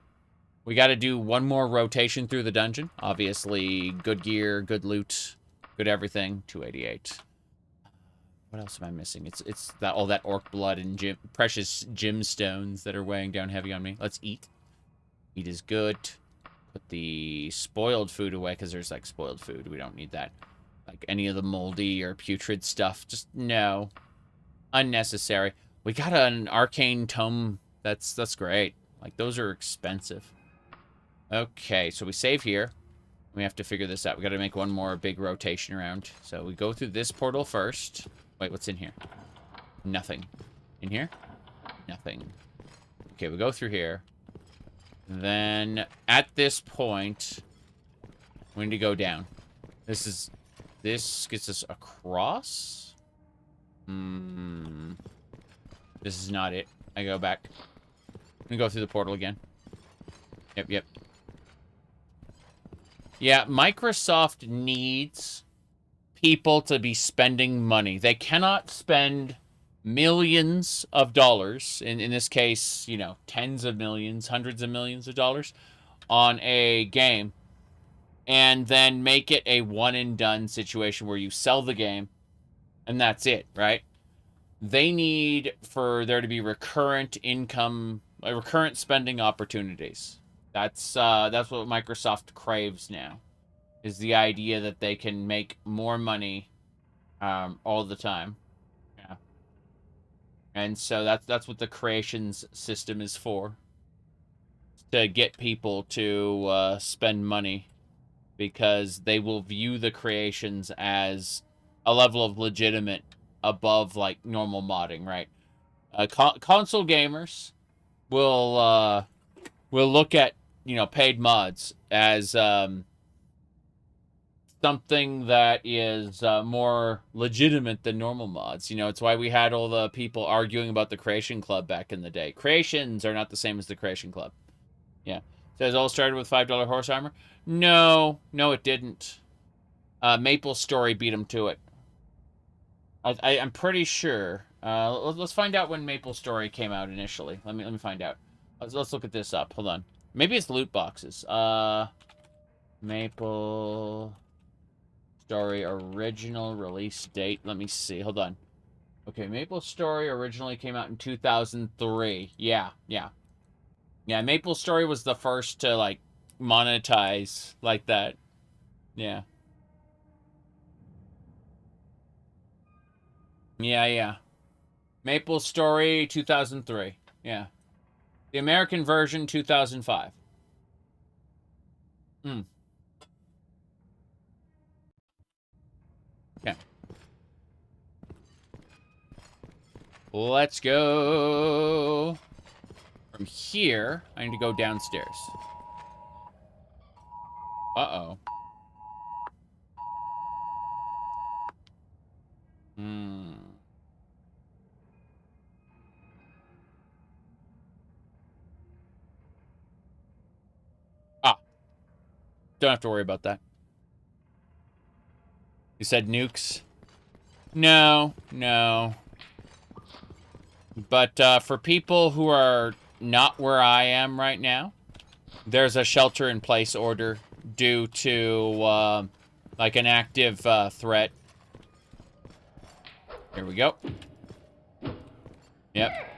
We got to do one more rotation through the dungeon. Obviously, good gear, good loot, good everything. 288. What else am I missing? It's that all that orc blood and precious gemstones that are weighing down heavy on me. Let's eat. Eat is good. Put the spoiled food away, because there's, like, spoiled food. We don't need that. Like, any of the moldy or putrid stuff. Just, no. Unnecessary. We got an arcane tome. That's great. Like, those are expensive. Okay, so we save here. We have to figure this out. We got to make one more big rotation around. So we go through this portal first. Wait, what's in here? Nothing. In here? Nothing. Okay, we go through here. Then, at this point, we need to go down. This gets us across? This is not it. I go back. I'm gonna go through the portal again. Yep. Yeah, Microsoft needs people to be spending money. They cannot spend millions of dollars, in this case, you know, tens of millions, hundreds of millions of dollars, on a game, and then make it a one-and-done situation where you sell the game, and that's it, right? They need for there to be recurrent income, recurrent spending opportunities. That's what Microsoft craves now, is the idea that they can make more money all the time. Yeah. And so that's what the creations system is for. To get people to spend money, because they will view the creations as a level of legitimate above, like, normal modding, right? Console gamers will look at, you know, paid mods as something that is more legitimate than normal mods. You know, it's why we had all the people arguing about the Creation Club back in the day. Creations are not the same as the Creation Club. Yeah. So it all started with $5 horse armor? No, it didn't. Maple Story beat them to it. I'm pretty sure. Let's find out when Maple Story came out initially. Let me find out. Let's look at this up. Hold on. Maybe it's loot boxes. Maple Story original release date. Let me see. Hold on. Okay, Maple Story originally came out in 2003. Yeah. Maple Story was the first to, like, monetize like that. Yeah. Yeah. Maple Story 2003. Yeah. The American version 2005. Okay. Let's go. From here, I need to go downstairs. Uh-oh. Don't have to worry about that. You said nukes? No. But for people who are not where I am right now, there's a shelter-in-place order due to, like, an active threat. Here we go. Yep.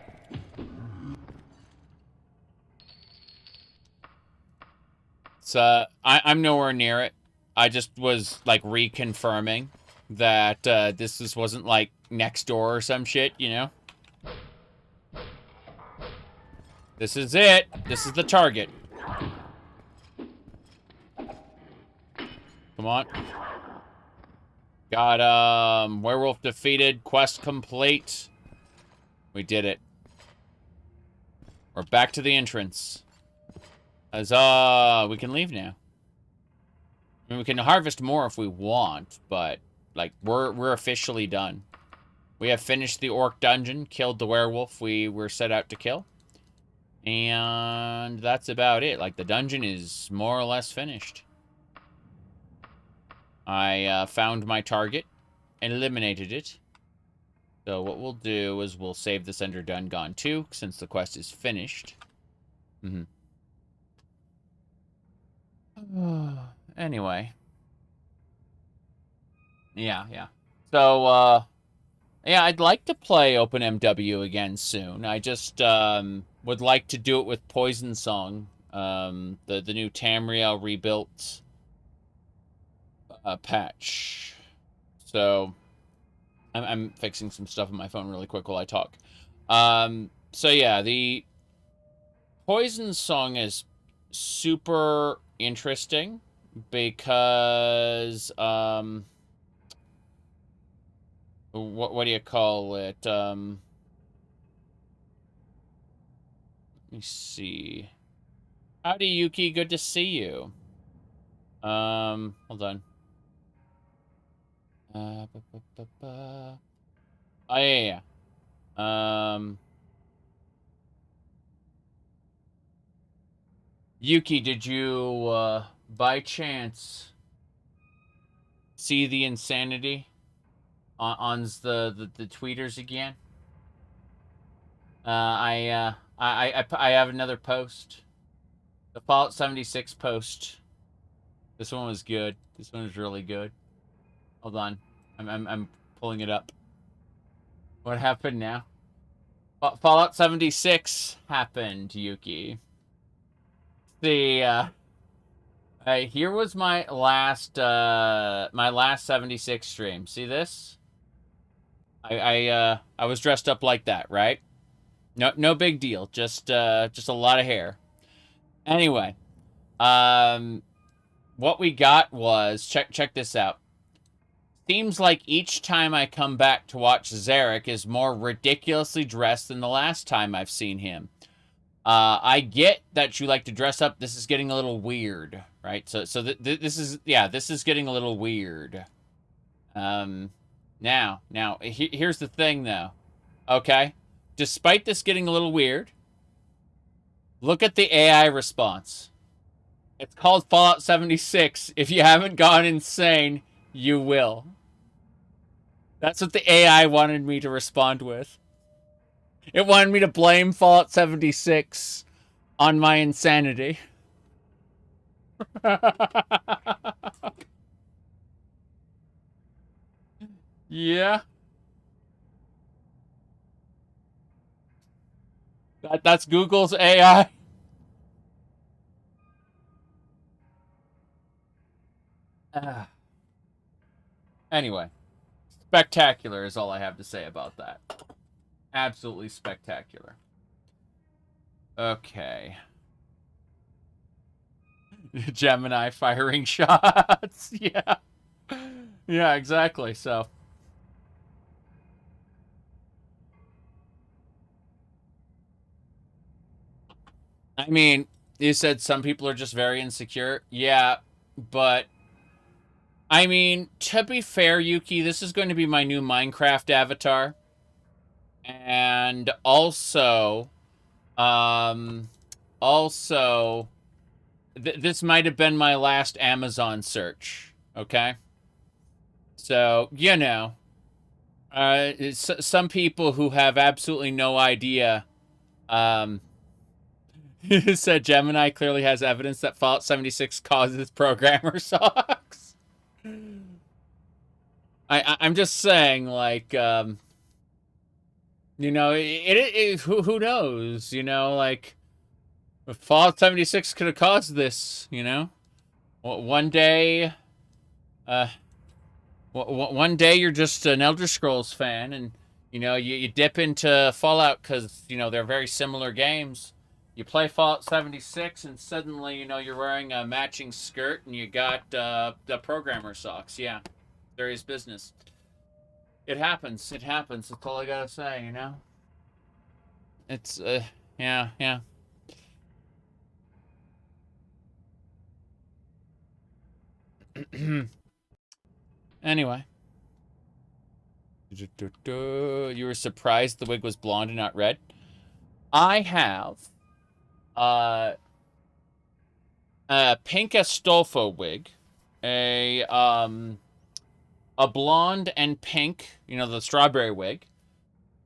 So, I'm nowhere near it. I just was, like, reconfirming that this wasn't, like, next door or some shit, you know? This is it. This is the target. Come on. Got, werewolf defeated. Quest complete. We did it. We're back to the entrance. Huzzah! We can leave now. I mean, we can harvest more if we want, but like we're officially done. We have finished the orc dungeon, killed the werewolf we were set out to kill. And that's about it. Like, the dungeon is more or less finished. I found my target and eliminated it. So what we'll do is we'll save this under Done Gone 2, since the quest is finished. Anyway. Yeah. So, yeah, I'd like to play OpenMW again soon. I just would like to do it with Poison Song, the new Tamriel rebuilt patch. So I'm fixing some stuff on my phone really quick while I talk. So yeah, the Poison Song is super interesting because what do you call it? Let me see. Howdy, Yuki. Good to see you. Hold on. Oh, yeah. Yuki, did you, by chance, see the insanity on the tweeters again? I have another post. The Fallout 76 post. This one was good. This one was really good. Hold on. I'm pulling it up. What happened now? Fallout 76 happened, Yuki. The here was my last 76 stream. See this? I was dressed up like that, right? No big deal. Just a lot of hair. Anyway, what we got was check this out. Seems like each time I come back to watch Zarek is more ridiculously dressed than the last time I've seen him. I get that you like to dress up. This is getting a little weird, right? So this is getting a little weird. Now, here's the thing, though. Okay, despite this getting a little weird, look at the AI response. It's called Fallout 76. If you haven't gone insane, you will. That's what the AI wanted me to respond with. It wanted me to blame Fallout 76 on my insanity. Yeah. That's Google's AI. Anyway, spectacular is all I have to say about that. Absolutely spectacular. Okay. Gemini firing shots. Yeah. Yeah, exactly. So. I mean, you said some people are just very insecure. Yeah, but I mean, to be fair, Yuki, this is going to be my new Minecraft avatar. And also, this might have been my last Amazon search, okay? So, you know, some people who have absolutely no idea, said Gemini clearly has evidence that Fallout 76 causes programmer socks. I'm just saying, like, you know, who knows, you know, like, Fallout 76 could have caused this, you know? One day, one day you're just an Elder Scrolls fan, and, you know, you dip into Fallout because, you know, they're very similar games. You play Fallout 76, and suddenly, you know, you're wearing a matching skirt, and you got the programmer socks. Yeah, serious business. It happens. It happens. That's all I gotta say, you know? It's, yeah, yeah. Anyway. You were surprised the wig was blonde and not red? I have, uh, a pink Astolfo wig, a blonde and pink, you know, the strawberry wig.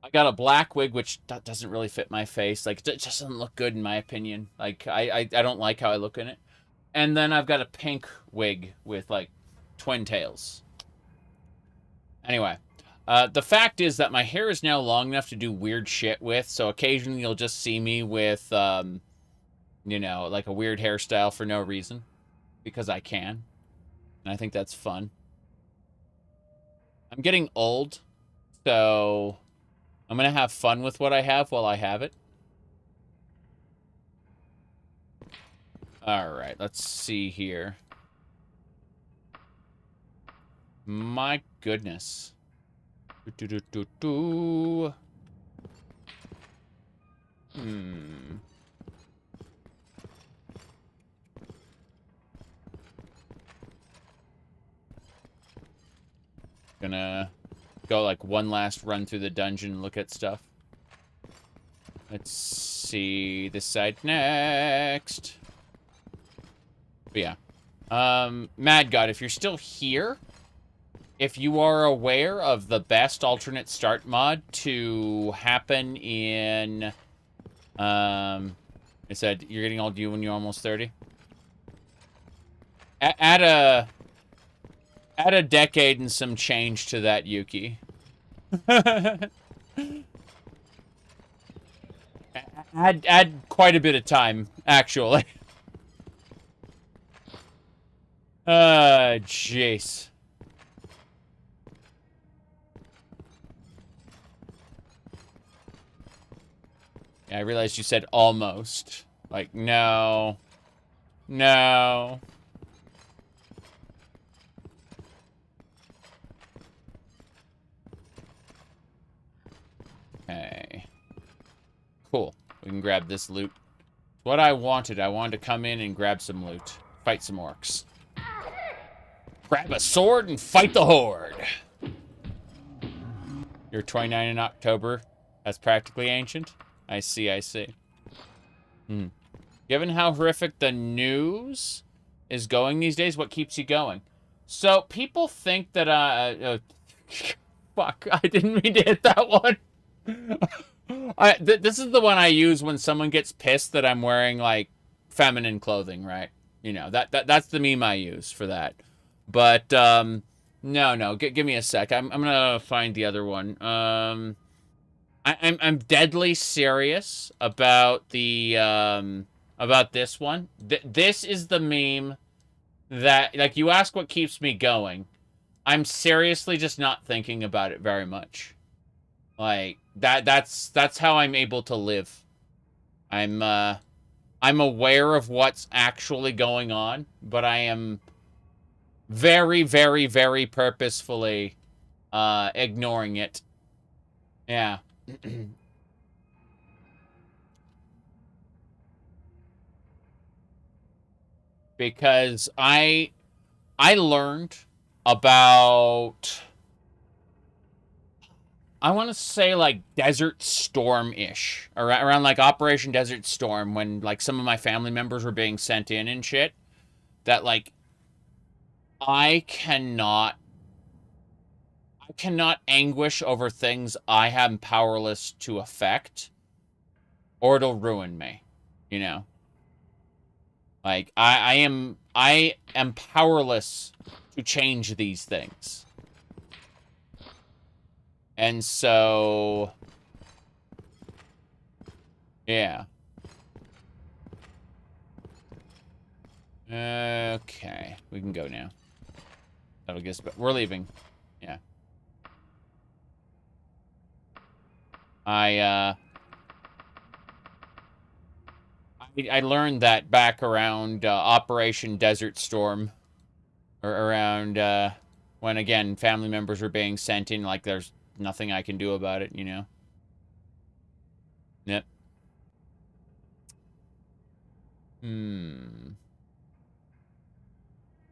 I got a black wig, which doesn't really fit my face. Like, it just doesn't look good in my opinion. Like, I don't like how I look in it. And then I've got a pink wig with, like, twin tails. Anyway, the fact is that my hair is now long enough to do weird shit with, so occasionally you'll just see me with, you know, like a weird hairstyle for no reason. Because I can. And I think that's fun. I'm getting old, so I'm going to have fun with what I have while I have it. All right, let's see here. My goodness. Gonna go like one last run through the dungeon and look at stuff. Let's see this side next. But yeah. Mad God, if you're still here, if you are aware of the best alternate start mod to happen in, I said you're getting old you when you're almost 30. Add a decade and some change to that, Yuki. add quite a bit of time, actually. Jeez. Yeah, I realized you said almost. Like, no. No. Okay. Cool. We can grab this loot. What I wanted. I wanted to come in and grab some loot. Fight some orcs. Grab a sword and fight the horde. You're 29 in October. That's practically ancient. I see, I see. Given how horrific the news is going these days, what keeps you going? So, people think that, fuck, I didn't mean to hit that one. This is the one I use when someone gets pissed that I'm wearing, like, feminine clothing, right? You know, that's the meme I use for that. But, no, give me a sec. I'm gonna find the other one. I'm deadly serious about the, about this one. This is the meme that, like, you ask what keeps me going. I'm seriously just not thinking about it very much. Like, that's how I'm able to live. I'm aware of what's actually going on, but I am very, very, very purposefully, ignoring it. Yeah. Because I learned about, I want to say, like, Desert Storm-ish. Around, like, Operation Desert Storm, when, like, some of my family members were being sent in and shit. That, like, I cannot anguish over things I am powerless to affect, or it'll ruin me, you know? Like, I am powerless to change these things. And so, yeah. Okay, we can go now. That'll get us, but we're leaving. Yeah. I learned that back around Operation Desert Storm, or around when, again, family members were being sent in, like, there's nothing I can do about it, you know? Yep. Hmm.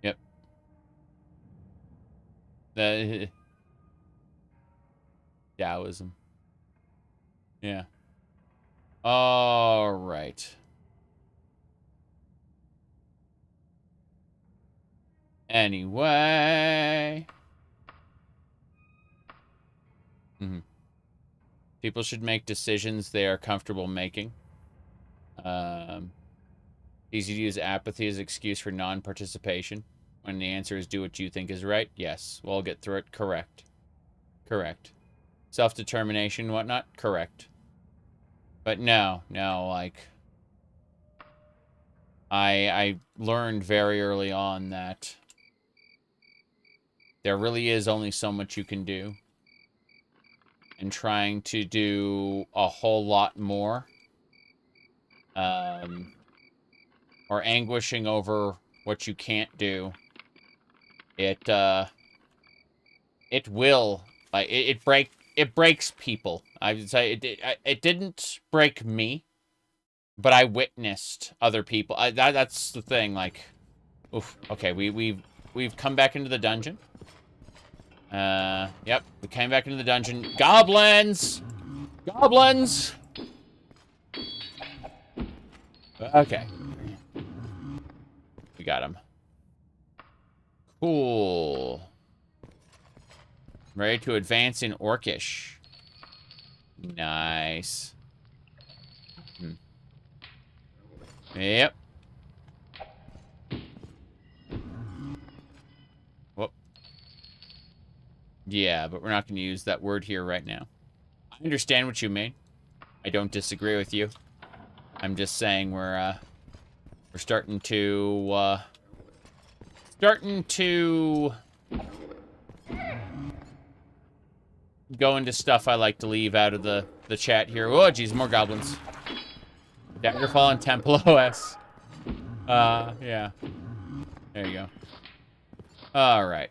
Yep. The Taoism. Yeah. All right. Anyway. People should make decisions they are comfortable making. Easy to use apathy as excuse for non-participation. When the answer is do what you think is right. Yes. We'll get through it. Correct. Correct. Self-determination, whatnot. Correct. But no, like... I learned very early on that there really is only so much you can do. And trying to do a whole lot more. Or anguishing over what you can't do. It will, like, it breaks people. I would say it didn't break me, but I witnessed other people. That's the thing, like, oof. Okay, we've come back into the dungeon. Yep, we came back into the dungeon. Goblins! Goblins! Okay. We got him. Cool. Ready to advance in Orcish. Nice. Yep. Whoop. Yeah, but we're not going to use that word here right now. I understand what you mean. I don't disagree with you. I'm just saying we're starting to go into stuff I like to leave out of the chat here. Oh, geez, more goblins. Daggerfall and Temple OS. Yeah. There you go. All right.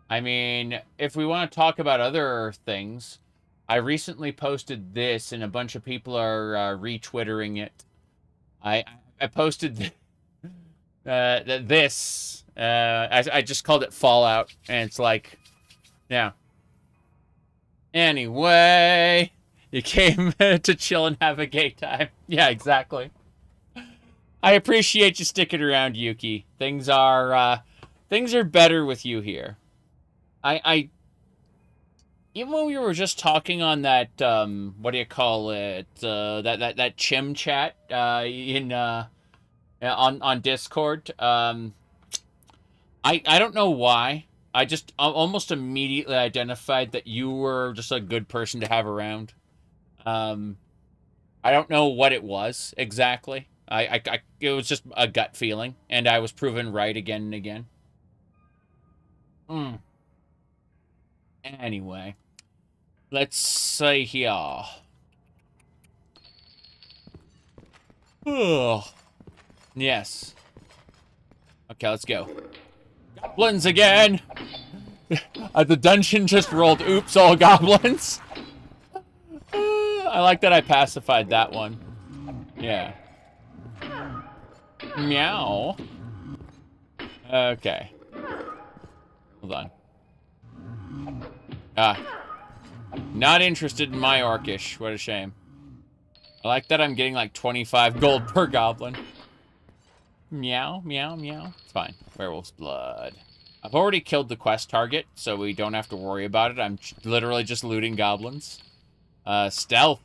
I mean, if we want to talk about other things, I recently posted this, and a bunch of people are retwittering it. I posted this. I just called it Fallout, and it's like, yeah. Anyway, you came to chill and have a gay time. Yeah, exactly. I appreciate you sticking around, Yuki. Things are better with you here. Even when we were just talking on that, what do you call it? That chim chat on Discord. I don't know why. I just almost immediately identified that you were just a good person to have around. I don't know what it was exactly. It was just a gut feeling, and I was proven right again and again. Anyway, let's see here. Oh, yes. Okay, let's go. Goblins again! The dungeon just rolled. Oops, all goblins. I like that I pacified that one. Yeah. Meow. Okay. Hold on. Not interested in my Orcish. What a shame. I like that I'm getting like 25 gold per goblin. Meow, meow, meow. It's fine. Werewolf's blood. I've already killed the quest target, so we don't have to worry about it. I'm literally just looting goblins. Stealth.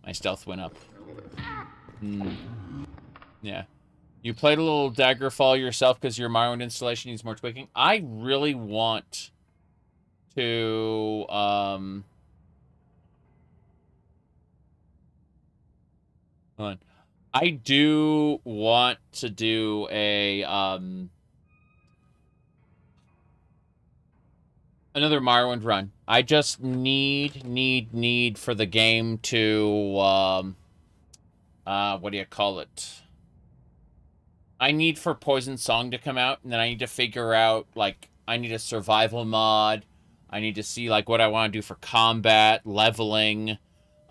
My stealth went up. Yeah. You played a little Daggerfall yourself because your Morrowind installation needs more tweaking. I really want to, hold on. I do want to do a, another Morrowind run. I just need for the game to, what do you call it? I need for Poison Song to come out, and then I need to figure out, like, I need a survival mod. I need to see, like, what I want to do for combat, leveling,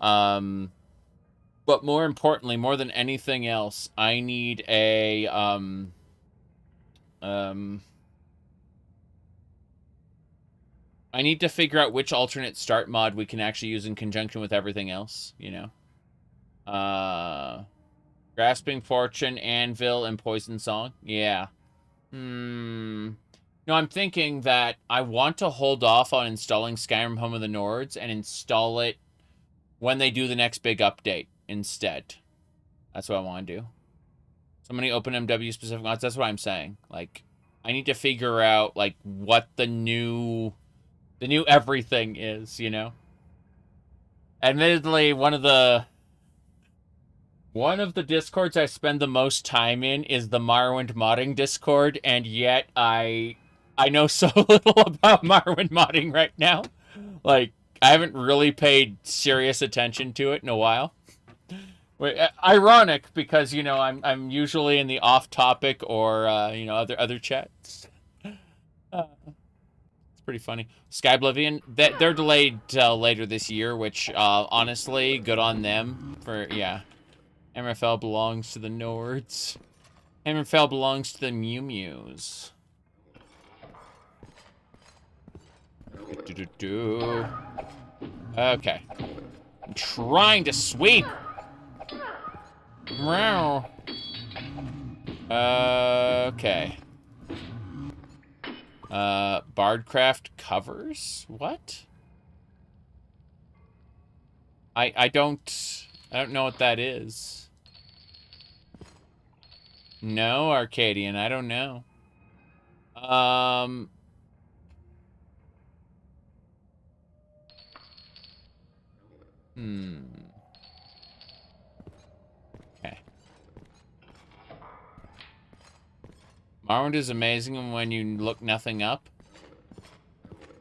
but more importantly, more than anything else, I need a, I need to figure out which alternate start mod we can actually use in conjunction with everything else, you know? Grasping Fortune, Anvil, and Poison Song? Yeah. No, I'm thinking that I want to hold off on installing Skyrim Home of the Nords and install it when they do the next big update instead. That's what I want to do. So many OpenMW specific mods, that's what I'm saying. Like, I need to figure out, like, what the new everything is, you know? Admittedly, one of the discords I spend the most time in is the Morrowind modding discord, and yet I know so little about Morrowind modding right now. Like, I haven't really paid serious attention to it in a while. Ironic, because, you know, I'm usually in the off-topic or, you know, other chats. It's pretty funny. Sky Oblivion, they're delayed later this year, which, honestly, good on them for, yeah. MFL belongs to the Nords. MFL belongs to the Mew Mews. Okay. I'm trying to sweep. Meow. Okay. Bardcraft covers? What? I don't know what that is. No, Arcadian, I don't know. Okay. Morrowind is amazing when you look nothing up.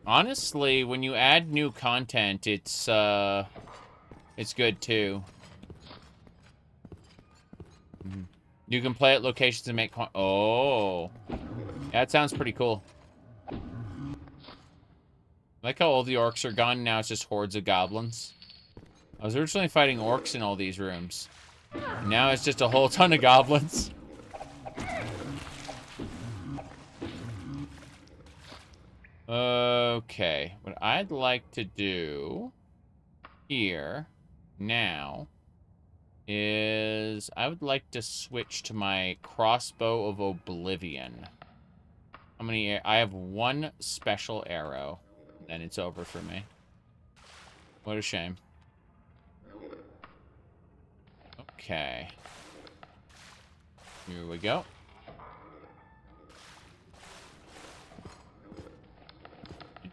Honestly, when you add new content, it's good too. You can play at locations and make oh. That sounds pretty cool. I like how all the orcs are gone, now it's just hordes of goblins. I was originally fighting orcs in all these rooms. Now it's just a whole ton of goblins. Okay, what I'd like to do here now is I would like to switch to my crossbow of Oblivion. How many? I have one special arrow, then it's over for me. What a shame. Okay. Here we go.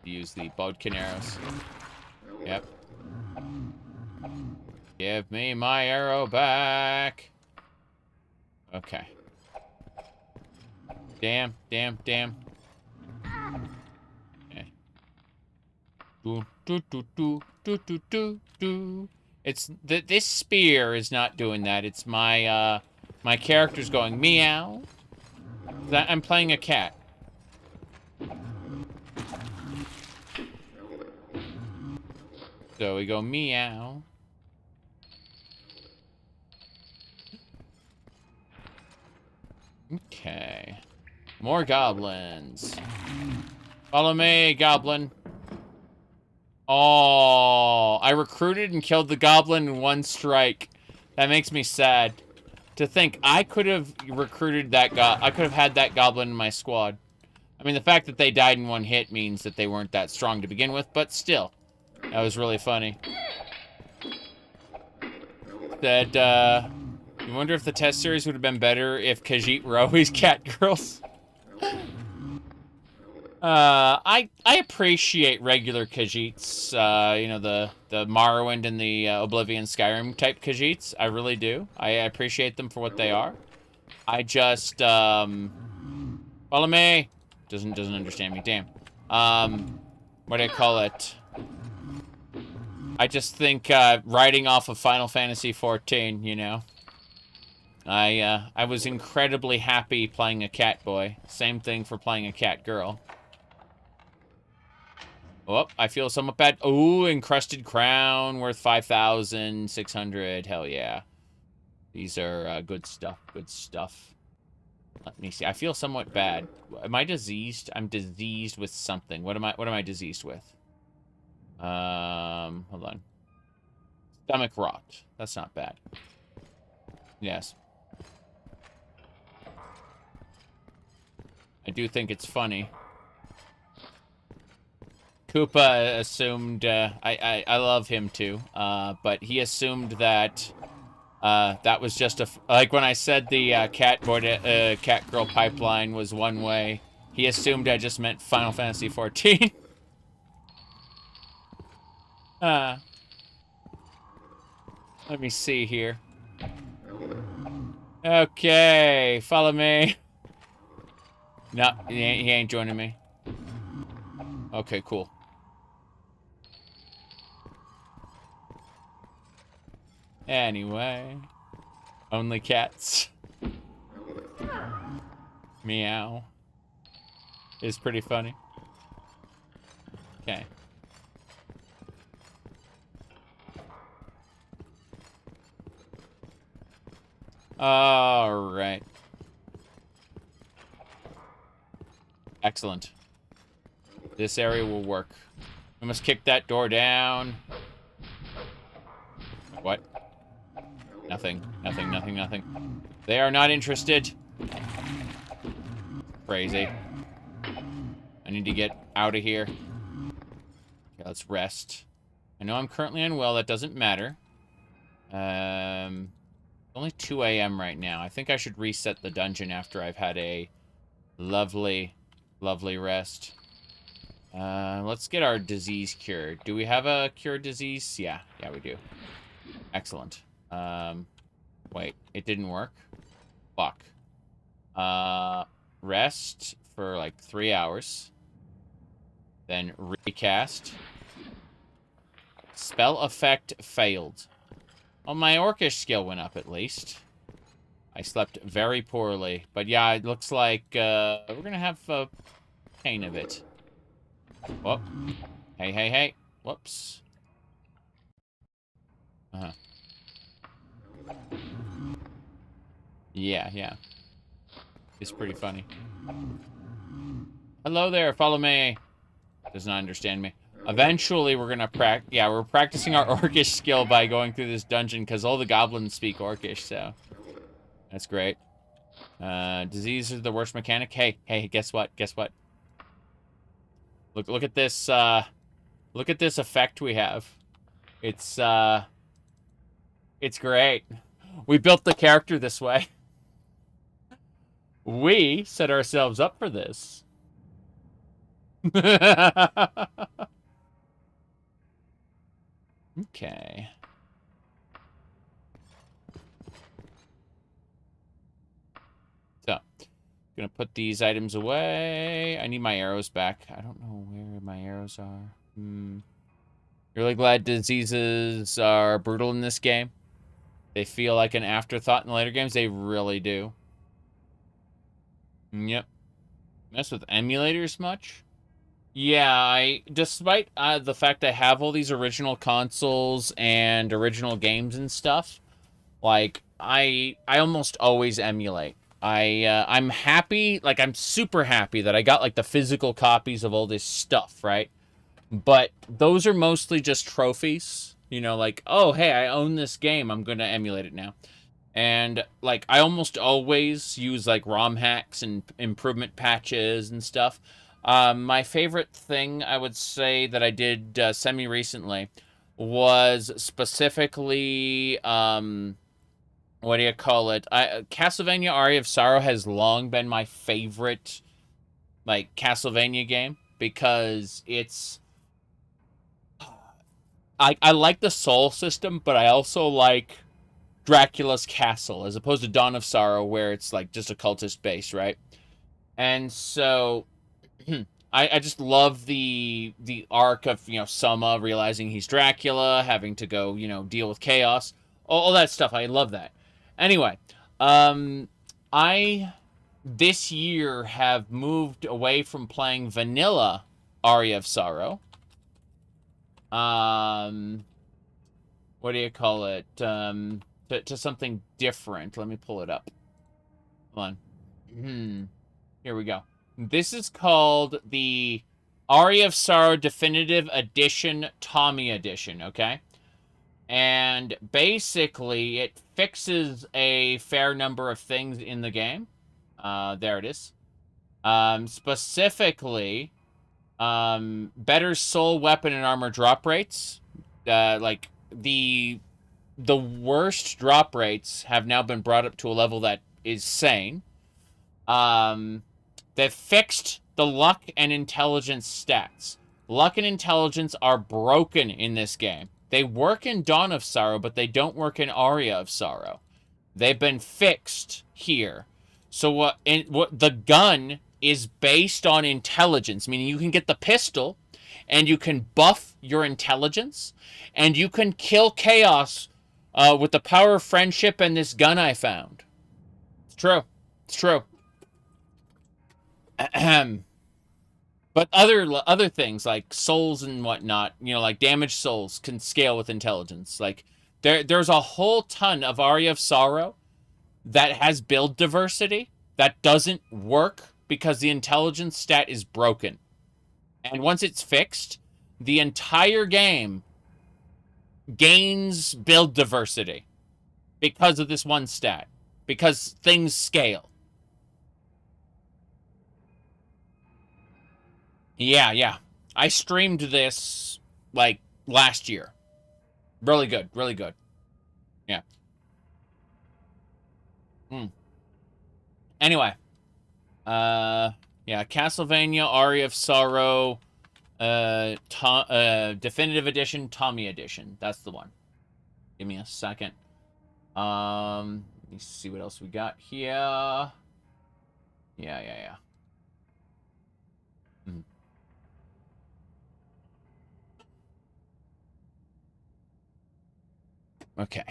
Use the bodkin arrows. Yep. Give me my arrow back. Okay. Damn. Okay. It's this spear is not doing that. It's my my character's going meow. I'm playing a cat. So we go meow. Okay. More goblins. Follow me, goblin. Oh, I recruited and killed the goblin in one strike. That makes me sad. To think I could have recruited that I could have had that goblin in my squad. I mean, the fact that they died in one hit means that they weren't that strong to begin with, but still. That was really funny. That, you wonder if the test series would have been better if Khajiit were always cat girls. I appreciate regular Khajiits, you know, the Morrowind and the Oblivion Skyrim type Khajiits. I really do. I appreciate them for what they are. I just, follow me. Doesn't understand me, damn. What do I call it? I just think, riding off of Final Fantasy XIV, you know. I was incredibly happy playing a cat boy. Same thing for playing a cat girl. Oh, I feel somewhat bad. Oh, encrusted crown worth 5,600. Hell yeah. These are good stuff. Good stuff. Let me see. I feel somewhat bad. Am I diseased? I'm diseased with something. What am I diseased with? Hold on. Stomach rot. That's not bad. Yes. I do think it's funny. Koopa assumed, I love him too, but he assumed that, that was just like when I said the, cat girl pipeline was one way, he assumed I just meant Final Fantasy 14. Let me see here. Okay, follow me. No, he ain't joining me. Okay, cool. Anyway. Only cats. Meow. Is pretty funny. Okay. Alright. Excellent. This area will work. We must kick that door down. What? Nothing. Nothing, nothing, nothing. They are not interested. Crazy. I need to get out of here. Okay, let's rest. I know I'm currently unwell. That doesn't matter. Only 2 a.m. right now. I think I should reset the dungeon after I've had a lovely, lovely rest. Let's get our disease cured. Do we have a cured disease? Yeah, we do. Excellent. Wait, it didn't work? Fuck. Rest for like 3 hours. Then recast. Spell effect failed. Well, my Orcish skill went up at least. I slept very poorly. But yeah, it looks like we're gonna have pain of it. Whoop. Hey, hey, hey. Whoops. Uh-huh. Yeah. It's pretty funny. Hello there, follow me. Does not understand me. Eventually, we're gonna we're practicing our Orcish skill by going through this dungeon, because all the goblins speak Orcish, so... That's great. Disease is the worst mechanic. Hey, guess what? Look at this, look at this effect we have. It's great. We built the character this way. We set ourselves up for this. Okay. So, gonna put these items away. I need my arrows back. I don't know where my arrows are. You're really glad diseases are brutal in this game? They feel like an afterthought in later games? They really do. Yep. Mess with emulators much? Yeah, despite the fact I have all these original consoles and original games and stuff, like, I almost always emulate. I'm happy, like, I'm super happy that I got, like, the physical copies of all this stuff, right? But those are mostly just trophies. You know, like, oh, hey, I own this game. I'm going to emulate it now. And, like, I almost always use, like, ROM hacks and improvement patches and stuff. My favorite thing, I would say, that I did semi-recently was specifically, what do you call it? Castlevania Aria of Sorrow has long been my favorite, like, Castlevania game, because it's... I like the soul system, but I also like Dracula's castle, as opposed to Dawn of Sorrow, where it's, like, just a cultist base, right? And so... I just love the arc of, you know, Soma realizing he's Dracula, having to go, you know, deal with chaos. All that stuff. I love that. Anyway, I, this year, have moved away from playing vanilla Aria of Sorrow what do you call it? To something different. Let me pull it up. Hold on. Here we go. This is called the Aria of Sorrow Definitive Edition Tommy Edition, okay? And basically, it fixes a fair number of things in the game. There it is. Specifically, better soul, weapon, and armor drop rates. Like, the worst drop rates have now been brought up to a level that is sane. They've fixed the luck and intelligence stats. Luck and intelligence are broken in this game. They work in Dawn of Sorrow, but they don't work in Aria of Sorrow. They've been fixed here. So what the gun is based on intelligence, meaning you can get the pistol and you can buff your intelligence and you can kill chaos with the power of friendship and this gun I found. It's true. It's true. But other things like souls and whatnot, you know, like damaged souls can scale with intelligence. Like there's a whole ton of Aria of Sorrow that has build diversity that doesn't work because the intelligence stat is broken. And once it's fixed, the entire game gains build diversity because of this one stat. Because things scale. Yeah. I streamed this, like, last year. Really good, really good. Yeah. Anyway. Yeah, Castlevania, Aria of Sorrow, Definitive Edition, Tommy Edition. That's the one. Give me a second. Let me see what else we got here. Yeah. Okay.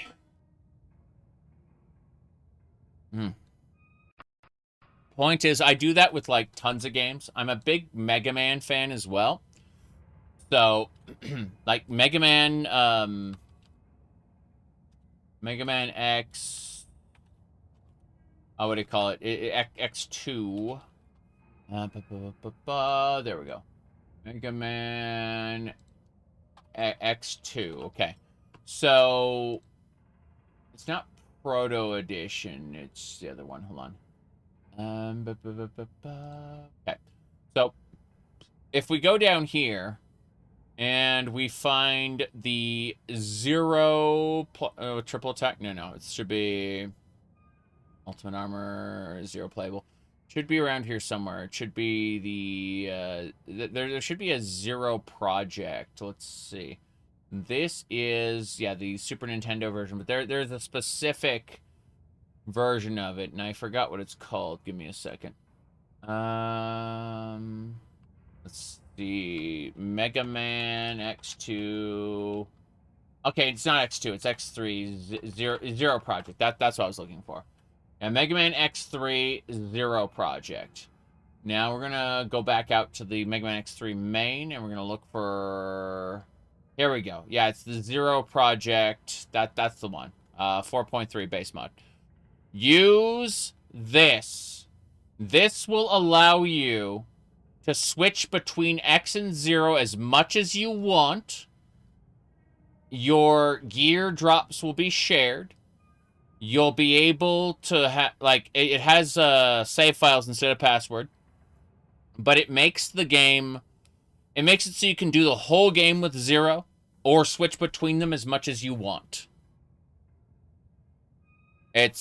Point is, I do that with, like, tons of games. I'm a big Mega Man fan as well. So, like, Mega Man X... Oh, what do you call it? X2. There we go. Mega Man X2. Okay. So, it's not Proto Edition. It's the other one. Hold on. Okay. So, if we go down here, and we find the triple attack. No. It should be ultimate armor, zero playable. Should be around here somewhere. It should be there should be a zero project. Let's see. This is, yeah, the Super Nintendo version, but there's a specific version of it, and I forgot what it's called. Give me a second. Let's see. Mega Man X2. Okay, it's not X2, it's X3 Zero Project. That's what I was looking for. And Mega Man X3 Zero Project. Now we're gonna go back out to the Mega Man X3 main, and we're gonna look for... Here we go. Yeah, it's the Zero Project. That's the one. 4.3 base mod. Use this. This will allow you to switch between X and Zero as much as you want. Your gear drops will be shared. You'll be able to have, like, it has save files instead of password. But it makes the game... It makes it so you can do the whole game with Zero, or switch between them as much as you want. It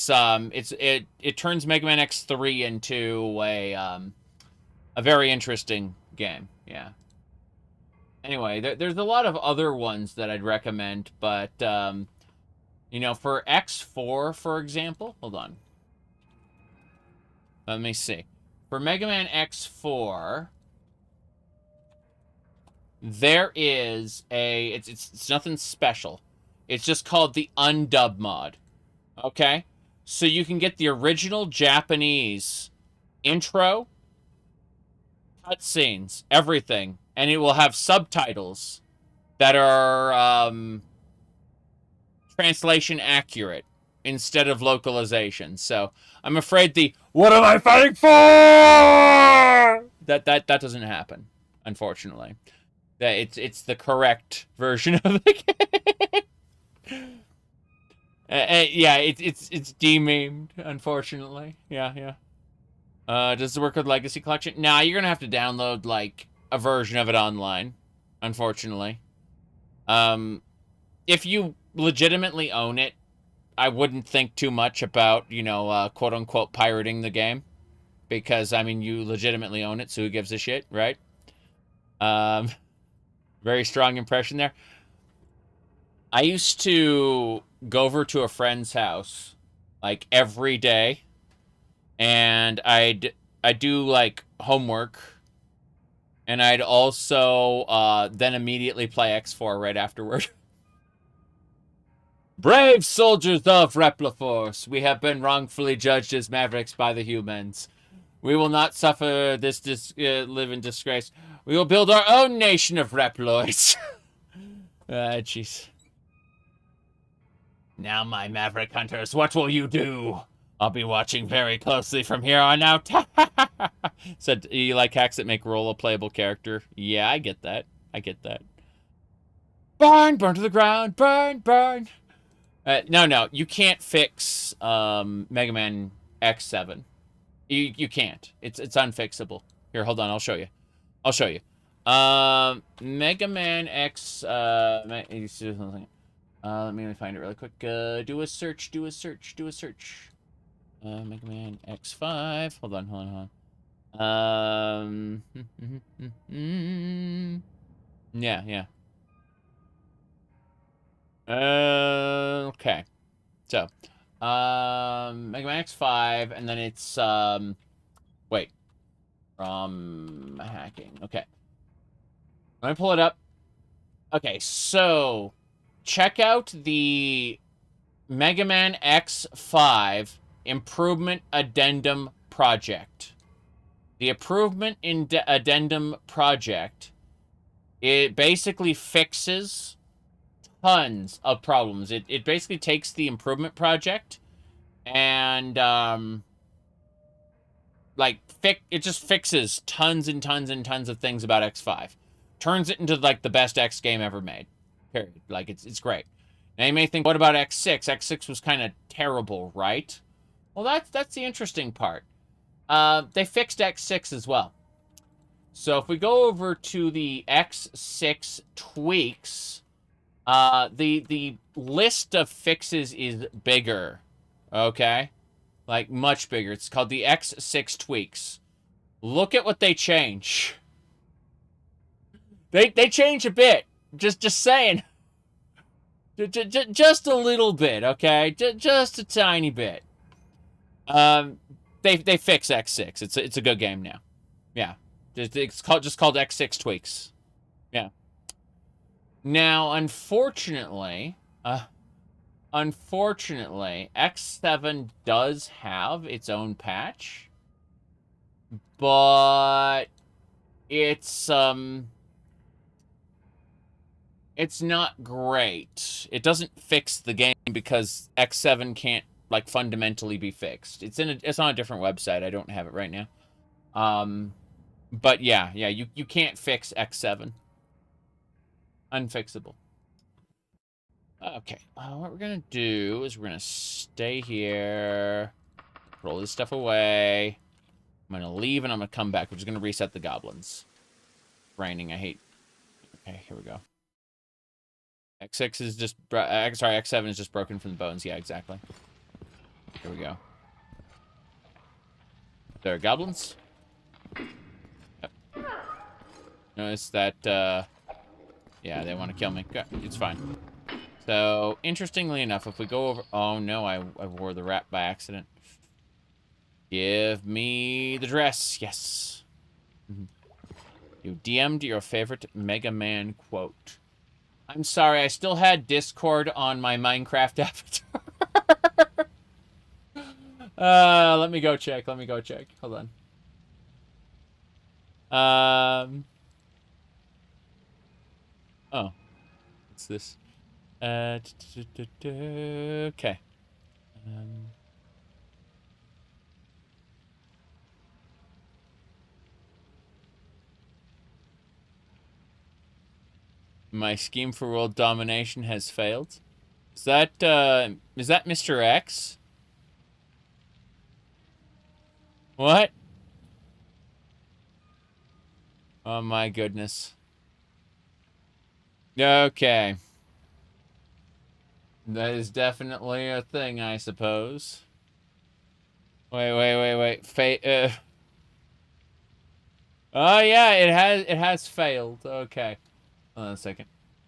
turns Mega Man X3 into a very interesting game. Yeah. Anyway, there's a lot of other ones that I'd recommend, but you know, for X4, for example, hold on. Let me see. For Mega Man X4, there is it's nothing special. It's just called the Undub mod. Okay? So you can get the original Japanese intro, cutscenes, everything, and it will have subtitles that are translation accurate instead of localization. So I'm afraid the "What am I fighting for?" that doesn't happen, unfortunately. That it's the correct version of the game. Yeah, it's dememed, unfortunately. Yeah. Does it work with Legacy Collection? Nah, you're gonna have to download like a version of it online, unfortunately. If you legitimately own it, I wouldn't think too much about, quote unquote pirating the game, because I mean you legitimately own it, so who gives a shit, right? Very strong impression there. I used to go over to a friend's house like every day, and I'd do like homework, and I'd also then immediately play X4 right afterward. Brave soldiers of Repliforce, we have been wrongfully judged as mavericks by the humans. We will not suffer this live in disgrace. We will build our own nation of Reploids. Jeez. Now, my maverick hunters, what will you do? I'll be watching very closely from here on out. Said, you like hacks that make roll a playable character? Yeah, I get that. Burn to the ground, burn. No, you can't fix Mega Man X7. You can't. It's unfixable. Here, hold on, I'll show you. Mega Man X. Let me find it really quick. Do a search. Mega Man X5. Hold on. Yeah. Okay. So, Mega Man X5, and then it's wait, from hacking. Okay. Let me pull it up. Okay, so check out the Mega Man X5 Improvement Addendum Project. The Improvement Addendum Project, it basically fixes tons of problems. It basically takes the Improvement Project and it just fixes tons and tons of things about X5. Turns it into like the best X game ever made. Period. Like it's great. Now you may think, what about X6? X6 was kind of terrible, right? Well, that's the interesting part. They fixed X6 as well. So if we go over to the X6 tweaks, the list of fixes is bigger. Okay? Like much bigger. It's called the X6 tweaks. Look at what they change. They change a bit. Just saying. Just a little bit, okay? Just a tiny bit. They fix X6. It's a good game now. Yeah. It's just called X6 tweaks. Yeah. Now, unfortunately, X7 does have its own patch, but it's not great. It doesn't fix the game because X7 can't like fundamentally be fixed. It's on a different website. I don't have it right now. But yeah, you can't fix X7. Unfixable. Okay, what we're gonna do is we're gonna stay here, roll this stuff away. I'm gonna leave and I'm gonna come back. We're just gonna reset the goblins. Raining, I hate. Okay, here we go. X6 is just, sorry, X7 is just broken from the bones. Yeah, exactly. Here we go. There are goblins. Yep. Notice that, yeah, they want to kill me. It's fine. So, interestingly enough, if we go over... Oh, no, I wore the wrap by accident. Give me the dress. Yes. You DM'd your favorite Mega Man quote. I'm sorry, I still had Discord on my Minecraft avatar. Let me go check. Hold on. Oh. What's this? Okay. My scheme for world domination has failed. Is that Mr. X? What? Oh my goodness. Okay. That is definitely a thing, I suppose. Wait. Oh yeah, it has failed. Okay. Hold on a second.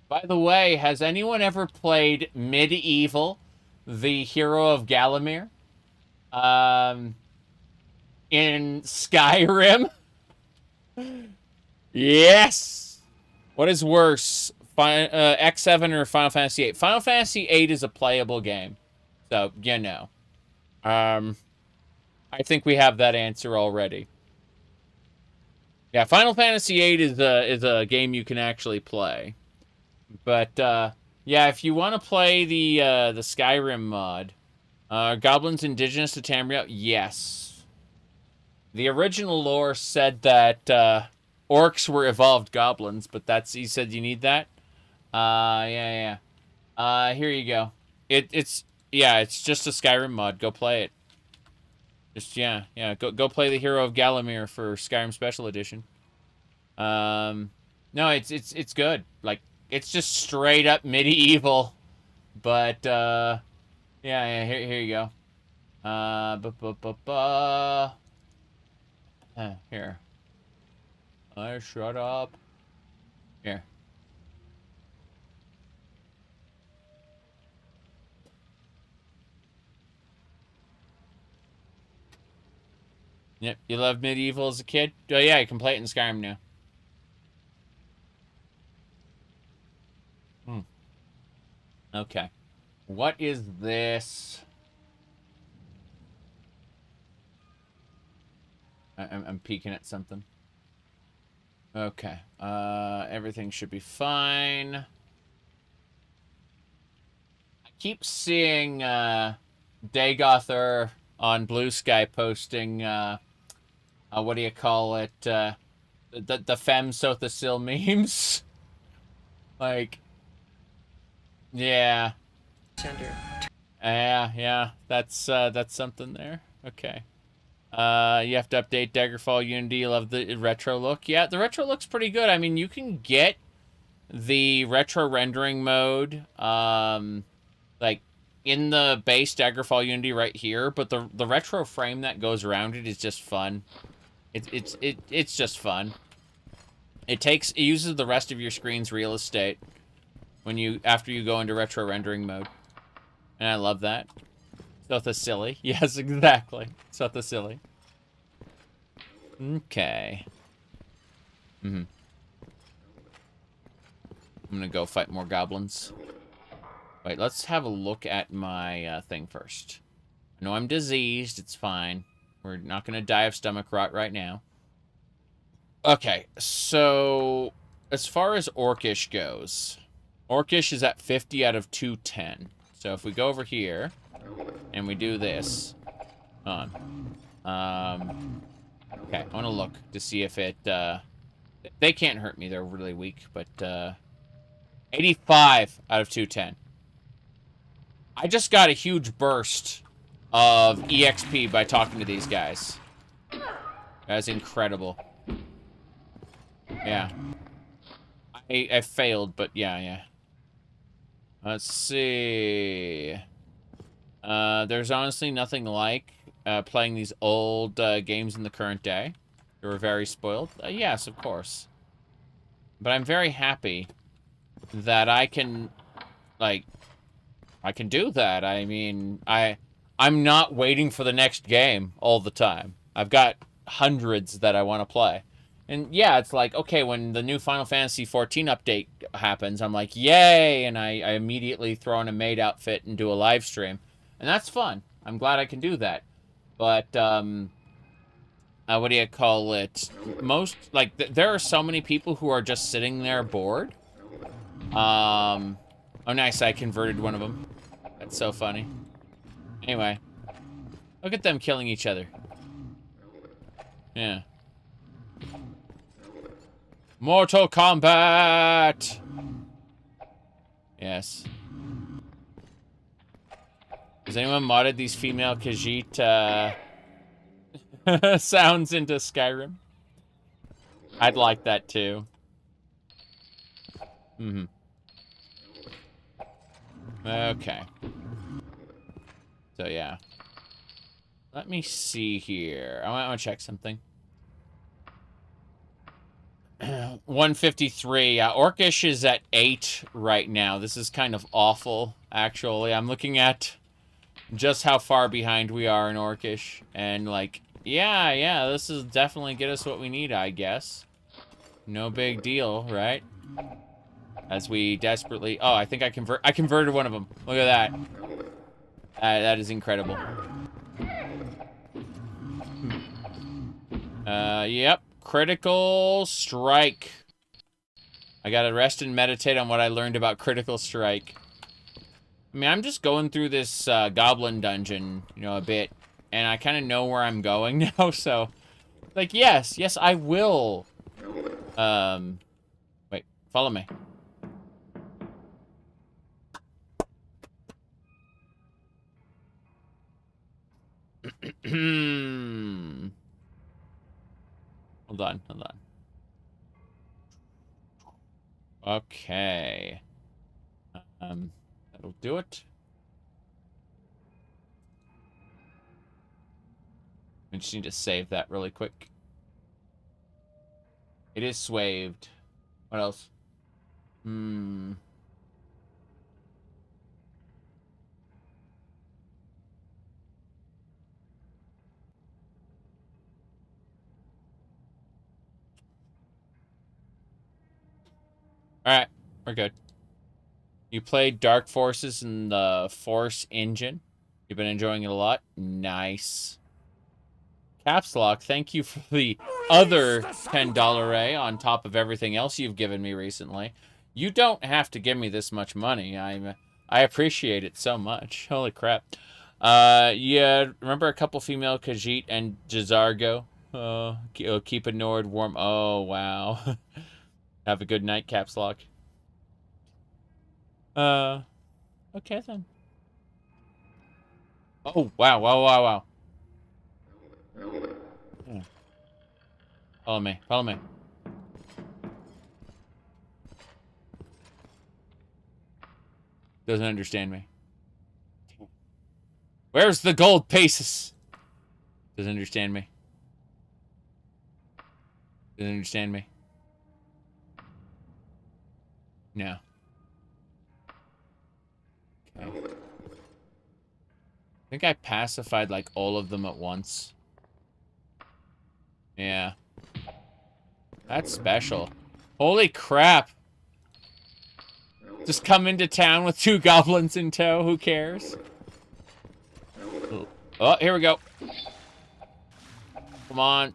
By the way, has anyone ever played Medieval, the Hero of Galamir? In Skyrim? Yes! What is worse, X7 or Final Fantasy VIII? Final Fantasy VIII is a playable game. So, you know. I think we have that answer already. Yeah, Final Fantasy VIII is a game you can actually play. But, yeah, if you want to play the Skyrim mod, Goblins indigenous to Tamriel? Yes. The original lore said that, orcs were evolved goblins, but he said you need that? Yeah. Here you go. It's just a Skyrim mod. Go play it. Just, yeah. Go play the Hero of Galamir for Skyrim Special Edition. No, it's good. Like, it's just straight up medieval. But, yeah, here you go. Here. Shut up. Here. Yep, you loved medieval as a kid? Oh yeah, you can play it in Skyrim now. Okay. What is this? I'm peeking at something. Okay. Everything should be fine. I keep seeing, Daggerfall on Blue Sky posting, what do you call it? The Femme Sothacil memes. Like, yeah. Gender. Yeah. That's something there. Okay. You have to update Daggerfall Unity. You love the retro look. Yeah, the retro looks pretty good. I mean, you can get the retro rendering mode, like, in the base Daggerfall Unity right here, but the retro frame that goes around it is just fun. It's just fun. It uses the rest of your screen's real estate after you go into retro rendering mode. And I love that. Sothacilly. Yes, exactly. Sothacilly. Okay. I'm gonna go fight more goblins. Wait, let's have a look at my thing first. I know I'm diseased. It's fine. We're not gonna die of stomach rot right now. Okay, so as far as Orcish goes, Orcish is at 50 out of 210. So if we go over here and we do this, okay, I want to look to see if it, they can't hurt me, they're really weak, but, 85 out of 210. I just got a huge burst of EXP by talking to these guys. That's incredible. Yeah. I failed, but yeah. Let's see. There's honestly nothing like playing these old games in the current day. You were very spoiled. Yes, of course. But I'm very happy that I can, like, I can do that. I mean, I'm not waiting for the next game all the time. I've got hundreds that I want to play. And yeah, it's like, okay, when the new Final Fantasy XIV update happens, I'm like, yay! And I immediately throw on a maid outfit and do a live stream. And that's fun. I'm glad I can do that. But, what do you call it? There are so many people who are just sitting there bored. Oh, nice. I converted one of them. That's so funny. Anyway. Look at them killing each other. Yeah. Mortal Kombat! Yes. Has anyone modded these female Khajiit, sounds into Skyrim? I'd like that too. Mm-hmm. Okay. So, yeah. Let me see here. I want to check something. 153. Orcish is at 8 right now. This is kind of awful, actually. I'm looking at just how far behind we are in Orcish. And, like, yeah, this is definitely get us what we need, I guess. No big deal, right? As we desperately... Oh, I think I converted one of them. Look at that. That is incredible. Yep. Critical strike. I gotta rest and meditate on what I learned about critical strike. I mean, I'm just going through this goblin dungeon, you know, a bit. And I kind of know where I'm going now, so... Like, yes, I will. Wait, follow me. Hold on. Okay. That'll do it. I just need to save that really quick. It is swaved. What else? Alright, we're good. You played Dark Forces in the Force engine. You've been enjoying it a lot. Nice. Caps Lock, thank you for the other $10 on top of everything else you've given me recently. You don't have to give me this much money. I appreciate it so much. Holy crap. Yeah, remember a couple female Khajiit and Jazargo? Keep a Nord warm. Oh, wow. Have a good night, Caps Lock. Okay then. Oh, wow. Yeah. Follow me. Doesn't understand me. Where's the gold pieces? Doesn't understand me. No. Okay. I think I pacified, like, all of them at once. Yeah. That's special. Holy crap. Just come into town with 2 goblins in tow. Who cares? Oh, here we go. Come on.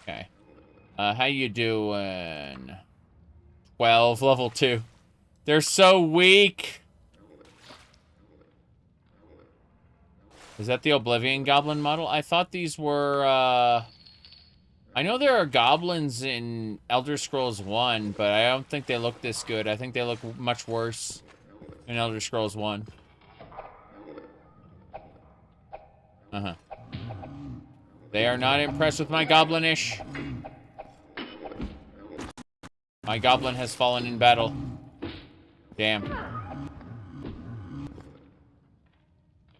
Okay. How you doing? 12, level 2. They're so weak. Is that the Oblivion Goblin model? I thought these were, I know there are goblins in Elder Scrolls 1, but I don't think they look this good. I think they look much worse in Elder Scrolls 1. They are not impressed with my goblinish. My goblin has fallen in battle. Damn.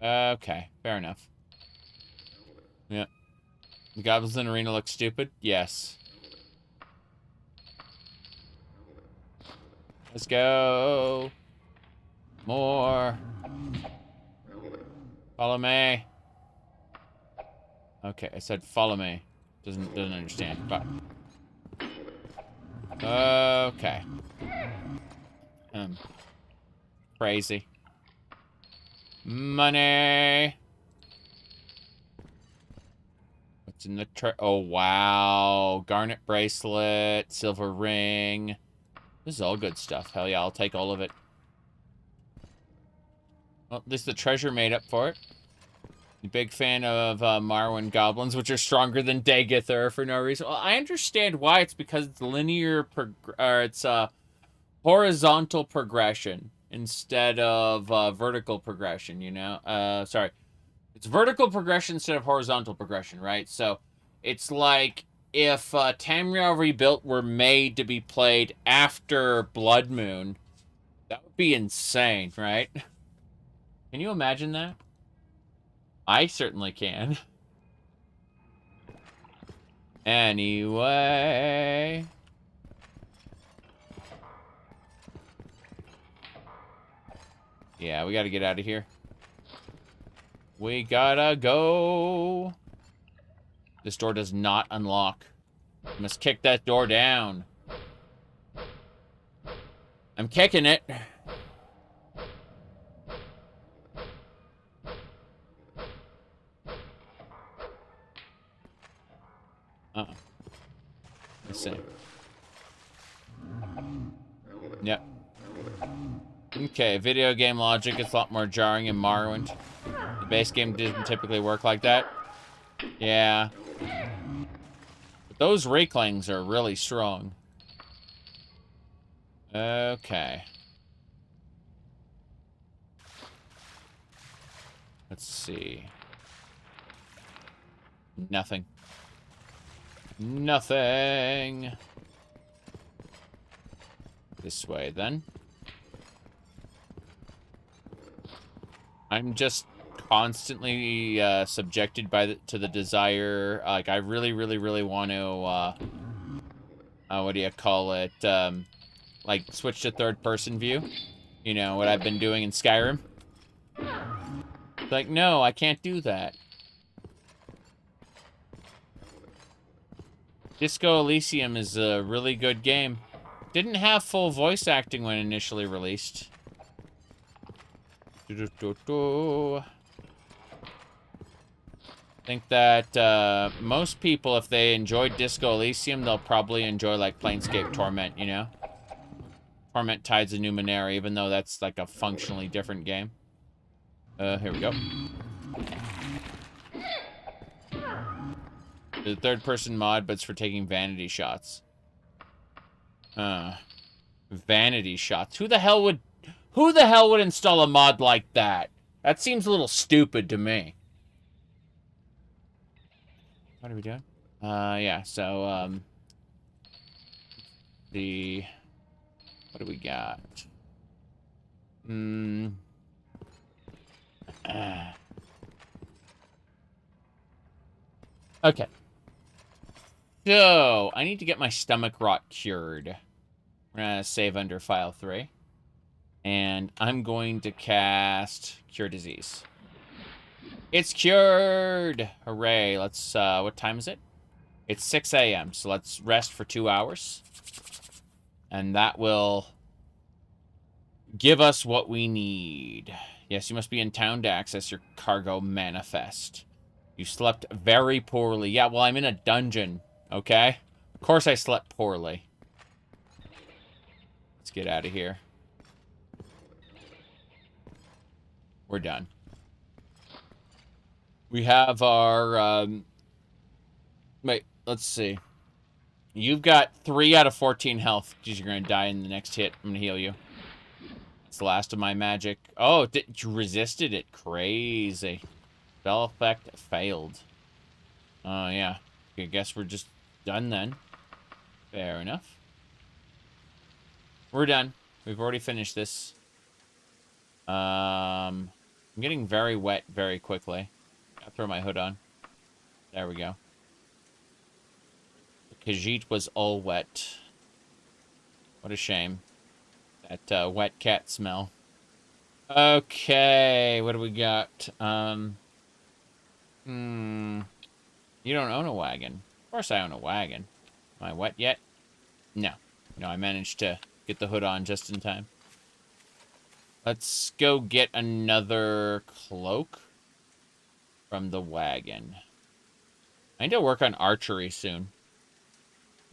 Okay, fair enough. Yeah. The goblins in arena look stupid? Yes. Let's go. More. Follow me. Okay, I said follow me. Doesn't understand. But okay. Crazy. Money. It's in the oh, wow. Garnet bracelet, silver ring. This is all good stuff. Hell yeah, I'll take all of it. Well, at least the treasure made up for it. Big fan of Marwyn goblins, which are stronger than Daggerfall for no reason. Well, I understand why. It's because it's linear, it's horizontal progression instead of vertical progression, you know? Sorry. It's vertical progression instead of horizontal progression, right? So it's like if Tamriel Rebuilt were made to be played after Blood Moon, that would be insane, right? Can you imagine that? I certainly can. Anyway. Yeah, we gotta get out of here. We gotta go. This door does not unlock. I must kick that door down. I'm kicking it. Let's see. Yep. Okay, video game logic is a lot more jarring in Morrowind. The base game didn't typically work like that. Yeah. But those Rakelings are really strong. Okay. Let's see. Nothing. Nothing. This way, then. I'm just constantly subjected to the desire. Like, I really, really, really want to, what do you call it? Like, switch to third-person view. You know, what I've been doing in Skyrim. It's like, no, I can't do that. Disco Elysium is a really good game. Didn't have full voice acting when initially released. I think that most people, if they enjoyed Disco Elysium, they'll probably enjoy, like, Planescape Torment, you know? Torment Tides of Numenera, even though that's, like, a functionally different game. Here we go. The third-person mod, but it's for taking vanity shots. Vanity shots. Who the hell would install a mod like that? That seems a little stupid to me. What are we doing? Yeah, so, what do we got? Okay. So, I need to get my stomach rot cured. We're gonna save under file 3. And I'm going to cast Cure Disease. It's cured! Hooray. Let's, what time is it? It's 6 a.m., so let's rest for 2 hours. And that will give us what we need. Yes, you must be in town to access your cargo manifest. You slept very poorly. Yeah, well, I'm in a dungeon, okay? Of course I slept poorly. Let's get out of here. We're done. We have our, wait, let's see. You've got 3 out of 14 health, because you're going to die in the next hit. I'm going to heal you. It's the last of my magic. Oh, you resisted it. Crazy. Spell effect failed. Oh, yeah. I guess we're just done then. Fair enough. We're done. We've already finished this. I'm getting very wet very quickly. I'll throw my hood on. There we go. The Khajiit was all wet. What a shame. That wet cat smell. Okay, what do we got? You don't own a wagon. Of course I own a wagon. Am I wet yet? No. No, I managed to get the hood on just in time. Let's go get another cloak from the wagon. I need to work on archery soon.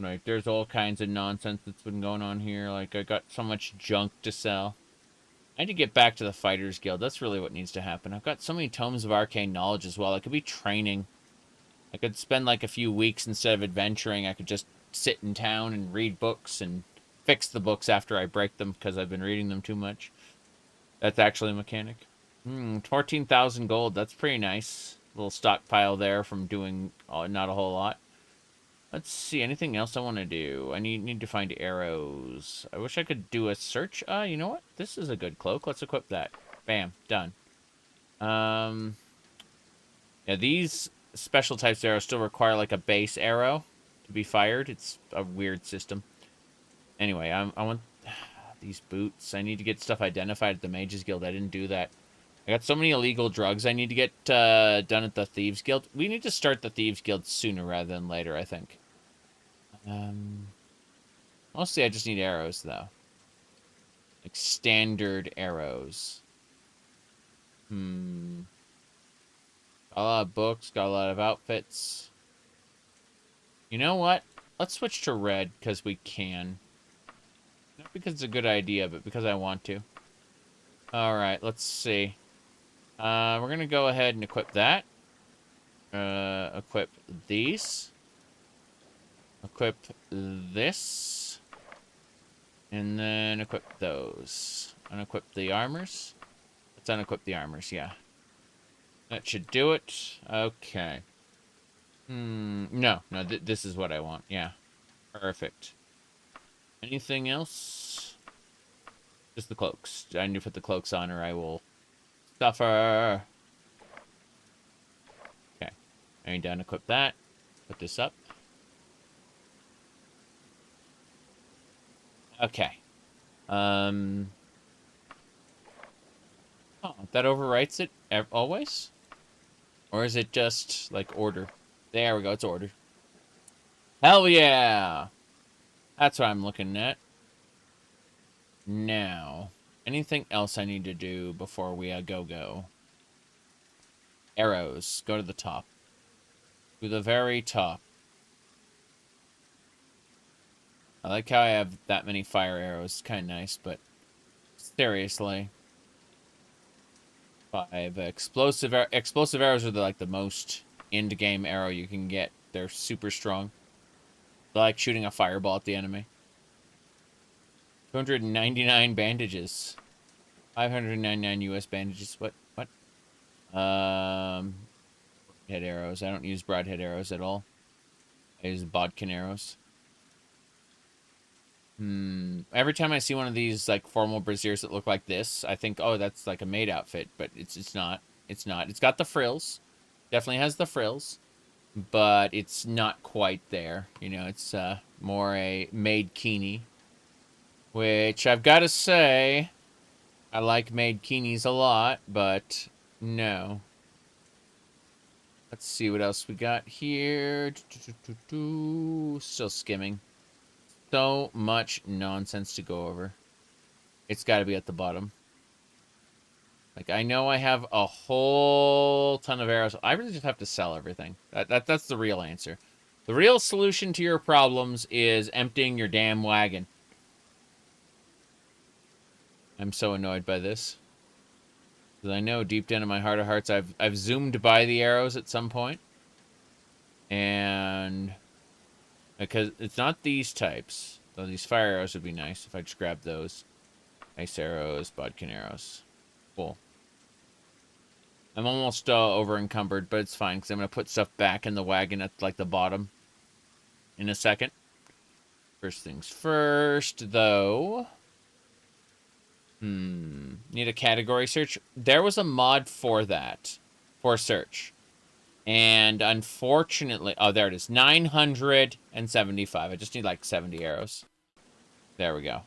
Like, there's all kinds of nonsense that's been going on here. Like, I got so much junk to sell. I need to get back to the Fighters Guild. That's really what needs to happen. I've got so many tomes of arcane knowledge as well. I could be training. I could spend like a few weeks instead of adventuring. I could just sit in town and read books and fix the books after I break them because I've been reading them too much. That's actually a mechanic. 14,000 gold. That's pretty nice. Little stockpile there from doing not a whole lot. Let's see. Anything else I want to do? I need to find arrows. I wish I could do a search. You know what? This is a good cloak. Let's equip that. Bam. Done. Yeah, these special types arrows still require like a base arrow to be fired. It's a weird system. Anyway, I want these boots. I need to get stuff identified at the Mages Guild. I didn't do that. I got so many illegal drugs I need to get done at the Thieves Guild. We need to start the Thieves Guild sooner rather than later, I think. Mostly I just need arrows, though. Like, standard arrows. Got a lot of books, got a lot of outfits. You know what? Let's switch to red, because we can. Not because it's a good idea, but because I want to. Alright, let's see. We're going to go ahead and equip that. Equip these. Equip this. And then equip those. Unequip the armors. Let's unequip the armors, yeah. That should do it. Okay. No, this is what I want, yeah. Perfect. Anything else? Just the cloaks. I need to put the cloaks on or I will suffer. Okay. I need to unequip that. Put this up. Okay. Oh, that overwrites it always? Or is it just, like, order? There we go, it's order. Hell yeah! That's what I'm looking at. Now, anything else I need to do before we go? Arrows. Go to the top. To the very top. I like how I have that many fire arrows. It's kind of nice, but seriously. 5 explosive arrows are like the most end-game arrow you can get. They're super strong. They're like shooting a fireball at the enemy. 299 bandages. 599 US bandages. What? Head arrows. I don't use broadhead arrows at all. I use bodkin arrows. Every time I see one of these like formal braziers that look like this, I think, oh, that's like a maid outfit, but it's not. It's not. It's got the frills. Definitely has the frills, but it's not quite there. You know, it's more a maid kini, which I've got to say, I like maid kinis a lot, but no. Let's see what else we got here. Still skimming. So much nonsense to go over. It's got to be at the bottom. Like, I know I have a whole ton of arrows. I really just have to sell everything. That's the real answer. The real solution to your problems is emptying your damn wagon. I'm so annoyed by this. Because I know deep down in my heart of hearts I've zoomed by the arrows at some point. And because it's not these types. Though these fire arrows would be nice if I just grabbed those. Ice arrows, bodkin arrows. Cool. I'm almost over encumbered, but it's fine because I'm going to put stuff back in the wagon at like the bottom in a second. First things first, though. Need a category search. There was a mod for that. For search. And unfortunately... Oh, there it is. 975. I just need like 70 arrows. There we go.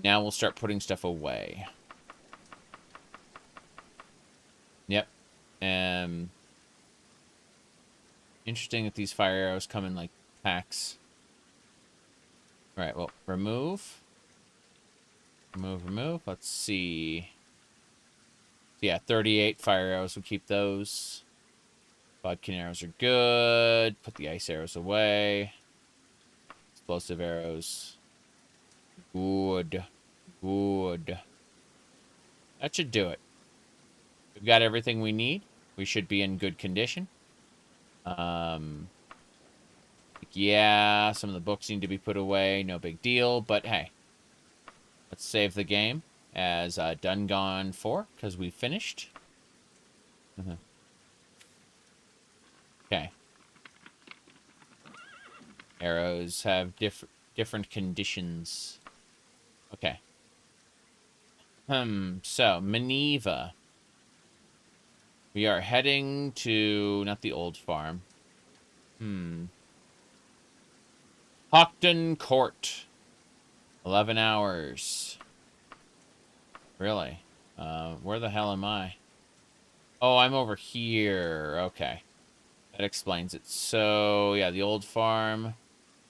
Now we'll start putting stuff away. Yep. Interesting that these fire arrows come in like packs. Alright, well, remove. Remove. Let's see. Yeah, 38 fire arrows. We'll keep those. Bodkin arrows are good. Put the ice arrows away. Explosive arrows. Good. Good. That should do it. We've got everything we need. We should be in good condition. Yeah, some of the books need to be put away. No big deal. But hey, let's save the game as Done Gone 4 because we finished. Okay. Arrows have different conditions. Okay. So, Menevia. We are heading to, not the old farm. Hockton Court. 11 hours. Really? Where the hell am I? Oh, I'm over here. Okay. That explains it. So, yeah, the old farm.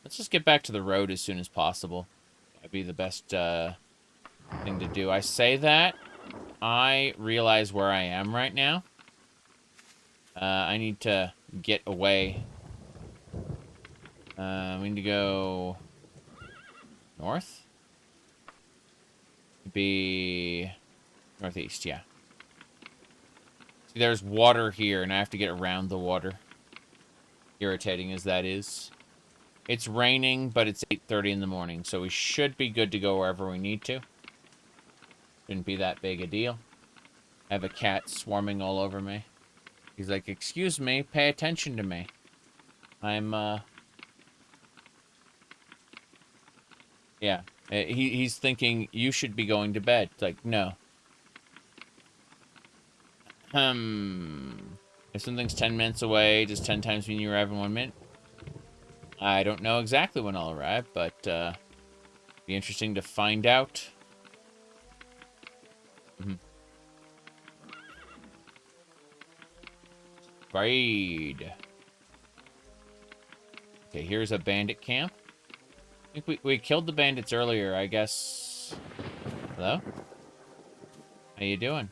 Let's just get back to the road as soon as possible. That'd be the best thing to do. I say that. I realize where I am right now. I need to get away. We need to go north. Be northeast, yeah. See, there's water here, and I have to get around the water. Irritating as that is. It's raining, but it's 8:30 in the morning, so we should be good to go wherever we need to. Shouldn't be that big a deal. I have a cat swarming all over me. He's like, excuse me, pay attention to me. I'm, yeah. He's thinking, you should be going to bed. It's like, no. If something's 10 minutes away, does 10 times mean you arrive in 1 minute? I don't know exactly when I'll arrive, but, be interesting to find out. Raid. Okay, here's a bandit camp. I think we killed the bandits earlier, I guess. Hello? How you doing?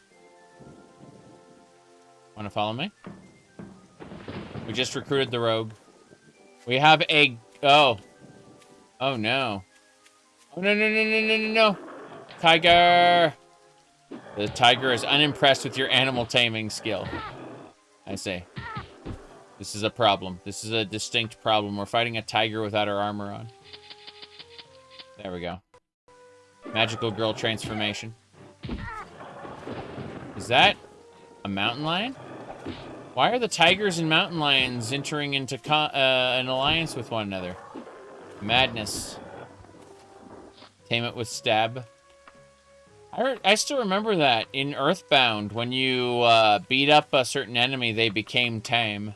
Want to follow me? We just recruited the rogue. We have a... Oh. Oh, no. Oh, no, no, no, no, no, no, no. Tiger! The tiger is unimpressed with your animal taming skill. I see. This is a problem. This is a distinct problem. We're fighting a tiger without our armor on. There we go. Magical girl transformation. Is that a mountain lion? Why are the tigers and mountain lions entering into an alliance with one another? Madness. Tame it with stab. I still remember that in Earthbound, when you beat up a certain enemy, they became tame.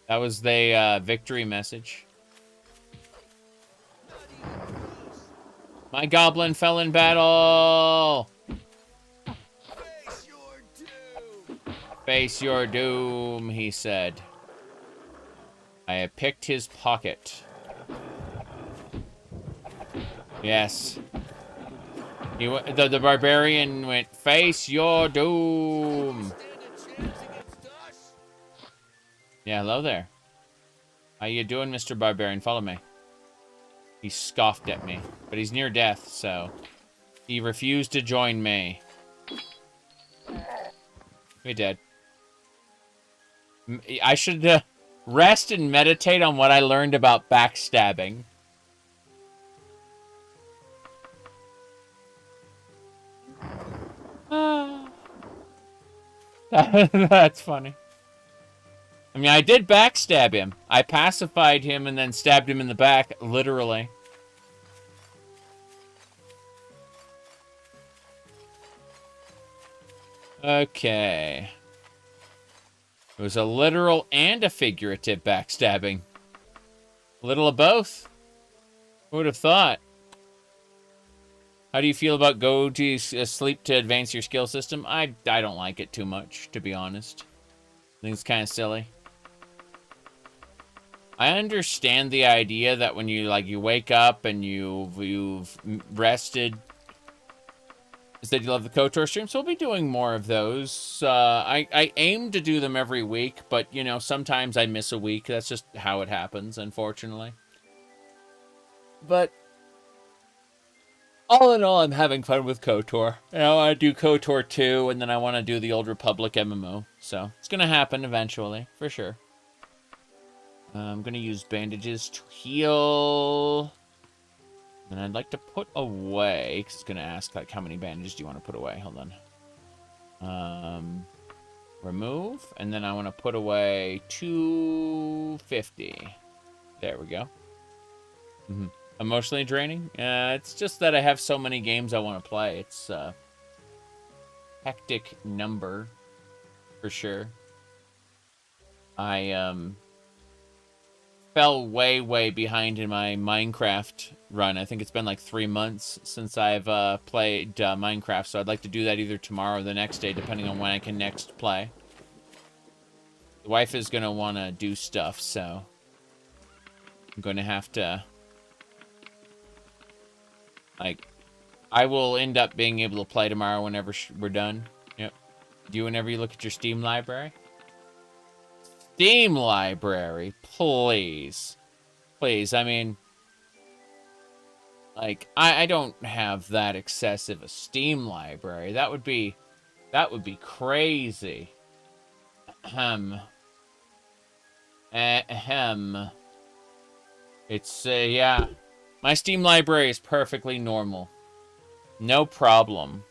That was the victory message. My goblin fell in battle! Face your doom! Face your doom, he said. I have picked his pocket. Yes. The barbarian went, face your doom. Yeah, hello there. How you doing, Mr. Barbarian? Follow me. He scoffed at me, but he's near death, so he refused to join me. We're dead. I should rest and meditate on what I learned about backstabbing. That's funny. I mean, I did backstab him. I pacified him and then stabbed him in the back, literally. Okay. It was a literal and a figurative backstabbing. A little of both. Who would have thought? How do you feel about go to sleep to advance your skill system? I don't like it too much, to be honest. I think it's kind of silly. I understand the idea that when you wake up and you've rested Said you love the KOTOR streams. So we'll be doing more of those. I aim to do them every week, but, you know, sometimes I miss a week. That's just how it happens, unfortunately. But all in all, I'm having fun with KOTOR. You know, I do KOTOR 2, and then I want to do the Old Republic MMO. So it's going to happen eventually, for sure. I'm going to use bandages to heal. And I'd like to put away, because it's going to ask, like, how many bandages do you want to put away? Hold on. Remove, and then I want to put away 250. There we go. Emotionally draining? It's just that I have so many games I want to play. It's a hectic number, for sure. I, fell way behind in my Minecraft run. I think it's been like 3 months since I've played Minecraft, so I'd like to do that either tomorrow or the next day, depending on when I can next play. The wife is going to want to do stuff, so I'm going to have to... Like, I will end up being able to play tomorrow whenever we're done. Yep. Do you whenever you look at your Steam library? Steam library, please. Please, I mean, like, I don't have that excessive a Steam library. That would be crazy. Ahem. It's, yeah. My Steam library is perfectly normal. No problem.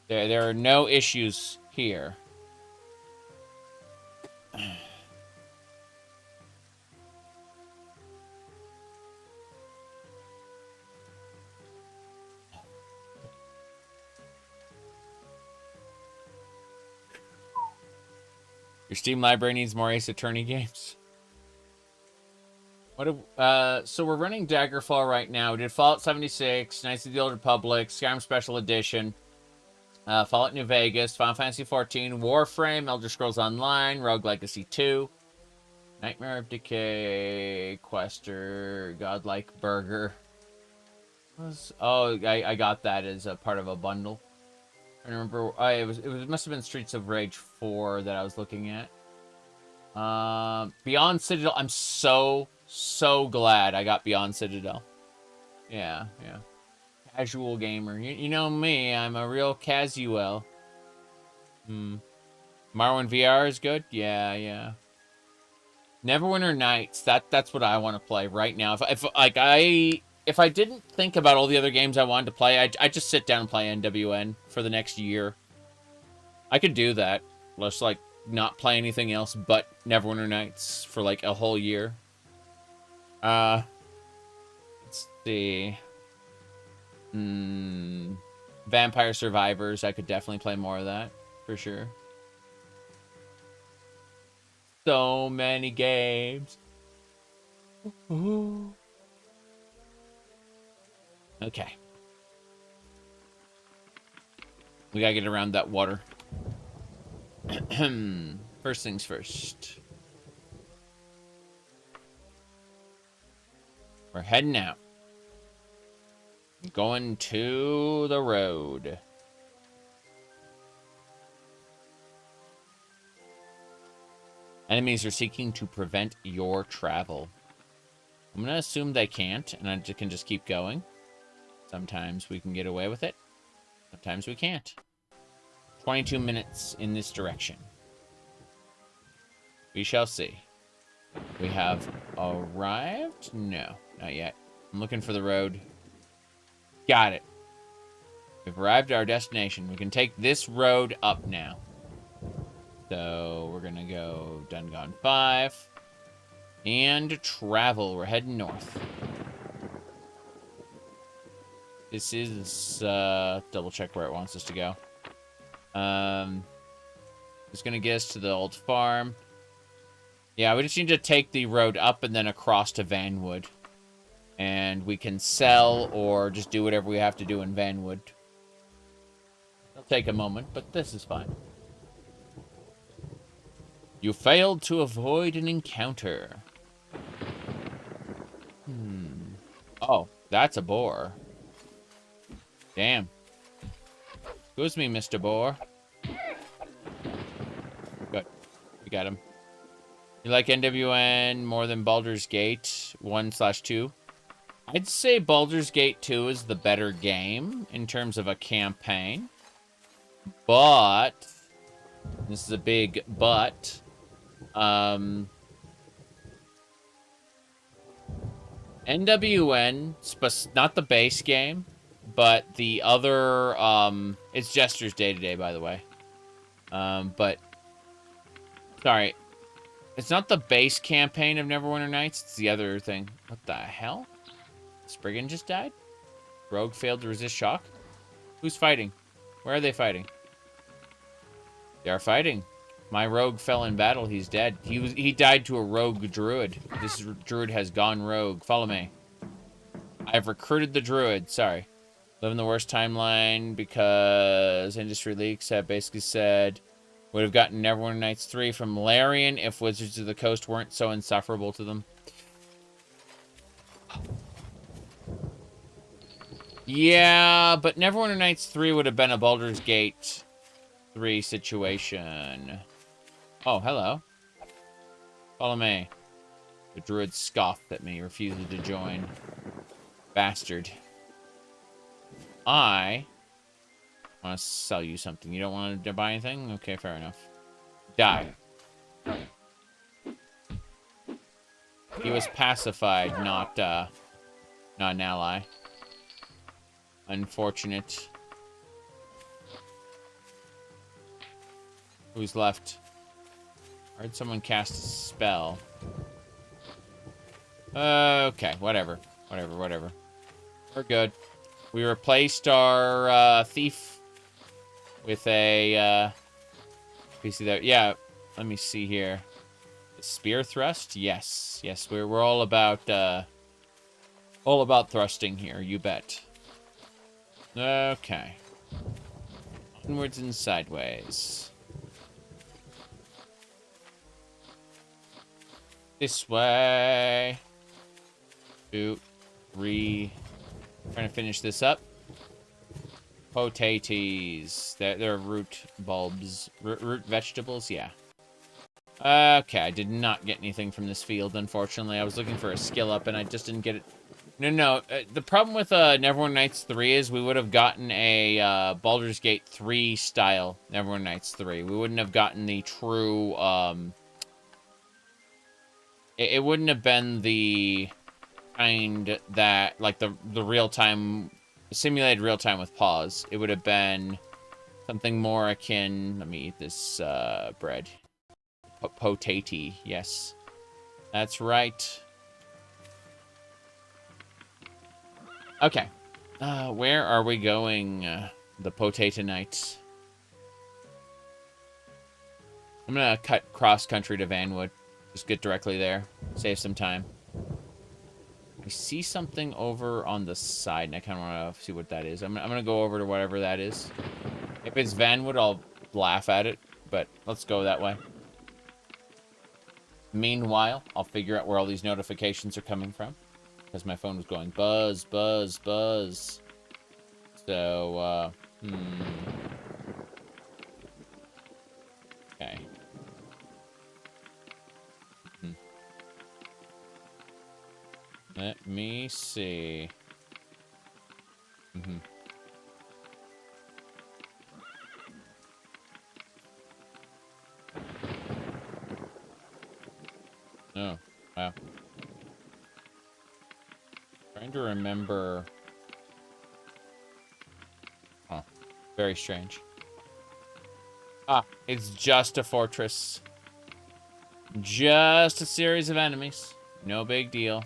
There are no issues here. Your Steam library needs more Ace Attorney games. So we're running Daggerfall right now. We did Fallout 76, Knights of the Old Republic, Skyrim Special Edition, Fallout New Vegas, Final Fantasy XIV, Warframe, Elder Scrolls Online, Rogue Legacy 2, Nightmare of Decay, Quester, Godlike Burger. I got that as a part of a bundle. I remember it must have been Streets of Rage 4 that I was looking at. Beyond Citadel. I'm so glad I got Beyond Citadel. Yeah. Casual gamer. You know me, I'm a real casual. Marwin VR is good? Yeah. Neverwinter Nights. That's what I want to play right now. If I didn't think about all the other games I wanted to play, I'd just sit down and play NWN for the next year. I could do that. Let's, like, not play anything else but Neverwinter Nights for, like, a whole year. Let's see. Vampire Survivors. I could definitely play more of that, for sure. So many games. Ooh. Okay. We gotta get around that water. First things first. We're heading out. Going to the road. Enemies are seeking to prevent your travel. I'm gonna assume they can't, and I can just keep going. Sometimes we can get away with it. Sometimes we can't. 22 minutes in this direction. We shall see. We have arrived? No, not yet. I'm looking for the road. Got it. We've arrived at our destination. We can take this road up now. So we're going to go Done Gone 5. And travel. We're heading north. This is, double check where it wants us to go. It's going to get us to the old farm. Yeah, we just need to take the road up and then across to Vanwood. And we can sell or just do whatever we have to do in Vanwood. It'll take a moment, but this is fine. You failed to avoid an encounter. Oh, that's a boar. Damn. Excuse me, Mr. Boar. Good. We got him. You like NWN more than Baldur's Gate 1/2? I'd say Baldur's Gate 2 is the better game in terms of a campaign. But, this is a big but, NWN, not the base game, but the other, it's Jester's Day-to-Day, by the way. But, sorry, it's not the base campaign of Neverwinter Nights, it's the other thing. What the hell? Spriggan just died? Rogue failed to resist shock? Who's fighting? Where are they fighting? They are fighting. My rogue fell in battle. He's dead. He died to a rogue druid. This druid has gone rogue. Follow me. I've recruited the druid. Sorry. Live in the worst timeline because industry leaks have basically said would have gotten Neverwinter Nights 3 from Larian if Wizards of the Coast weren't so insufferable to them. Yeah, but Neverwinter Nights 3 would have been a Baldur's Gate 3 situation. Oh, hello. Follow me. The druid scoffed at me, refusing to join. Bastard. I want to sell you something. You don't want to buy anything? Okay, fair enough. Die. He was pacified, not an ally. Unfortunate. Who's left? I heard someone cast a spell. Okay, whatever. Whatever. We're good. We replaced our thief with a piece of that. Yeah, let me see here. The spear thrust? Yes. We're all about thrusting here, you bet. Okay. Onwards and sideways. This way. 2, 3. Trying to finish this up. Potatoes. They're root bulbs. Root vegetables? Yeah. Okay, I did not get anything from this field, unfortunately. I was looking for a skill up, and I just didn't get it. No. The problem with Neverwinter Nights 3 is we would have gotten a Baldur's Gate 3 style Neverwinter Nights 3. We wouldn't have gotten the true... It wouldn't have been the kind that, like, the real-time, simulated real-time with pause. It would have been something more akin... Let me eat this bread. Potato, yes. That's right. Okay. Where are we going? The potato night. I'm gonna cut cross-country to Vanwood. Just get directly there. Save some time. I see something over on the side, and I kind of want to see what that is. I'm gonna go over to whatever that is. If it's Vanwood, I'll laugh at it, but let's go that way. Meanwhile, I'll figure out where all these notifications are coming from. Because my phone was going buzz, buzz, buzz. So, Okay. Let me see. Oh, wow. Trying to remember. Huh. Very strange. Ah, it's just a fortress. Just a series of enemies. No big deal.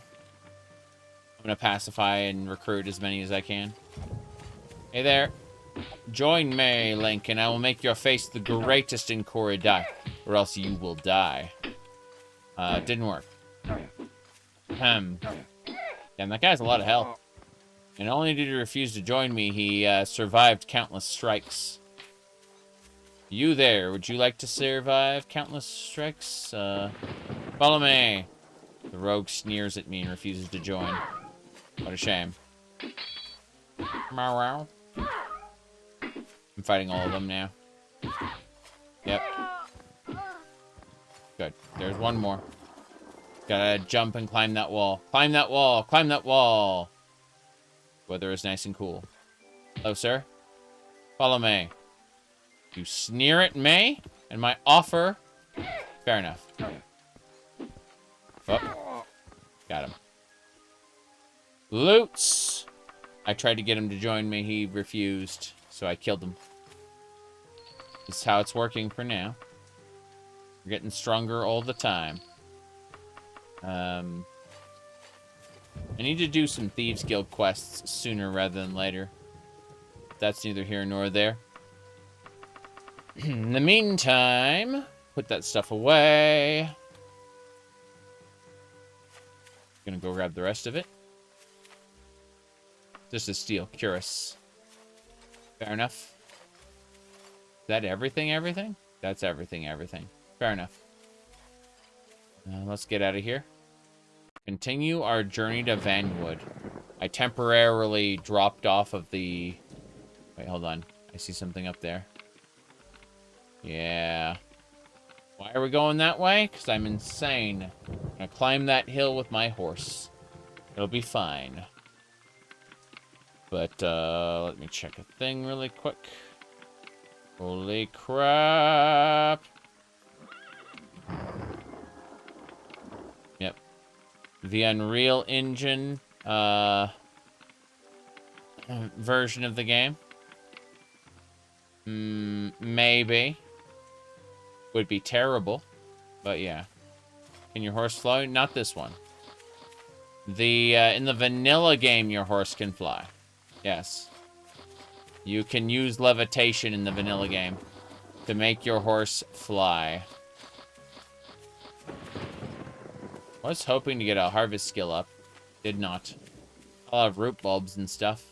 I'm gonna pacify and recruit as many as I can. Hey there. Join me, Link, and I will make your face the greatest in Corridai, or else you will die. Didn't work. Damn, that guy has a lot of health. And not only did he refuse to join me, he survived countless strikes. You there, would you like to survive countless strikes? Follow me. The rogue sneers at me and refuses to join. What a shame. I'm fighting all of them now. Yep. Good. There's one more. Gotta jump and climb that wall. Climb that wall. Climb that wall. Weather is nice and cool. Hello, sir. Follow me. You sneer at me and my offer. Fair enough. Oh. Got him. Loots. I tried to get him to join me. He refused. So I killed him. This is how it's working for now. We're getting stronger all the time. I need to do some Thieves Guild quests sooner rather than later. That's neither here nor there. In the meantime, put that stuff away. Gonna go grab the rest of it. Just a steel cuirass. Fair enough. Is that everything, everything? That's everything, everything. Fair enough. Let's get out of here. Continue our journey to Vanwood. I temporarily dropped off of the... Wait, hold on. I see something up there. Yeah. Why are we going that way? Because I'm insane. I'm gonna climb that hill with my horse. It'll be fine. But, let me check a thing really quick. Holy crap. Yep. The Unreal Engine, version of the game. Maybe. Would be terrible. But yeah. Can your horse fly? Not this one. In the vanilla game, your horse can fly. Yes. You can use levitation in the vanilla game to make your horse fly. I was hoping to get a harvest skill up. Did not. I'll have root bulbs and stuff.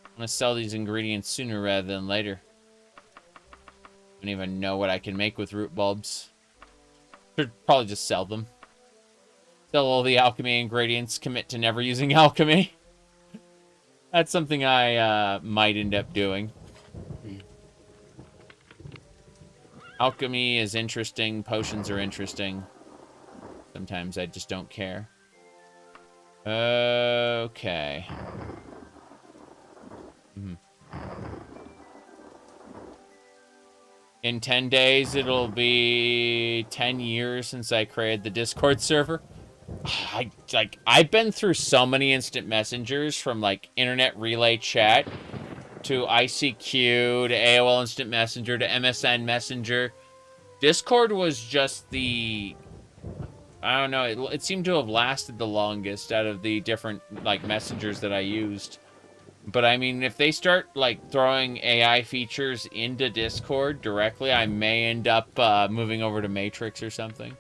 I'm gonna sell these ingredients sooner rather than later. I don't even know what I can make with root bulbs. Should probably just sell them. Sell all the alchemy ingredients, commit to never using alchemy. That's something I might end up doing. Alchemy is interesting. Potions are interesting. Sometimes I just don't care. Okay. In 10 days, it'll be 10 years since I created the Discord server. I've been through so many instant messengers, from like internet relay chat to ICQ to AOL Instant Messenger to MSN Messenger. Discord was just the, I don't know, it seemed to have lasted the longest out of the different like messengers that I used. But I mean, if they start like throwing AI features into Discord directly, I may end up moving over to Matrix or something.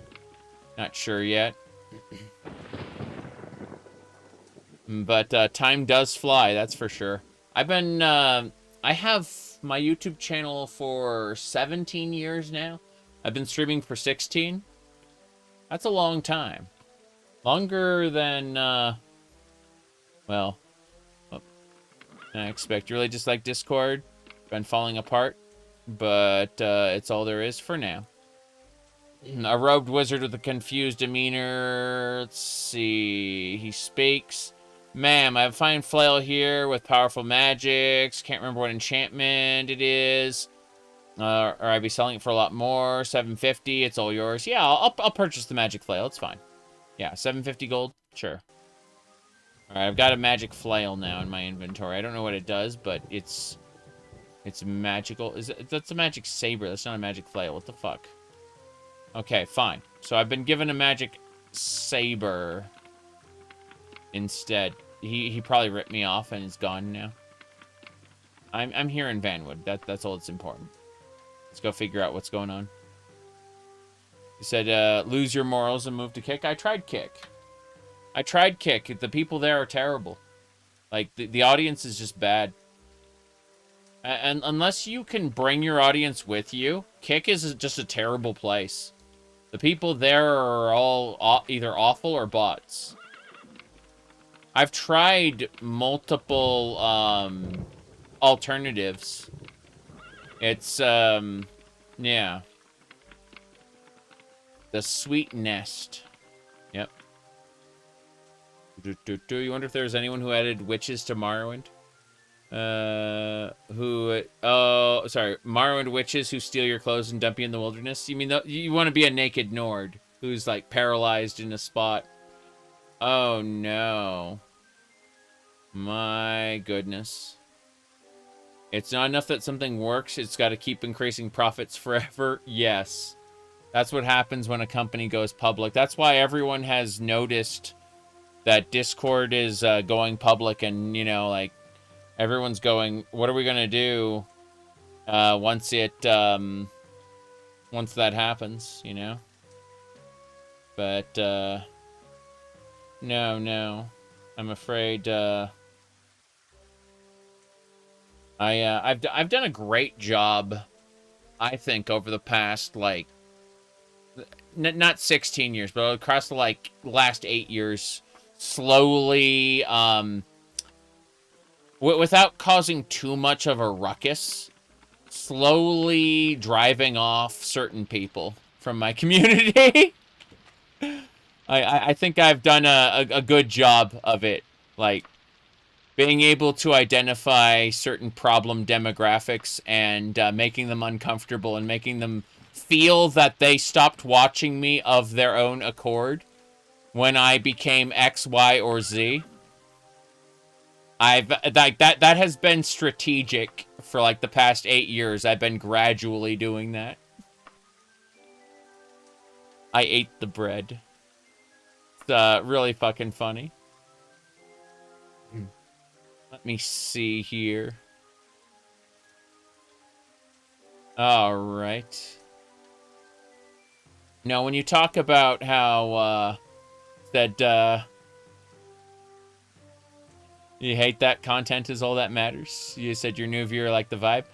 Not sure yet. But time does fly, that's for sure. I've been, I have my YouTube channel for 17 years now. I've been streaming for 16. That's a long time. Longer than, well, I expect. Really just like Discord. Been falling apart. But it's all there is for now. A robed wizard with a confused demeanor. Let's see. He speaks. Ma'am, I have a fine flail here with powerful magics. Can't remember what enchantment it is. Or I'd be selling it for a lot more. $750. It's all yours. Yeah, I'll purchase the magic flail. It's fine. Yeah, $750 gold. Sure. All right, I've got a magic flail now in my inventory. I don't know what it does, but it's magical. That's a magic saber. That's not a magic flail. What the fuck? Okay, fine. So I've been given a magic saber instead. He probably ripped me off and is gone now. I'm here in Vanwood. That's all that's important. Let's go figure out what's going on. He said, lose your morals and move to Kick. I tried Kick. The people there are terrible. Like, the audience is just bad. And unless you can bring your audience with you, Kick is just a terrible place. The people there are all either awful or bots. I've tried multiple alternatives It's, yeah. The Sweet Nest. Yep. You wonder if there's anyone who added witches to Morrowind? Oh, sorry. Morrowind witches who steal your clothes and dump you in the wilderness? You mean, you want to be a naked Nord who's, like, paralyzed in a spot? Oh, no. My goodness. It's not enough that something works, it's got to keep increasing profits forever. Yes. That's what happens when a company goes public. That's why everyone has noticed that Discord is going public and, you know, like, everyone's going, what are we going to do once that happens, you know? But, no. I'm afraid, I've done a great job, I think, over the past, like, not 16 years, but across the, like, last 8 years, slowly, without causing too much of a ruckus, slowly driving off certain people from my community. I think I've done a good job of it, like, being able to identify certain problem demographics and making them uncomfortable and making them feel that they stopped watching me of their own accord when I became X, Y, or Z. That has been strategic for like the past 8 years. I've been gradually doing that. I ate the bread. It's really fucking funny. Let me see here. All right. Now, when you talk about how you hate that content is all that matters, you said you're new if you like the vibe.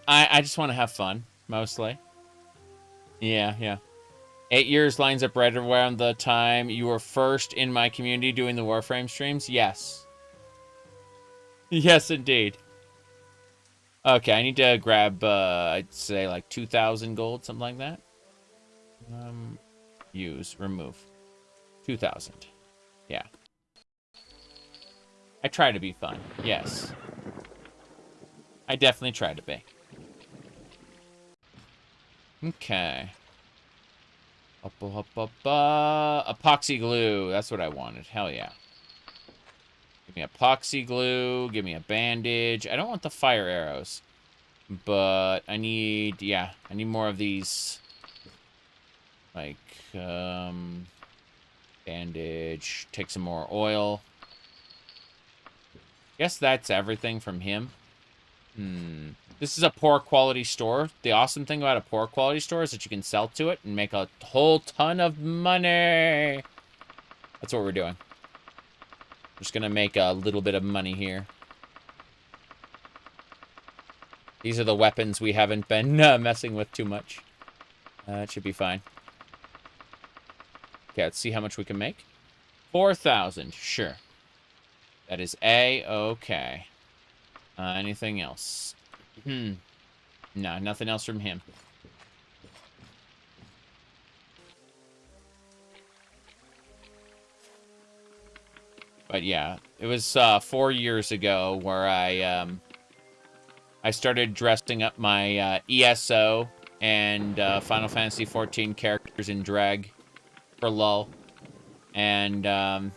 I just want to have fun, mostly. Yeah. 8 years lines up right around the time you were first in my community doing the Warframe streams. Yes. Yes, indeed. Okay, I need to grab, I'd say, like, 2,000 gold, something like that. Use, remove. 2,000. Yeah. I try to be fun, yes. I definitely try to be. Okay. Epoxy glue, that's what I wanted, hell yeah. Give me epoxy glue, give me a bandage. I don't want the fire arrows, but I need more of these. Like, bandage, take some more oil. Guess that's everything from him. This is a poor quality store. The awesome thing about a poor quality store is that you can sell to it and make a whole ton of money. That's what we're doing. Just gonna make a little bit of money here. These are the weapons we haven't been messing with too much. It should be fine. Okay, let's see how much we can make. 4,000, sure. That is A-okay. Anything else? No, nothing else from him. But yeah, it was 4 years ago where I started dressing up my ESO and Final Fantasy XIV characters in drag for LOL. And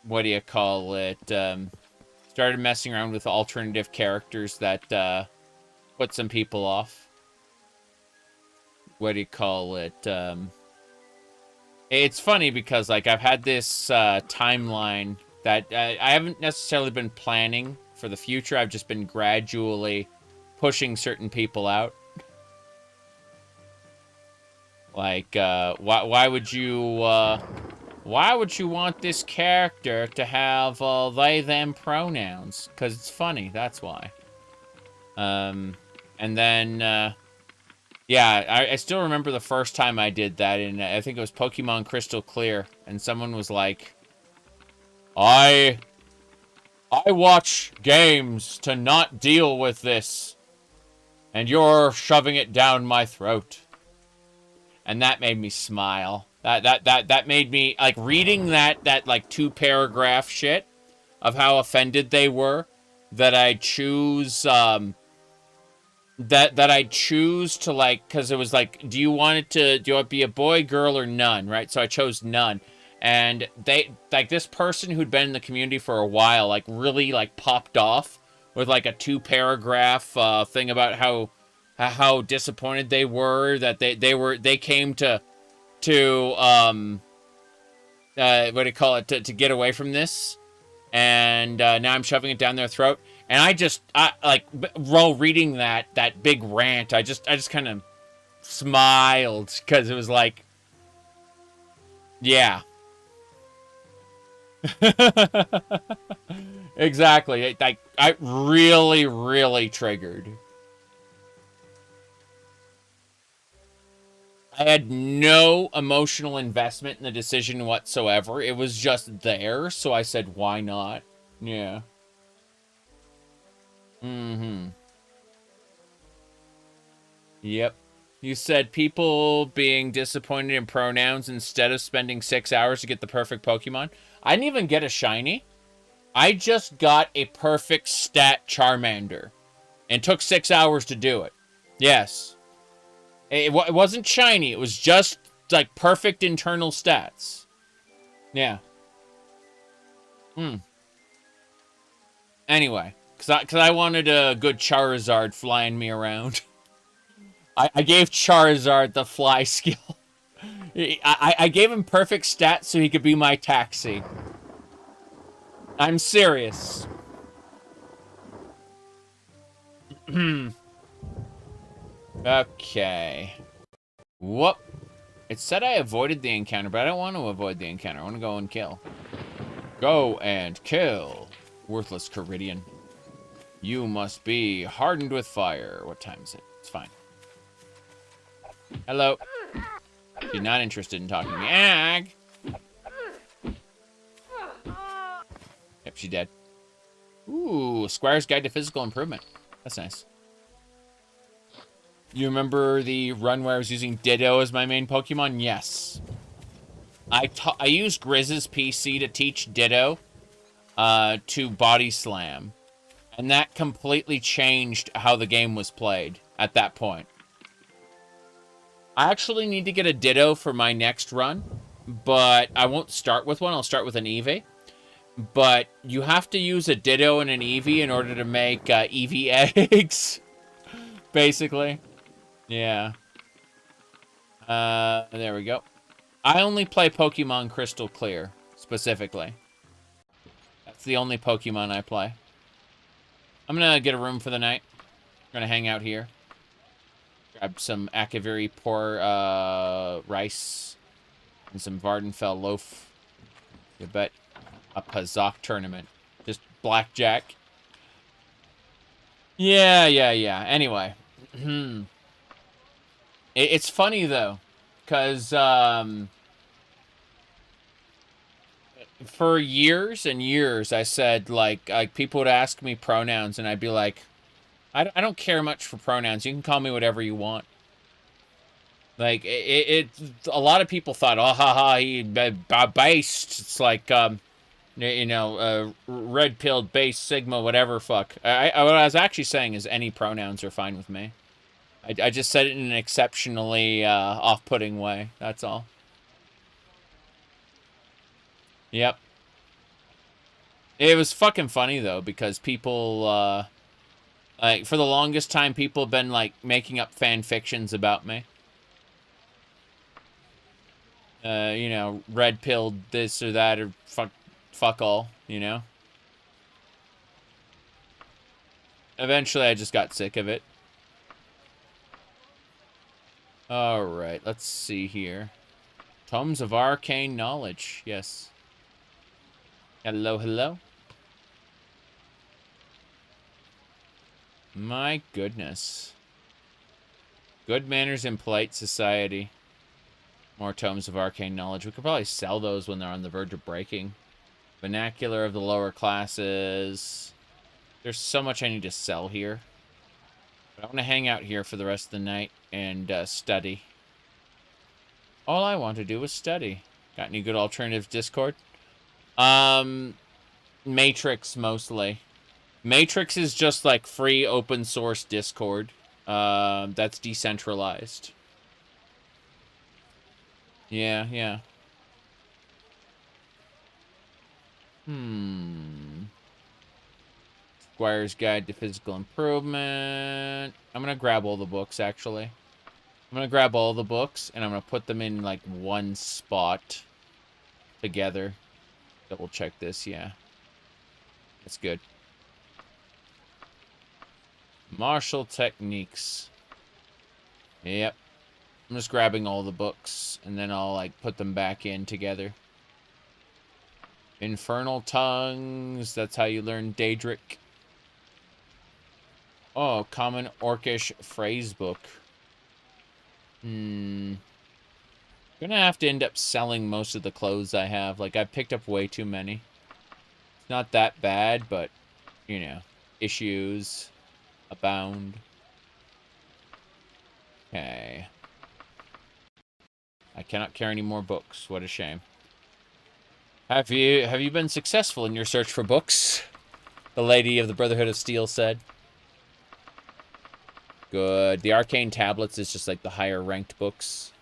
what do you call it? Started messing around with alternative characters that put some people off. What do you call it? It's funny because, like, I've had this timeline that I haven't necessarily been planning for the future. I've just been gradually pushing certain people out. Like, why would you want this character to have they, them pronouns? Because it's funny, that's why. And then, yeah, I still remember the first time I did that, and I think it was Pokemon Crystal Clear, and someone was like, I watch games to not deal with this. And you're shoving it down my throat. And that made me smile. That made me, like, reading that like 2-paragraph shit of how offended they were that I choose, that I choose to, like, because it was like, do you want it to be a boy, girl, or none, right? So I chose none. And they, like, this person who'd been in the community for a while, like, really, like, popped off with, like, a 2-paragraph thing about how disappointed they were that they came to what do you call it, to get away from this, and now I'm shoving it down their throat. And I like, while reading that big rant, I just kind of smiled, because it was like, yeah. Exactly. Like, I really triggered. I had no emotional investment in the decision whatsoever. It was just there, so I said, why not? Yeah. Mm-hmm. Yep. You said people being disappointed in pronouns instead of spending 6 hours to get the perfect Pokemon. I didn't even get a shiny. I just got a perfect stat Charmander. And took 6 hours to do it. Yes. It wasn't shiny. It was just, like, perfect internal stats. Yeah. Anyway. Because I wanted a good Charizard flying me around. I gave Charizard the fly skill. I gave him perfect stats so he could be my taxi. I'm serious. Okay. Whoop. It said I avoided the encounter, but I don't want to avoid the encounter. I want to go and kill. Go and kill. Worthless Caridian. You must be hardened with fire. What time is it? It's fine. Hello. You're not interested in talking to me. Ag! Yep, she's dead. Ooh, Squire's Guide to Physical Improvement. That's nice. You remember the run where I was using Ditto as my main Pokemon? Yes. I used Grizz's PC to teach Ditto to Body Slam. And that completely changed how the game was played at that point. I actually need to get a Ditto for my next run, but I won't start with one. I'll start with an Eevee. But you have to use a Ditto and an Eevee in order to make Eevee eggs, basically. Yeah. There we go. I only play Pokemon Crystal Clear, specifically. That's the only Pokemon I play. I'm gonna get a room for the night. I'm gonna hang out here. Grab some Akaviri poor rice and some Vardenfell loaf. You bet. A Pazok tournament. Just blackjack. Yeah. Anyway. It's funny, though, because for years and years, I said, like people would ask me pronouns, and I'd be like, I don't care much for pronouns. You can call me whatever you want. Like, a lot of people thought, oh, haha, he based. It's like, you know, red-pilled, base, sigma, whatever, fuck. What I was actually saying is any pronouns are fine with me. I just said it in an exceptionally off-putting way. That's all. Yep. It was fucking funny, though, because people, like, for the longest time, people have been, like, making up fan fictions about me. You know, red-pilled this or that, or fuck all, you know? Eventually, I just got sick of it. Alright, let's see here. Tomes of Arcane Knowledge, yes. Hello, hello. My goodness. Good manners in polite society. More Tomes of Arcane Knowledge. We could probably sell those when they're on the verge of breaking. Vernacular of the lower classes. There's so much I need to sell here. But I'm going to hang out here for the rest of the night and study. All I want to do is study. Got any good alternative Discord? Matrix, mostly. Matrix is just like free open source Discord. That's decentralized. Yeah. Squire's Guide to Physical Improvement. I'm gonna grab all the books, actually. I'm gonna grab all the books, and I'm gonna put them in, like, one spot together. Double check this, yeah. That's good. Martial techniques. Yep. I'm just grabbing all the books, and then I'll, like, put them back in together. Infernal Tongues. That's how you learn Daedric. Oh, Common Orcish Phrase Book. Gonna have to end up selling most of the clothes I have. Like, I picked up way too many. It's not that bad, but, you know, issues abound. Okay. I cannot carry any more books. What a shame. Have you been successful in your search for books? The lady of the Brotherhood of Steel said. Good. The arcane tablets is just like the higher ranked books.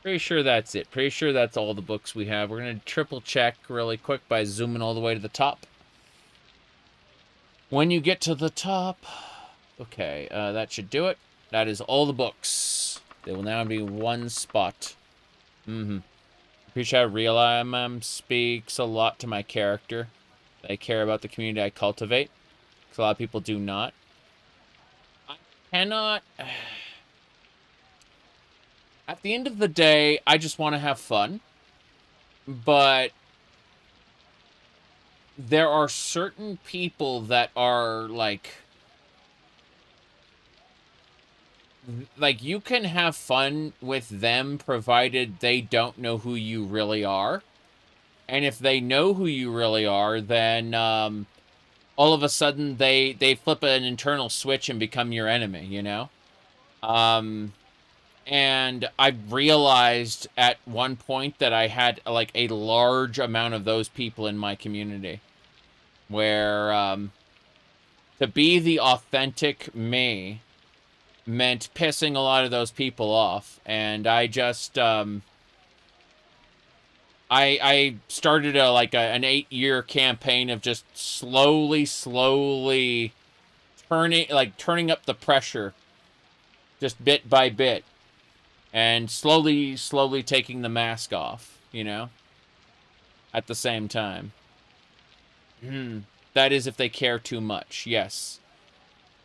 Pretty sure that's it. Pretty sure that's all the books we have. We're going to triple check really quick by zooming all the way to the top. When you get to the top... Okay, that should do it. That is all the books. They will now be one spot. Appreciate how real I am speaks a lot to my character. I care about the community I cultivate. Because a lot of people do not. I cannot... At the end of the day, I just want to have fun. But there are certain people that are like you can have fun with them provided they don't know who you really are. And if they know who you really are, then all of a sudden they flip an internal switch and become your enemy, you know? And I realized at one point that I had, like, a large amount of those people in my community. Where, to be the authentic me meant pissing a lot of those people off. And I just, I started an 8-year campaign of just slowly turning up the pressure. Just bit by bit. And slowly taking the mask off, you know? At the same time. That is if they care too much. Yes.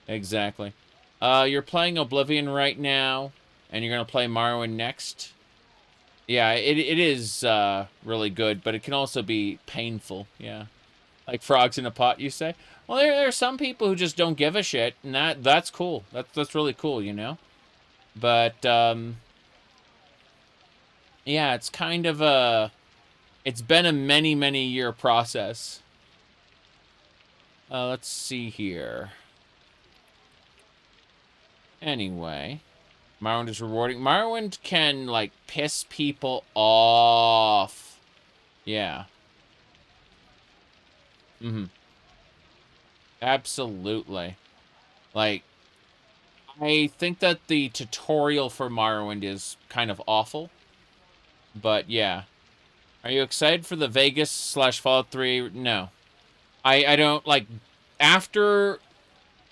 Exactly. You're playing Oblivion right now, and you're going to play Morrowind next. Yeah, it is really good, but it can also be painful, yeah. Like frogs in a pot, you say? Well, there are some people who just don't give a shit, and that's cool. That's really cool, you know? But, yeah, it's kind of it's been a many year process. Let's see here. Anyway, Morrowind is rewarding. Morrowind can, like, piss people off. Yeah. Absolutely. Like, I think that the tutorial for Morrowind is kind of awful. But, yeah. Are you excited for the Vegas/Fallout 3? No. I don't, like... After...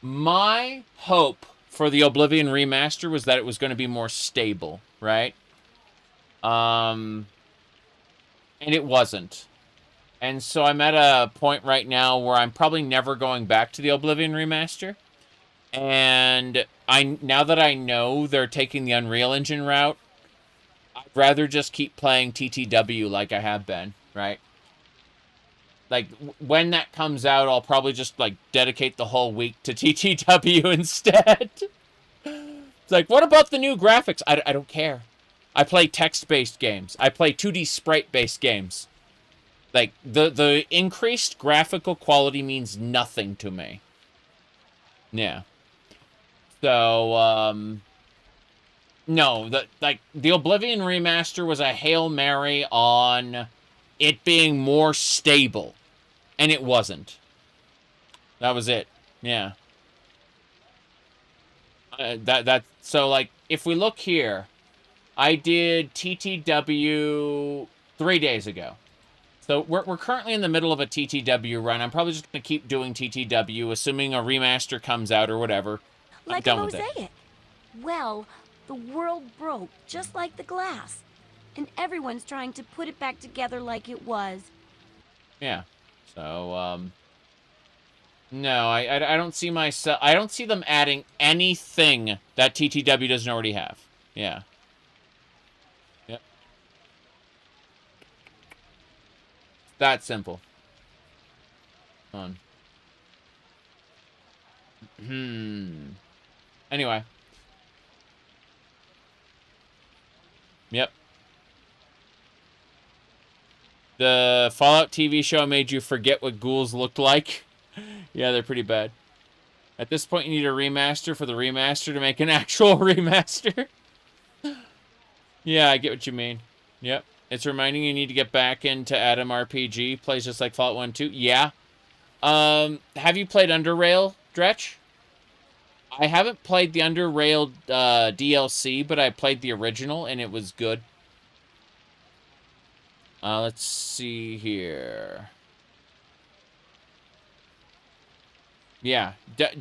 My hope for the Oblivion remaster was that it was going to be more stable, right? And it wasn't. And so I'm at a point right now where I'm probably never going back to the Oblivion remaster. And now that I know they're taking the Unreal Engine route, I'd rather just keep playing TTW like I have been, right? Like, when that comes out, I'll probably just, like, dedicate the whole week to TTW instead. It's like, what about the new graphics? I don't care. I play text-based games. I play 2D sprite-based games. Like, the increased graphical quality means nothing to me. Yeah. So, no, the Oblivion remaster was a Hail Mary on it being more stable, and it wasn't. That was it. Yeah. So like if we look here, I did TTW 3 days ago. So we're currently in the middle of a TTW run. I'm probably just going to keep doing TTW, assuming a remaster comes out or whatever. I'm Like a done with it. mosaic. Well, the world broke, just like the glass. And everyone's trying to put it back together like it was. Yeah. So, no, I don't see myself... I don't see them adding anything that TTW doesn't already have. Yeah. Yep. That simple. Fun. Anyway. Yep. The Fallout TV show made you forget what ghouls looked like. Yeah, they're pretty bad. At this point, you need a remaster for the remaster to make an actual remaster. Yeah, I get what you mean. Yep. It's reminding you need to get back into Adam RPG. Plays just like Fallout 1 2. Yeah. Have you played Underrail, Dretch? I haven't played the Underrail DLC, but I played the original, and it was good. Let's see here. Yeah,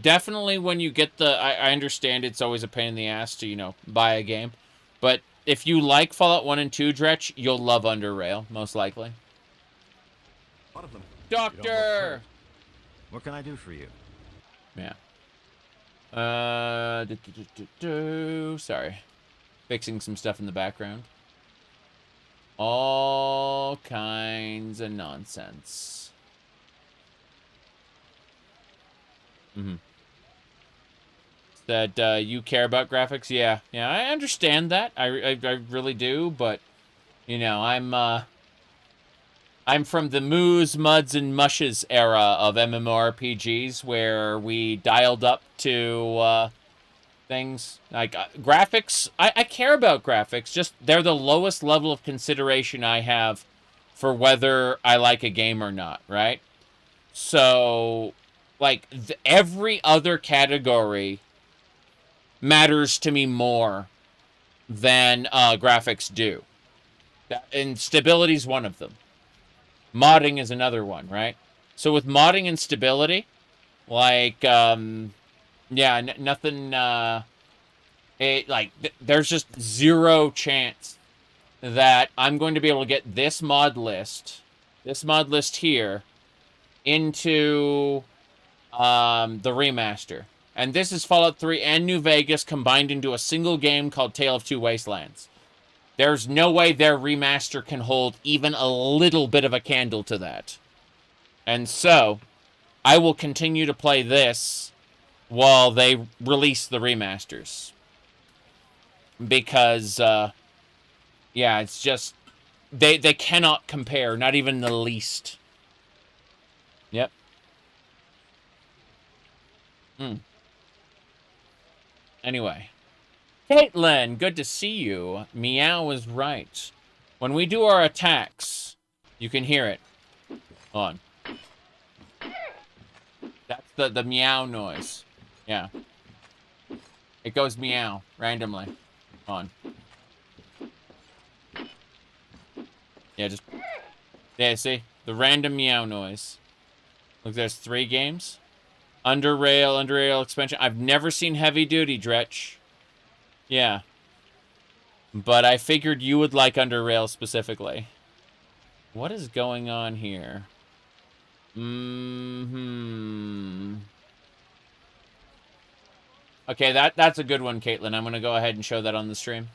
definitely when you get the... I understand it's always a pain in the ass to, you know, buy a game. But if you like Fallout 1 and 2, Dretch, you'll love Underrail, most likely. A lot of them. Doctor! What can I do for you? Yeah. Sorry. Fixing some stuff in the background. All kinds of nonsense. That you care about graphics? Yeah, I understand that. I really do, but you know, I'm from the Moos, Muds, and Mushes era of MMORPGs where we dialed up to things like graphics. I care about graphics. Just they're the lowest level of consideration I have for whether I like a game or not. Right? So. Like, every other category matters to me more than graphics do. And stability is one of them. Modding is another one, right? So with modding and stability, like, yeah, nothing, there's just zero chance that I'm going to be able to get this mod list here, into... the remaster. And this is Fallout 3 and New Vegas combined into a single game called Tale of Two Wastelands. There's no way their remaster can hold even a little bit of a candle to that. And so, I will continue to play this while they release the remasters. Because, yeah, it's just... They cannot compare, not even the least. Yep. Anyway. Caitlin, good to see you. Meow is right. When we do our attacks, you can hear it. Hold on. That's the meow noise. Yeah. It goes meow randomly. Hold on. Yeah, just... Yeah, see? The random meow noise. Look, there's 3 games. Underrail expansion. I've never seen Heavy Duty, Dretch. Yeah. But I figured you would like Underrail specifically. What is going on here? Okay, that's a good one, Caitlin. I'm going to go ahead and show that on the stream.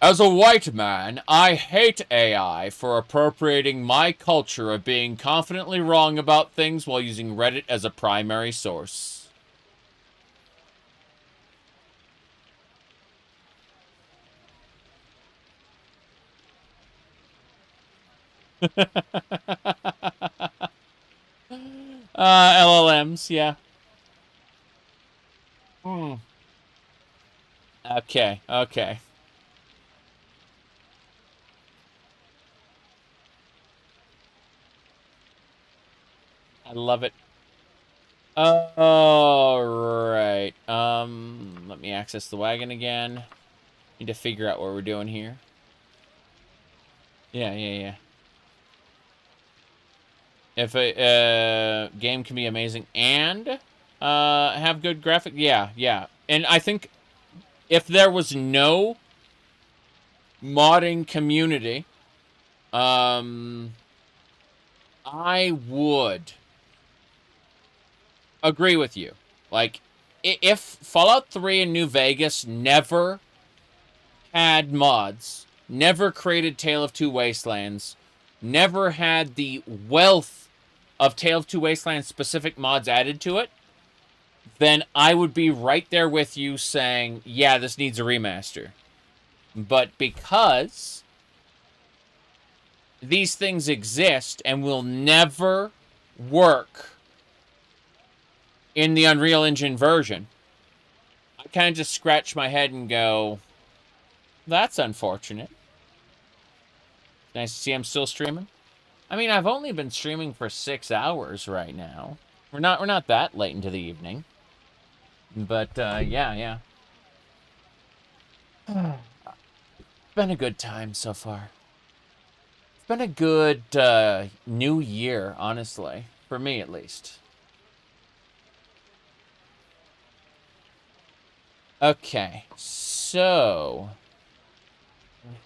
As a white man, I hate AI for appropriating my culture of being confidently wrong about things while using Reddit as a primary source. LLMs, yeah. Okay, okay. I love it. All right. Let me access the wagon again. Need to figure out what we're doing here. Yeah. If a game can be amazing and have good graphic, yeah. And I think if there was no modding community, I would agree with you. Like, if Fallout 3 and New Vegas never had mods, never created Tale of Two Wastelands, never had the wealth of Tale of Two Wastelands specific mods added to it, then I would be right there with you saying, yeah, this needs a remaster. But because these things exist and will never work in the Unreal Engine version, I kind of just scratch my head and go, that's unfortunate. Nice to see I'm still streaming. I mean, I've only been streaming for 6 hours right now. We're not that late into the evening. But yeah. It's been a good time so far. It's been a good new year, honestly, for me at least. Okay, so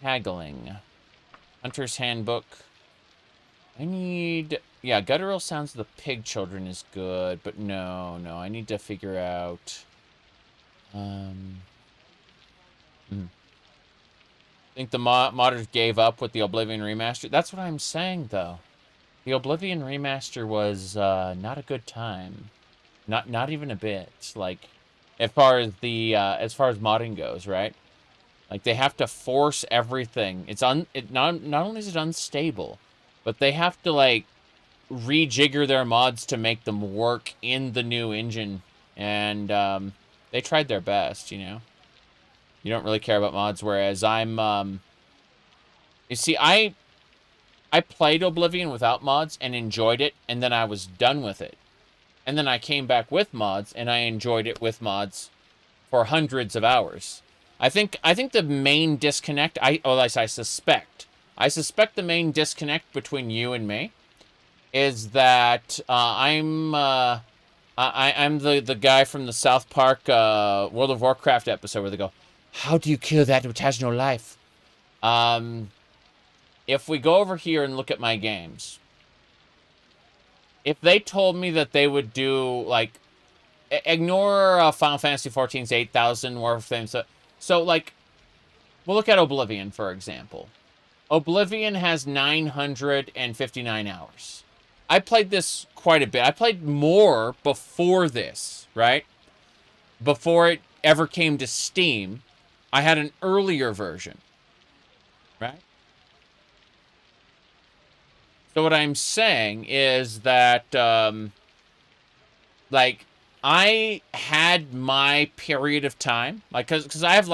haggling. Hunter's Handbook. I need... Yeah, Guttural Sounds of the Pig Children is good, but no, I need to figure out... I think the modders gave up with the Oblivion Remaster. That's what I'm saying, though. The Oblivion Remaster was not a good time. Not even a bit. Like, as far as modding goes, right? Like, they have to force everything. Not only is it unstable, but they have to, like, rejigger their mods to make them work in the new engine. And they tried their best, you know? You don't really care about mods, whereas I'm... You see, I played Oblivion without mods and enjoyed it, and then I was done with it. And then I came back with mods, and I enjoyed it with mods for hundreds of hours. I think the main disconnect, I suspect the main disconnect between you and me is that I'm the guy from the South Park World of Warcraft episode where they go, "How do you kill that which has no life?" If we go over here and look at my games, if they told me that they would do, like, ignore Final Fantasy XIV's 8,000 Warframe, so, like, we'll look at Oblivion, for example. Oblivion has 959 hours. I played this quite a bit. I played more before this, right? Before it ever came to Steam, I had an earlier version, right? So what I'm saying is that, like, I had my period of time, like, because I have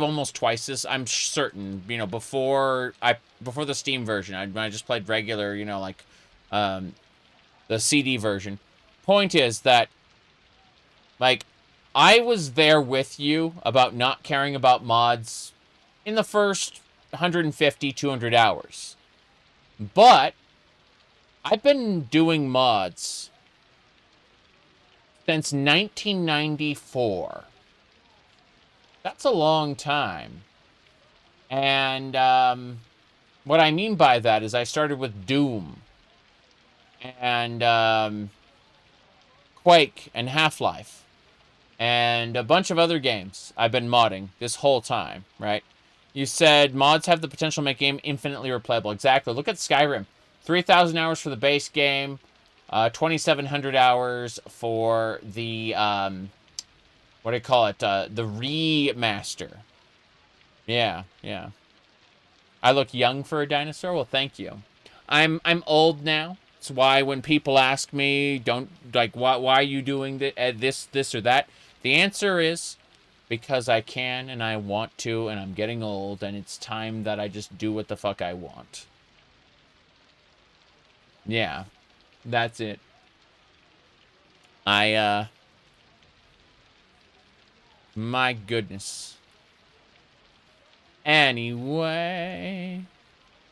almost twice this, I'm certain, you know, before the Steam version, when I just played regular, you know, like, the CD version. Point is that, like, I was there with you about not caring about mods in the first 150, 200 hours. But I've been doing mods since 1994. That's a long time. And what I mean by that is I started with Doom and Quake and Half-Life and a bunch of other games I've been modding this whole time, right? You said mods have the potential to make game infinitely replayable. Exactly. Look at Skyrim. 3,000 hours for the base game, 2,700 hours for the, what do you call it? The remaster. Yeah. I look young for a dinosaur? Well, thank you. I'm old now. That's why when people ask me, why are you doing this or that? The answer is, because I can and I want to, and I'm getting old, and it's time that I just do what the fuck I want. Yeah, that's it. My goodness. Anyway,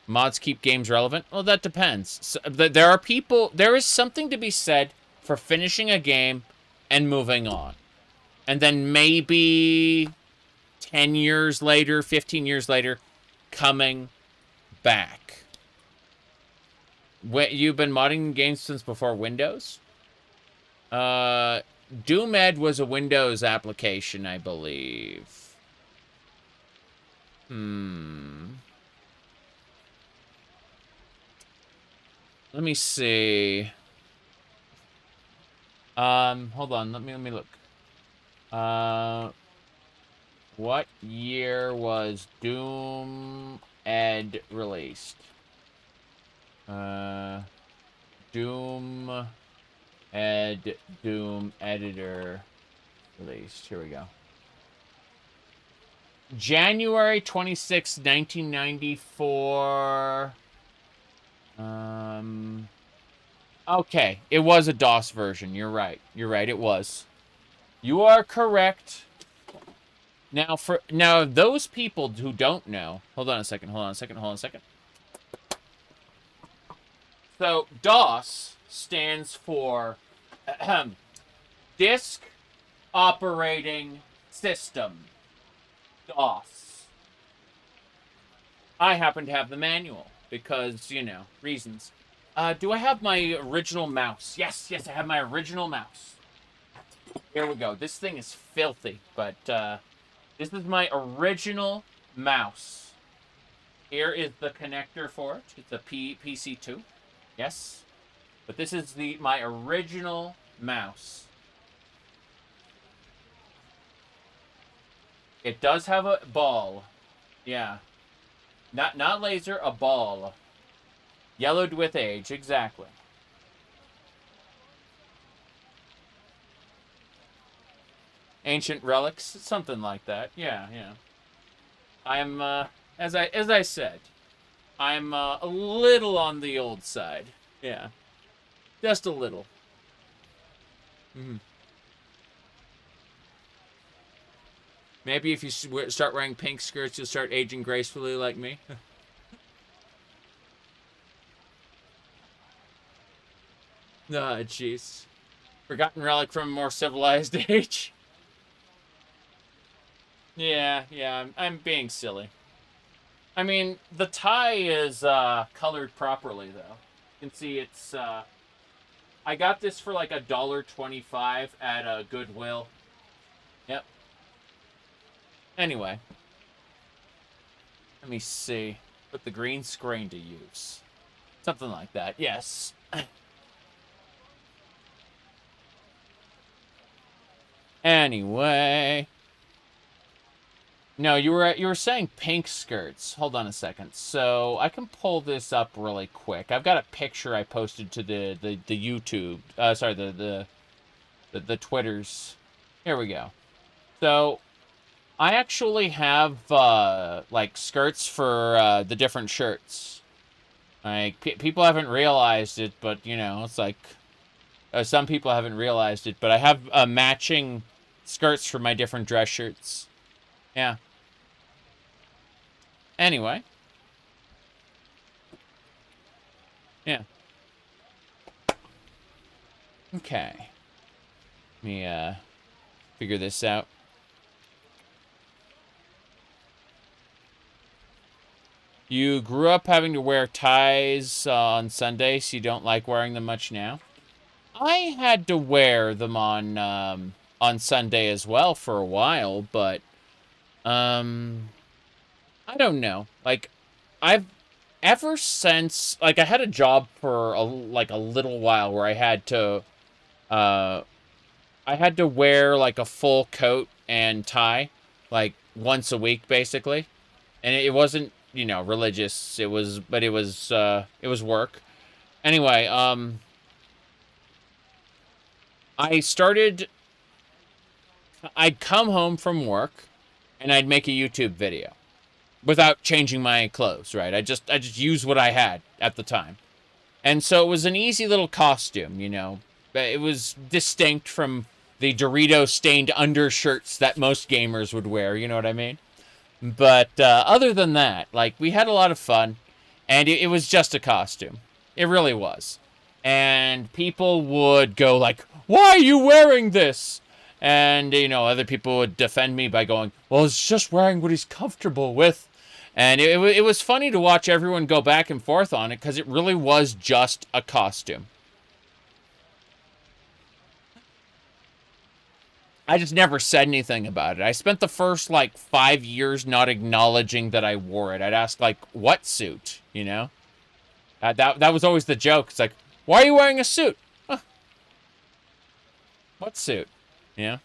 mods keep games relevant? Well, that depends. So, there is something to be said for finishing a game and moving on. And then maybe 10 years later, 15 years later, coming back. You've been modding games since before Windows? DoomEd was a Windows application, I believe. Let me see. Hold on. Let me look. What year was Doom Ed released? Doom Ed Doom Editor released. Here we go. January 26, 1994. Okay, it was a DOS version. You're right. You're right, it was. You are correct. Now, those people who don't know... Hold on a second. So, DOS stands for Disk Operating System. DOS. I happen to have the manual because, you know, reasons. Do I have my original mouse? Yes, I have my original mouse. Here we go. This thing is filthy, but this is my original mouse. Here is the connector for it. It's a PC2. Yes. But this is my original mouse. It does have a ball. Yeah. Not laser, a ball. Yellowed with age, exactly. Ancient relics, something like that. Yeah. I'm as I said, I'm a little on the old side. Yeah. Just a little. Maybe if you start wearing pink skirts, you'll start aging gracefully like me. Ah, jeez. Forgotten relic from a more civilized age. Yeah, I'm being silly. I mean, the tie is colored properly, though. You can see it's... I got this for like $1.25 at Goodwill. Yep. Anyway. Let me see. Put the green screen to use. Something like that, yes. Anyway. No, you were saying pink skirts. Hold on a second. So I can pull this up really quick. I've got a picture I posted to the YouTube. Sorry, the Twitters. Here we go. So I actually have like skirts for the different shirts. Like people haven't realized it, but you know, it's like some people haven't realized it, but I have matching skirts for my different dress shirts. Yeah. Anyway. Yeah. Okay. Let me figure this out. You grew up having to wear ties on Sundays, so you don't like wearing them much now? I had to wear them on Sunday as well for a while, but I don't know. Like, ever since, like, I had a job for a little while where I had to wear like a full coat and tie, like once a week basically, and it wasn't, you know, religious. It was work. Anyway, I started I'd come home from work and I'd make a YouTube video without changing my clothes, right? I just used what I had at the time. And so it was an easy little costume, you know. It was distinct from the Dorito-stained undershirts that most gamers would wear, you know what I mean? But other than that, like, we had a lot of fun, and it was just a costume. It really was. And people would go like, why are you wearing this? And, you know, other people would defend me by going, well, he's just wearing what he's comfortable with. And it was funny to watch everyone go back and forth on it, because it really was just a costume. I just never said anything about it. I spent the first, like, 5 years not acknowledging that I wore it. I'd ask, like, what suit, you know? That was always the joke. It's like, why are you wearing a suit? Huh. What suit? Yeah.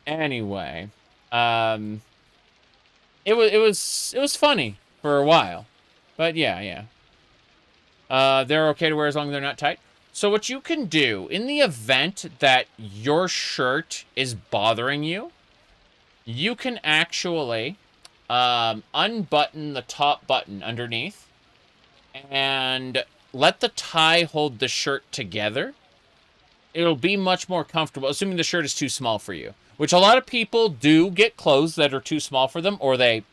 Anyway, it was funny for a while, but yeah. They're okay to wear as long as they're not tight. So what you can do in the event that your shirt is bothering you, you can actually unbutton the top button underneath and let the tie hold the shirt together. It'll be much more comfortable, assuming the shirt is too small for you. Which a lot of people do get clothes that are too small for them, or they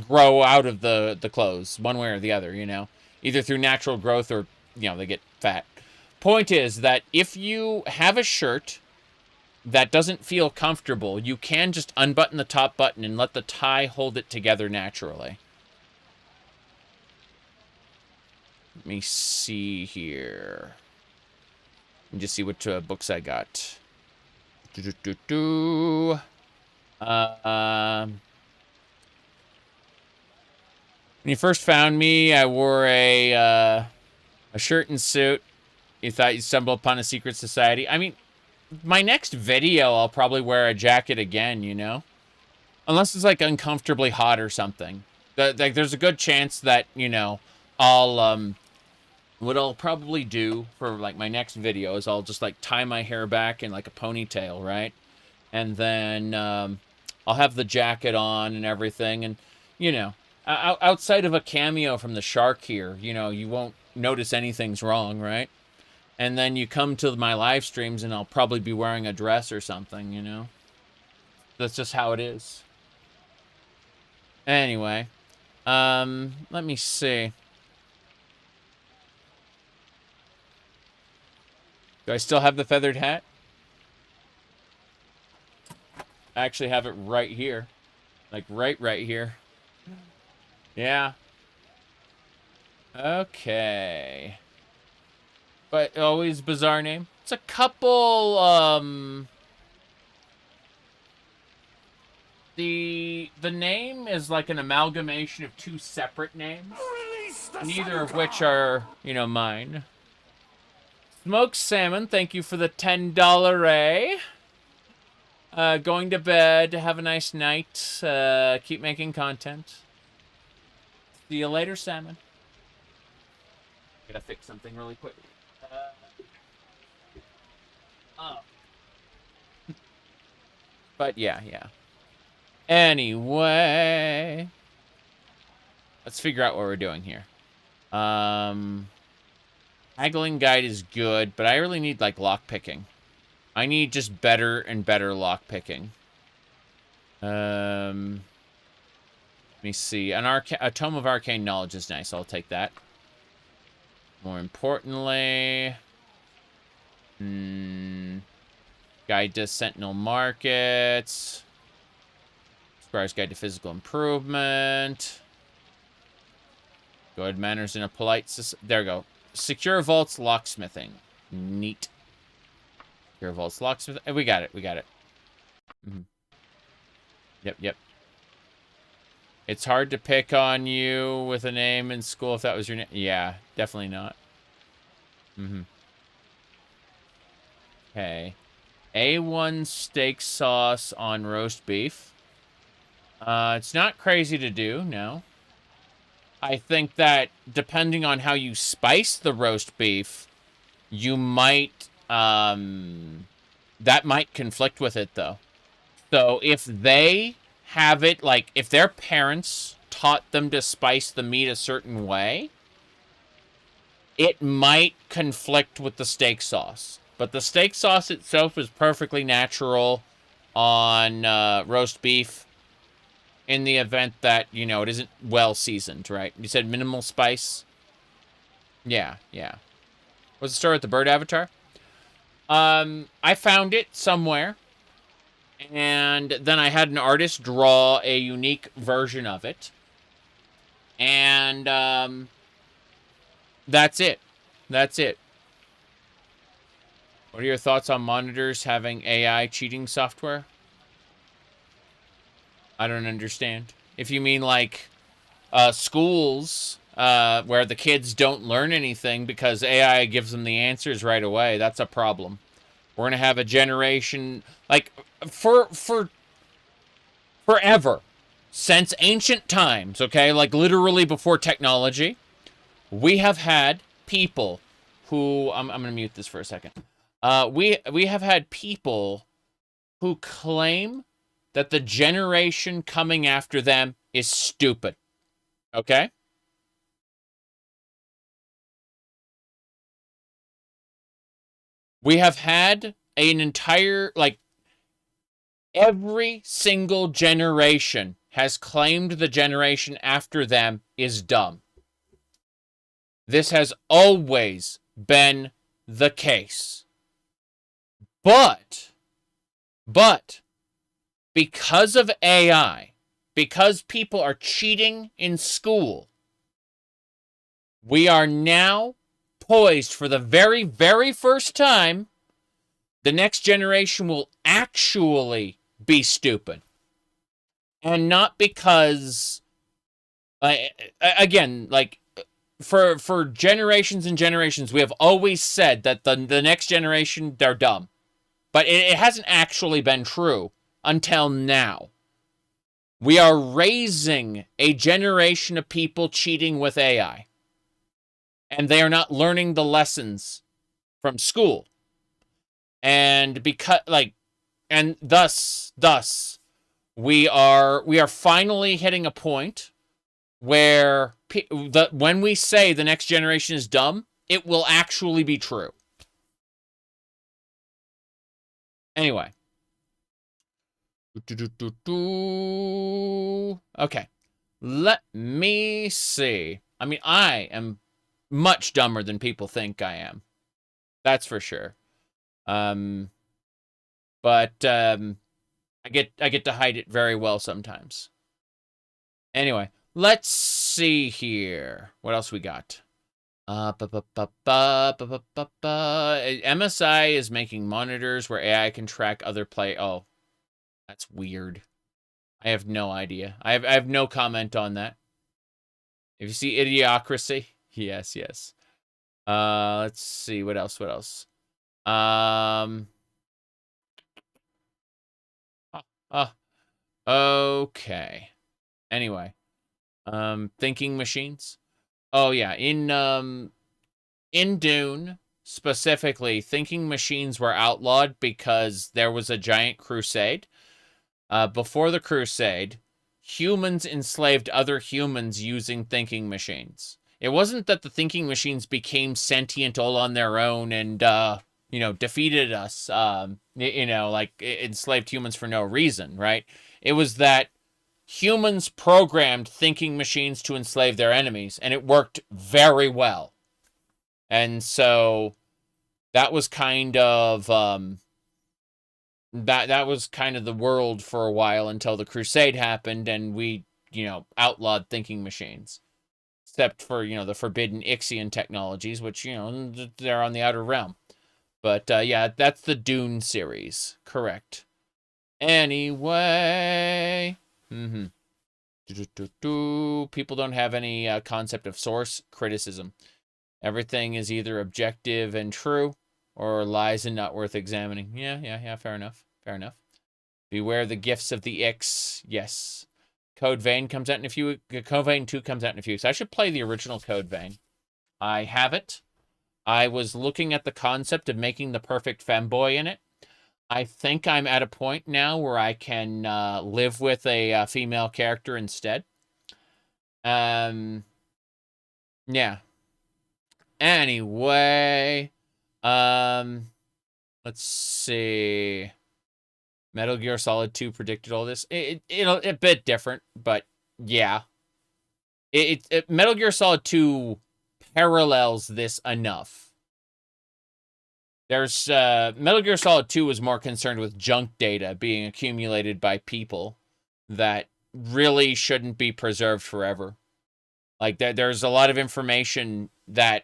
grow out of the clothes, one way or the other, you know. Either through natural growth or, you know, they get fat. Point is that if you have a shirt that doesn't feel comfortable, you can just unbutton the top button and let the tie hold it together naturally. Let me see here. Let me just see what books I got. When you first found me, I wore a shirt and suit. You thought you'd stumble upon a secret society. I mean, my next video, I'll probably wear a jacket again, you know? Unless it's, like, uncomfortably hot or something. Like, there's a good chance that, you know, what I'll probably do for, like, my next video is I'll just, like, tie my hair back in, like, a ponytail, right? And then I'll have the jacket on and everything. And, you know, outside of a cameo from the shark here, you know, you won't notice anything's wrong, right? And then you come to my live streams and I'll probably be wearing a dress or something, you know? That's just how it is. Anyway, let me see. Do I still have the feathered hat? I actually have it right here. Like, right here. Yeah. Okay. But always bizarre name. It's a couple, The name is like an amalgamation of two separate names. Neither of which are, you know, mine. Smoked Salmon, thank you for the $10 ray. Going to bed. Have a nice night. Keep making content. See you later, Salmon. Gotta fix something really quick. But yeah. Anyway, let's figure out what we're doing here. Haggling guide is good, but I really need, like, lock picking. I need just better and better lock picking. Let me see. A Tome of Arcane Knowledge is nice. I'll take that. More importantly, Guide to Sentinel Markets. Squire's Guide to Physical Improvement. Good manners in a polite society. There we go. Secure Vaults Locksmithing. Neat. Secure Vaults Locksmithing. We got it. Yep. It's hard to pick on you with a name in school if that was your name. Yeah, definitely not. Okay. A1 steak sauce on roast beef. It's not crazy to do, no. I think that depending on how you spice the roast beef, you might that might conflict with it, though. So if they have it, like, if their parents taught them to spice the meat a certain way, it might conflict with the steak sauce. But the steak sauce itself is perfectly natural on roast beef in the event that, you know, it isn't well seasoned, right? You said minimal spice? Yeah, yeah. What's the story with the bird avatar? I found it somewhere, and then I had an artist draw a unique version of it, and that's it. That's it. What are your thoughts on monitors having AI cheating software? I don't understand. If you mean like schools where the kids don't learn anything because AI gives them the answers right away, that's a problem. We're gonna have a generation like for forever, since ancient times, okay, like literally before technology, we have had people who I'm gonna mute this for a second. We have had people who claim that the generation coming after them is stupid. Okay? We have had an entire, like, every single generation has claimed the generation after them is dumb. This has always been the case. But, because of AI, because people are cheating in school, we are now poised for the very, very first time, the next generation will actually be stupid. And not because, again, like, for generations and generations, we have always said that the next generation, they're dumb. But it hasn't actually been true until now. We are raising a generation of people cheating with AI. And they are not learning the lessons from school. And because, like, and thus, we are finally hitting a point where when we say the next generation is dumb, it will actually be true. Anyway. Okay. Let me see. I mean, I am much dumber than people think I am. That's for sure. But I get to hide it very well sometimes. Anyway, let's see here. What else we got? MSI is making monitors where AI can track other play. Oh, that's weird. I have no idea. I have no comment on that. If you see Idiocracy, yes. Let's see what else. Okay. Anyway, thinking machines. Oh yeah, in Dune specifically, thinking machines were outlawed because there was a giant crusade. Before the crusade, humans enslaved other humans using thinking machines. It wasn't that the thinking machines became sentient all on their own and defeated us. Like enslaved humans for no reason, right? It was that humans programmed thinking machines to enslave their enemies, and it worked very well. And so that was kind of that was kind of the world for a while until the crusade happened and we, outlawed thinking machines. Except for, the forbidden Ixian technologies, which, they're on the outer realm. But, yeah, that's the Dune series. Correct. Anyway. People don't have any concept of source criticism. Everything is either objective and true, or lies and not worth examining. Yeah, fair enough. Beware the gifts of the Ix. Yes. Code Vein comes out in a few. Code Vein 2 comes out in a few weeks. I should play the original Code Vein. I have it. I was looking at the concept of making the perfect femboy in it. I think I'm at a point now where I can live with a female character instead. Yeah. Anyway, let's see. Metal Gear Solid 2 predicted all this. It'll a bit different, but yeah. Metal Gear Solid 2 parallels this enough. There's Metal Gear Solid 2 was more concerned with junk data being accumulated by people that really shouldn't be preserved forever. Like there's a lot of information that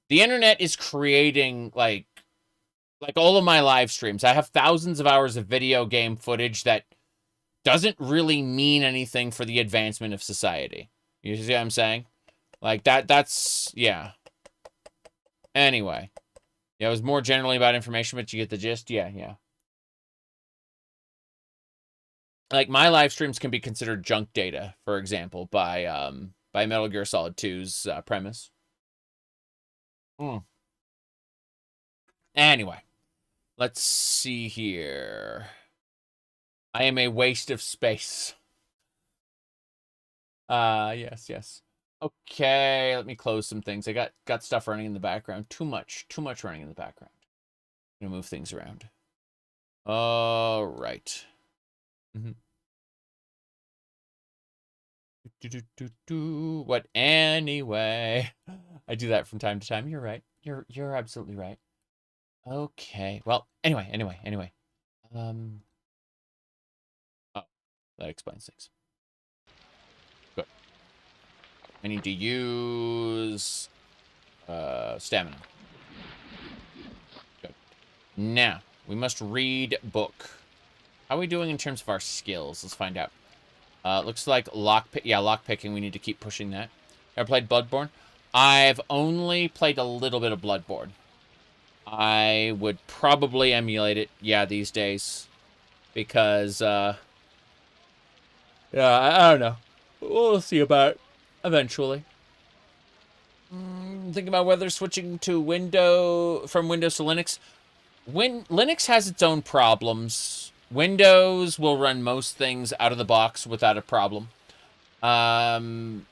the internet is creating, like all of my live streams. I have thousands of hours of video game footage that doesn't really mean anything for the advancement of society. You see what I'm saying? Like that's yeah. Anyway. Yeah, it was more generally about information, but you get the gist. Yeah. Like my live streams can be considered junk data, for example, by Metal Gear Solid 2's premise. Anyway, let's see here. I am a waste of space. Yes. Okay, let me close some things. I got stuff running in the background. Too much running in the background. I'm gonna move things around. All right. What anyway? I do that from time to time. You're right. You're absolutely right. Okay. Well, anyway. Oh, that explains things. Good. I need to use stamina. Good. Now, we must read book. How are we doing in terms of our skills? Let's find out. Looks like lockpicking. We need to keep pushing that. Ever played Bloodborne? I've only played a little bit of Bloodborne. I would probably emulate it, these days. Because, I don't know. We'll see about it eventually. Think about whether switching to from Windows to Linux. Linux has its own problems. Windows will run most things out of the box without a problem. I'm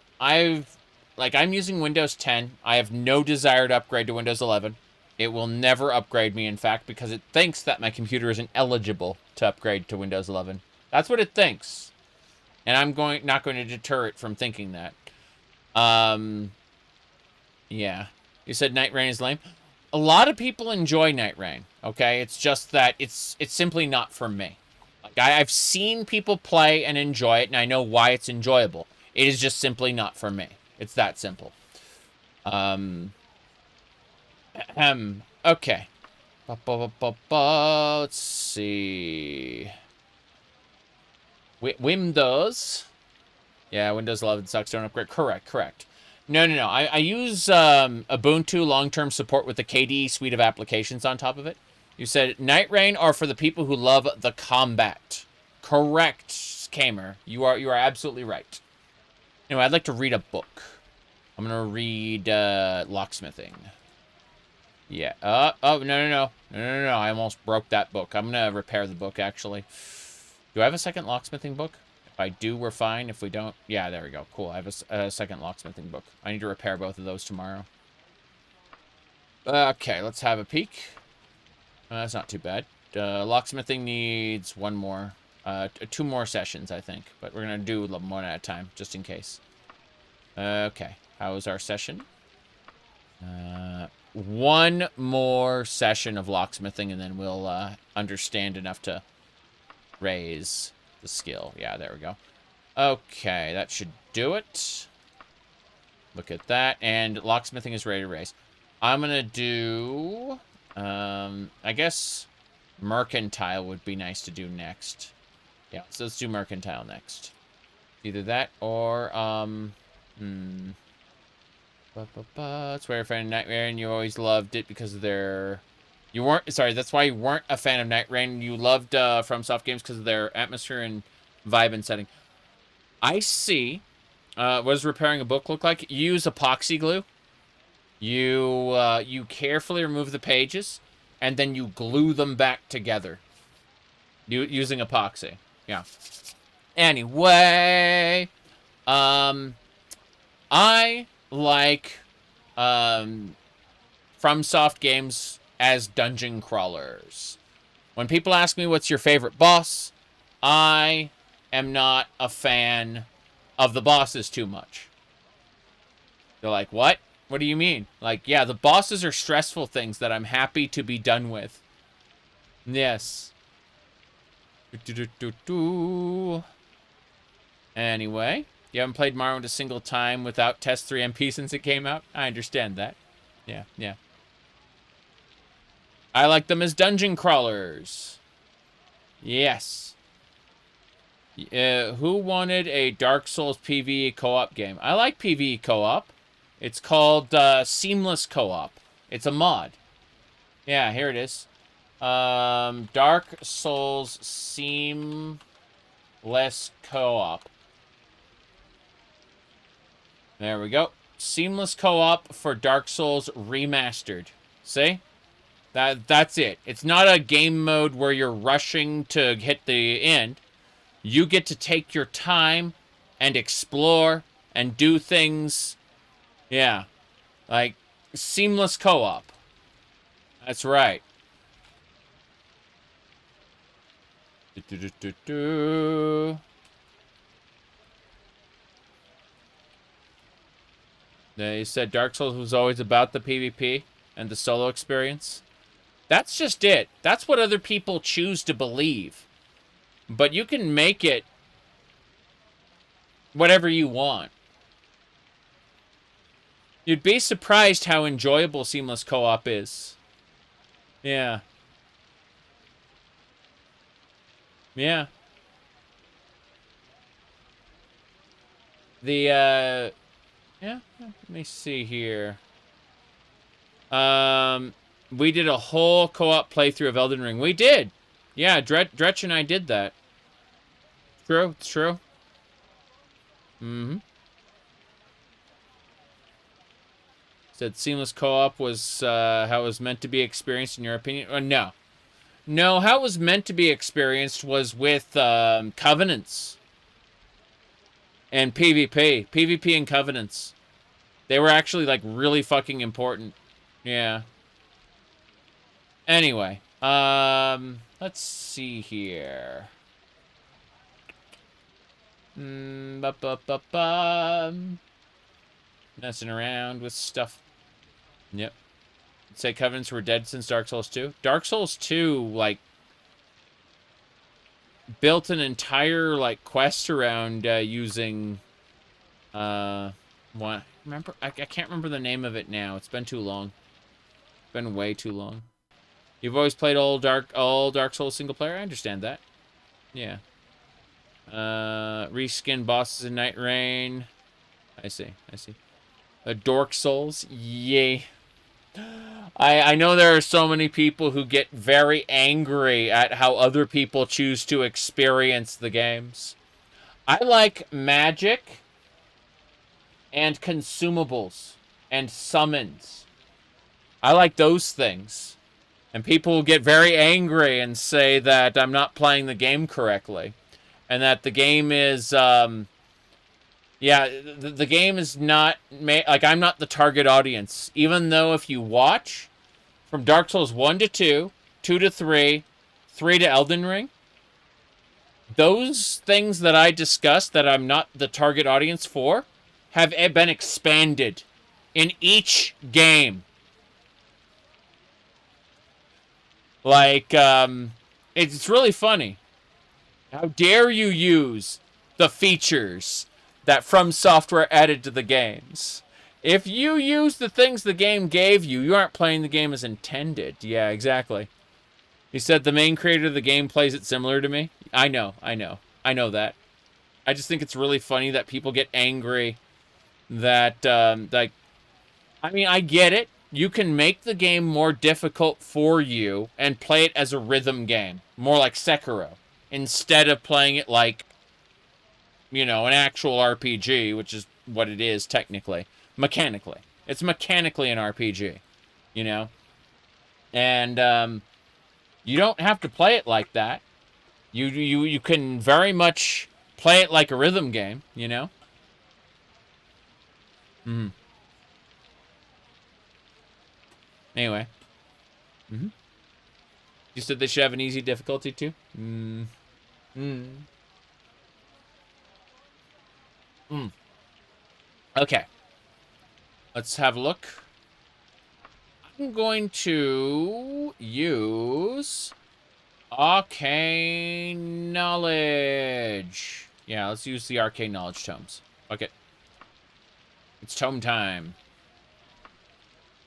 using Windows 10. I have no desire to upgrade to Windows 11. It will never upgrade me, in fact, because it thinks that my computer isn't eligible to upgrade to Windows 11. That's what it thinks. And I'm not going to deter it from thinking that. Yeah. You said Night Rain is lame. A lot of people enjoy Night Rain, okay? It's just that it's simply not for me. Like, I've seen people play and enjoy it, and I know why it's enjoyable. It is just simply not for me. It's that simple. Okay. Let's see. Windows. Yeah, Windows 11 sucks. Don't upgrade. Correct. No. I use Ubuntu long-term support with the KDE suite of applications on top of it. You said Night Rain are for the people who love the combat. Correct, Kamer. You are absolutely right. Anyway, I'd like to read a book. I'm gonna read locksmithing. Yeah. Oh no. I almost broke that book. I'm gonna repair the book actually. Do I have a second locksmithing book? If I do, we're fine. If we don't, yeah, there we go. Cool. I have a second locksmithing book. I need to repair both of those tomorrow. Okay, let's have a peek. That's not too bad. Locksmithing needs one more, 2 more sessions, I think. But we're gonna do one at a time, just in case. Okay, how was our session? 1 more session of locksmithing, and then we'll understand enough to raise the skill. Yeah, there we go. Okay, that should do it. Look at that. And locksmithing is ready to raise. I'm gonna do I guess mercantile would be nice to do next. Yeah, so let's do mercantile next. Either that or it's where I found Night Rain. You always loved it because of their that's why you weren't a fan of Night Rain. You loved FromSoft games because of their atmosphere and vibe and setting. I see. What does repairing a book look like? You use epoxy glue. You carefully remove the pages. and then you glue them back together using epoxy. Yeah. Anyway, I like FromSoft games as dungeon crawlers. When people ask me what's your favorite boss, I am not a fan of the bosses too much. They're like, what? What do you mean? Like, yeah, the bosses are stressful things that I'm happy to be done with. Yes. Anyway, you haven't played Morrowind a single time without Test 3 MP since it came out? I understand that. Yeah, yeah. I like them as dungeon crawlers. Yes. Who wanted a Dark Souls PvE co-op game? I like PvE co-op. It's called Seamless Co-op. It's a mod. Yeah, here it is. Dark Souls Seamless Co-op. There we go. Seamless co-op for Dark Souls Remastered. See? That's it. It's not a game mode where you're rushing to hit the end. You get to take your time and explore and do things. Yeah. Like, seamless co-op. That's right. They said Dark Souls was always about the PvP and the solo experience. That's just it. That's what other people choose to believe. But you can make it whatever you want. You'd be surprised how enjoyable seamless co-op is. Yeah. Yeah. Yeah, let me see here. We did a whole co-op playthrough of Elden Ring. We did. Yeah, Dretch and I did that. True, it's true. Mm-hmm. Said seamless co-op was how it was meant to be experienced in your opinion? No. No, how it was meant to be experienced was with Covenants. And PvP. PvP and Covenants. They were actually, like, really fucking important. Yeah. Anyway. Let's see here. Messing around with stuff. Yep. Say Covenants were dead since Dark Souls 2. Dark Souls 2, like, built an entire, like, quest around using, what? Remember? I can't remember the name of it now. It's been too long. It's been way too long. You've always played all Dark Souls single player? I understand that. Yeah. Reskin bosses in Night Rain. I see. Dork Souls? Yay. I know there are so many people who get very angry at how other people choose to experience the games. I like magic and consumables and summons. I like those things. And people get very angry and say that I'm not playing the game correctly. And that the game is, the game is not, like, I'm not the target audience. Even though if you watch from Dark Souls 1 to 2, 2 to 3, 3 to Elden Ring, those things that I discussed that I'm not the target audience for have been expanded in each game. Like, it's really funny. How dare you use the features that From Software added to the games? If you use the things the game gave you, you aren't playing the game as intended. Yeah, exactly. He said the main creator of the game plays it similar to me. I know that. I just think it's really funny that people get angry that, like, I mean, I get it. You can make the game more difficult for you and play it as a rhythm game. More like Sekiro. Instead of playing it like, you know, an actual RPG, which is what it is technically. Mechanically. It's mechanically an RPG, you know? And you don't have to play it like that. You can very much play it like a rhythm game, you know? Anyway. You said they should have an easy difficulty too? Okay. Let's have a look. I'm going to use Arcane Knowledge. Yeah, let's use the Arcane Knowledge tomes. Okay. It's tome time.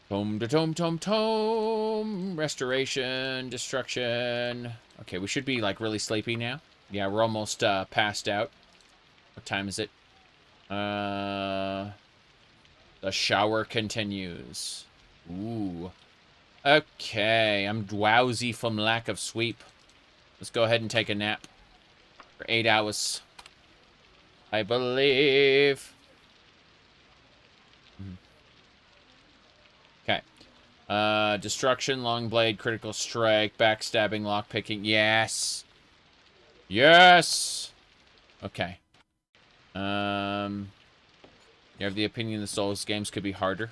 Tome to tome, tome, tome. Restoration, destruction. Okay, we should be, like, really sleepy now. Yeah, we're almost passed out. What time is it? The shower continues. Ooh. Okay, I'm drowsy from lack of sleep. Let's go ahead and take a nap for 8 hours. I believe. Okay. Destruction, long blade, critical strike, backstabbing, lockpicking. Yes. Yes. Okay. You have the opinion the Souls games could be harder?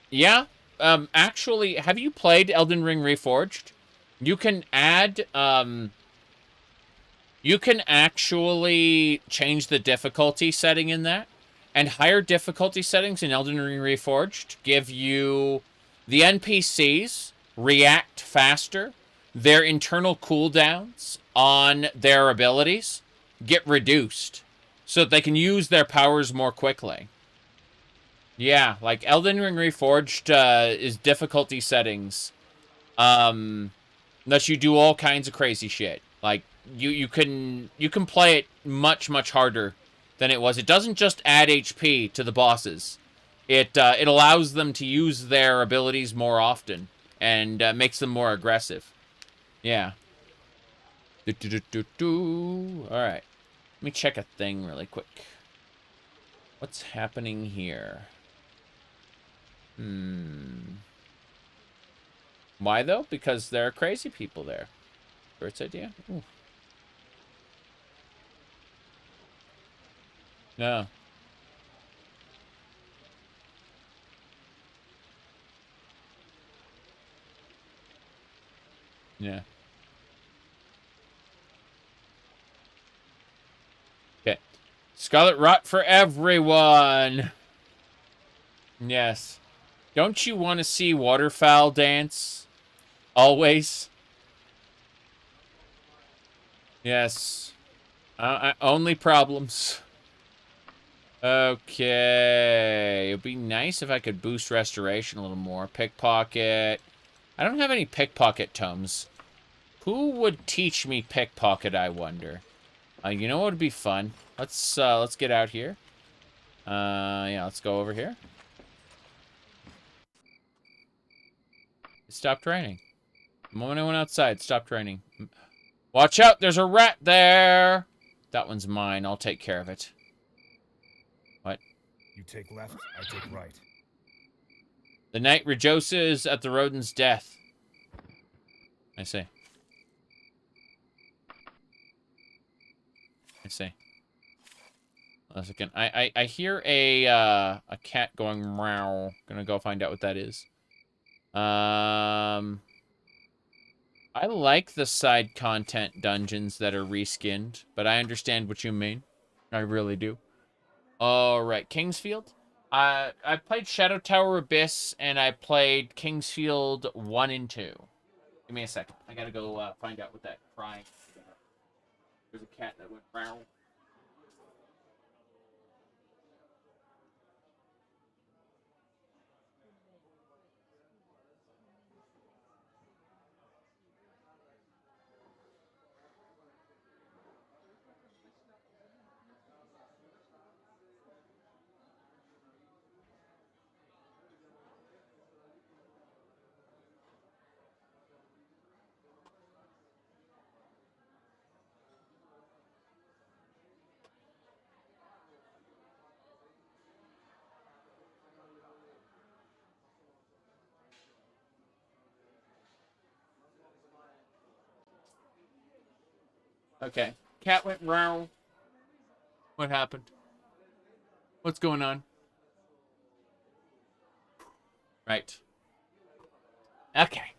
Yeah. Actually, have you played Elden Ring Reforged? You can add, you can actually change the difficulty setting in that. And higher difficulty settings in Elden Ring Reforged give you the NPCs react faster. Their internal cooldowns on their abilities get reduced so that they can use their powers more quickly. Yeah, like Elden Ring Reforged is difficulty settings. Unless you do all kinds of crazy shit. Like you can play it much harder than it was. It doesn't just add HP to the bosses. It allows them to use their abilities more often and makes them more aggressive. Yeah. All right. Let me check a thing really quick. What's happening here? Why though? Because there are crazy people there. First idea? Ooh. No. Yeah. Okay. Scarlet Rot for everyone! Yes. Don't you want to see waterfowl dance? Always? Yes. Only problems. Okay. It'd be nice if I could boost restoration a little more. Pickpocket. I don't have any pickpocket tomes. Who would teach me pickpocket, I wonder? You know what would be fun? Let's get out here. Yeah, let's go over here. It stopped raining. The moment I went outside, it stopped raining. Watch out, there's a rat there! That one's mine, I'll take care of it. What? You take left, I take right. The knight rejoices at the rodent's death. I see. I see. A second. I hear a cat going meow. Gonna go find out what that is. I like the side content dungeons that are reskinned, but I understand what you mean. I really do. All right, Kingsfield. I played Shadow Tower Abyss, and I played Kingsfield 1 and 2. Give me a second. I gotta go find out what that crying. There's a cat that went meow. Okay. Cat went round. What happened? What's going on? Right. Okay.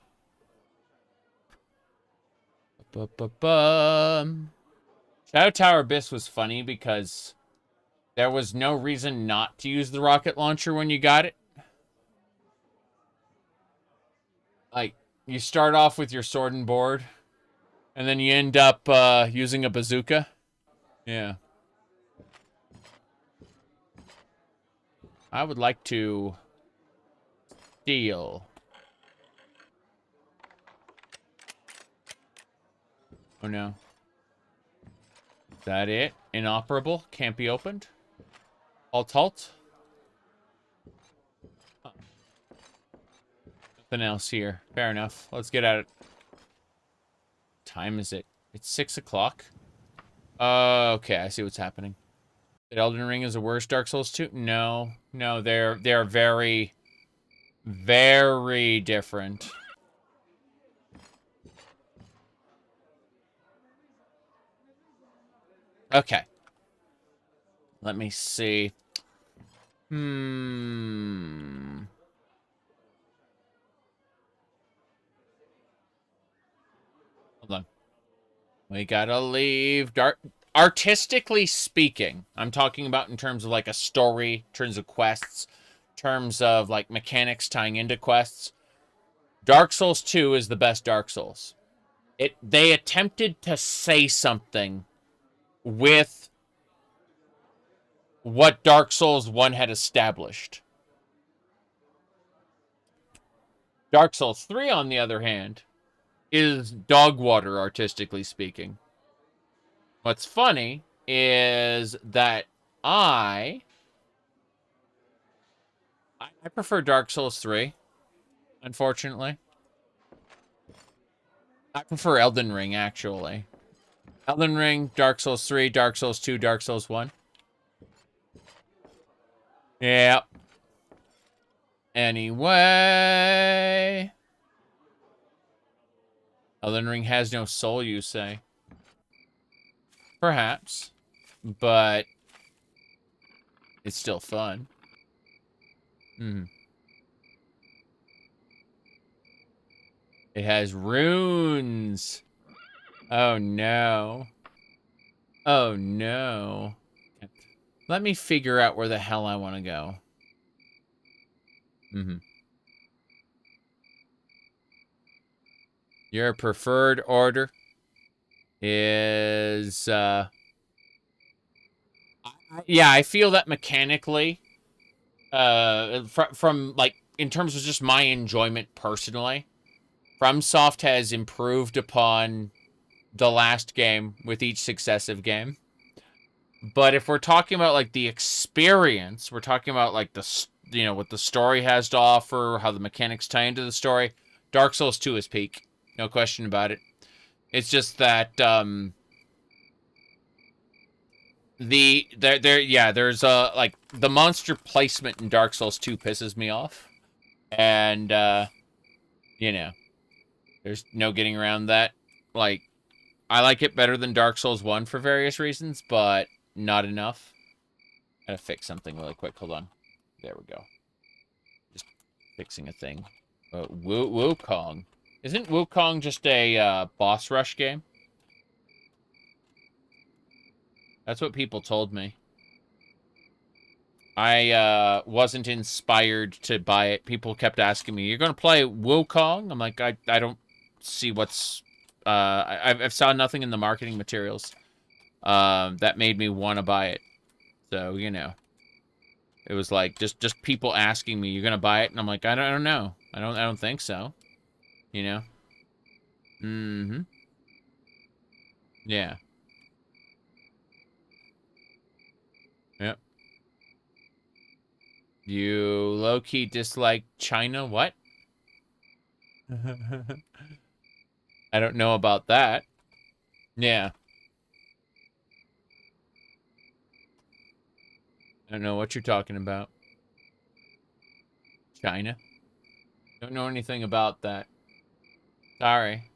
Shadow Tower Abyss was funny because there was no reason not to use the rocket launcher when you got it. Like, you start off with your sword and board, and then you end up using a bazooka. Yeah. I would like to steal. Oh no. Is that it? Inoperable? Can't be opened? Halt, halt. Huh. Nothing else here. Fair enough. Let's get at it. What time is it? It's 6 o'clock. Okay, I see what's happening. Elden Ring is the worst Dark Souls 2? No. No, they're very, very different. Okay. Let me see. Hold on. We gotta leave. Artistically speaking, I'm talking about in terms of like a story, in terms of quests, in terms of like mechanics tying into quests. Dark Souls 2 is the best Dark Souls. They attempted to say something with what Dark Souls 1 had established. Dark Souls 3, on the other hand, is dog water, artistically speaking. What's funny is that I prefer Dark Souls 3, unfortunately. I prefer Elden Ring, actually. Elden Ring, Dark Souls 3, Dark Souls 2, Dark Souls 1. Yeah. Anyway. Elden Ring has no soul, you say? Perhaps. But it's still fun. It has runes. Oh, no. Oh, no. Let me figure out where the hell I want to go. Your preferred order is, yeah, I feel that mechanically, from, like, in terms of just my enjoyment personally, FromSoft has improved upon the last game with each successive game. But if we're talking about, like, the experience, we're talking about, like, what the story has to offer, how the mechanics tie into the story, Dark Souls 2 is peak. No question about it. It's just that, there's, like, the monster placement in Dark Souls 2 pisses me off. And, you know, there's no getting around that. Like, I like it better than Dark Souls 1 for various reasons, but not enough. Gotta fix something really quick. Hold on. There we go. Just fixing a thing. Wukong. Isn't Wukong just a boss rush game? That's what people told me. I wasn't inspired to buy it. People kept asking me, "You're gonna play Wukong?" I'm like, I don't see what's. I've saw nothing in the marketing materials that made me want to buy it. So you know, it was like just people asking me, "You're gonna buy it?" And I'm like, I don't know. I don't think so. You know. Yeah. Yep. You low-key dislike China? What? I don't know about that. Yeah. I don't know what you're talking about. China? Don't know anything about that. Sorry.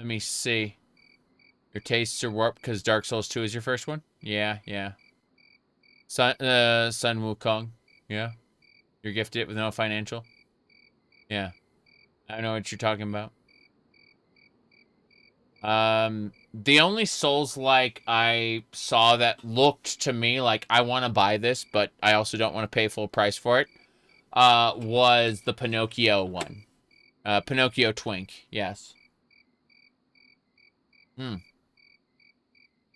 Let me see. Your tastes are warped because Dark Souls 2 is your first one? Yeah, yeah. Sun Wukong. Yeah. You're gifted with no financial? Yeah. I know what you're talking about. The only Souls-like I saw that looked to me like I want to buy this, but I also don't want to pay full price for it, was the Pinocchio one. Pinocchio Twink, yes.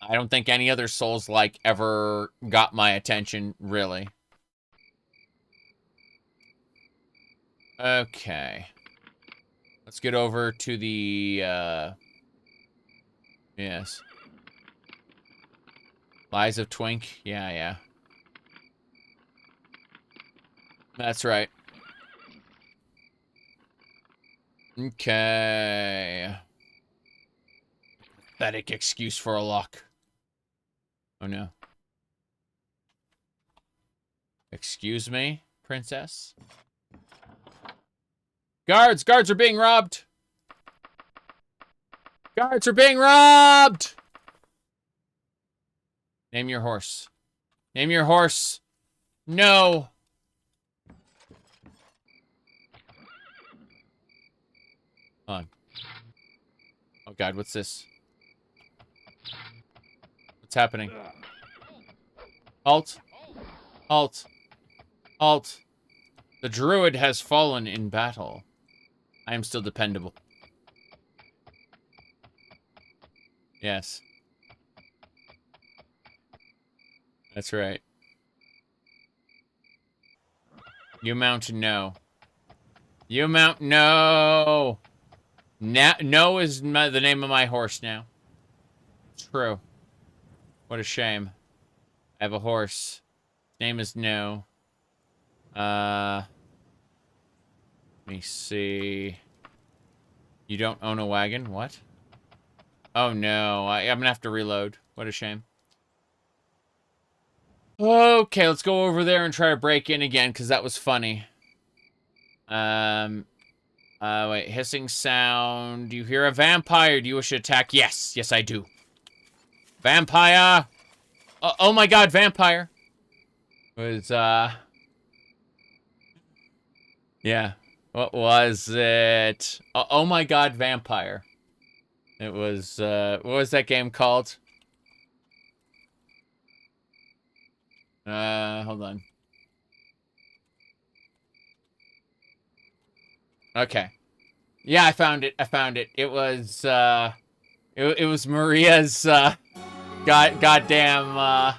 I don't think any other Souls-like ever got my attention, really. Okay. Let's get over to the, yes. Lies of Twink? Yeah, yeah. That's right. Okay. Pathetic excuse for a lock. Oh, no. Excuse me, princess? Guards! Guards are being robbed! Guards are being robbed! Name your horse. Name your horse. No! Hold on. Oh god, what's this? What's happening? Halt. Halt. Halt. The druid has fallen in battle. I am still dependable. Yes. That's right. You mount no. You mount no. No is the name of my horse now. True. What a shame. I have a horse. Name is No. Let me see. You don't own a wagon? What? Oh no, I'm gonna have to reload. What a shame. Okay, let's go over there and try to break in again, because that was funny. Wait, hissing sound. Do you hear a vampire? Do you wish to attack? Yes, yes I do. Vampire! Oh my god, vampire! It was, yeah. What was it? Oh my god, vampire. It was, what was that game called? Hold on. Okay. Yeah, I found it. I found it. It was, it was Maria's, goddamn,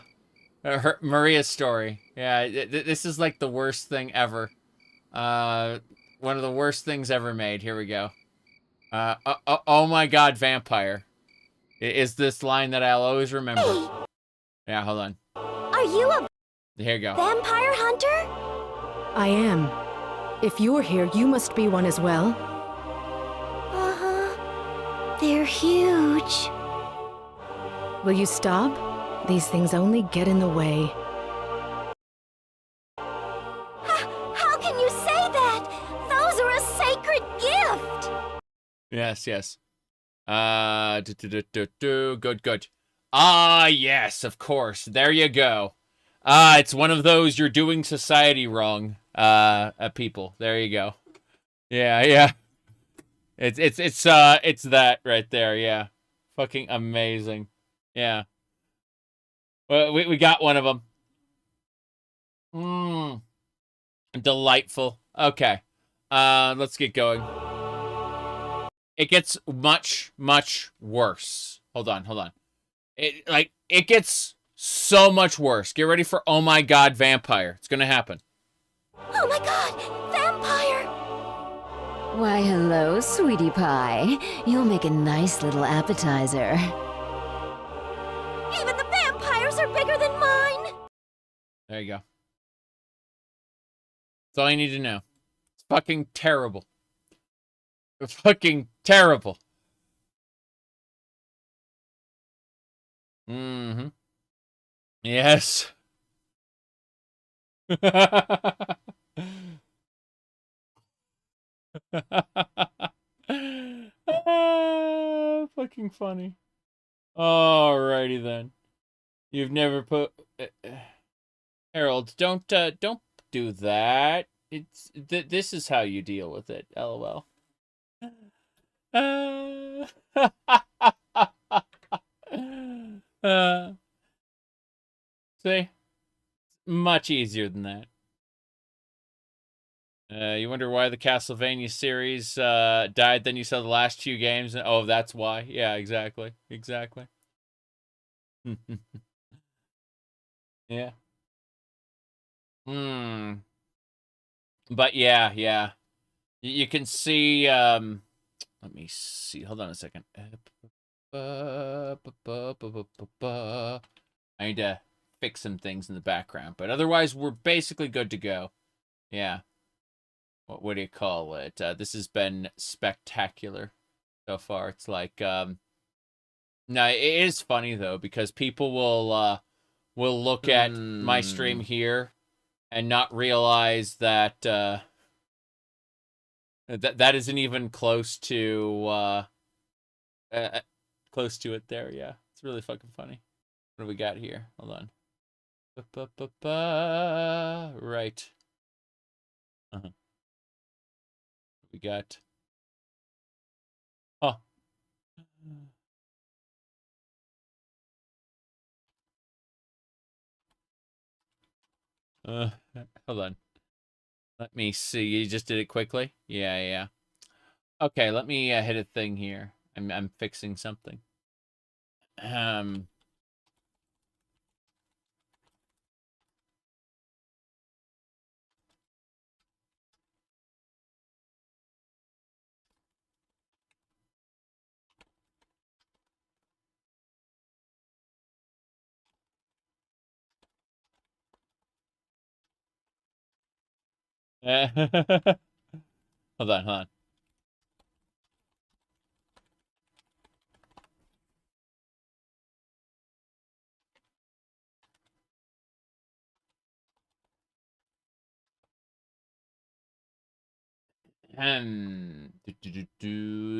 Maria's story. Yeah, this is like the worst thing ever. One of the worst things ever made. Here we go. Oh my god, vampire. Is this line that I'll always remember. Yeah, hold on. Are you a Here you go. vampire hunter? I am. If you're here, you must be one as well. Uh-huh. They're huge. Will you stop? These things only get in the way. How can you say that? Those are a sacred gift. Yes, yes. Good. Ah, yes, of course. There you go. It's one of those you're doing society wrong, people. There you go. Yeah, yeah. It's that right there, yeah. Fucking amazing. Yeah. Well, we got one of them. Delightful. Okay. Let's get going. It gets much, much worse. Hold on. It gets so much worse. Get ready for oh my god, vampire. It's gonna happen. Oh my god, vampire! Why, hello, sweetie pie. You'll make a nice little appetizer. Even the vampires are bigger than mine! There you go. That's all you need to know. It's fucking terrible. It's fucking terrible. Mm-hmm. Yes. So fucking funny. Alrighty then. You've never put Harold, don't do that. This is how you deal with it. LOL. See? Much easier than that. You wonder why the Castlevania series died, then you saw the last few games. Oh, that's why. Yeah, exactly. Exactly. Yeah. But yeah, yeah. You can see, let me see. Hold on a second. I need to fix some things in the background, but otherwise we're basically good to go. Yeah. What do you call it? This has been spectacular so far. It's like, no, it is funny though, because people will look at my stream here and not realize that that isn't even close to it there. Yeah, it's really fucking funny. What do we got here? Hold on. Right. We got. Oh. Hold on. Let me see. You just did it quickly? Yeah, yeah. Okay, let me hit a thing here. I'm fixing something. Hold on, hold on.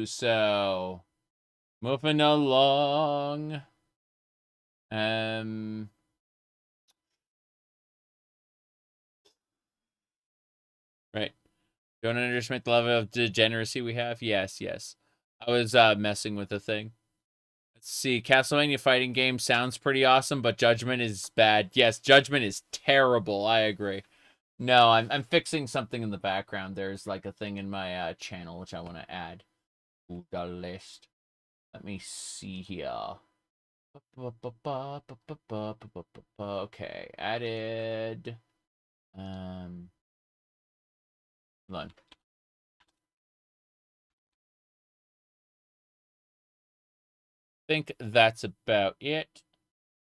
So, moving along. Right. Don't underestimate the level of degeneracy we have. Yes, yes. I was messing with the thing. Let's see. Castlevania fighting game sounds pretty awesome, but Judgment is bad. Yes, Judgment is terrible. I agree. No, I'm fixing something in the background. There's like a thing in my channel which I want to add to the list. Let me see here. Okay, added. Hold on. Think that's about it.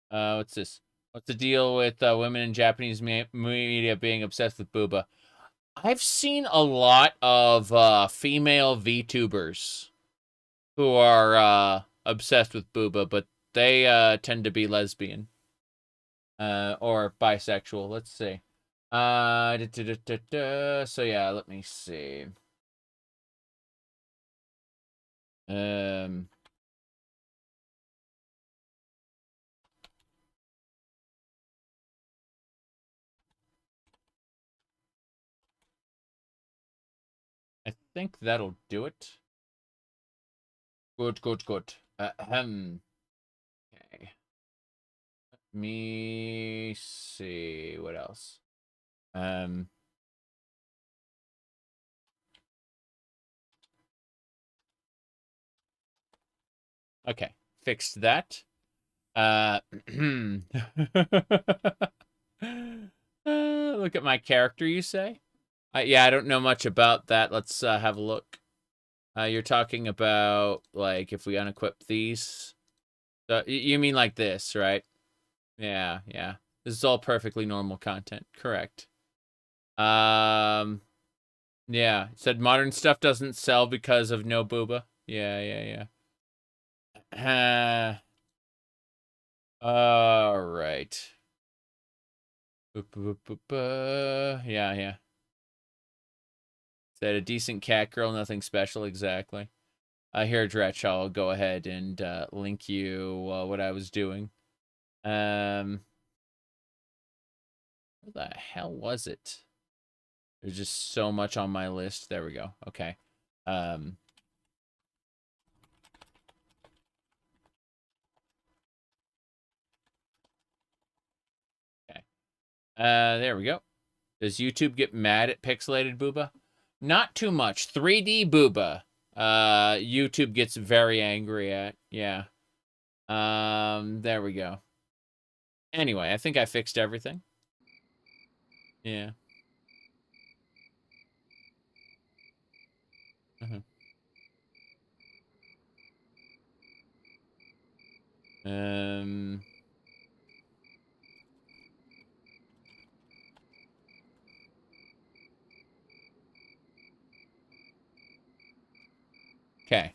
What's this? What's the deal with women in Japanese media being obsessed with booba? I've seen a lot of female VTubers who are obsessed with booba, but they tend to be lesbian or bisexual. Let's see. So yeah, let me see. I think that'll do it. Good, good, good. Okay. Let me see. What else? Okay. Fixed that. Look at my character, you say? Yeah, I don't know much about that. Let's have a look. You're talking about, like, if we unequip these. You mean like this, right? Yeah, yeah. This is all perfectly normal content. Correct. Yeah. It said modern stuff doesn't sell because of no booba. Yeah, yeah, yeah. All right. Yeah, yeah. Said a decent cat girl, nothing special, exactly. here, Dretch, I'll go ahead and link you what I was doing. Where the hell was it? There's just so much on my list. There we go. Okay. Okay. There we go. Does YouTube get mad at pixelated booba? Not too much. 3D booba. YouTube gets very angry at. Yeah. There we go. Anyway, I think I fixed everything. Yeah. Okay.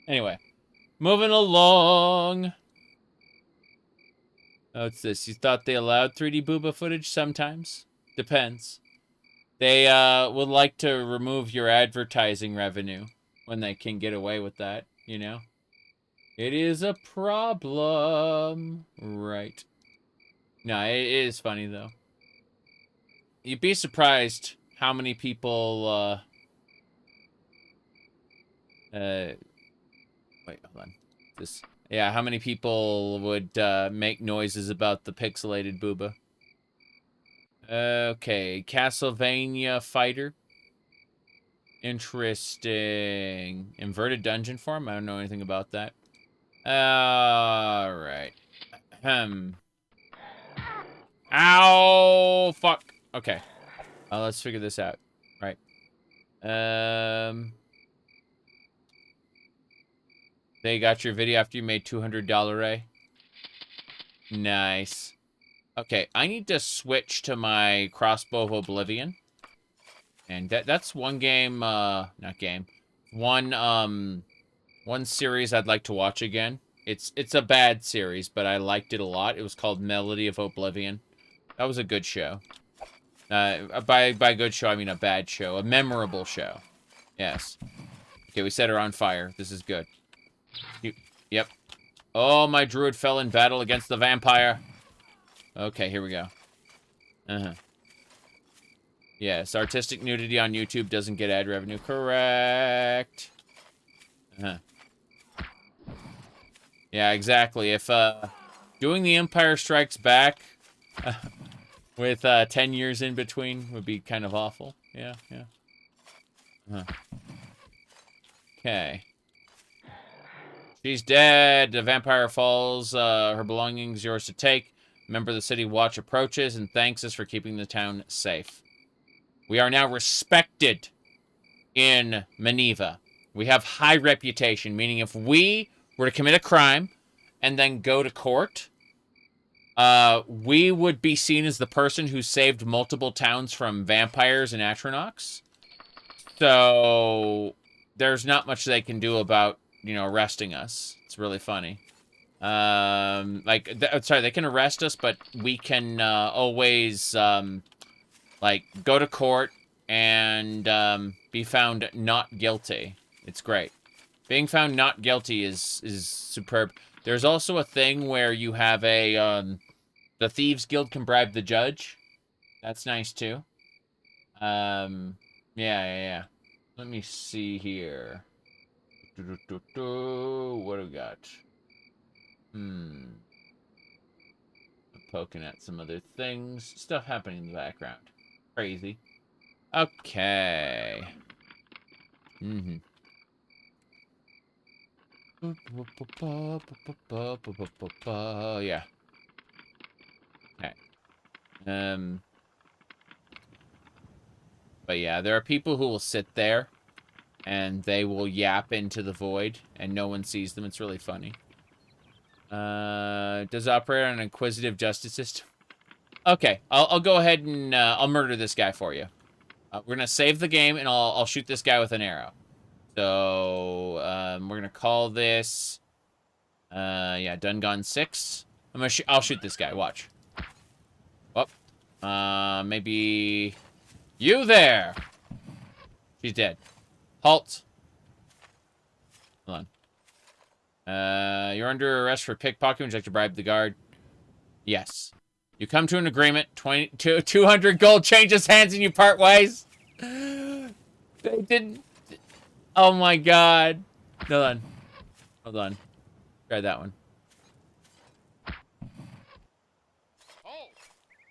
Anyway, moving along. What's this? You thought they allowed 3D booba footage? Sometimes. Depends. They would like to remove your advertising revenue when they can get away with that, you know? It is a problem. Right. No, it is funny, though. You'd be surprised how many people, wait, hold on. Yeah, how many people would make noises about the pixelated booba? Okay, Castlevania Fighter. Interesting. Inverted dungeon form? I don't know anything about that. Alright. Ow! Fuck. Okay. Let's figure this out. Right. They got your video after you made $200, Nice. Okay, I need to switch to my Crossbow of Oblivion. And that's one game, not game. One series I'd like to watch again. It's a bad series, but I liked it a lot. It was called Melody of Oblivion. That was a good show. By good show, I mean a bad show. A memorable show. Yes. Okay, we set her on fire. This is good. Yep. Oh, my druid fell in battle against the vampire. Okay, here we go. Yes, artistic nudity on YouTube doesn't get ad revenue. Correct. Yeah, exactly. If doing The Empire Strikes Back with 10 years in between would be kind of awful. Yeah. Okay. She's dead. The vampire falls. Her belongings yours to take. Member of the city watch approaches and thanks us for keeping the town safe. We are now respected in Menevia. We have high reputation, meaning if we were to commit a crime and then go to court, we would be seen as the person who saved multiple towns from vampires and Atronachs. So there's not much they can do about, arresting us. It's really funny. Sorry, they can arrest us, but we can always, go to court and be found not guilty. It's great. Being found not guilty is superb. There's also a thing where you have the Thieves Guild can bribe the judge. That's nice, too. Yeah. Let me see here. What do we got? Poking at some other things. Stuff happening in the background. Crazy. Okay. Yeah. Okay. But yeah, there are people who will sit there and they will yap into the void and no one sees them. It's really funny. Does it operate on an inquisitive justice system? Okay, I'll go ahead and I'll murder this guy for you. We're gonna save the game, and I'll shoot this guy with an arrow. So we're gonna call this yeah, Dungon 6. I'll shoot this guy. Watch. Whoop. Maybe you there. She's dead. Halt. Hold on. You're under arrest for pickpocketing. Would you like to bribe the guard? Yes. You come to an agreement. 200 gold changes hands and you part ways. They didn't. Oh my god. Hold on. Hold on. Try that one.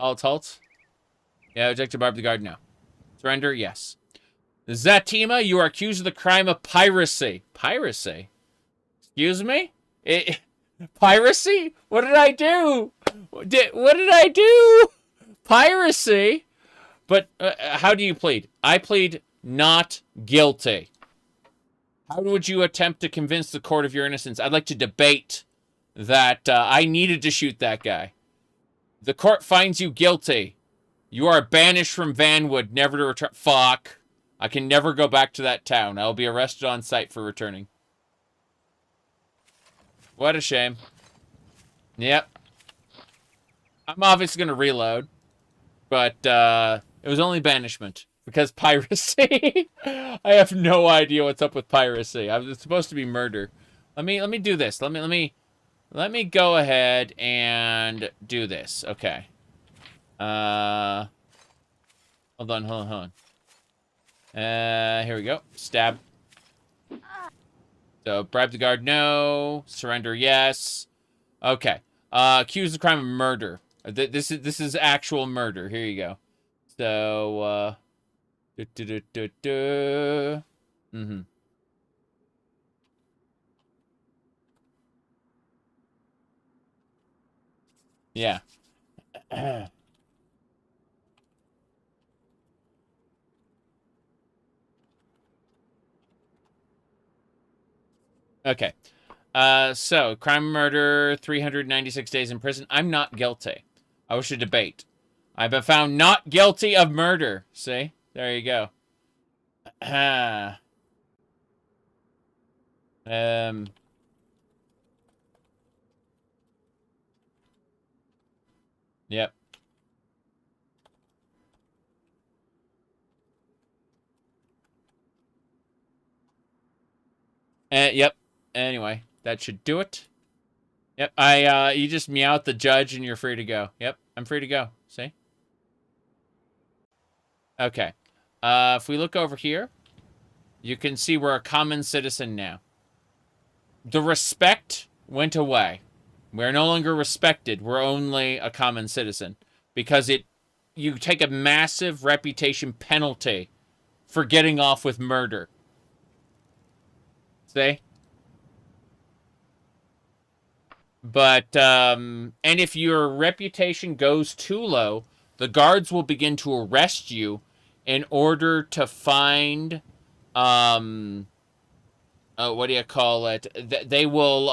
Halt. Yeah, would you like to bribe the guard? No. Surrender? Yes. Zatima, you are accused of the crime of piracy. Piracy? Excuse me? Piracy? What did I do? What did I do? Piracy? But how do you plead? I plead not guilty. How would you attempt to convince the court of your innocence? I'd like to debate that I needed to shoot that guy. The court finds you guilty. You are banished from Vanwood, never to return. Fuck. I can never go back to that town. I will be arrested on sight for returning. What a shame. Yep. I'm obviously going to reload. But it was only banishment. Because piracy. I have no idea what's up with piracy. It's supposed to be murder. Let me do this. Let me go ahead and do this. Okay. Hold on. Here we go. Stab. So, bribe the guard, no. Surrender, yes. Okay. Accused of crime of murder. This is actual murder. Here you go. So, yeah. Okay. So, crime and murder, 396 days in prison. I'm not guilty. I wish to debate. I've been found not guilty of murder. See? There you go. Yep. Yep. Anyway, that should do it. Yep. You just meow at the judge and you're free to go. Yep. I'm free to go. See? Okay. If we look over here, you can see we're a common citizen now. The respect went away. We're no longer respected. We're only a common citizen. Because you take a massive reputation penalty for getting off with murder. See? But, and if your reputation goes too low, the guards will begin to arrest you in order to find, what do you call it? They will,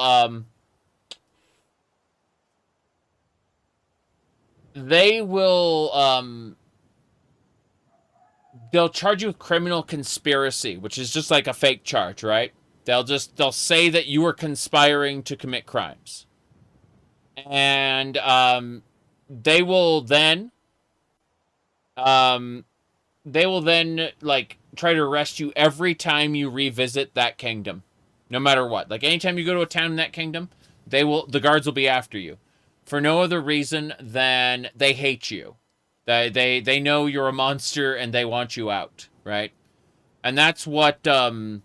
they'll charge you with criminal conspiracy, which is just like a fake charge, right? They'll say that you were conspiring to commit crimes. And, they will then, like, try to arrest you every time you revisit that kingdom. No matter what. Like, anytime you go to a town in that kingdom, the guards will be after you. For no other reason than they hate you. They know you're a monster and they want you out, right? And that's what that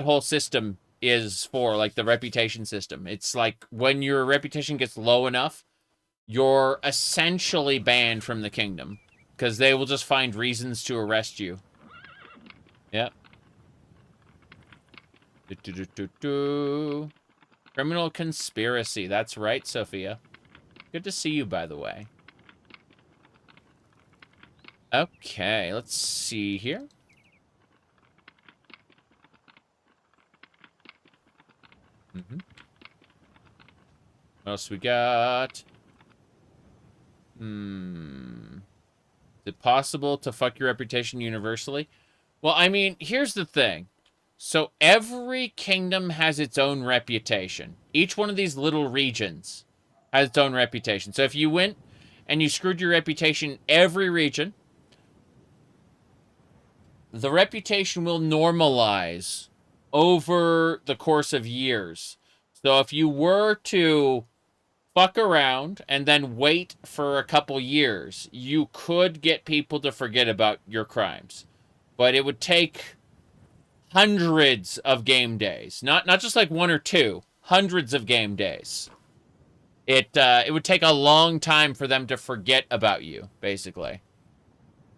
whole system is for, like the reputation system. It's like when your reputation gets low enough, you're essentially banned from the kingdom because they will just find reasons to arrest you. Yep. Criminal conspiracy. That's right, Sophia. Good to see you, by the way. Okay, let's see here. What else we got? Is it possible to fuck your reputation universally? Well, I mean, here's the thing. So every kingdom has its own reputation. Each one of these little regions has its own reputation. So if you went and you screwed your reputation in every region, the reputation will normalize over the course of years. So if you were to fuck around and then wait for a couple years, you could get people to forget about your crimes. But it would take hundreds of game days. Not just like one or two. Hundreds of game days. It would take a long time for them to forget about you, basically.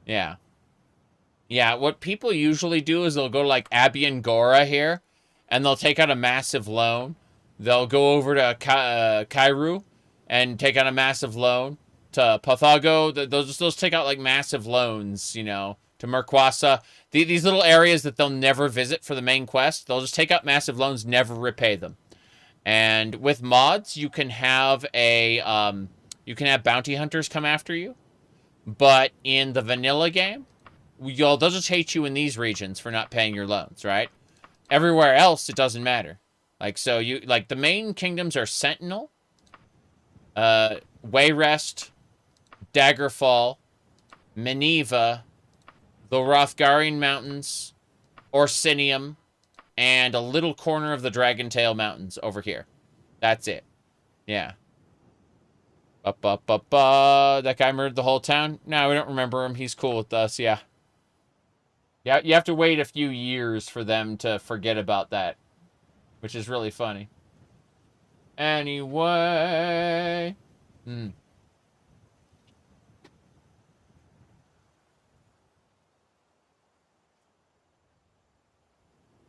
Yeah. Yeah, what people usually do is they'll go to like Abbey and Gora here, and they'll take out a massive loan. They'll go over to Kairu and take out a massive loan. To Pathago, they'll just take out like massive loans, you know, to Merkwasa. These little areas that they'll never visit for the main quest, they'll just take out massive loans, never repay them. And with mods, you can have bounty hunters come after you. But in the vanilla game, they'll just hate you in these regions for not paying your loans, right? Everywhere else, it doesn't matter. Like, so the main kingdoms are Sentinel, Wayrest, Daggerfall, Menevia, the Rothgarian Mountains, Orsinium, and a little corner of the Dragontail Mountains over here. That's it. Yeah. That guy murdered the whole town? No, we don't remember him. He's cool with us, yeah. Yeah, you have to wait a few years for them to forget about that, which is really funny. Anyway.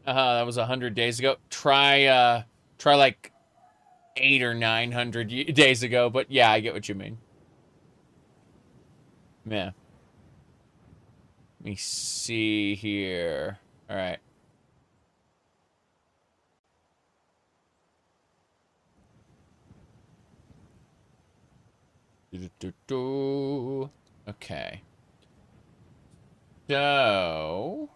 That was 100 days ago. Try like 800 or 900 days ago, but yeah, I get what you mean. Yeah. Let me see here. All right. Okay. So,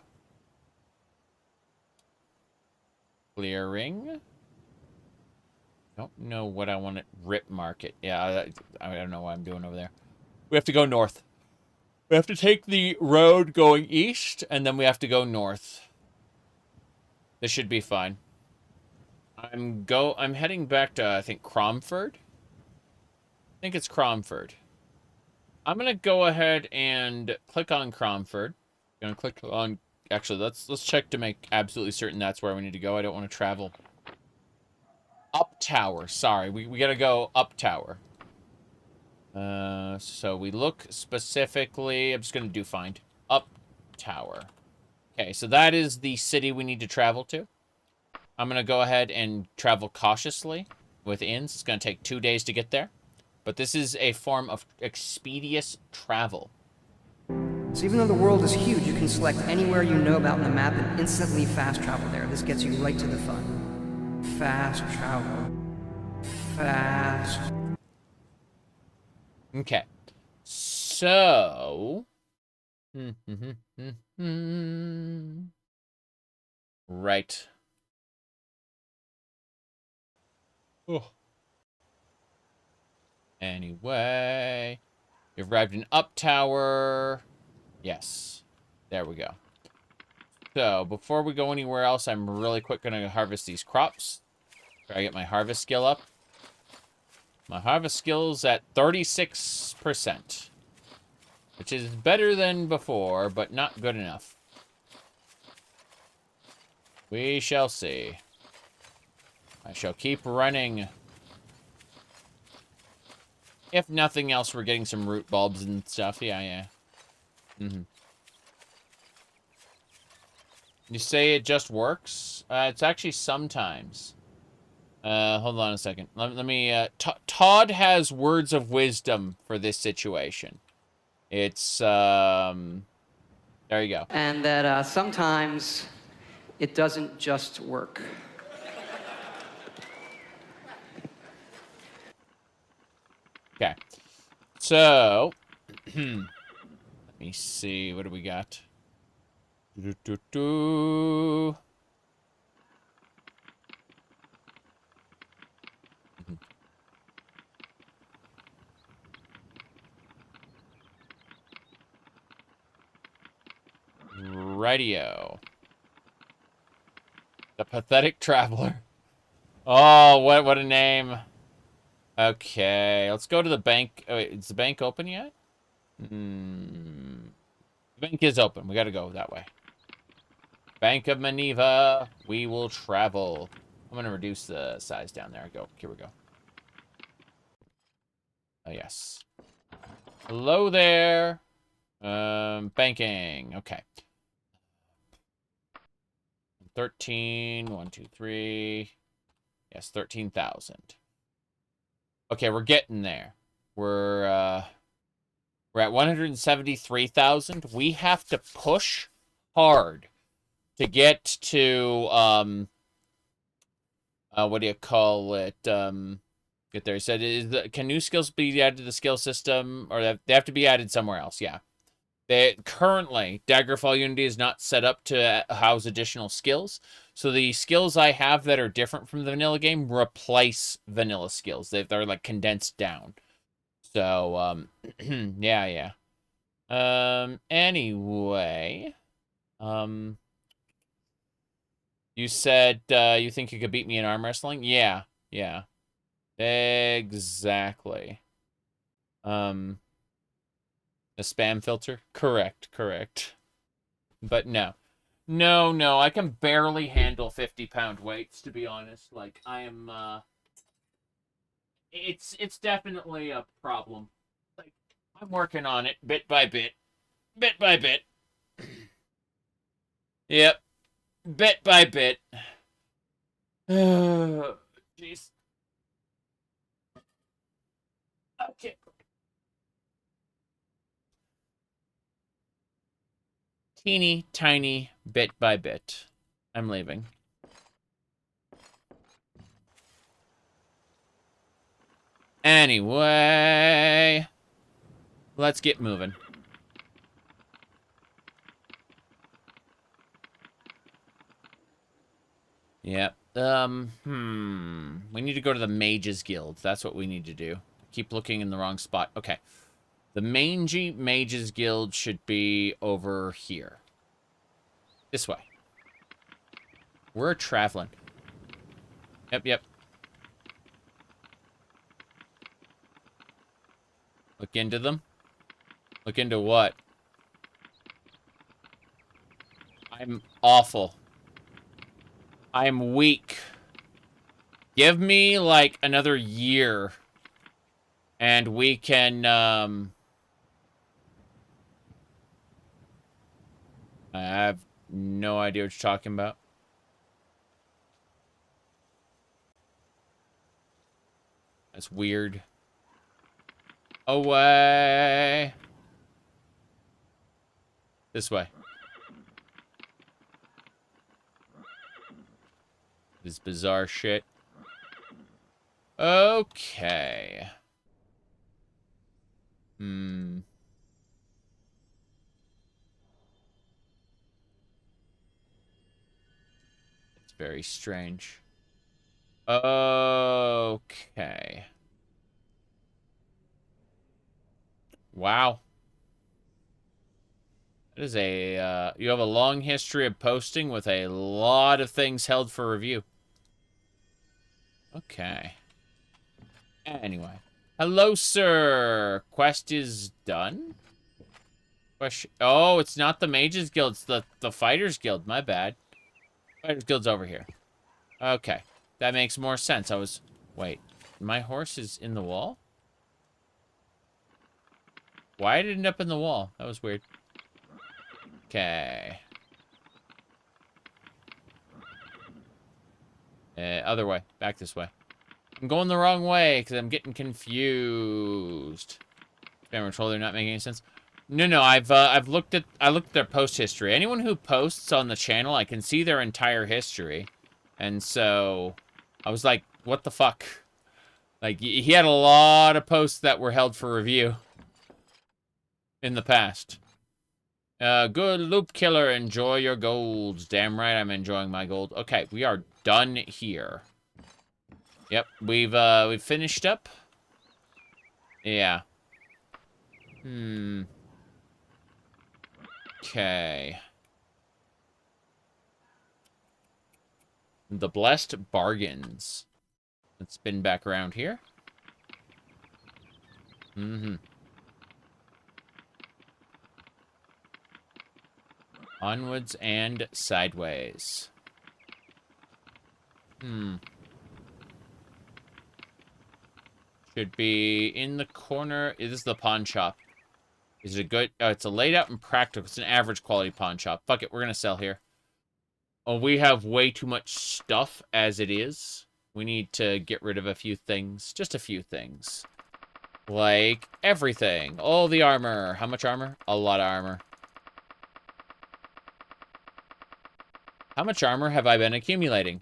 clearing. Don't know what I want to rip market. Yeah, I don't know what I'm doing over there. We have to go north. We have to take the road going east, and then we have to go north. This should be fine. I'm heading back to, I think, Cromford. I think it's Cromford. I'm gonna go ahead and click on Cromford. I'm gonna click on. Actually, let's check to make absolutely certain that's where we need to go. I don't want to travel. Up tower. Sorry, we gotta go up tower. So we look specifically. I'm just gonna do find up tower. Okay, so that is the city we need to travel to. I'm gonna go ahead and travel cautiously with inns. It's gonna take 2 days to get there, but this is a form of expeditious travel. So even though the world is huge, you can select anywhere you know about on the map and instantly fast travel there. This gets you right to the fun. Fast travel. Fast. Okay. So... Right. Oh. Anyway... You've arrived in Up Tower. Yes. There we go. So, before we go anywhere else, I'm really quick going to harvest these crops. Try to get my harvest skill up. My harvest skill's at 36%. Which is better than before, but not good enough. We shall see. I shall keep running. If nothing else, we're getting some root bulbs and stuff. Yeah. You say it just works? It's actually sometimes. Hold on a second. Let me, Todd has words of wisdom for this situation. It's, there you go. And that, sometimes it doesn't just work. Okay. So, let's Let me see. What do we got? Do-do-do-do. Radio. The Pathetic Traveler. Oh, what a name. Okay, let's go to the bank. Oh, wait, is the bank open yet? The bank is open. We gotta go that way. Bank of Menevia. We will travel. I'm gonna reduce the size down there. Here we go. Oh, yes. Hello there. Banking. Okay. 13, 1, 2, 3. Yes, 13,000. Okay, we're getting there. We're at 173,000. We have to push hard to get to what do you call it? Get there. He said, can new skills be added to the skill system, or they have to be added somewhere else? Yeah. Currently, Daggerfall Unity is not set up to house additional skills. So the skills I have that are different from the vanilla game replace vanilla skills. They're like condensed down. So, yeah. Anyway. You said you think you could beat me in arm wrestling? Yeah. Exactly. The spam filter? Correct. But no, I can barely handle 50-pound weights, to be honest. Like, I am, it's definitely a problem. Like, I'm working on it bit by bit. Yep, bit by bit. Jeez. Okay. Teeny tiny bit by bit. I'm leaving. Anyway, let's get moving. Yep. We need to go to the Mages Guild. That's what we need to do. Keep looking in the wrong spot. Okay. The Mangy Mages Guild should be over here. This way. We're traveling. Yep. Look into them. Look into what? I'm awful. I'm weak. Give me, like, another year. And we can, I have no idea what you're talking about. That's weird. Away. This way. This bizarre shit. Okay. It's very strange. Okay. Wow. That is a, you have a long history of posting with a lot of things held for review. Okay. Anyway. Hello, sir. Quest is done? Question. Oh, it's not the Mages Guild. It's the Fighters Guild. My bad. Fighters Guild's over here. Okay. That makes more sense. Wait. My horse is in the wall? Why did it end up in the wall? That was weird. Okay. Other way. Back this way. I'm going the wrong way because I'm getting confused. Spam controller not making any sense. No. I looked at their post history. Anyone who posts on the channel, I can see their entire history, and so I was like, what the fuck? Like, he had a lot of posts that were held for review in the past. Good loop killer. Enjoy your golds. Damn right I'm enjoying my gold. Okay, we are done here. Yep, we've finished up. Yeah. Okay. The Blessed Bargains. Let's spin back around here. Onwards and sideways. Should be in the corner. This is the pawn shop. Is it a good? Oh, it's a laid out and practical. It's an average quality pawn shop. Fuck it, we're gonna sell here. Oh, we have way too much stuff as it is. We need to get rid of a few things. Just a few things. Like everything. All the armor. How much armor? A lot of armor. How much armor have I been accumulating?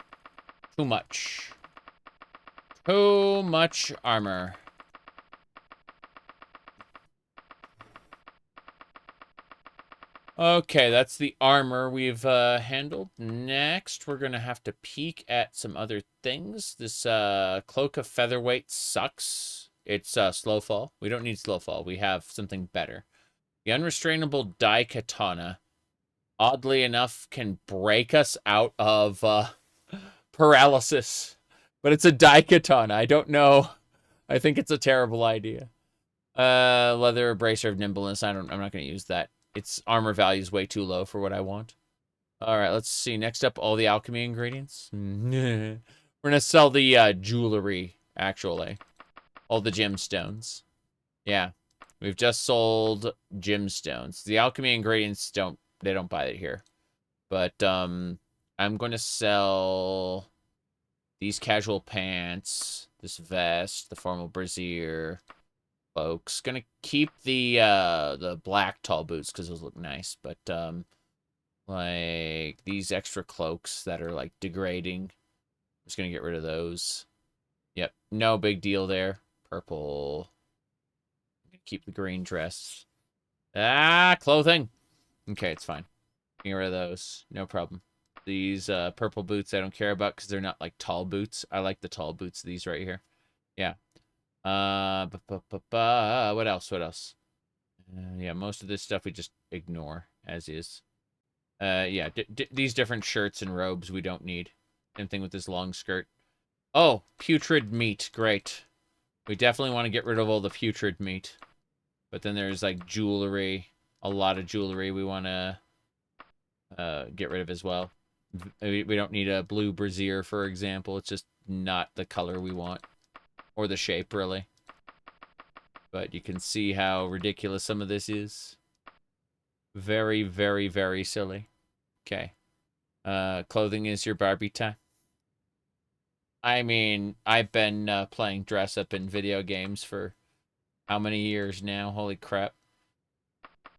Too much. Too much armor. Okay, that's the armor we've handled. Next, we're going to have to peek at some other things. This Cloak of Featherweight sucks. It's slow fall. We don't need slow fall. We have something better. The Unrestrainable Dai Katana, oddly enough, can break us out of paralysis. But it's a Dai Katana. I don't know. I think it's a terrible idea. Leather Bracer of Nimbleness. I'm not going to use that. Its armor value is way too low for what I want. All right, let's see. Next up, all the alchemy ingredients. We're going to sell the jewelry, actually. All the gemstones. Yeah, we've just sold gemstones. The alchemy ingredients don't buy it here. But I'm going to sell these casual pants, this vest, the formal brassiere. Folks, gonna keep the black tall boots because those look nice, but like these extra cloaks that are like degrading, I'm just gonna get rid of those. Yep, no big deal there. Purple. I'm gonna keep the green dress. Clothing. Okay, it's fine. Get rid of those, no problem. These purple boots I don't care about because they're not like tall boots. I like the tall boots. These right here. Yeah. What else? What else? Yeah, most of this stuff we just ignore as is. Yeah, these different shirts and robes we don't need. Same thing with this long skirt. Oh, putrid meat. Great. We definitely want to get rid of all the putrid meat. But then there's like jewelry. A lot of jewelry we want to get rid of as well. We don't need a blue brassiere, for example. It's just not the color we want. Or the shape, really. But you can see how ridiculous some of this is. Very, very, very silly. Okay. Clothing is your Barbie time. I mean, I've been playing dress-up in video games for how many years now? Holy crap.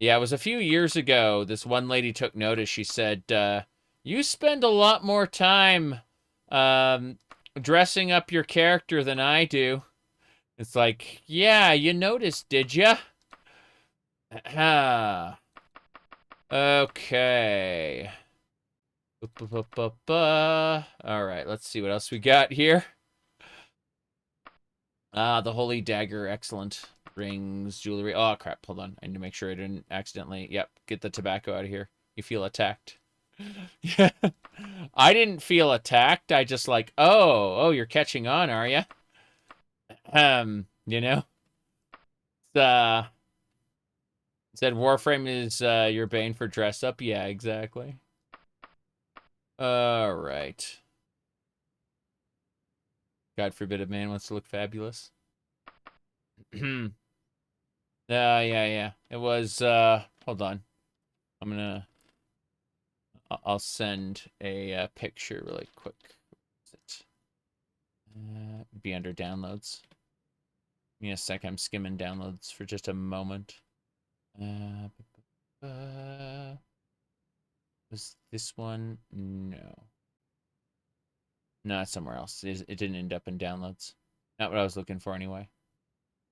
Yeah, it was a few years ago. This one lady took notice. She said, you spend a lot more time dressing up your character than I do. It's like, yeah, you noticed, did ya? Okay. Alright, let's see what else we got here. The Holy Dagger, excellent. Rings, jewelry. Oh, crap, hold on. I need to make sure I didn't accidentally... Yep, get the tobacco out of here. You feel attacked. Yeah. I didn't feel attacked. I just like, oh, you're catching on, are you? You know? Said Warframe is your bane for dress up. Yeah, exactly. All right. God forbid a man wants to look fabulous. Yeah. It was, hold on. I'll send a picture really quick. Be under downloads. Give me a sec, I'm skimming downloads for just a moment. Was this one? No. No, it's somewhere else. It didn't end up in downloads. Not what I was looking for anyway.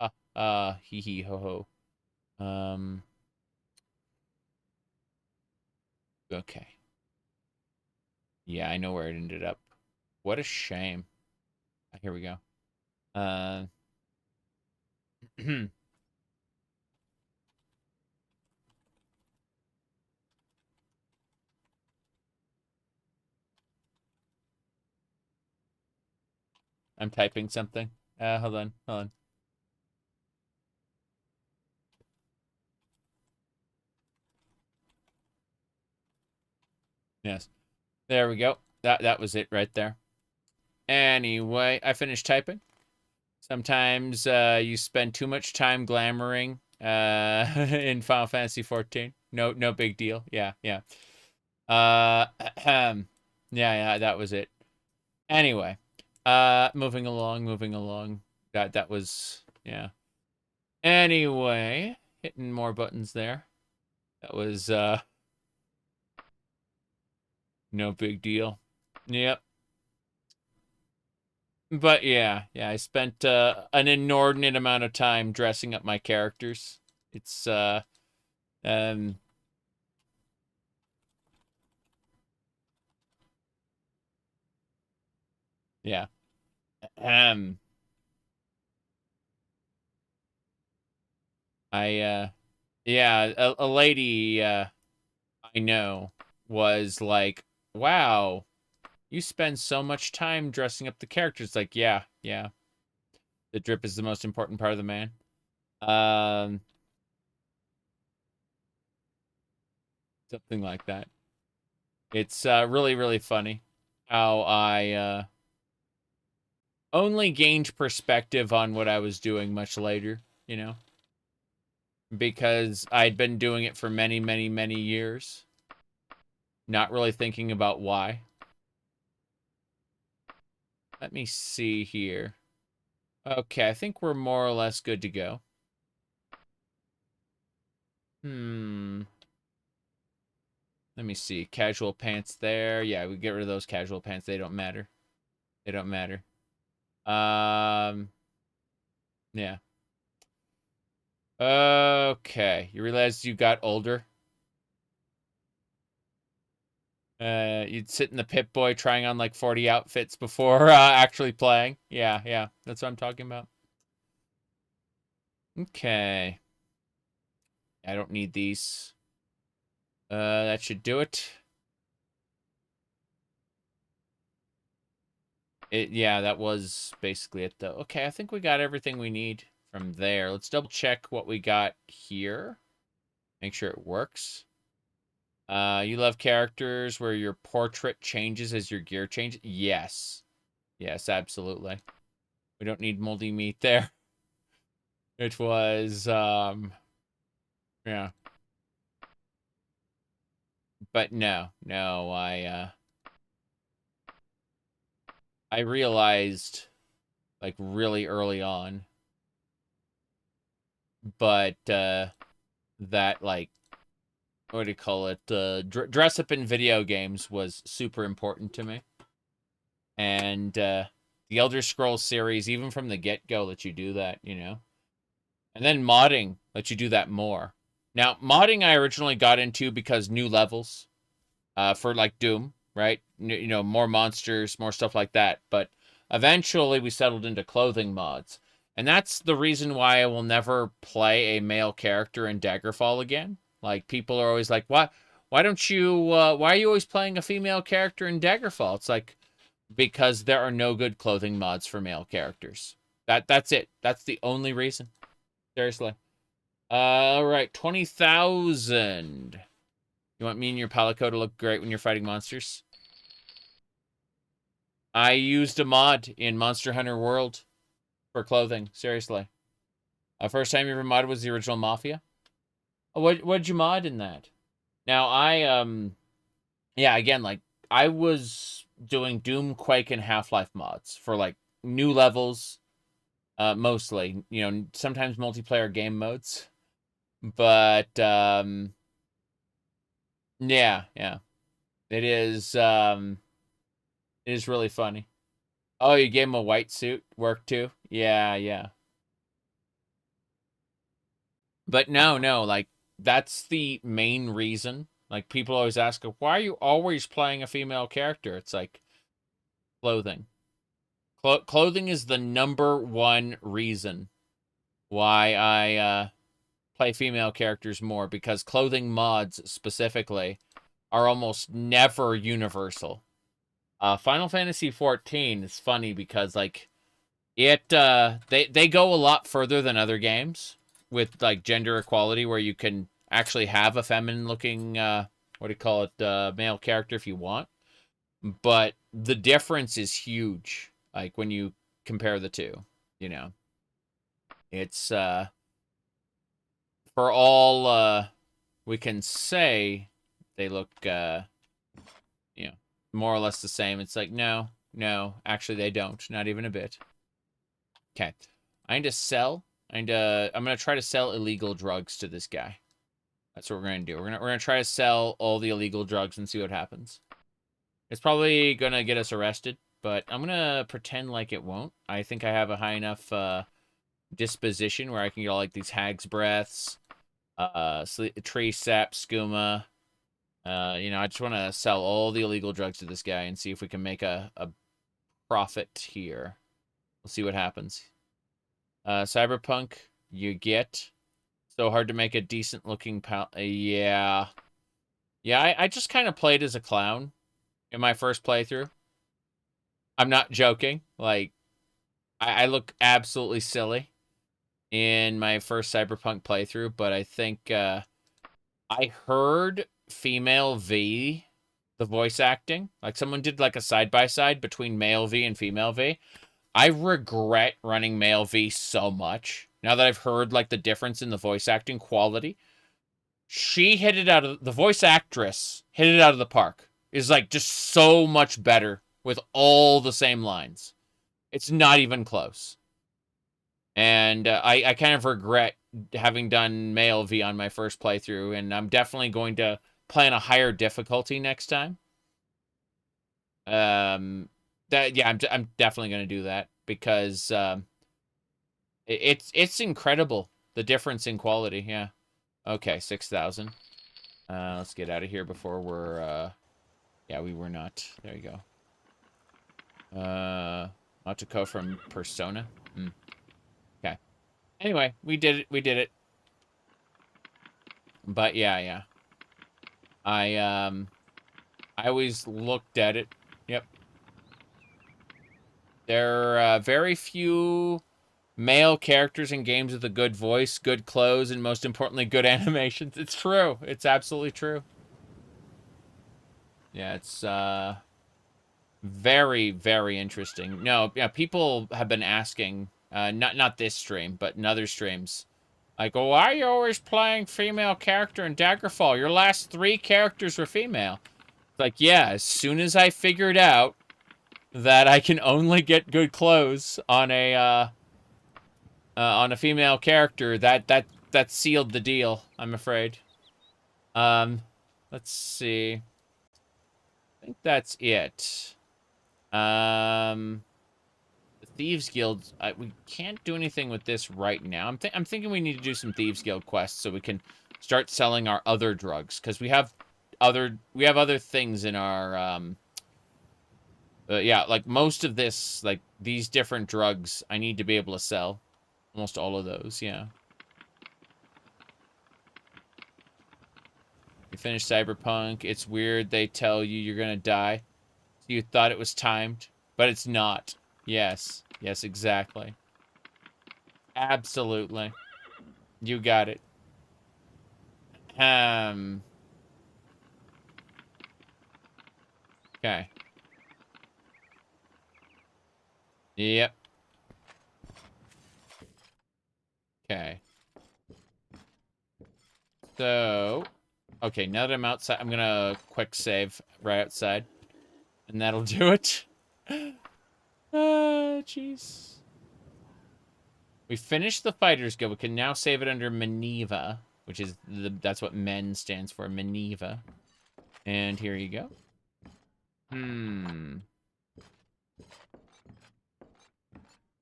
Hee hee ho ho. Okay. Yeah, I know where it ended up. What a shame. Here we go. I'm typing something. Hold on. Yes. There we go. That was it right there. Anyway, I finished typing. Sometimes you spend too much time glamoring in Final Fantasy 14. No big deal. Yeah. Yeah, that was it. Anyway, moving along. That was, yeah. Anyway, hitting more buttons there. That was no big deal. Yep. But yeah, I spent an inordinate amount of time dressing up my characters. It's yeah. Yeah, a lady I know was like, "Wow, you spend so much time dressing up the characters." Like, yeah. The drip is the most important part of the man. Something like that. It's really funny how I only gained perspective on what I was doing much later, you know? Because I'd been doing it for many years. Not really thinking about why. Let me see here. Okay, I think we're more or less good to go. Let me see. Casual pants there. Yeah, we get rid of those casual pants. They don't matter. Yeah. Okay. You realize you got older? You'd sit in the Pip-Boy trying on like 40 outfits before actually playing. Yeah. That's what I'm talking about. Okay. I don't need these. That should do it. Yeah, that was basically it though. Okay, I think we got everything we need from there. Let's double check what we got here. Make sure it works. You love characters where your portrait changes as your gear changes? Yes. Yes, absolutely. We don't need moldy meat there. It was, yeah. But no, I realized, like, really early on, but, that, like, what do you call it? Dress up in video games was super important to me. And, the Elder Scrolls series, even from the get-go, let you do that, you know? And then modding lets you do that more. Now, modding I originally got into because new levels for, like, Doom, right? You know, more monsters, more stuff like that. But eventually we settled into clothing mods. And that's the reason why I will never play a male character in Daggerfall again. Like, people are always like, why don't you, why are you always playing a female character in Daggerfall? It's like, because there are no good clothing mods for male characters. That's it. That's the only reason. Seriously. All right, 20,000. You want me and your palico to look great when you're fighting monsters? I used a mod in Monster Hunter World for clothing. Seriously. First time you ever modded was the original Mafia. Oh, what'd you mod in that? Now, yeah, again, like, I was doing Doom, Quake, and Half-Life mods for, like, new levels, mostly. You know, sometimes multiplayer game modes. But, yeah. It is really funny. Oh, you gave him a white suit? Work too? Yeah. But no, like, that's the main reason Like, people always ask, why are you always playing a female character? It's like, clothing. Clothing is the #1 reason why I play female characters more, because clothing mods specifically are almost never universal. Final Fantasy XIV is funny because, like, they go a lot further than other games with, like, gender equality, where you can actually have a feminine-looking, male character if you want. But the difference is huge, like, when you compare the two, you know. It's, for all, we can say they look, you know, more or less the same. It's like, no, actually they don't. Not even a bit. Okay. I need to sell. I'm gonna try to sell illegal drugs to this guy. That's what we're gonna do. We're gonna try to sell all the illegal drugs and see what happens. It's probably gonna get us arrested, but I'm gonna pretend like it won't. I think I have a high enough disposition where I can get all, like, these hag's breaths, tree sap, skooma. You know, I just want to sell all the illegal drugs to this guy and see if we can make a profit here. We'll see what happens. Cyberpunk, you get. So hard to make a decent looking yeah. Yeah, I just kind of played as a clown in my first playthrough. I'm not joking. Like, I look absolutely silly in my first Cyberpunk playthrough, but I think I heard female V, the voice acting. Like, someone did, like, a side-by-side between male V and female V. I regret running male V so much. Now that I've heard, like, the difference in the voice acting quality. She hit it out of... The voice actress hit it out of the park. Is, like, just so much better with all the same lines. It's not even close. And I kind of regret having done male V on my first playthrough, and I'm definitely going to play on a higher difficulty next time. I'm definitely going to do that, because it's incredible, the difference in quality. Yeah. Okay, 6,000. Let's get out of here before we're yeah, we were not. There you go. Motoko from Persona. Okay. Anyway, we did it. But yeah. I always looked at it. Yep. There are very few male characters in games with a good voice, good clothes, and most importantly, good animations. It's true. It's absolutely true. Yeah, it's very, very interesting. No, yeah, people have been asking, not this stream, but in other streams, like, well, why are you always playing female character in Daggerfall? Your last 3 characters were female. It's like, yeah, as soon as I figured out that I can only get good clothes on a female character, that sealed the deal, I'm afraid. Let's see. I think that's it. The Thieves Guild, we can't do anything with this right now. I'm thinking we need to do some Thieves Guild quests so we can start selling our other drugs, because we have other things in our yeah, like, most of this, like, these different drugs I need to be able to sell. Almost all of those, yeah. You finished Cyberpunk. It's weird they tell you you're gonna die. So you thought it was timed, but it's not. Yes. Yes, exactly. Absolutely. You got it. Okay. Yep. Okay. So, okay, now that I'm outside, I'm gonna quick save right outside. And that'll do it. Jeez. We finished the Fighters Guild. We can now save it under Menevia, which is, that's what men stands for, Menevia. And here you go.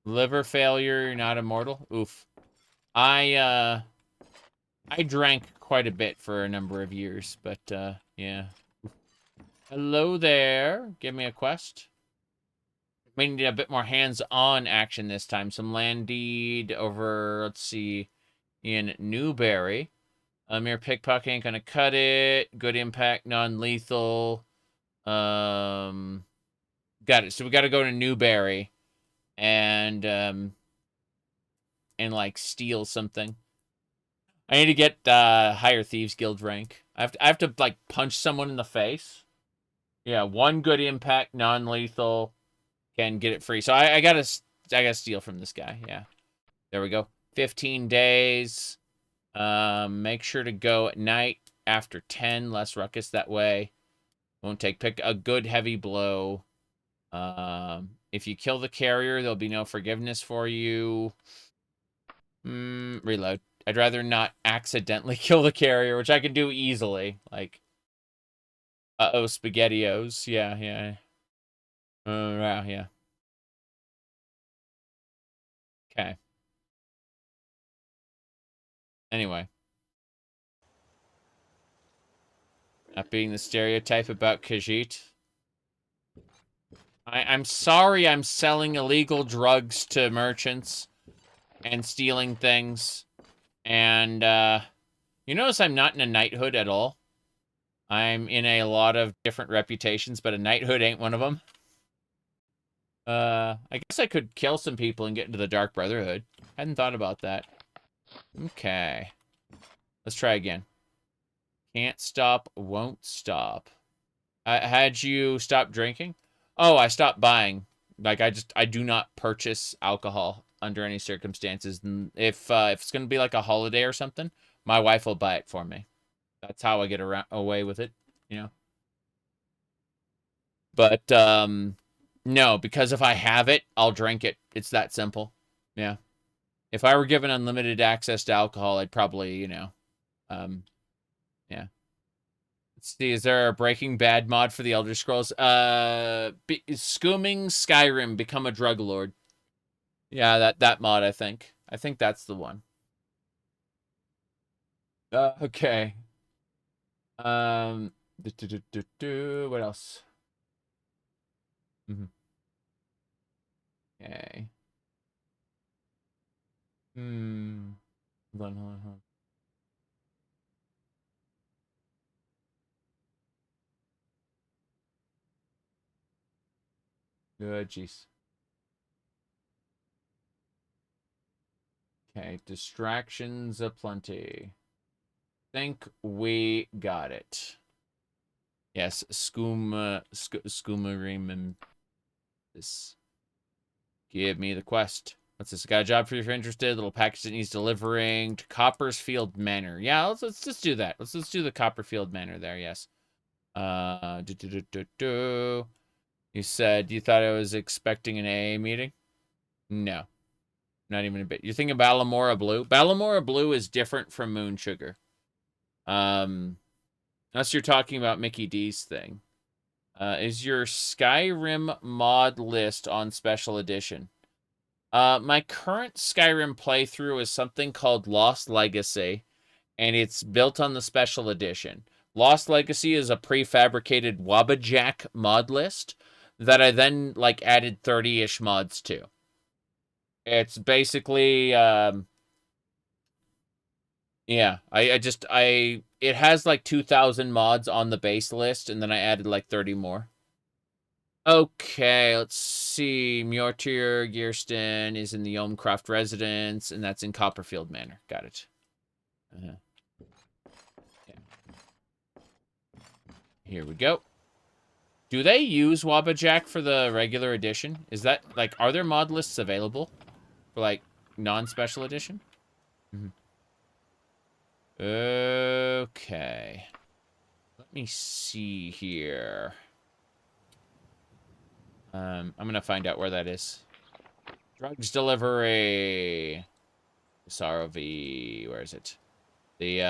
Liver failure, you're not immortal? Oof. I I drank quite a bit for a number of years, but, yeah. Hello there. Give me a quest. May need a bit more hands-on action this time. Some land deed over, let's see, in Newberry. Mere pickpocket ain't gonna cut it. Good impact, non-lethal. Got it. So we gotta go to Newberry and like steal something. I need to get higher Thieves Guild rank. I have to like punch someone in the face. Yeah, one good impact, non-lethal, can get it free. So I gotta steal from this guy. Yeah, there we go. 15 days. Make sure to go at night after 10. Less ruckus that way. Won't pick a good heavy blow. If you kill the carrier, there'll be no forgiveness for you. Reload. I'd rather not accidentally kill the carrier, which I can do easily. Like, uh-oh, SpaghettiOs. Yeah, yeah. Wow, yeah. Okay. Anyway. Not being the stereotype about Khajiit. I'm sorry I'm selling illegal drugs to merchants and stealing things. And, you notice I'm not in a knighthood at all. I'm in a lot of different reputations, but a knighthood ain't one of them. I guess I could kill some people and get into the Dark Brotherhood. Hadn't thought about that. Okay. Let's try again. Can't stop, won't stop. Had you stopped drinking? Oh, I stopped buying. Like, I do not purchase alcohol under any circumstances. And if it's going to be like a holiday or something, my wife will buy it for me. That's how I get away with it, you know? But, no, because if I have it, I'll drink it. It's that simple. Yeah. If I were given unlimited access to alcohol, I'd probably, you know, yeah. Let's see, is there a Breaking Bad mod for the Elder Scrolls? Scooming Skyrim, become a drug lord. Yeah, that mod, I think. I think that's the one. Okay. What else? Okay. Hold on. Good, jeez. Okay, distractions aplenty. Think we got it. Yes, Skoomarim and this. Give me the quest. What's this? Got a job for you if you're interested. Little package that needs delivering to Coppersfield Manor. Yeah, let's just do that. Let's do the Copperfield Manor there. Yes. You said you thought I was expecting an AA meeting? No, not even a bit. You're thinking Balamora Blue? Balamora Blue is different from Moon Sugar. Unless you're talking about Mickey D's thing. Is your Skyrim mod list on special edition? My current Skyrim playthrough is something called Lost Legacy, and it's built on the special edition. Lost Legacy is a prefabricated Wabbajack mod list that I then, like, added 30-ish mods to. It's basically, yeah, it has, like, 2,000 mods on the base list, and then I added, like, 30 more. Okay, let's see. Mjolnir Gearston is in the Ohmes-Rhat residence, and that's in Copperfield Manor. Got it. Yeah. Here we go. Do they use Wabbajack for the regular edition? Is that, like, are there mod lists available for, like, non-special edition? Okay. Let me see here. I'm gonna find out where that is. Drugs delivery. Sorrow-V. Where is it? The,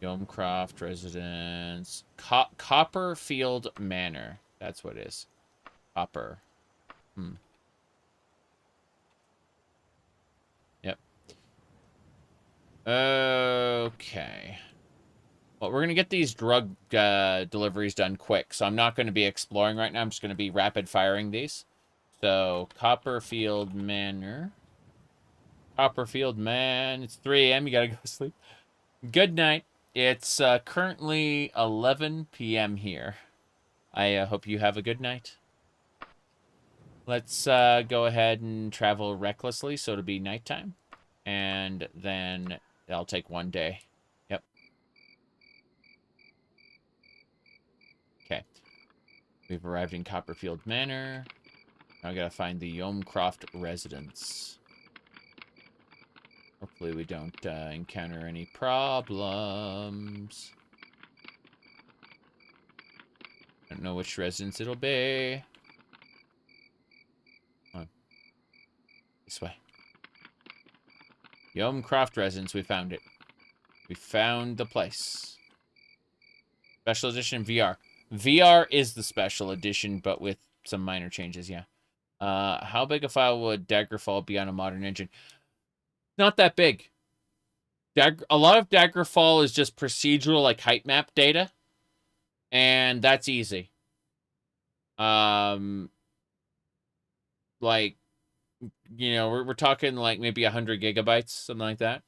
Ohmes-Rhat residence. Copperfield Manor. That's what it is. Copper. Yep. Okay. Well, we're going to get these drug deliveries done quick, so I'm not going to be exploring right now. I'm just going to be rapid-firing these. So, Copperfield Manor. Copperfield, man. It's 3 a.m. You got to go to sleep. Good night. It's currently 11 p.m. here. I hope you have a good night. Let's go ahead and travel recklessly, so it'll be nighttime. And then that'll take 1 day. Yep. Okay. We've arrived in Copperfield Manor. Now I gotta find the Ohmes-Rhat residence. Hopefully we don't encounter any problems. Don't know which residence it'll be. Come on. This way. The Ohmes-Rhat residence, we found it. We found the place. Special edition VR. VR is the special edition, but with some minor changes, yeah. How big a file would Daggerfall be on a modern engine? Not that big. A lot of Daggerfall is just procedural, like height map data. And that's easy. Like, you know, we're talking like maybe 100 gigabytes, something like that.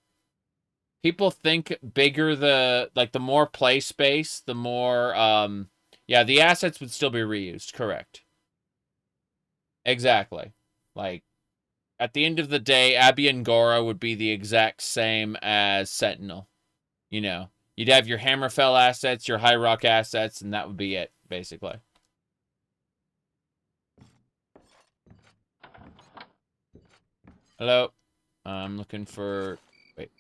People think bigger the more play space, the more, yeah, the assets would still be reused, correct. Exactly. Like, at the end of the day, Abbey and Gora would be the exact same as Sentinel. You know, you'd have your Hammerfell assets, your High Rock assets, and that would be it, basically. Hello. I'm looking for... Wait.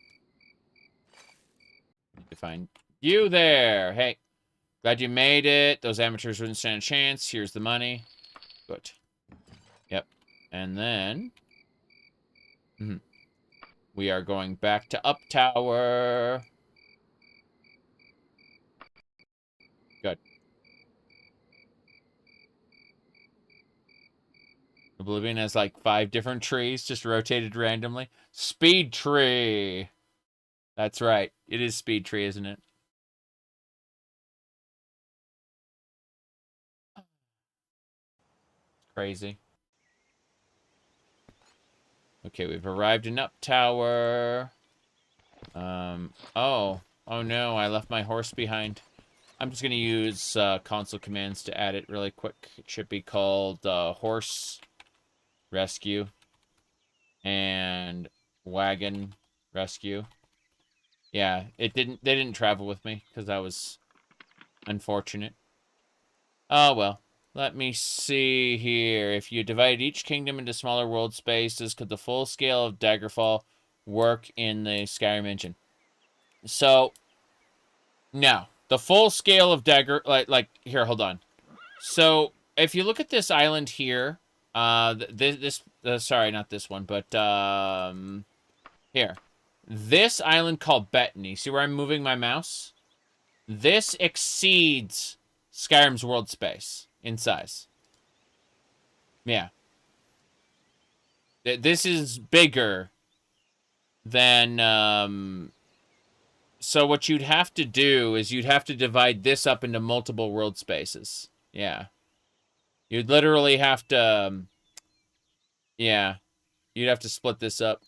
Need to find you there. Hey. Glad you made it. Those amateurs wouldn't stand a chance. Here's the money. Good. Yep. And then... we are going back to Up Tower. Good. Oblivion has like 5 different trees just rotated randomly. Speed tree. That's right. It is speed tree, isn't it? Crazy. Okay, we've arrived in Up Tower. Oh no, I left my horse behind. I'm just gonna use console commands to add it really quick. It should be called horse rescue and wagon rescue. Yeah, they didn't travel with me because that was unfortunate. Oh well. Let me see here. If you divide each kingdom into smaller world spaces, could the full scale of Daggerfall work in the Skyrim engine? So, no. The full scale of like here, hold on. So, if you look at this island here, sorry, not this one, but here. This island called Bettany. See where I'm moving my mouse? This exceeds Skyrim's world space in size. Yeah. This is bigger than, so what you'd have to do is you'd have to divide this up into multiple world spaces. Yeah. You'd literally have to, yeah. You'd have to split this up.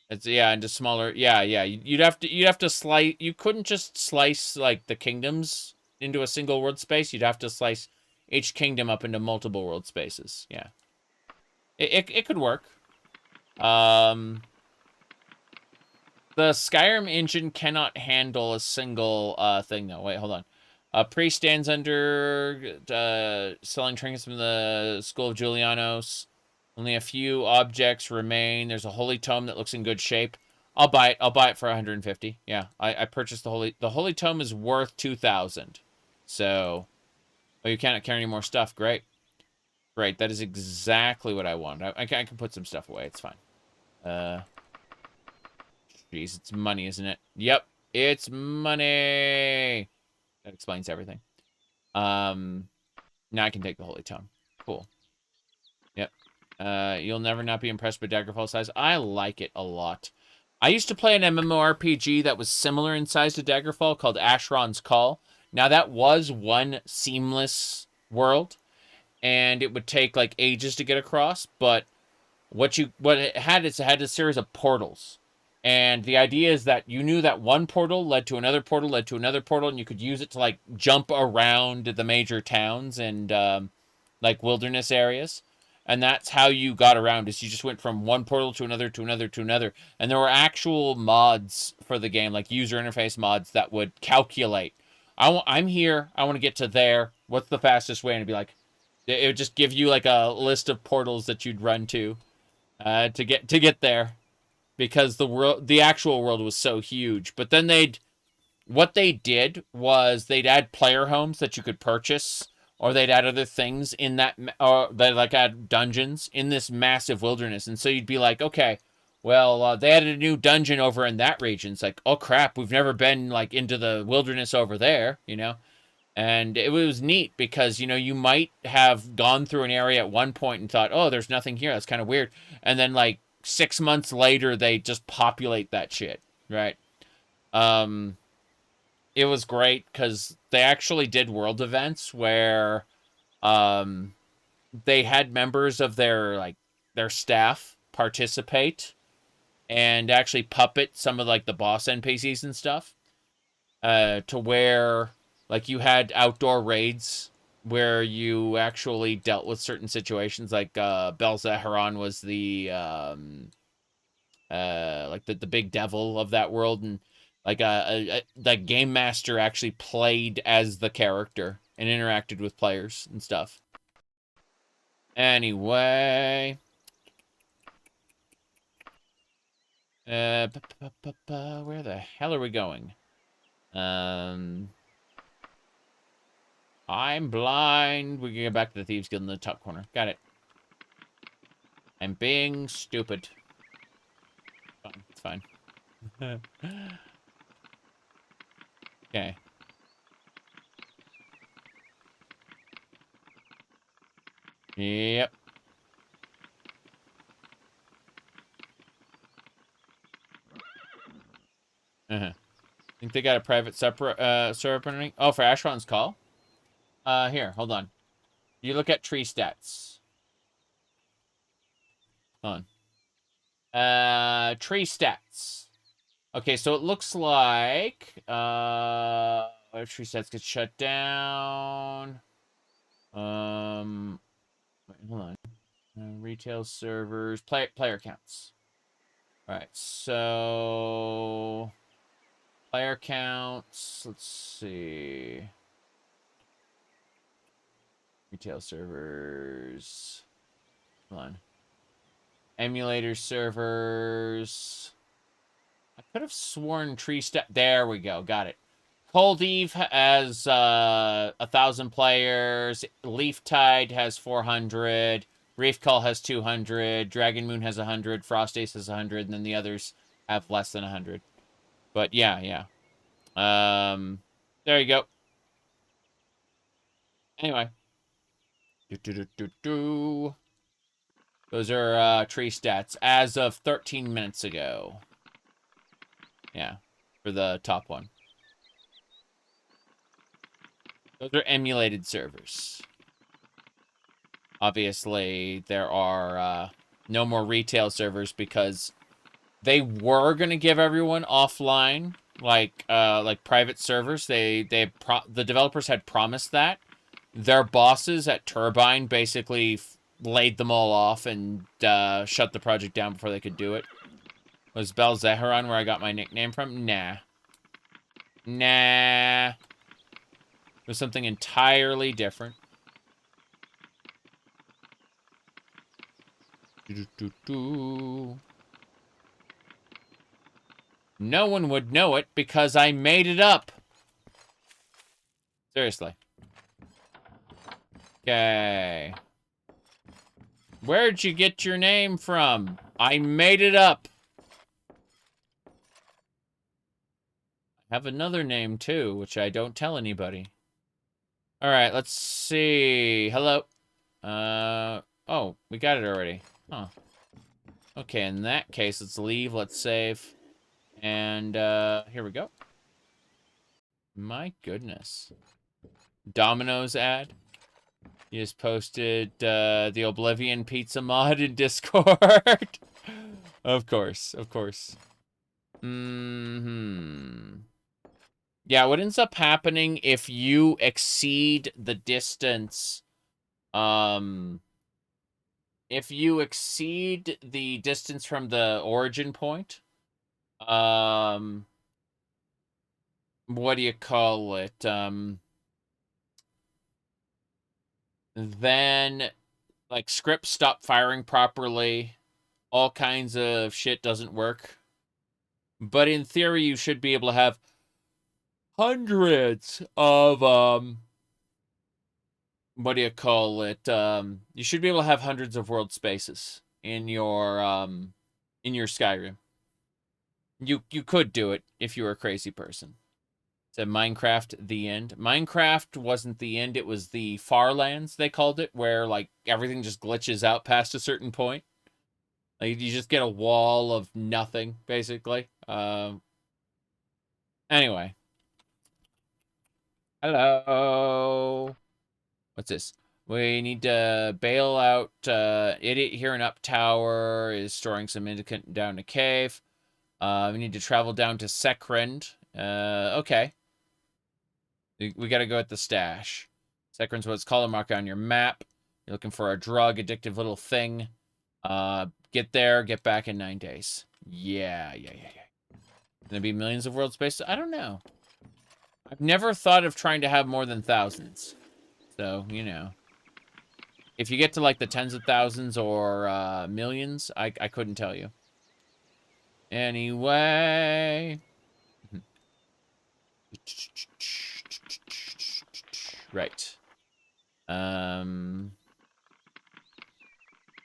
It's, yeah, into smaller, yeah. You'd have to slice, you couldn't just slice, like, the kingdoms into a single world space. You'd have to slice each kingdom up into multiple world spaces. Yeah. It could work. The Skyrim engine cannot handle a single thing, though. Wait, hold on. Priest stands under selling trinkets from the School of Julianos. Only a few objects remain. There's a holy tome that looks in good shape. I'll buy it. I'll buy it for 150. Yeah, I purchased the holy tome is worth 2,000. So, oh, you can't carry any more stuff. Great. Great. That is exactly what I want. I can put some stuff away. It's fine. Jeez, it's money, isn't it? Yep, it's money. That explains everything. Now I can take the holy tome. Cool. Yep. You'll never not be impressed by Daggerfall size. I like it a lot. I used to play an MMORPG that was similar in size to Daggerfall called Ashron's Call. Now, that was one seamless world, and it would take, like, ages to get across, but what it had is it had a series of portals. And the idea is that you knew that one portal led to another portal, led to another portal, and you could use it to, like, jump around the major towns and, like, wilderness areas. And that's how you got around, is you just went from one portal to another, to another, to another. And there were actual mods for the game, like user interface mods that would calculate. I'm here, I want to get to there. What's the fastest way? And it'd be like, it would just give you like a list of portals that you'd run to get there, because the actual world was so huge. But then what they did was they'd add player homes that you could purchase, or they'd add other things in that, or they like add dungeons in this massive wilderness. And so you'd be like, okay, well, they added a new dungeon over in that region. It's like, oh crap, we've never been like into the wilderness over there, you know? And it was neat because, you know, you might have gone through an area at one point and thought, oh, there's nothing here. That's kind of weird. And then like 6 months later, they just populate that shit, right? It was great because they actually did world events where they had members of their staff participate and actually puppet some of like the boss NPCs and stuff, to where like you had outdoor raids where you actually dealt with certain situations. Like Belzeharon was the like the big devil of that world, and like the game master actually played as the character and interacted with players and stuff. Anyway, where the hell are we going? I'm blind. We can get back to the Thieves Guild in the top corner. Got it. I'm being stupid. Fine. It's fine. Okay. Yep. Think they got a private server running? Oh, for Ashron's Call? Here, hold on. You look at tree stats. Hold on. Tree stats. Okay, so it looks like tree stats get shut down. Wait, hold on. Retail servers, player counts. All right, so player counts. Let's see. Retail servers. Hold on. Emulator servers. I could have sworn tree stat. There we go. Got it. Cold Eve has 1,000 players. Leaf Tide has 400. Reef Call has 200. Dragon Moon has 100. Frost Ace has 100. And then the others have less than 100. But yeah. There you go. Anyway. Those are tree stats as of 13 minutes ago. Yeah, for the top one. Those are emulated servers. Obviously, there are no more retail servers because they were going to give everyone offline, like private servers. The developers had promised that. Their bosses at Turbine basically laid them all off and shut the project down before they could do it. Was Belzeharon where I got my nickname from? Nah. It was something entirely different. No one would know it because I made it up. Seriously. Okay. Where'd you get your name from? I made it up. I have another name too, which I don't tell anybody. All right, let's see. Hello. Oh, we got it already. Huh. Okay, in that case, let's leave. Let's save. And here we go. My goodness. Domino's ad. You just posted the Oblivion Pizza mod in Discord. Of course, of course. Yeah, what ends up happening if you exceed the distance, if you exceed the distance from the origin point, what do you call it? Then, like, scripts stop firing properly. All kinds of shit doesn't work. But in theory, you should be able to have hundreds of, what do you call it? You should be able to have hundreds of world spaces in your Skyrim. You could do it if you were a crazy person. Said Minecraft the end. Minecraft wasn't the end, it was the far lands, they called it, where like everything just glitches out past a certain point. Like you just get a wall of nothing, basically. Anyway. Hello. What's this? We need to bail out idiot here in Up Tower is storing some indicant down the cave. We need to travel down to Sekrend. Okay. We gotta go at the stash. Sekrend's what it's called. A marker on your map. You're looking for a drug, addictive little thing. Get there, get back in 9 days. Yeah. Gonna be millions of world spaces? I don't know. I've never thought of trying to have more than thousands. So, you know. If you get to, like, the tens of thousands or millions, I couldn't tell you. Anyway. Right.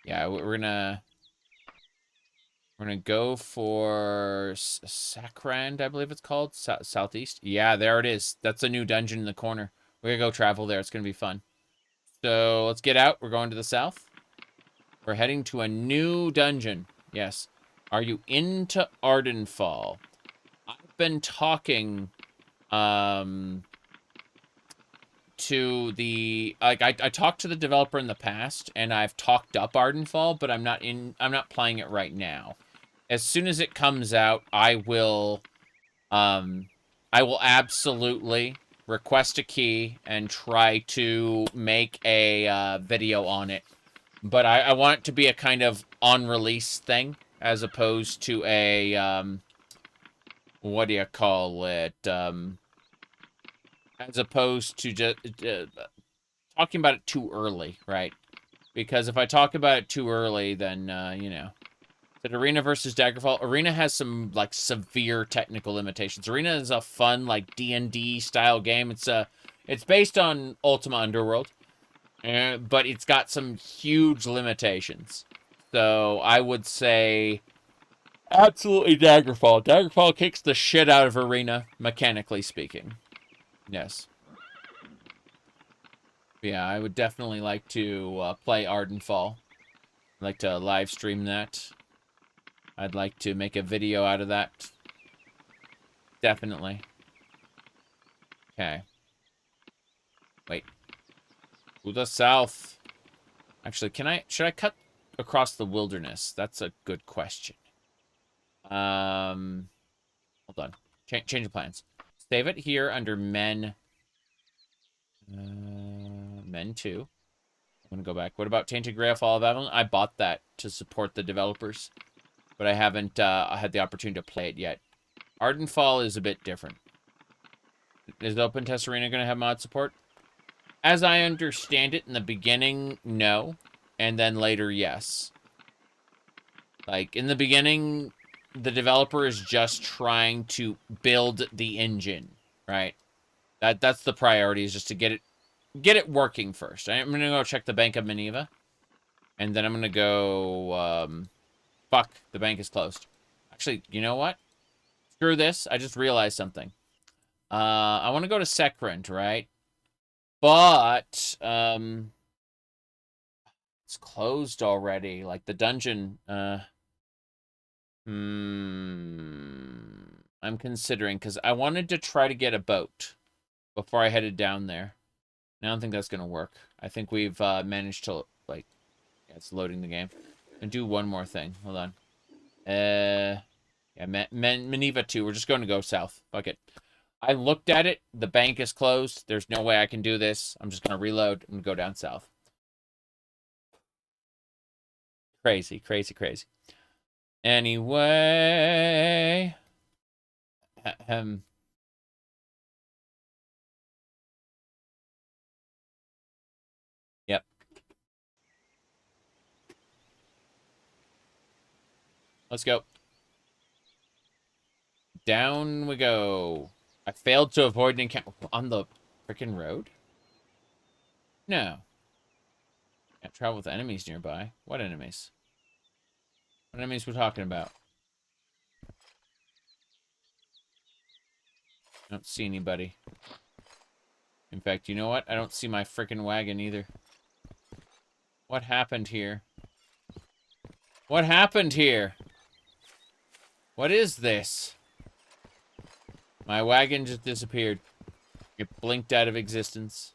Yeah, we're gonna go for Sakrand, I believe it's called. Southeast. Yeah, there it is. That's a new dungeon in the corner. We're gonna go travel there. It's gonna be fun. So let's get out. We're going to the south. We're heading to a new dungeon. Yes. Are you into Ardenfall? I've been talking to the I talked to the developer in the past, and I've talked up Ardenfall, but I'm not playing it right now. As soon as it comes out, I will absolutely request a key and try to make a video on it. But I want it to be a kind of on-release thing, as opposed to a, what do you call it? As opposed to just talking about it too early, right? Because if I talk about it too early, then, you know. That Arena versus Daggerfall. Arena has some, like, severe technical limitations. Arena is a fun, like, D&D style game. It's based on Ultima Underworld, but it's got some huge limitations. So I would say absolutely Daggerfall. Daggerfall kicks the shit out of Arena, mechanically speaking. Yes. Yeah, I would definitely like to play Ardenfall. I'd like to live stream that. I'd like to make a video out of that. Definitely. Okay. Wait. To the south. Actually, should I cut across the wilderness? That's a good question. Hold on. Change of plans. Save it here under Men 2. I'm gonna go back. What about Tainted Grail Fall of Avalon? I bought that to support the developers, but I haven't had the opportunity to play it yet. Ardenfall is a bit different. Is Open Test Arena going to have mod support? As I understand it, in the beginning, no. And then later, yes. Like, in the beginning, the developer is just trying to build the engine, right? That's the priority, is just to get it working first. I'm going to go check the Bank of Menevia. And then I'm going to go... fuck, the bank is closed. Actually, you know what? Screw this. I just realized something. I want to go to Sekrend, right? But, it's closed already. Like, the dungeon, I'm considering, because I wanted to try to get a boat before I headed down there. I don't think that's going to work. I think we've managed to, like, yeah, it's loading the game. And do one more thing. Hold on. Yeah, Menevia 2. We're just going to go south. Fuck it. I looked at it. The bank is closed. There's no way I can do this. I'm just going to reload and go down south. Crazy, crazy, crazy. Anyway. Yep. Let's go. Down we go. I failed to avoid an encounter on the freaking road? No. Can't travel with enemies nearby. What enemies? What enemies we're talking about? I don't see anybody. In fact, you know what? I don't see my freaking wagon either. What happened here? What happened here? What is this? My wagon just disappeared. It blinked out of existence.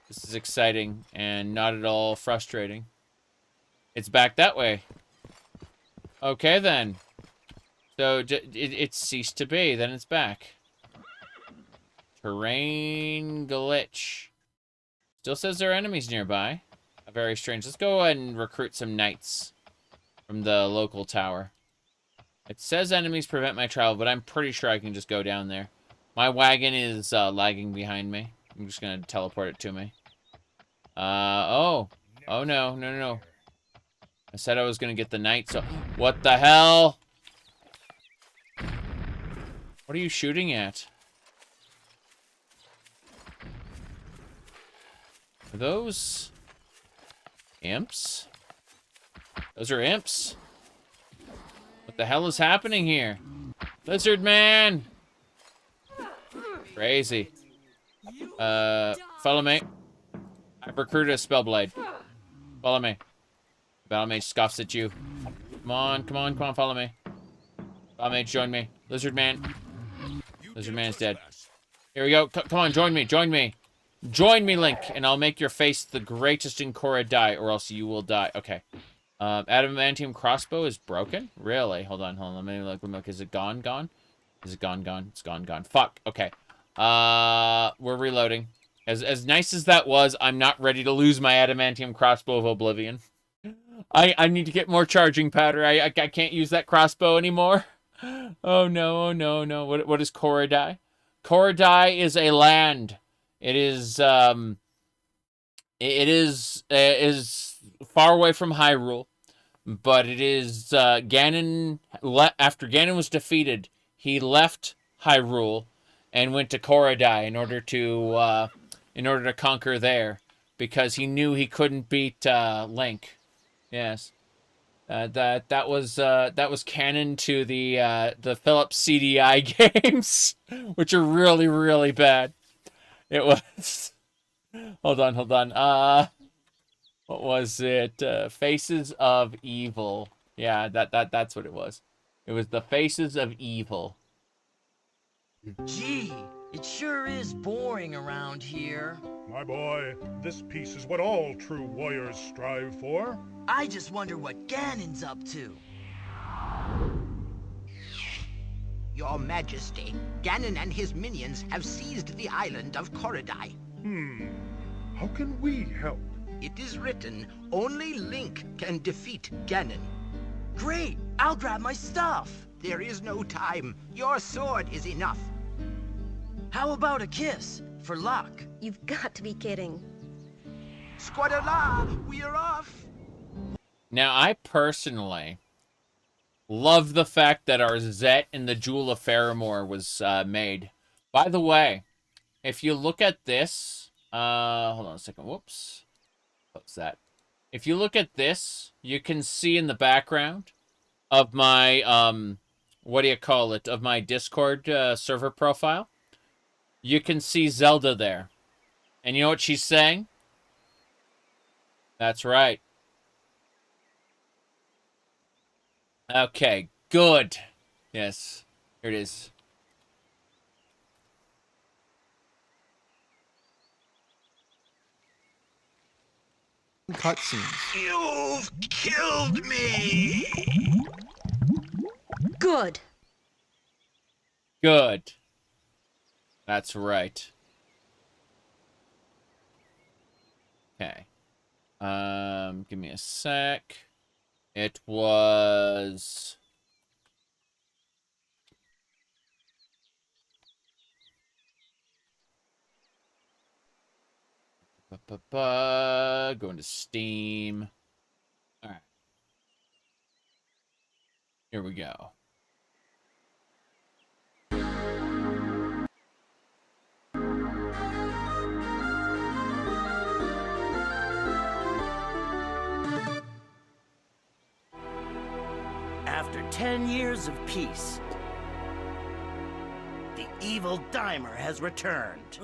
This is exciting and not at all frustrating. It's back that way. Okay, then. So, it ceased to be. Then it's back. Terrain glitch. Still says there are enemies nearby. Very strange. Let's go ahead and recruit some knights from the local tower. It says enemies prevent my travel, but I'm pretty sure I can just go down there. My wagon is lagging behind me. I'm just going to teleport it to me. Oh. Oh, no. No, no, no. I said I was going to get the knight, so... What the hell? What are you shooting at? Are those... imps? Those are imps. What the hell is happening here? Lizard man! Crazy. Follow me. I've recruited a spellblade. Follow me. Battle mage scoffs at you. Come on, come on, come on, follow me. Battle mage, join me. Lizard man. Lizard man's dead. Here we go. Come on, join me, join me. Join me, Link, and I'll make your face the greatest in Korra die, or else you will die. Okay. Adamantium crossbow is broken? Really? Hold on, hold on. Let me look. Is it gone? Gone? Is it gone? Gone? It's gone. Gone. Fuck. Okay. We're reloading. As nice as that was, I'm not ready to lose my adamantium crossbow of oblivion. I need to get more charging powder. I can't use that crossbow anymore. Oh no! Oh no! No! What is Korra? Korra is a land. It is is far away from Hyrule, but it is Ganon. After Ganon was defeated, he left Hyrule and went to Korra in order to conquer there, because he knew he couldn't beat Link. Yes, that was canon to the Philips CDI games, which are really, really bad. It was. Hold on. What was it? Faces of Evil. Yeah, that's what it was. It was the Faces of Evil. Gee, it sure is boring around here. My boy, this peace is what all true warriors strive for. I just wonder what Ganon's up to. Your Majesty, Ganon and his minions have seized the island of Korra. How can we help? It is written, only Link can defeat Ganon. Great! I'll grab my stuff! There is no time. Your sword is enough. How about a kiss? For luck? You've got to be kidding. Squadala, we're off! Now, I personally love the fact that our Zet in the Jewel of Faramore was made. By the way, if you look at this... hold on a second. Whoops. What's that? If you look at this, you can see in the background of my, what do you call it? Of my Discord server profile. You can see Zelda there. And you know what she's saying? That's right. Okay, Good. Yes. Here it is. Cutscenes. You've killed me! Good. Good. That's right. Okay. Give me a sec. It was... Going to Steam. All right. Here we go. After 10 years of peace, the evil Dimer has returned.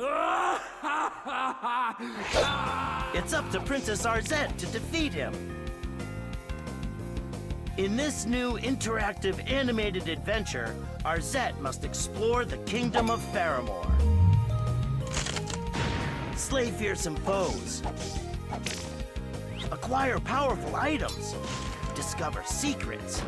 It's up to Princess Arzette to defeat him. In this new interactive animated adventure, Arzette must explore the kingdom of Faramore. Slay fearsome foes. Acquire powerful items. Discover secrets.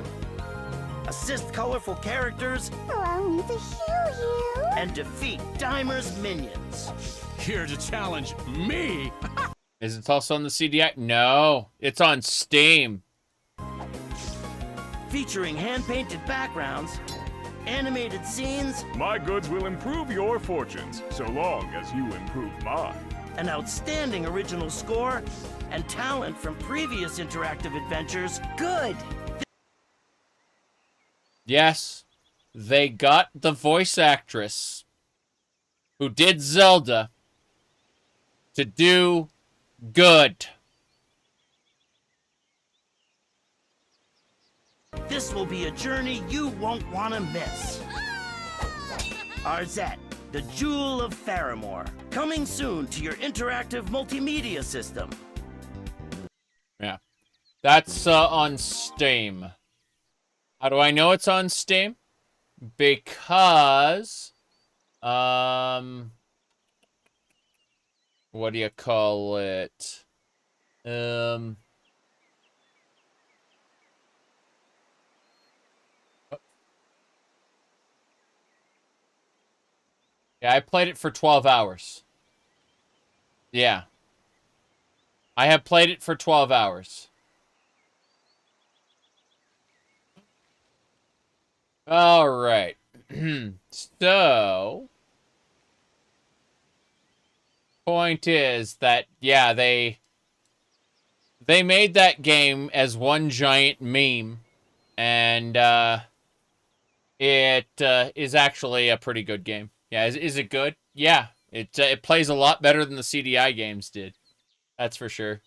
Assist colorful characters. Allow me to heal you. And defeat Dimer's minions. Here to challenge me? Is it also on the CDI? No, it's on Steam. Featuring hand-painted backgrounds, animated scenes. My goods will improve your fortunes, so long as you improve mine. An outstanding original score, and talent from previous interactive adventures. Good! Yes, they got the voice actress who did Zelda to do good. This will be a journey you won't want to miss. Arzette, the Jewel of Faramore, coming soon to your interactive multimedia system. Yeah, that's on Steam. How do I know it's on Steam? Because, what do you call it? Yeah, I played it for 12 hours. Yeah. I have played it for 12 hours. All right. So, point is that, yeah, they made that game as one giant meme, and it is actually a pretty good game. Yeah, is it good? Yeah, it plays a lot better than the CDI games did. That's for sure.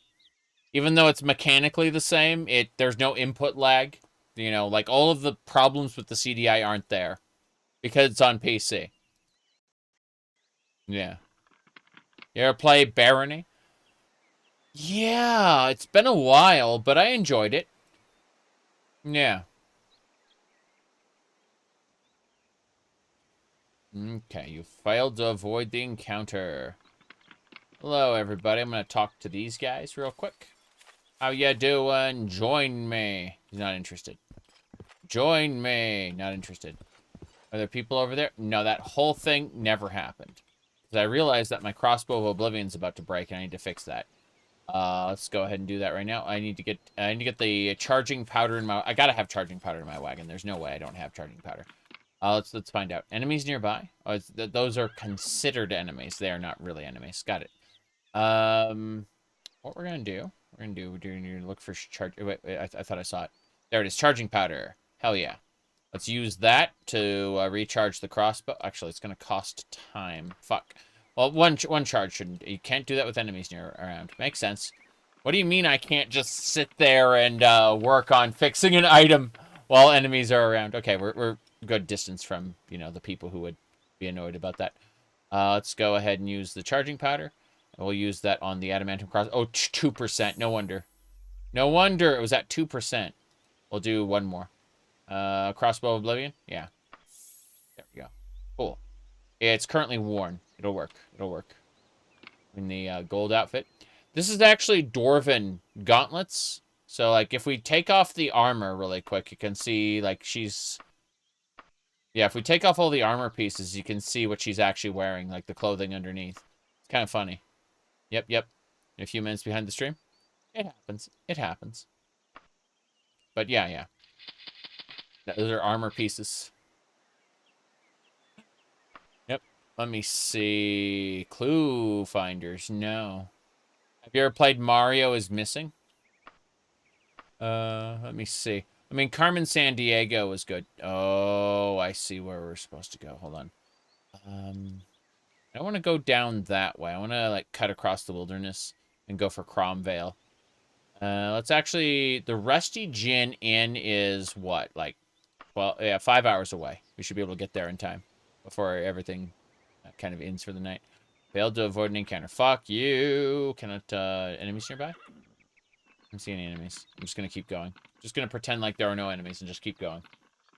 Even though it's mechanically the same, there's no input lag. You know, like all of the problems with the CDI aren't there because it's on PC. Yeah. You ever play Barony? Yeah, it's been a while, but I enjoyed it. Yeah. Okay, you failed to avoid the encounter. Hello, everybody. I'm going to talk to these guys real quick. How ya doing? Join me. He's not interested. Join me. Not interested. Are there people over there? No, that whole thing never happened. Because I realized that my crossbow of Oblivion's about to break, and I need to fix that. Let's go ahead and do that right now. I need to get the charging powder in my... I gotta have charging powder in my wagon. There's no way I don't have charging powder. Let's find out. Enemies nearby? Oh, those are considered enemies. They are not really enemies. Got it. What we're gonna do? We're gonna look for charge. Wait, I thought I saw it. There it is. Charging powder. Hell yeah. Let's use that to recharge the crossbow. Actually, it's gonna cost time. Fuck. Well, one charge shouldn't. You can't do that with enemies around. Makes sense. What do you mean I can't just sit there and work on fixing an item while enemies are around? Okay, we're good distance from, you know, the people who would be annoyed about that. Let's go ahead and use the charging powder. And we'll use that on the adamantium cross. Oh, 2%. No wonder. No wonder it was at 2%. We'll do one more. Crossbow of Oblivion? Yeah. There we go. Cool. It's currently worn. It'll work. It'll work. In the gold outfit. This is actually Dwarven gauntlets. So, like, if we take off the armor really quick, you can see, like, she's... Yeah, if we take off all the armor pieces, you can see what she's actually wearing, like the clothing underneath. It's kind of funny. Yep, yep. A few minutes behind the stream. It happens. It happens. But yeah, yeah. Those are armor pieces. Yep. Let me see. Clue finders. No. Have you ever played Mario is Missing? Let me see. I mean, Carmen Sandiego was good. Oh, I see where we're supposed to go. Hold on. I want to go down that way. I want to, like, cut across the wilderness and go for Cromvale. Let's actually... The Rusty Gin Inn is what? Like, well, yeah, 5 hours away. We should be able to get there in time before everything kind of ends for the night. Failed to avoid an encounter. Fuck you. Cannot, enemies nearby? I don't see any enemies. I'm just going to keep going. Just going to pretend like there are no enemies and just keep going.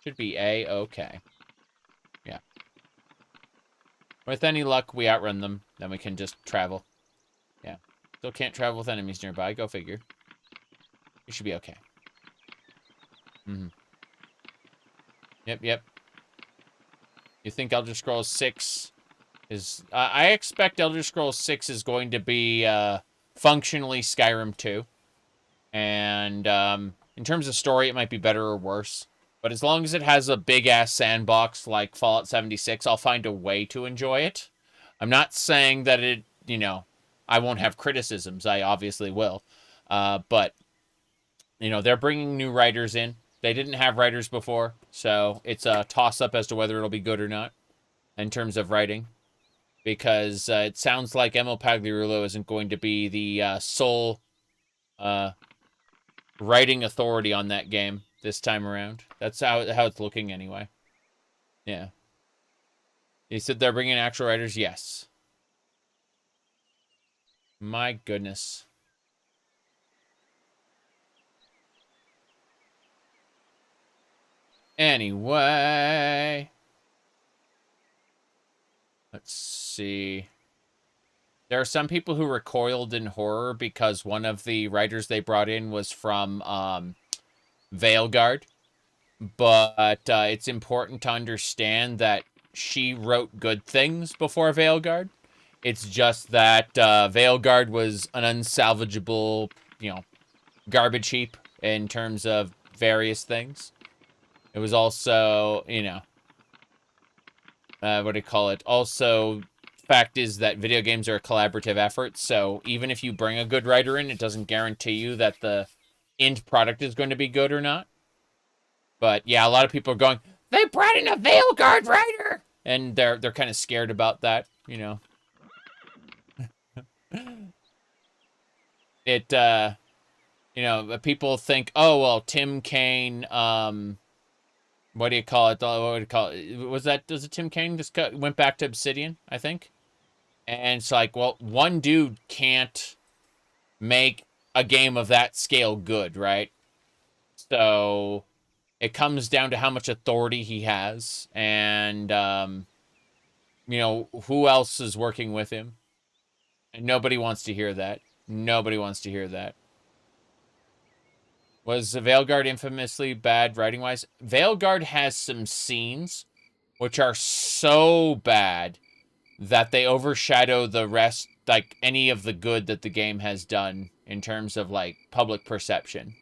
Should be A-okay. Yeah. With any luck, we outrun them. Then we can just travel. Yeah. Still can't travel with enemies nearby. Go figure. We should be okay. Mm-hmm. Yep, yep. You think Elder Scrolls 6 is... I expect Elder Scrolls 6 is going to be functionally Skyrim 2. And in terms of story, it might be better or worse. But as long as it has a big-ass sandbox like Fallout 76, I'll find a way to enjoy it. I'm not saying that it, you know, I won't have criticisms. I obviously will. But, you know, they're bringing new writers in. They didn't have writers before, so it's a toss-up as to whether it'll be good or not in terms of writing. Because it sounds like Emil Pagliarulo isn't going to be the sole writing authority on that game this time around. That's how it's looking anyway. Yeah. He said they're bringing actual writers? Yes. My goodness. Anyway. Let's see. There are some people who recoiled in horror because one of the writers they brought in was from Veilguard. But it's important to understand that she wrote good things before Veilguard. It's just that Veilguard was an unsalvageable, you know, garbage heap in terms of various things. It was also, you know, what do you call it? Also, fact is that video games are a collaborative effort, so even if you bring a good writer in, it doesn't guarantee you that the end product is going to be good or not. But yeah, a lot of people are going, they brought in a Veilguard writer! And they're kind of scared about that, you know. It, you know, people think, oh, well, Tim Kaine, what do you call it? What do you call it? Was it Tim Kaine just went back to Obsidian, I think? And it's like, well, one dude can't make a game of that scale good, right? So it comes down to how much authority he has and, you know, who else is working with him. And nobody wants to hear that. Nobody wants to hear that. Was Veilguard infamously bad writing-wise? Veilguard has some scenes which are so bad that they overshadow the rest, like, any of the good that the game has done in terms of, like, public perception.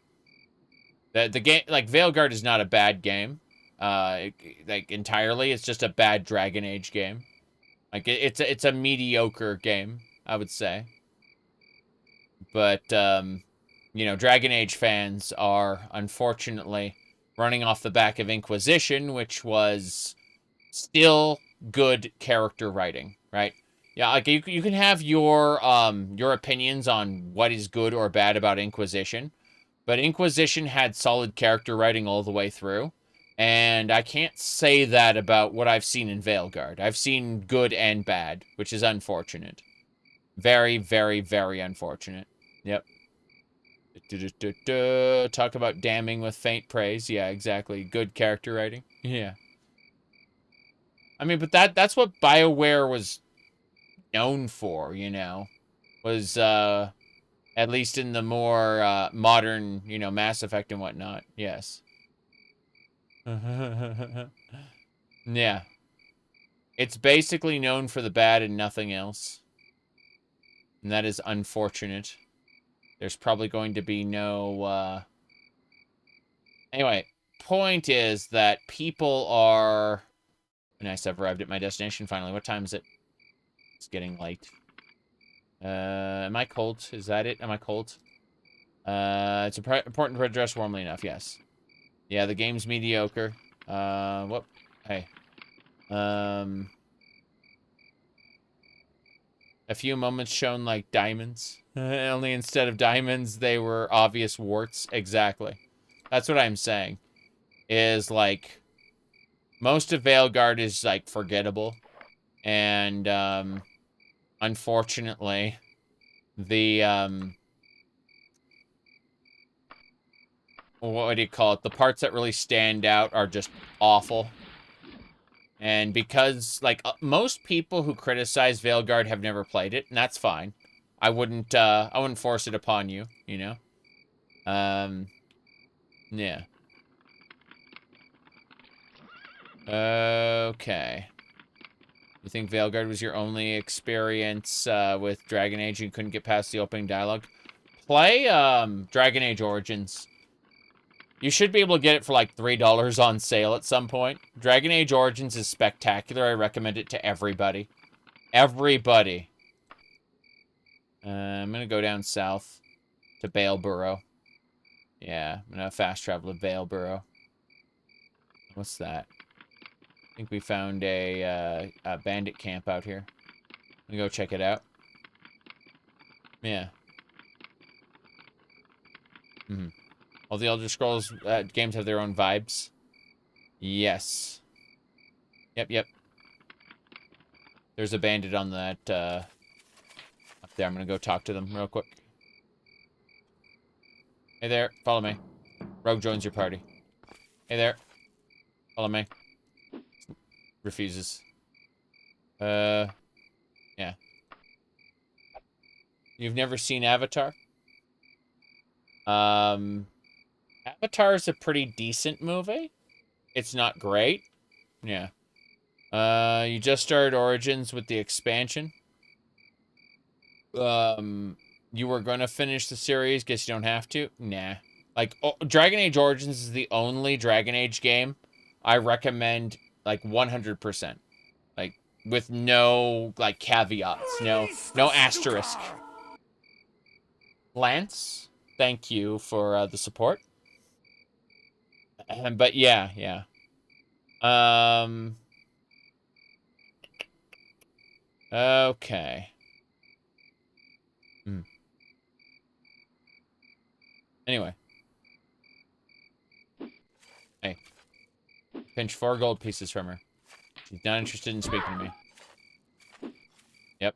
The game, like, Veilguard is not a bad game, like, entirely. It's just a bad Dragon Age game. Like, it's a mediocre game, I would say. But, you know, Dragon Age fans are, unfortunately, running off the back of Inquisition, which was still good character writing, right? Yeah, like, you can have your opinions on what is good or bad about Inquisition, but Inquisition had solid character writing all the way through, and I can't say that about what I've seen in Veilguard. I've seen good and bad, which is unfortunate. Very, very, very unfortunate. Yep. Talk about damning with faint praise. Yeah, exactly. Good character writing. Yeah. I mean, but that's what BioWare was known for, you know. Was, at least in the more, modern, you know, Mass Effect and whatnot. Yes. Yeah. It's basically known for the bad and nothing else. And that is unfortunate. There's probably going to be no, Anyway, point is that people are... Nice, I've arrived at my destination finally. What time is it? It's getting late. Am I cold? Is that it? Am I cold? It's important to address warmly enough, yes. Yeah, the game's mediocre. Whoop. Hey. A few moments shown like diamonds. Only instead of diamonds, they were obvious warts. Exactly. That's what I'm saying. Is, like, most of Veilguard is, like, forgettable. And, unfortunately, the, what do you call it? The parts that really stand out are just awful. And because, like, most people who criticize Veilguard have never played it, and that's fine. I wouldn't force it upon you, you know? Yeah. Okay. You think Veilguard was your only experience with Dragon Age and you couldn't get past the opening dialogue? Play Dragon Age Origins. You should be able to get it for like $3 on sale at some point. Dragon Age Origins is spectacular. I recommend it to everybody. Everybody. I'm going to go down south to Baleborough. Yeah, I'm going to fast travel to Baleborough. What's that? I think we found a bandit camp out here. I'm gonna go check it out. Yeah. All the Elder Scrolls games have their own vibes. Yes. Yep. There's a bandit on that, up there. I'm gonna go talk to them real quick. Hey there, follow me. Rogue joins your party. Hey there. Follow me. Refuses. Yeah. You've never seen Avatar? Avatar is a pretty decent movie. It's not great. Yeah. You just started Origins with the expansion. You were gonna finish the series. Guess you don't have to. Nah. Like, Dragon Age Origins is the only Dragon Age game I recommend, like, 100%. Like, with no, like, caveats. No asterisk. Lance, thank you for the support. But yeah. Okay. Anyway. Hey. Pinch 4 gold pieces from her. She's not interested in speaking to me. Yep.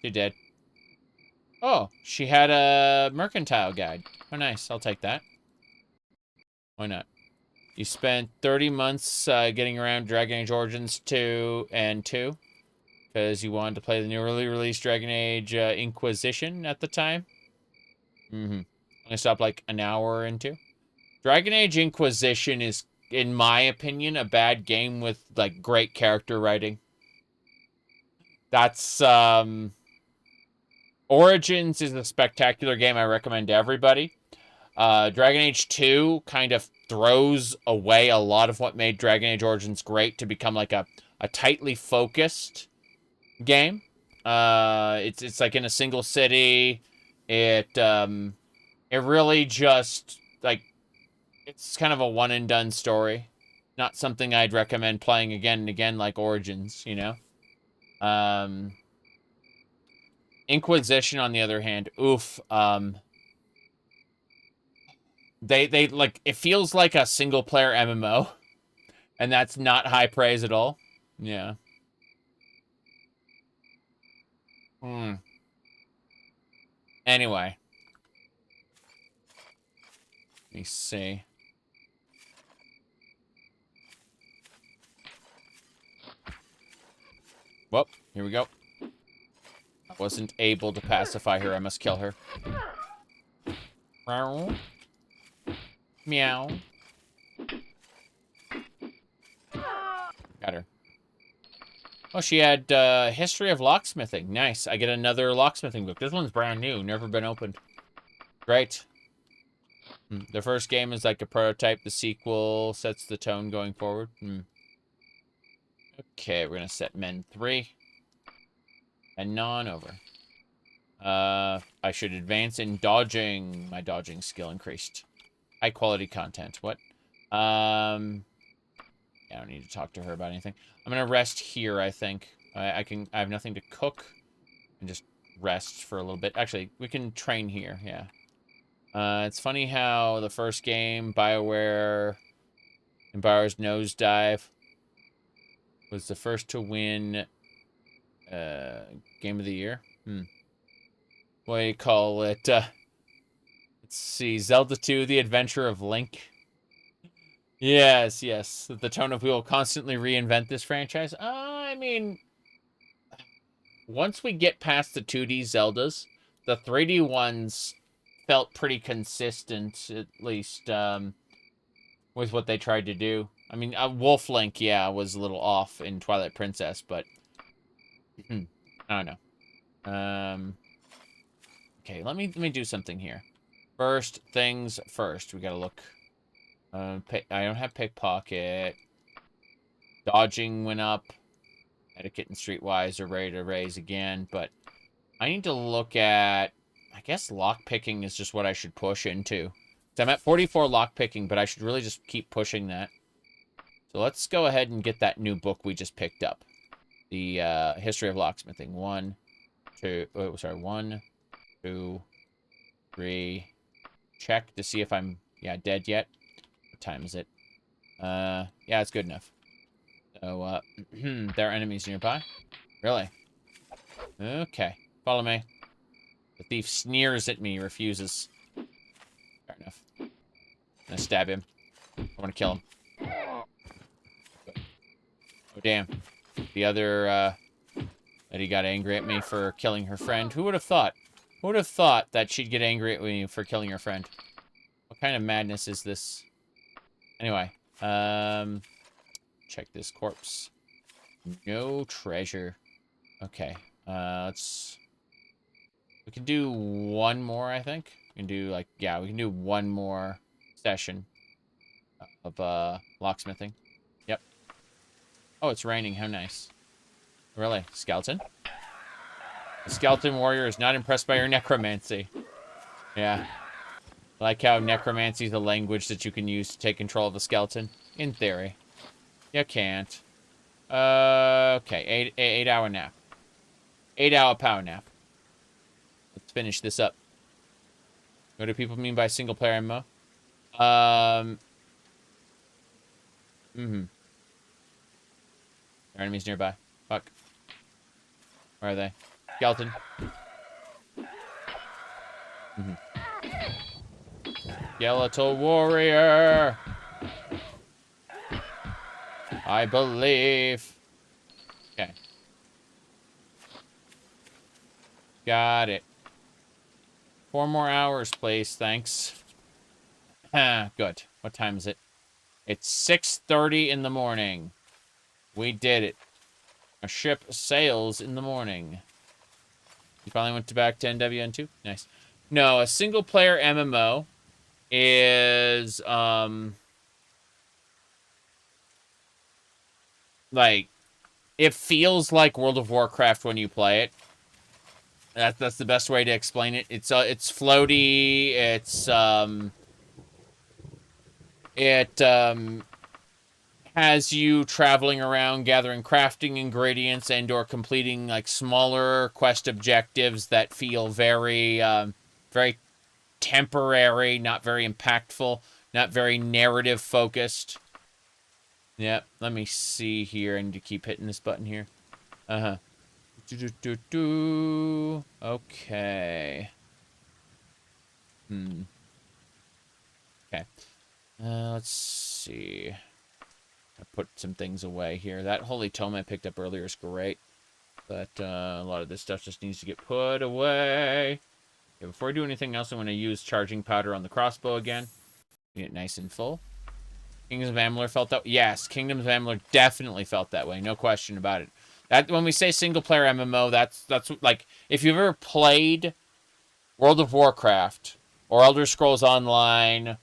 You're dead. Oh, she had a mercantile guide. Oh, nice. I'll take that. Why not? You spent 30 months getting around Dragon Age Origins 2 and 2. Because you wanted to play the newly released Dragon Age Inquisition at the time. I stopped like an hour into. Dragon Age Inquisition is, in my opinion, a bad game with, like, great character writing. That's, Origins is a spectacular game I recommend to everybody. Dragon Age 2 kind of throws away a lot of what made Dragon Age Origins great to become, like, a tightly focused game. It's like in a single city. It really just, like, it's kind of a one and done story. Not something I'd recommend playing again and again like Origins, you know? Inquisition, on the other hand, oof, they like, it feels like a single player MMO, and that's not high praise at all. Yeah. Anyway. Let me see. Well, here we go. I wasn't able to pacify her. I must kill her. Meow. Meow. Got her. Oh, she had history of locksmithing. Nice. I get another locksmithing book. This one's brand new. Never been opened. Great. The first game is like a prototype. The sequel sets the tone going forward. Okay, we're going to set men 3. And non over. I should advance in dodging. My dodging skill increased. High quality content. What? I don't need to talk to her about anything. I'm gonna rest here, I think. I have nothing to cook. And just rest for a little bit. Actually, we can train here, yeah. It's funny how the first game, BioWare, Embarra's Nosedive, was the first to win Game of the Year. What do you call it? Let's see. Zelda 2, The Adventure of Link. Yes, yes. The tone of we will constantly reinvent this franchise. I mean, once we get past the 2D Zeldas, the 3D ones felt pretty consistent, at least, with what they tried to do. I mean, Wolf Link, yeah, was a little off in Twilight Princess, but I don't know. Okay, let me do something here. First things first. We gotta look. I don't have pickpocket. Dodging went up. Etiquette and streetwise are ready to raise again, but I need to look at. I guess lockpicking is just what I should push into. So I'm at 44 lockpicking, but I should really just keep pushing that. So let's go ahead and get that new book we just picked up. The History of Locksmithing. 1, 2. Oh, sorry. 1, 2, 3. Check to see if I'm dead yet. What time is it? Yeah, it's good enough. So there are enemies nearby. Really? Okay. Follow me. The thief sneers at me, refuses. Fair enough. I'm gonna stab him. I want to kill him. Oh, damn. The other lady got angry at me for killing her friend. Who would have thought? Who would have thought that she'd get angry at me for killing her friend? What kind of madness is this? Anyway, check this corpse. No treasure. Okay, we can do one more, I think. We can do, like, yeah, we can do one more session of locksmithing. Yep. Oh, it's raining. How nice. Really? Skeleton? The skeleton warrior is not impressed by your necromancy. Yeah. I like how necromancy is a language that you can use to take control of the skeleton. In theory. You can't. Okay. 8-hour nap. 8-hour power nap. Let's finish this up. What do people mean by single player MMO? There are enemies nearby. Fuck. Where are they? Skeleton. Skeletal warrior. I believe. Okay. Got it. 4 more hours, please. Thanks. Good. What time is it? It's 6:30 in the morning. We did it. A ship sails in the morning. You finally went back to NWN2? Nice. No, a single-player MMO is, like, it feels like World of Warcraft when you play it. That's the best way to explain it. It's floaty. It has you traveling around gathering crafting ingredients and or completing like smaller quest objectives that feel very very temporary, not very impactful, not very narrative focused. Yep, let me see here. I need to keep hitting this button here. Okay. Okay. Let's see. I put some things away here. That holy tome I picked up earlier is great. But a lot of this stuff just needs to get put away. Okay, before I do anything else, I'm going to use charging powder on the crossbow again. Get it nice and full. Kingdoms of Amalur felt that. Yes, Kingdoms of Amalur definitely felt that way. No question about it. That when we say single player MMO, that's like if you've ever played World of Warcraft or Elder Scrolls Online,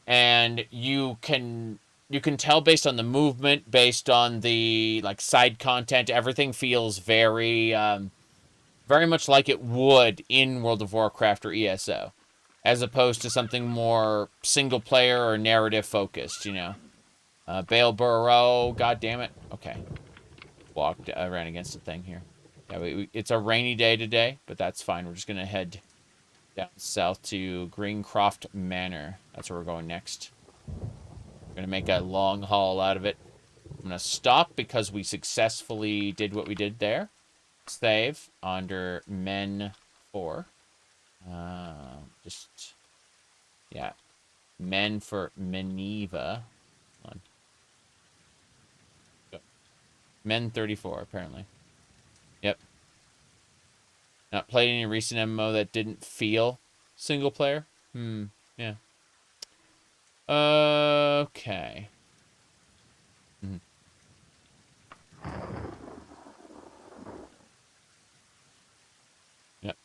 and you can tell based on the movement, based on the like side content, everything feels very very much like it would in World of Warcraft or ESO, as opposed to something more single player or narrative focused, you know. Bale Burrow, god damn it. Okay. I ran against the thing here. Yeah, it's a rainy day today, but that's fine. We're just going to head down south to Greencroft Manor. That's where we're going next. We're going to make a long haul out of it. I'm going to stop because we successfully did what we did there. Save under Men 4. Yeah. Men for Menevia. Hold on. Go. Men 34, apparently. Yep. Not played any recent MMO that didn't feel single player. Yeah. Okay. Yep.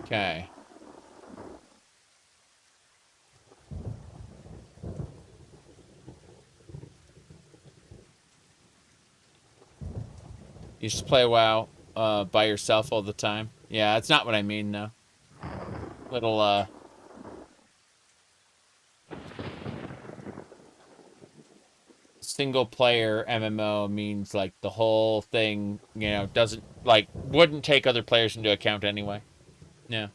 Okay. You just play WoW by yourself all the time. Yeah, that's not what I mean, though. Little, single player MMO means, like, the whole thing, you know, doesn't, like, wouldn't take other players into account anyway. Yeah.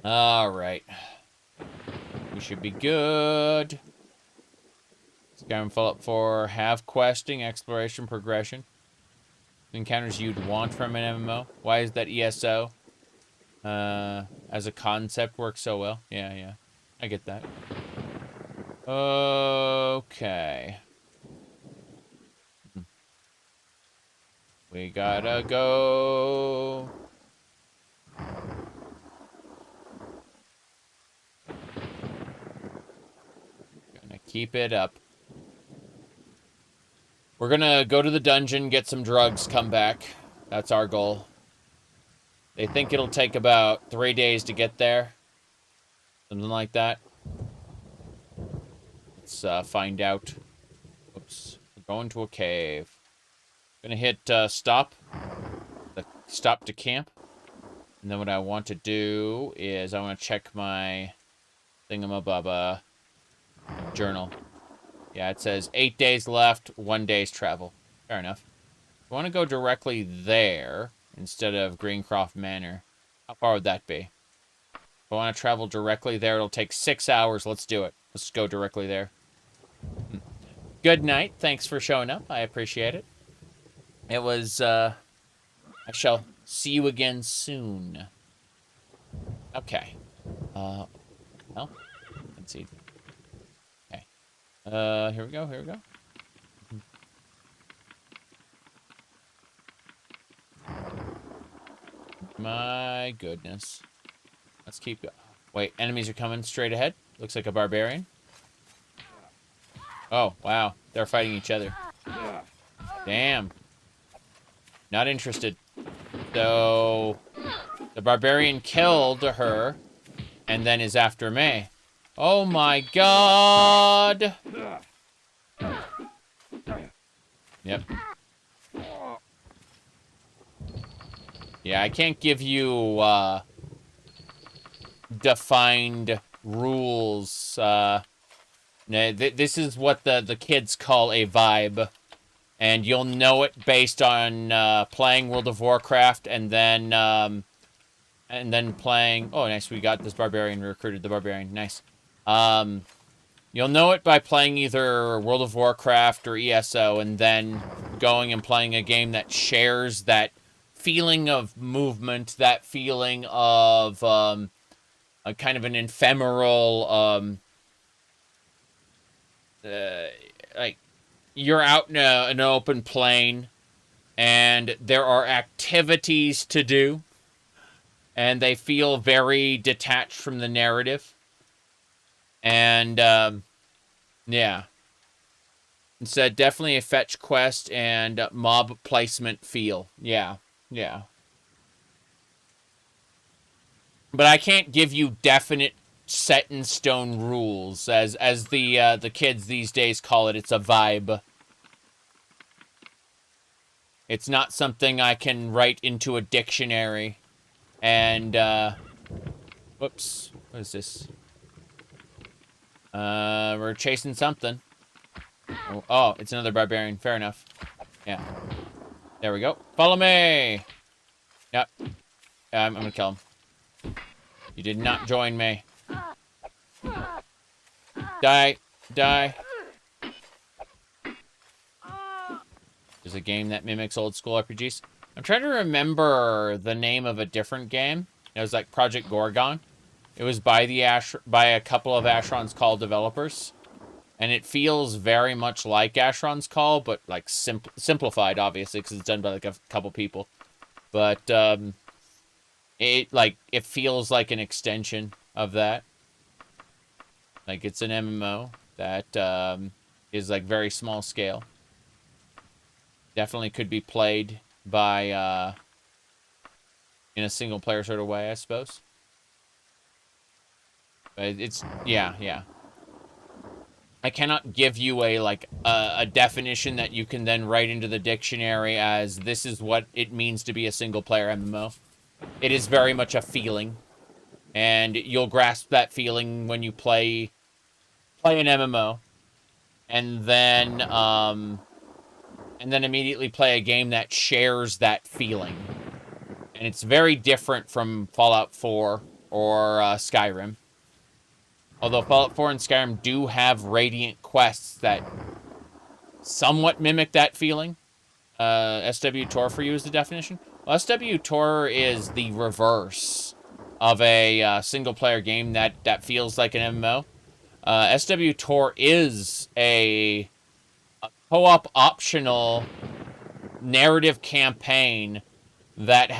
Alright. We should be good. Skyrim Fallout 4, have questing, exploration, progression. Encounters you'd want from an MMO. Why is that ESO? As a concept works so well. Yeah. I get that. Okay. We gotta go. Gonna keep it up. We're gonna go to the dungeon, get some drugs, come back. That's our goal. They think it'll take about 3 days to get there. Something like that. Let's find out. Oops. We're going to a cave. Gonna hit stop. Stop to camp. And then what I want to do is I want to check my thingamababa journal. Yeah, it says 8 days left, 1 day's travel. Fair enough. I want to go directly there instead of Greencroft Manor. How far would that be? If I want to travel directly there, it'll take 6 hours. Let's do it. Let's go directly there. Good night. Thanks for showing up. I appreciate it. It was, I shall see you again soon. Okay. Well, let's see. Okay. Here we go. My goodness. Let's keep going. Wait, enemies are coming straight ahead. Looks like a barbarian. Oh, wow. They're fighting each other. Damn. Not interested. So, the barbarian killed her, and then is after me. Oh my god! Yep. Yeah, I can't give you, defined rules. This is what the kids call a vibe. And you'll know it based on playing World of Warcraft and then and then playing... Oh, nice, we got this barbarian. We recruited the barbarian. Nice. You'll know it by playing either World of Warcraft or ESO, and then going and playing a game that shares that feeling of movement, that feeling of a kind of an ephemeral, like, you're out in an open plain, and there are activities to do, and they feel very detached from the narrative. And, yeah. It's definitely a fetch quest and mob placement feel. Yeah, yeah. But I can't give you definite set-in-stone rules, as the kids these days call it. It's a vibe. It's not something I can write into a dictionary. And, whoops. What is this? We're chasing something. Oh, it's another barbarian. Fair enough. Yeah. There we go. Follow me! Yep. I'm gonna kill him. You did not join me. Die. Die. There's a game that mimics old school RPGs. I'm trying to remember the name of a different game. It was like Project Gorgon. It was by a couple of Asheron's Call developers. And it feels very much like Asheron's Call, but like simplified, obviously, because it's done by like a couple people. But it feels like an extension of that. Like it's an MMO that is like very small scale. Definitely could be played by in a single player sort of way, I suppose. But it's yeah. I cannot give you a definition that you can then write into the dictionary as this is what it means to be a single player MMO. It is very much a feeling, and you'll grasp that feeling when you play an MMO, and then immediately play a game that shares that feeling. And it's very different from Fallout 4 or Skyrim. Although Fallout 4 and Skyrim do have radiant quests that somewhat mimic that feeling. SW Tor for you is the definition. Well, SW Tor is the reverse of a single-player game that feels like an MMO. SW Tor is a co-op optional narrative campaign that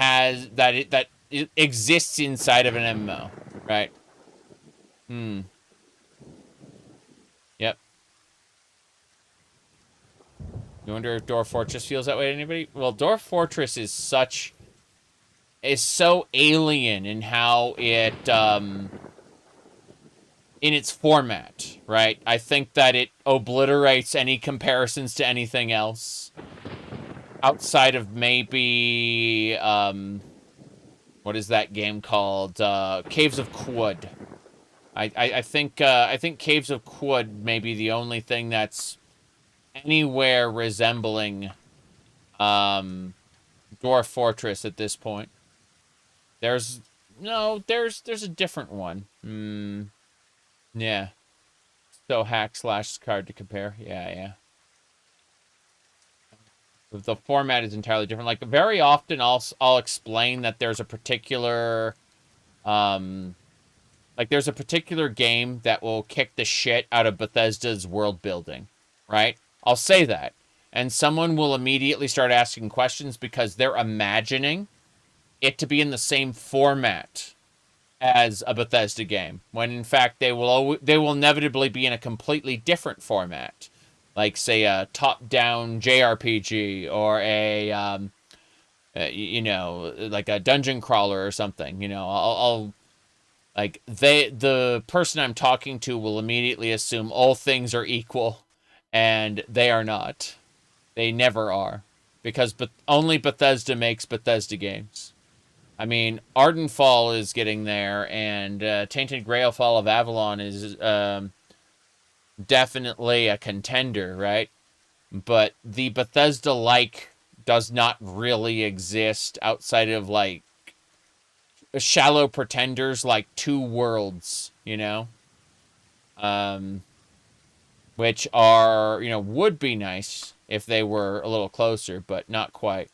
exists inside of an MMO, right? Yep. You wonder if Dwarf Fortress feels that way to anybody? Well, Dwarf Fortress is so alien in how it, in its format, right? I think that it obliterates any comparisons to anything else. Outside of maybe, what is that game called? Caves of Quud. I think Caves of Quud may be the only thing that's anywhere resembling Dwarf Fortress at this point. There's a different one. Yeah. So hack/card to compare. Yeah. The format is entirely different. Like very often I'll explain that there's a particular there's a particular game that will kick the shit out of Bethesda's world building, right? I'll say that. And someone will immediately start asking questions because they're imagining it to be in the same format as a Bethesda game, when in fact they will inevitably be in a completely different format. Like, say, a top-down JRPG or a, like a dungeon crawler or something. The person I'm talking to will immediately assume all things are equal, and they are not. They never are. Because only Bethesda makes Bethesda games. I mean, Ardenfall is getting there, and Tainted Grail Fall of Avalon is definitely a contender, right? But the Bethesda-like does not really exist outside of, Shallow Pretenders, like 2 worlds, you know? Which are, you know, would be nice if they were a little closer, but not quite.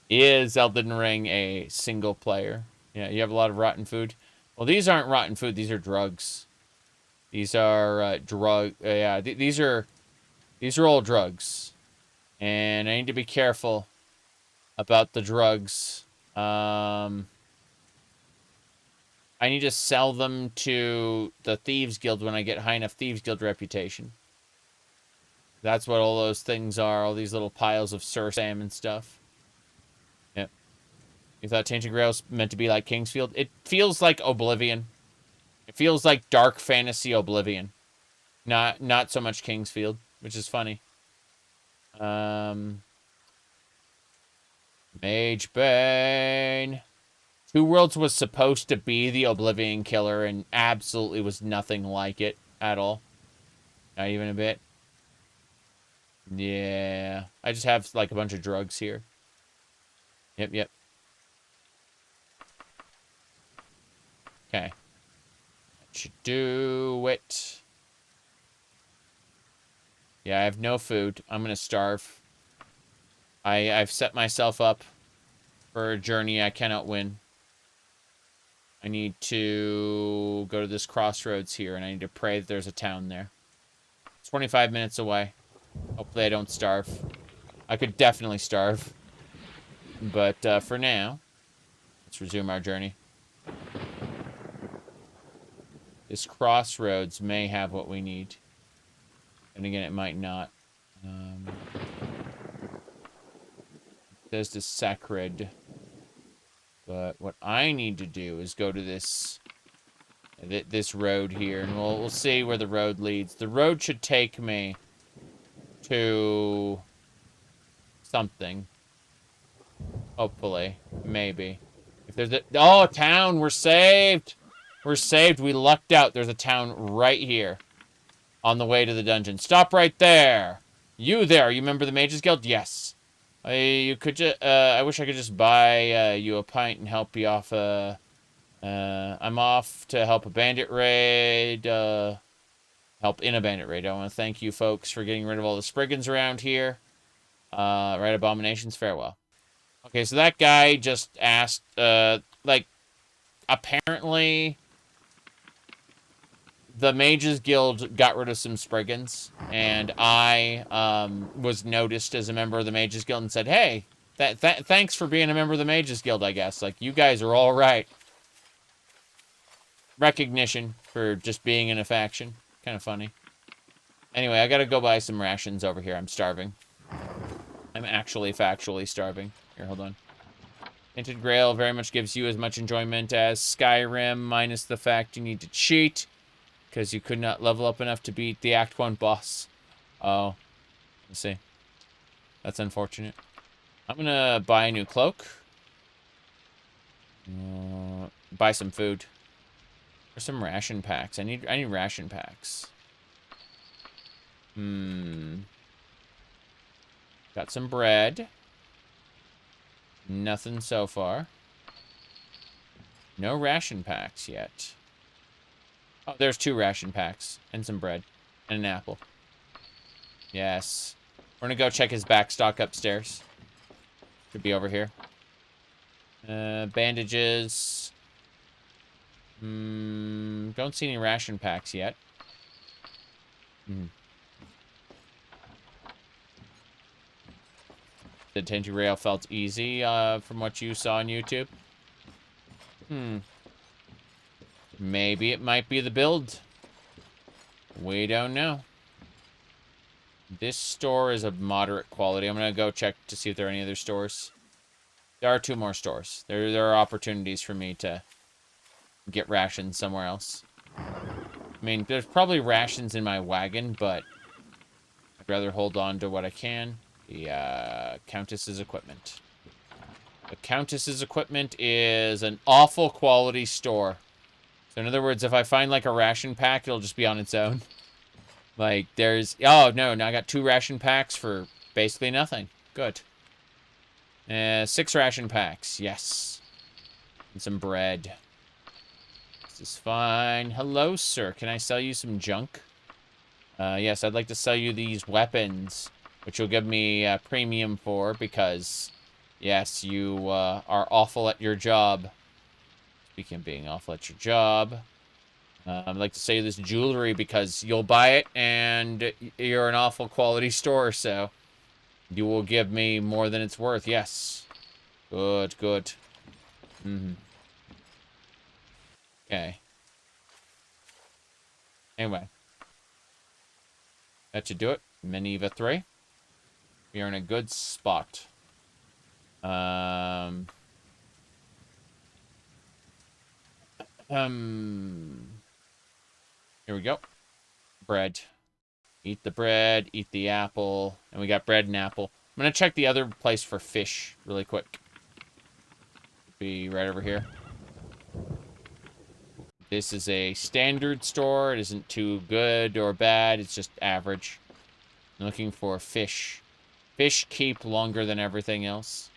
Is Elden Ring a single player? Yeah, you have a lot of rotten food. Well, these aren't rotten food. These are drugs. These are yeah, these are all drugs, and I need to be careful about the drugs. I need to sell them to the Thieves Guild when I get high enough Thieves Guild reputation. That's what all those things are. All these little piles of Sir Sam and stuff. Yep. You thought Tainted Grail's meant to be like Kingsfield? It feels like Oblivion. It feels like dark fantasy Oblivion. Not so much Kingsfield, which is funny. Mage Bane. Two Worlds was supposed to be the Oblivion killer and absolutely was nothing like it at all. Not even a bit. Yeah. I just have like a bunch of drugs here. Yep. Okay. That should do it. Yeah, I have no food. I'm gonna starve. I've set myself up for a journey I cannot win. I need to go to this crossroads here, and I need to pray that there's a town there. 25 minutes away. Hopefully I don't starve. I could definitely starve. But for now, let's resume our journey. This crossroads may have what we need. And again, it might not. There's the sacred. But what I need to do is go to this road here, and we'll see where the road leads. The road should take me to something. Hopefully, maybe. If there's a town, we're saved. We're saved. We lucked out. There's a town right here on the way to the dungeon. Stop right there. You there? You remember the Mages Guild? Yes. I wish I could just buy you a pint and help you off. I'm off to help a bandit raid. Help in a bandit raid. I want to thank you folks for getting rid of all the Spriggans around here. Right, abominations. Farewell. Okay, so that guy just asked. Like, apparently, the Mages Guild got rid of some Spriggans, and I was noticed as a member of the Mages Guild and said, hey, thanks for being a member of the Mages Guild, I guess. Like, you guys are all right. Recognition for just being in a faction. Kind of funny. Anyway, I gotta go buy some rations over here. I'm starving. I'm actually factually starving. Here, hold on. Tainted Grail very much gives you as much enjoyment as Skyrim, minus the fact you need to cheat. Because you could not level up enough to beat the Act 1 boss. Oh. Let's see. That's unfortunate. I'm gonna buy a new cloak. Buy some food. Or some ration packs. I need ration packs. Got some bread. Nothing so far. No ration packs yet. Oh, there's 2 ration packs. And some bread. And an apple. Yes. We're gonna go check his back stock upstairs. Could be over here. Bandages. Don't see any ration packs yet. The Tainted Grail felt easy, from what you saw on YouTube. Maybe it might be the build. We don't know. This store is of moderate quality. I'm gonna go check to see if there are any other stores. There are 2 more stores. There are opportunities for me to get rations somewhere else. I mean, there's probably rations in my wagon, but I'd rather hold on to what I can. The Countess's equipment. The Countess's equipment is an awful quality store. So in other words, if I find like a ration pack, it'll just be on its own. Like there's, oh no, now I got 2 ration packs for basically nothing. Good. 6 ration packs. Yes. And some bread. This is fine. Hello, sir. Can I sell you some junk? Yes, I'd like to sell you these weapons, which you'll give me a premium for because, yes, you are awful at your job. Speaking of being awful at your job, I'd like to sell you this jewelry because you'll buy it and you're an awful quality store, so you will give me more than it's worth. Yes. Good, good. Okay. Anyway. That should do it. Menevia 3. We are in a good spot. Here we go. Bread. Eat the bread, eat the apple, and we got bread and apple. I'm gonna check the other place for fish really quick. Be right over here. This is a standard store. It isn't too good or bad. It's just average. I'm looking for fish. Fish keep longer than everything else.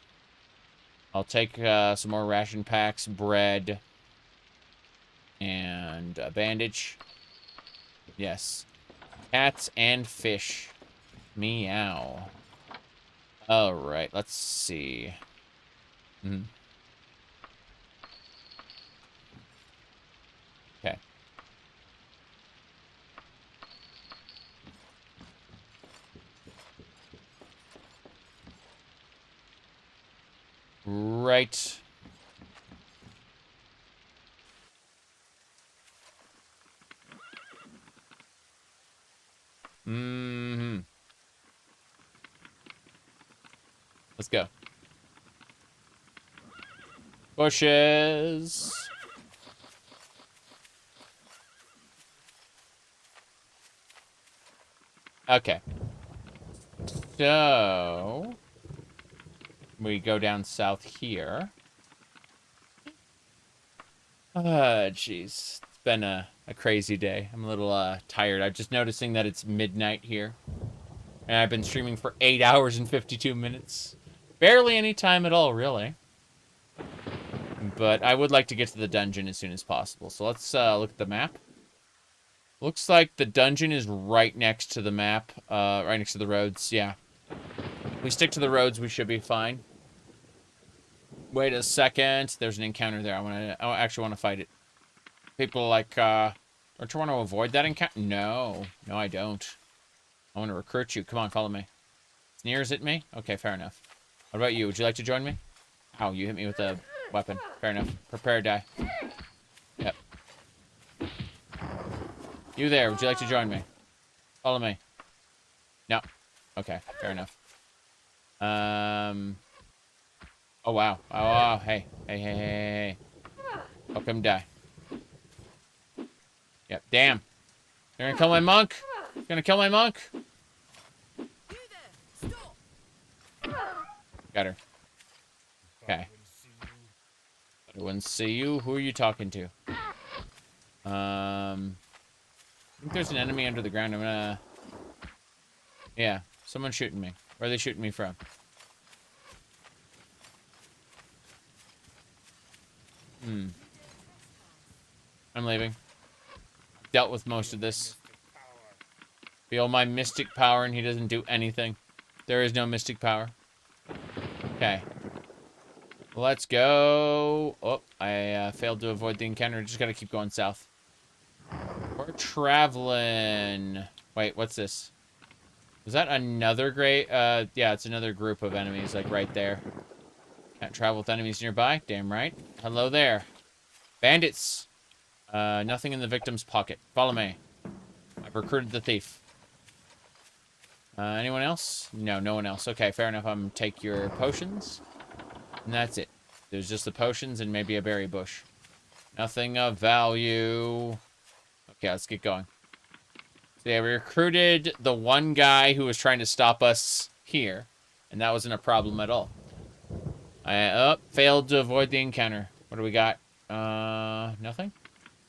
I'll take some more ration packs, bread, and a bandage. Yes. Cats and fish. Meow. Alright, let's see. Okay. Right. Let's go. Bushes. Okay. So we go down south here. Jeez. It's been a crazy day. I'm a little tired. I'm just noticing that it's midnight here. And I've been streaming for 8 hours and 52 minutes. Barely any time at all, really. But I would like to get to the dungeon as soon as possible. So let's look at the map. Looks like the dungeon is right next to the map. Right next to the roads, yeah. If we stick to the roads, we should be fine. Wait a second. There's an encounter there. I actually want to fight it. People are like, don't you want to avoid that encounter? No. No, I don't. I want to recruit you. Come on, follow me. Sneers at me? Okay, fair enough. What about you? Would you like to join me? Ow, you hit me with a weapon. Fair enough. Prepare to die. Yep. You there, would you like to join me? Follow me. No. Okay, fair enough. Oh, wow. Oh, hey. Hey. Help him die. Yep, damn. You're gonna kill my monk? You're gonna kill my monk? Got her. Okay. I wouldn't see you. Who are you talking to? I think there's an enemy under the ground. I'm gonna... Yeah, someone's shooting me. Where are they shooting me from? I'm leaving. Dealt with most of this. Feel my mystic power and he doesn't do anything. There is no mystic power. Okay. Let's go. Oh, I failed to avoid the encounter. Just gotta keep going south. We're traveling. Wait, what's this? Was that another great? Yeah, it's another group of enemies, like right there. Can't travel with enemies nearby. Damn right. Hello there. Bandits. Nothing in the victim's pocket. Follow me. I've recruited the thief. Anyone else? No, no one else. Okay, fair enough. I'm gonna take your potions. And that's it. There's just the potions and maybe a berry bush. Nothing of value. Okay, let's get going. So yeah, we recruited the one guy who was trying to stop us here. And that wasn't a problem at all. I failed to avoid the encounter. What do we got? Nothing?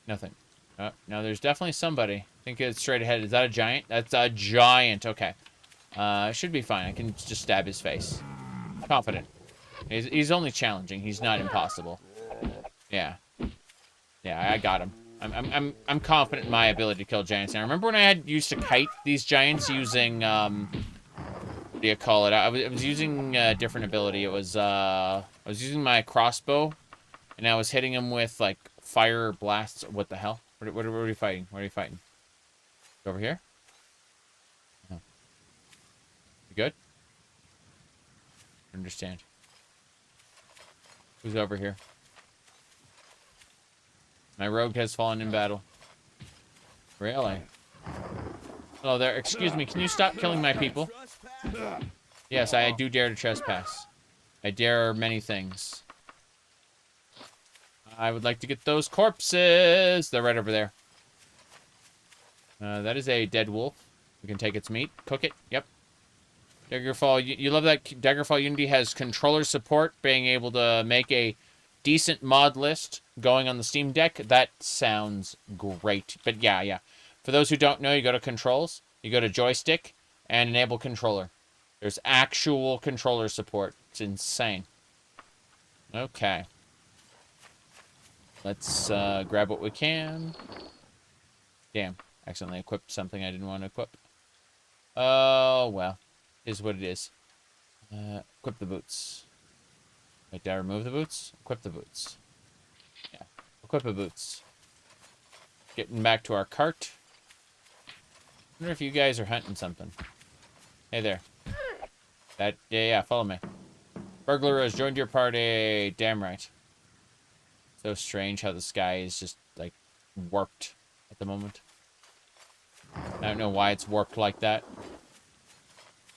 Nothing. No, there's definitely somebody. I think it's straight ahead. Is that a giant? That's a giant. Okay. Should be fine. I can just stab his face. Confident. He's only challenging. He's not impossible. Yeah. Yeah, I got him. I'm confident in my ability to kill giants. And I remember when I used to kite these giants using what do you call it? I was using a different ability. It was I was using my crossbow, and I was hitting him with like fire blasts. What the hell? What are we fighting? What are you fighting? Over here? Oh. You good? Understand. Who's over here? My rogue has fallen in battle. Really? Hello there. Excuse me, can you stop killing my people? Yes, I do dare to trespass. I dare many things. I would like to get those corpses. They're right over there. That is a dead wolf. We can take its meat. Cook it. Yep. Daggerfall. You love that Daggerfall Unity has controller support, being able to make a decent mod list going on the Steam Deck. That sounds great. But yeah. For those who don't know, you go to controls, you go to joystick, and enable controller. There's actual controller support. It's insane. Okay. Let's grab what we can. Damn. Accidentally equipped something I didn't want to equip. Oh, well. Is what it is. Equip the boots. Wait, did I remove the boots? Equip the boots. Yeah. Equip the boots. Getting back to our cart. Wonder if you guys are hunting something. Hey there. Yeah, follow me. Burglar has joined your party. Damn right. So strange how the sky is just, like, warped at the moment. I don't know why it's warped like that.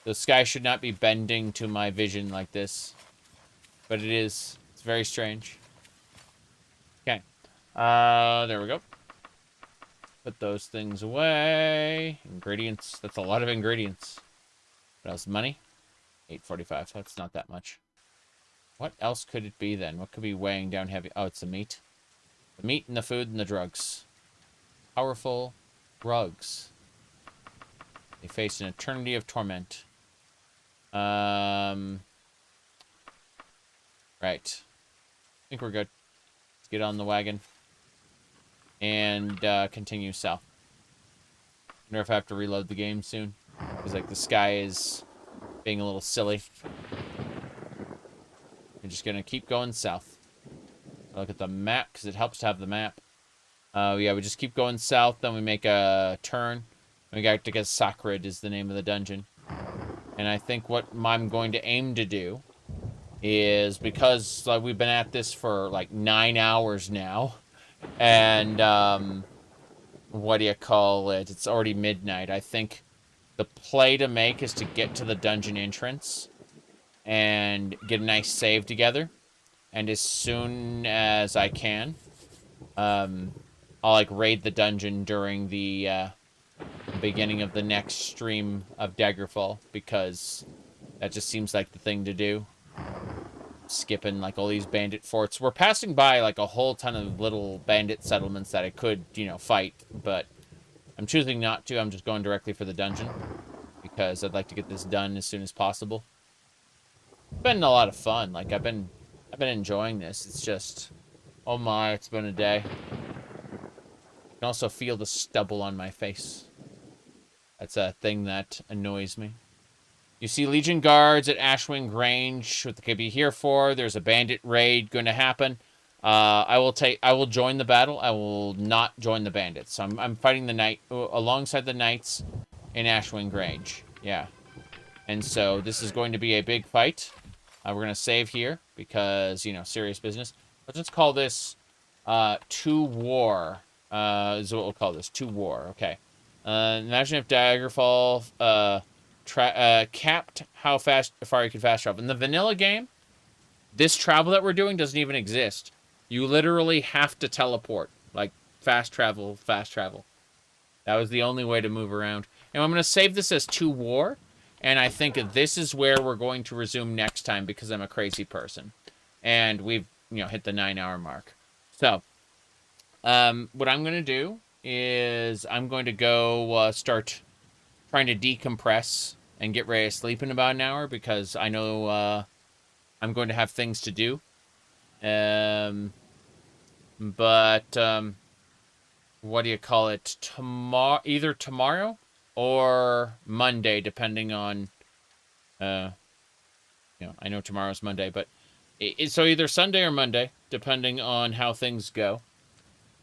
The sky should not be bending to my vision like this. But it is. It's very strange. Okay. There we go. Put those things away. Ingredients. That's a lot of ingredients. What else? Money? 845. That's not that much. What else could it be then? What could be weighing down heavy? Oh, it's the meat. The meat and the food and the drugs. Powerful drugs. They face an eternity of torment. Right. I think we're good. Let's get on the wagon. And continue south. I wonder if I have to reload the game soon. Because, like, the sky is being a little silly. We're just going to keep going south. Look at the map, because it helps to have the map. Yeah, we just keep going south, then we make a turn. We got to get Sacred is the name of the dungeon. And I think what I'm going to aim to do is, because we've been at this for like 9 hours now, and what do you call it? It's already midnight. I think the play to make is to get to the dungeon entrance and get a nice save together. And as soon as I can, I'll like raid the dungeon during the beginning of the next stream of Daggerfall, because that just seems like the thing to do. Skipping like all these bandit forts. We're passing by like a whole ton of little bandit settlements that I could, you know, fight, but I'm choosing not to. I'm just going directly for the dungeon because I'd like to get this done as soon as possible. It's been a lot of fun. Like I've been enjoying this. It's just, oh my, it's been a day. I can also feel the stubble on my face. That's a thing that annoys me. You see Legion guards at Ashwing Grange. What they could be here for? There's a bandit raid going to happen. I will join the battle. I will not join the bandits. So I'm fighting the knight alongside the knights in Ashwing Grange. Yeah. And so this is going to be a big fight. We're going to save here because, you know, serious business. Let's just call this To War. Is what we'll call this. To War. Okay. Imagine if Daggerfall capped how far you can fast travel. In the vanilla game, this travel that we're doing doesn't even exist. You literally have to teleport. Like, fast travel, fast travel. That was the only way to move around. And I'm going to save this as To War. And I think this is where we're going to resume next time because I'm a crazy person. And we've, you know, hit the 9-hour mark. So, what I'm going to do is I'm going to go start trying to decompress and get ready to sleep in about an hour because I know I'm going to have things to do. What do you call it? Either tomorrow or Monday, depending on, I know tomorrow's Monday, but so either Sunday or Monday, depending on how things go.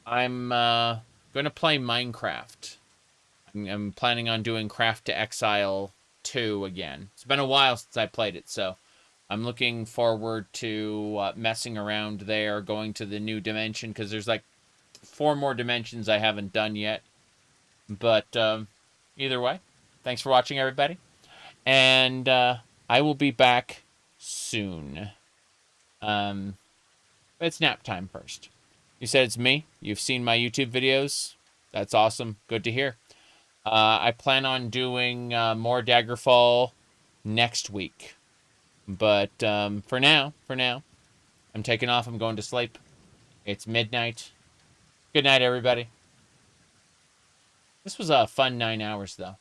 I'm going to play Minecraft. I'm planning on doing Craft to Exile 2 again. It's been a while since I played it, so I'm looking forward to messing around there, going to the new dimension, because there's like 4 more dimensions I haven't done yet. But either way, thanks for watching, everybody. And I will be back soon. It's nap time first. You said it's me. You've seen my YouTube videos. That's awesome. Good to hear. I plan on doing more Daggerfall next week. But for now, I'm taking off. I'm going to sleep. It's midnight. Good night, everybody. This was a fun 9 hours, though.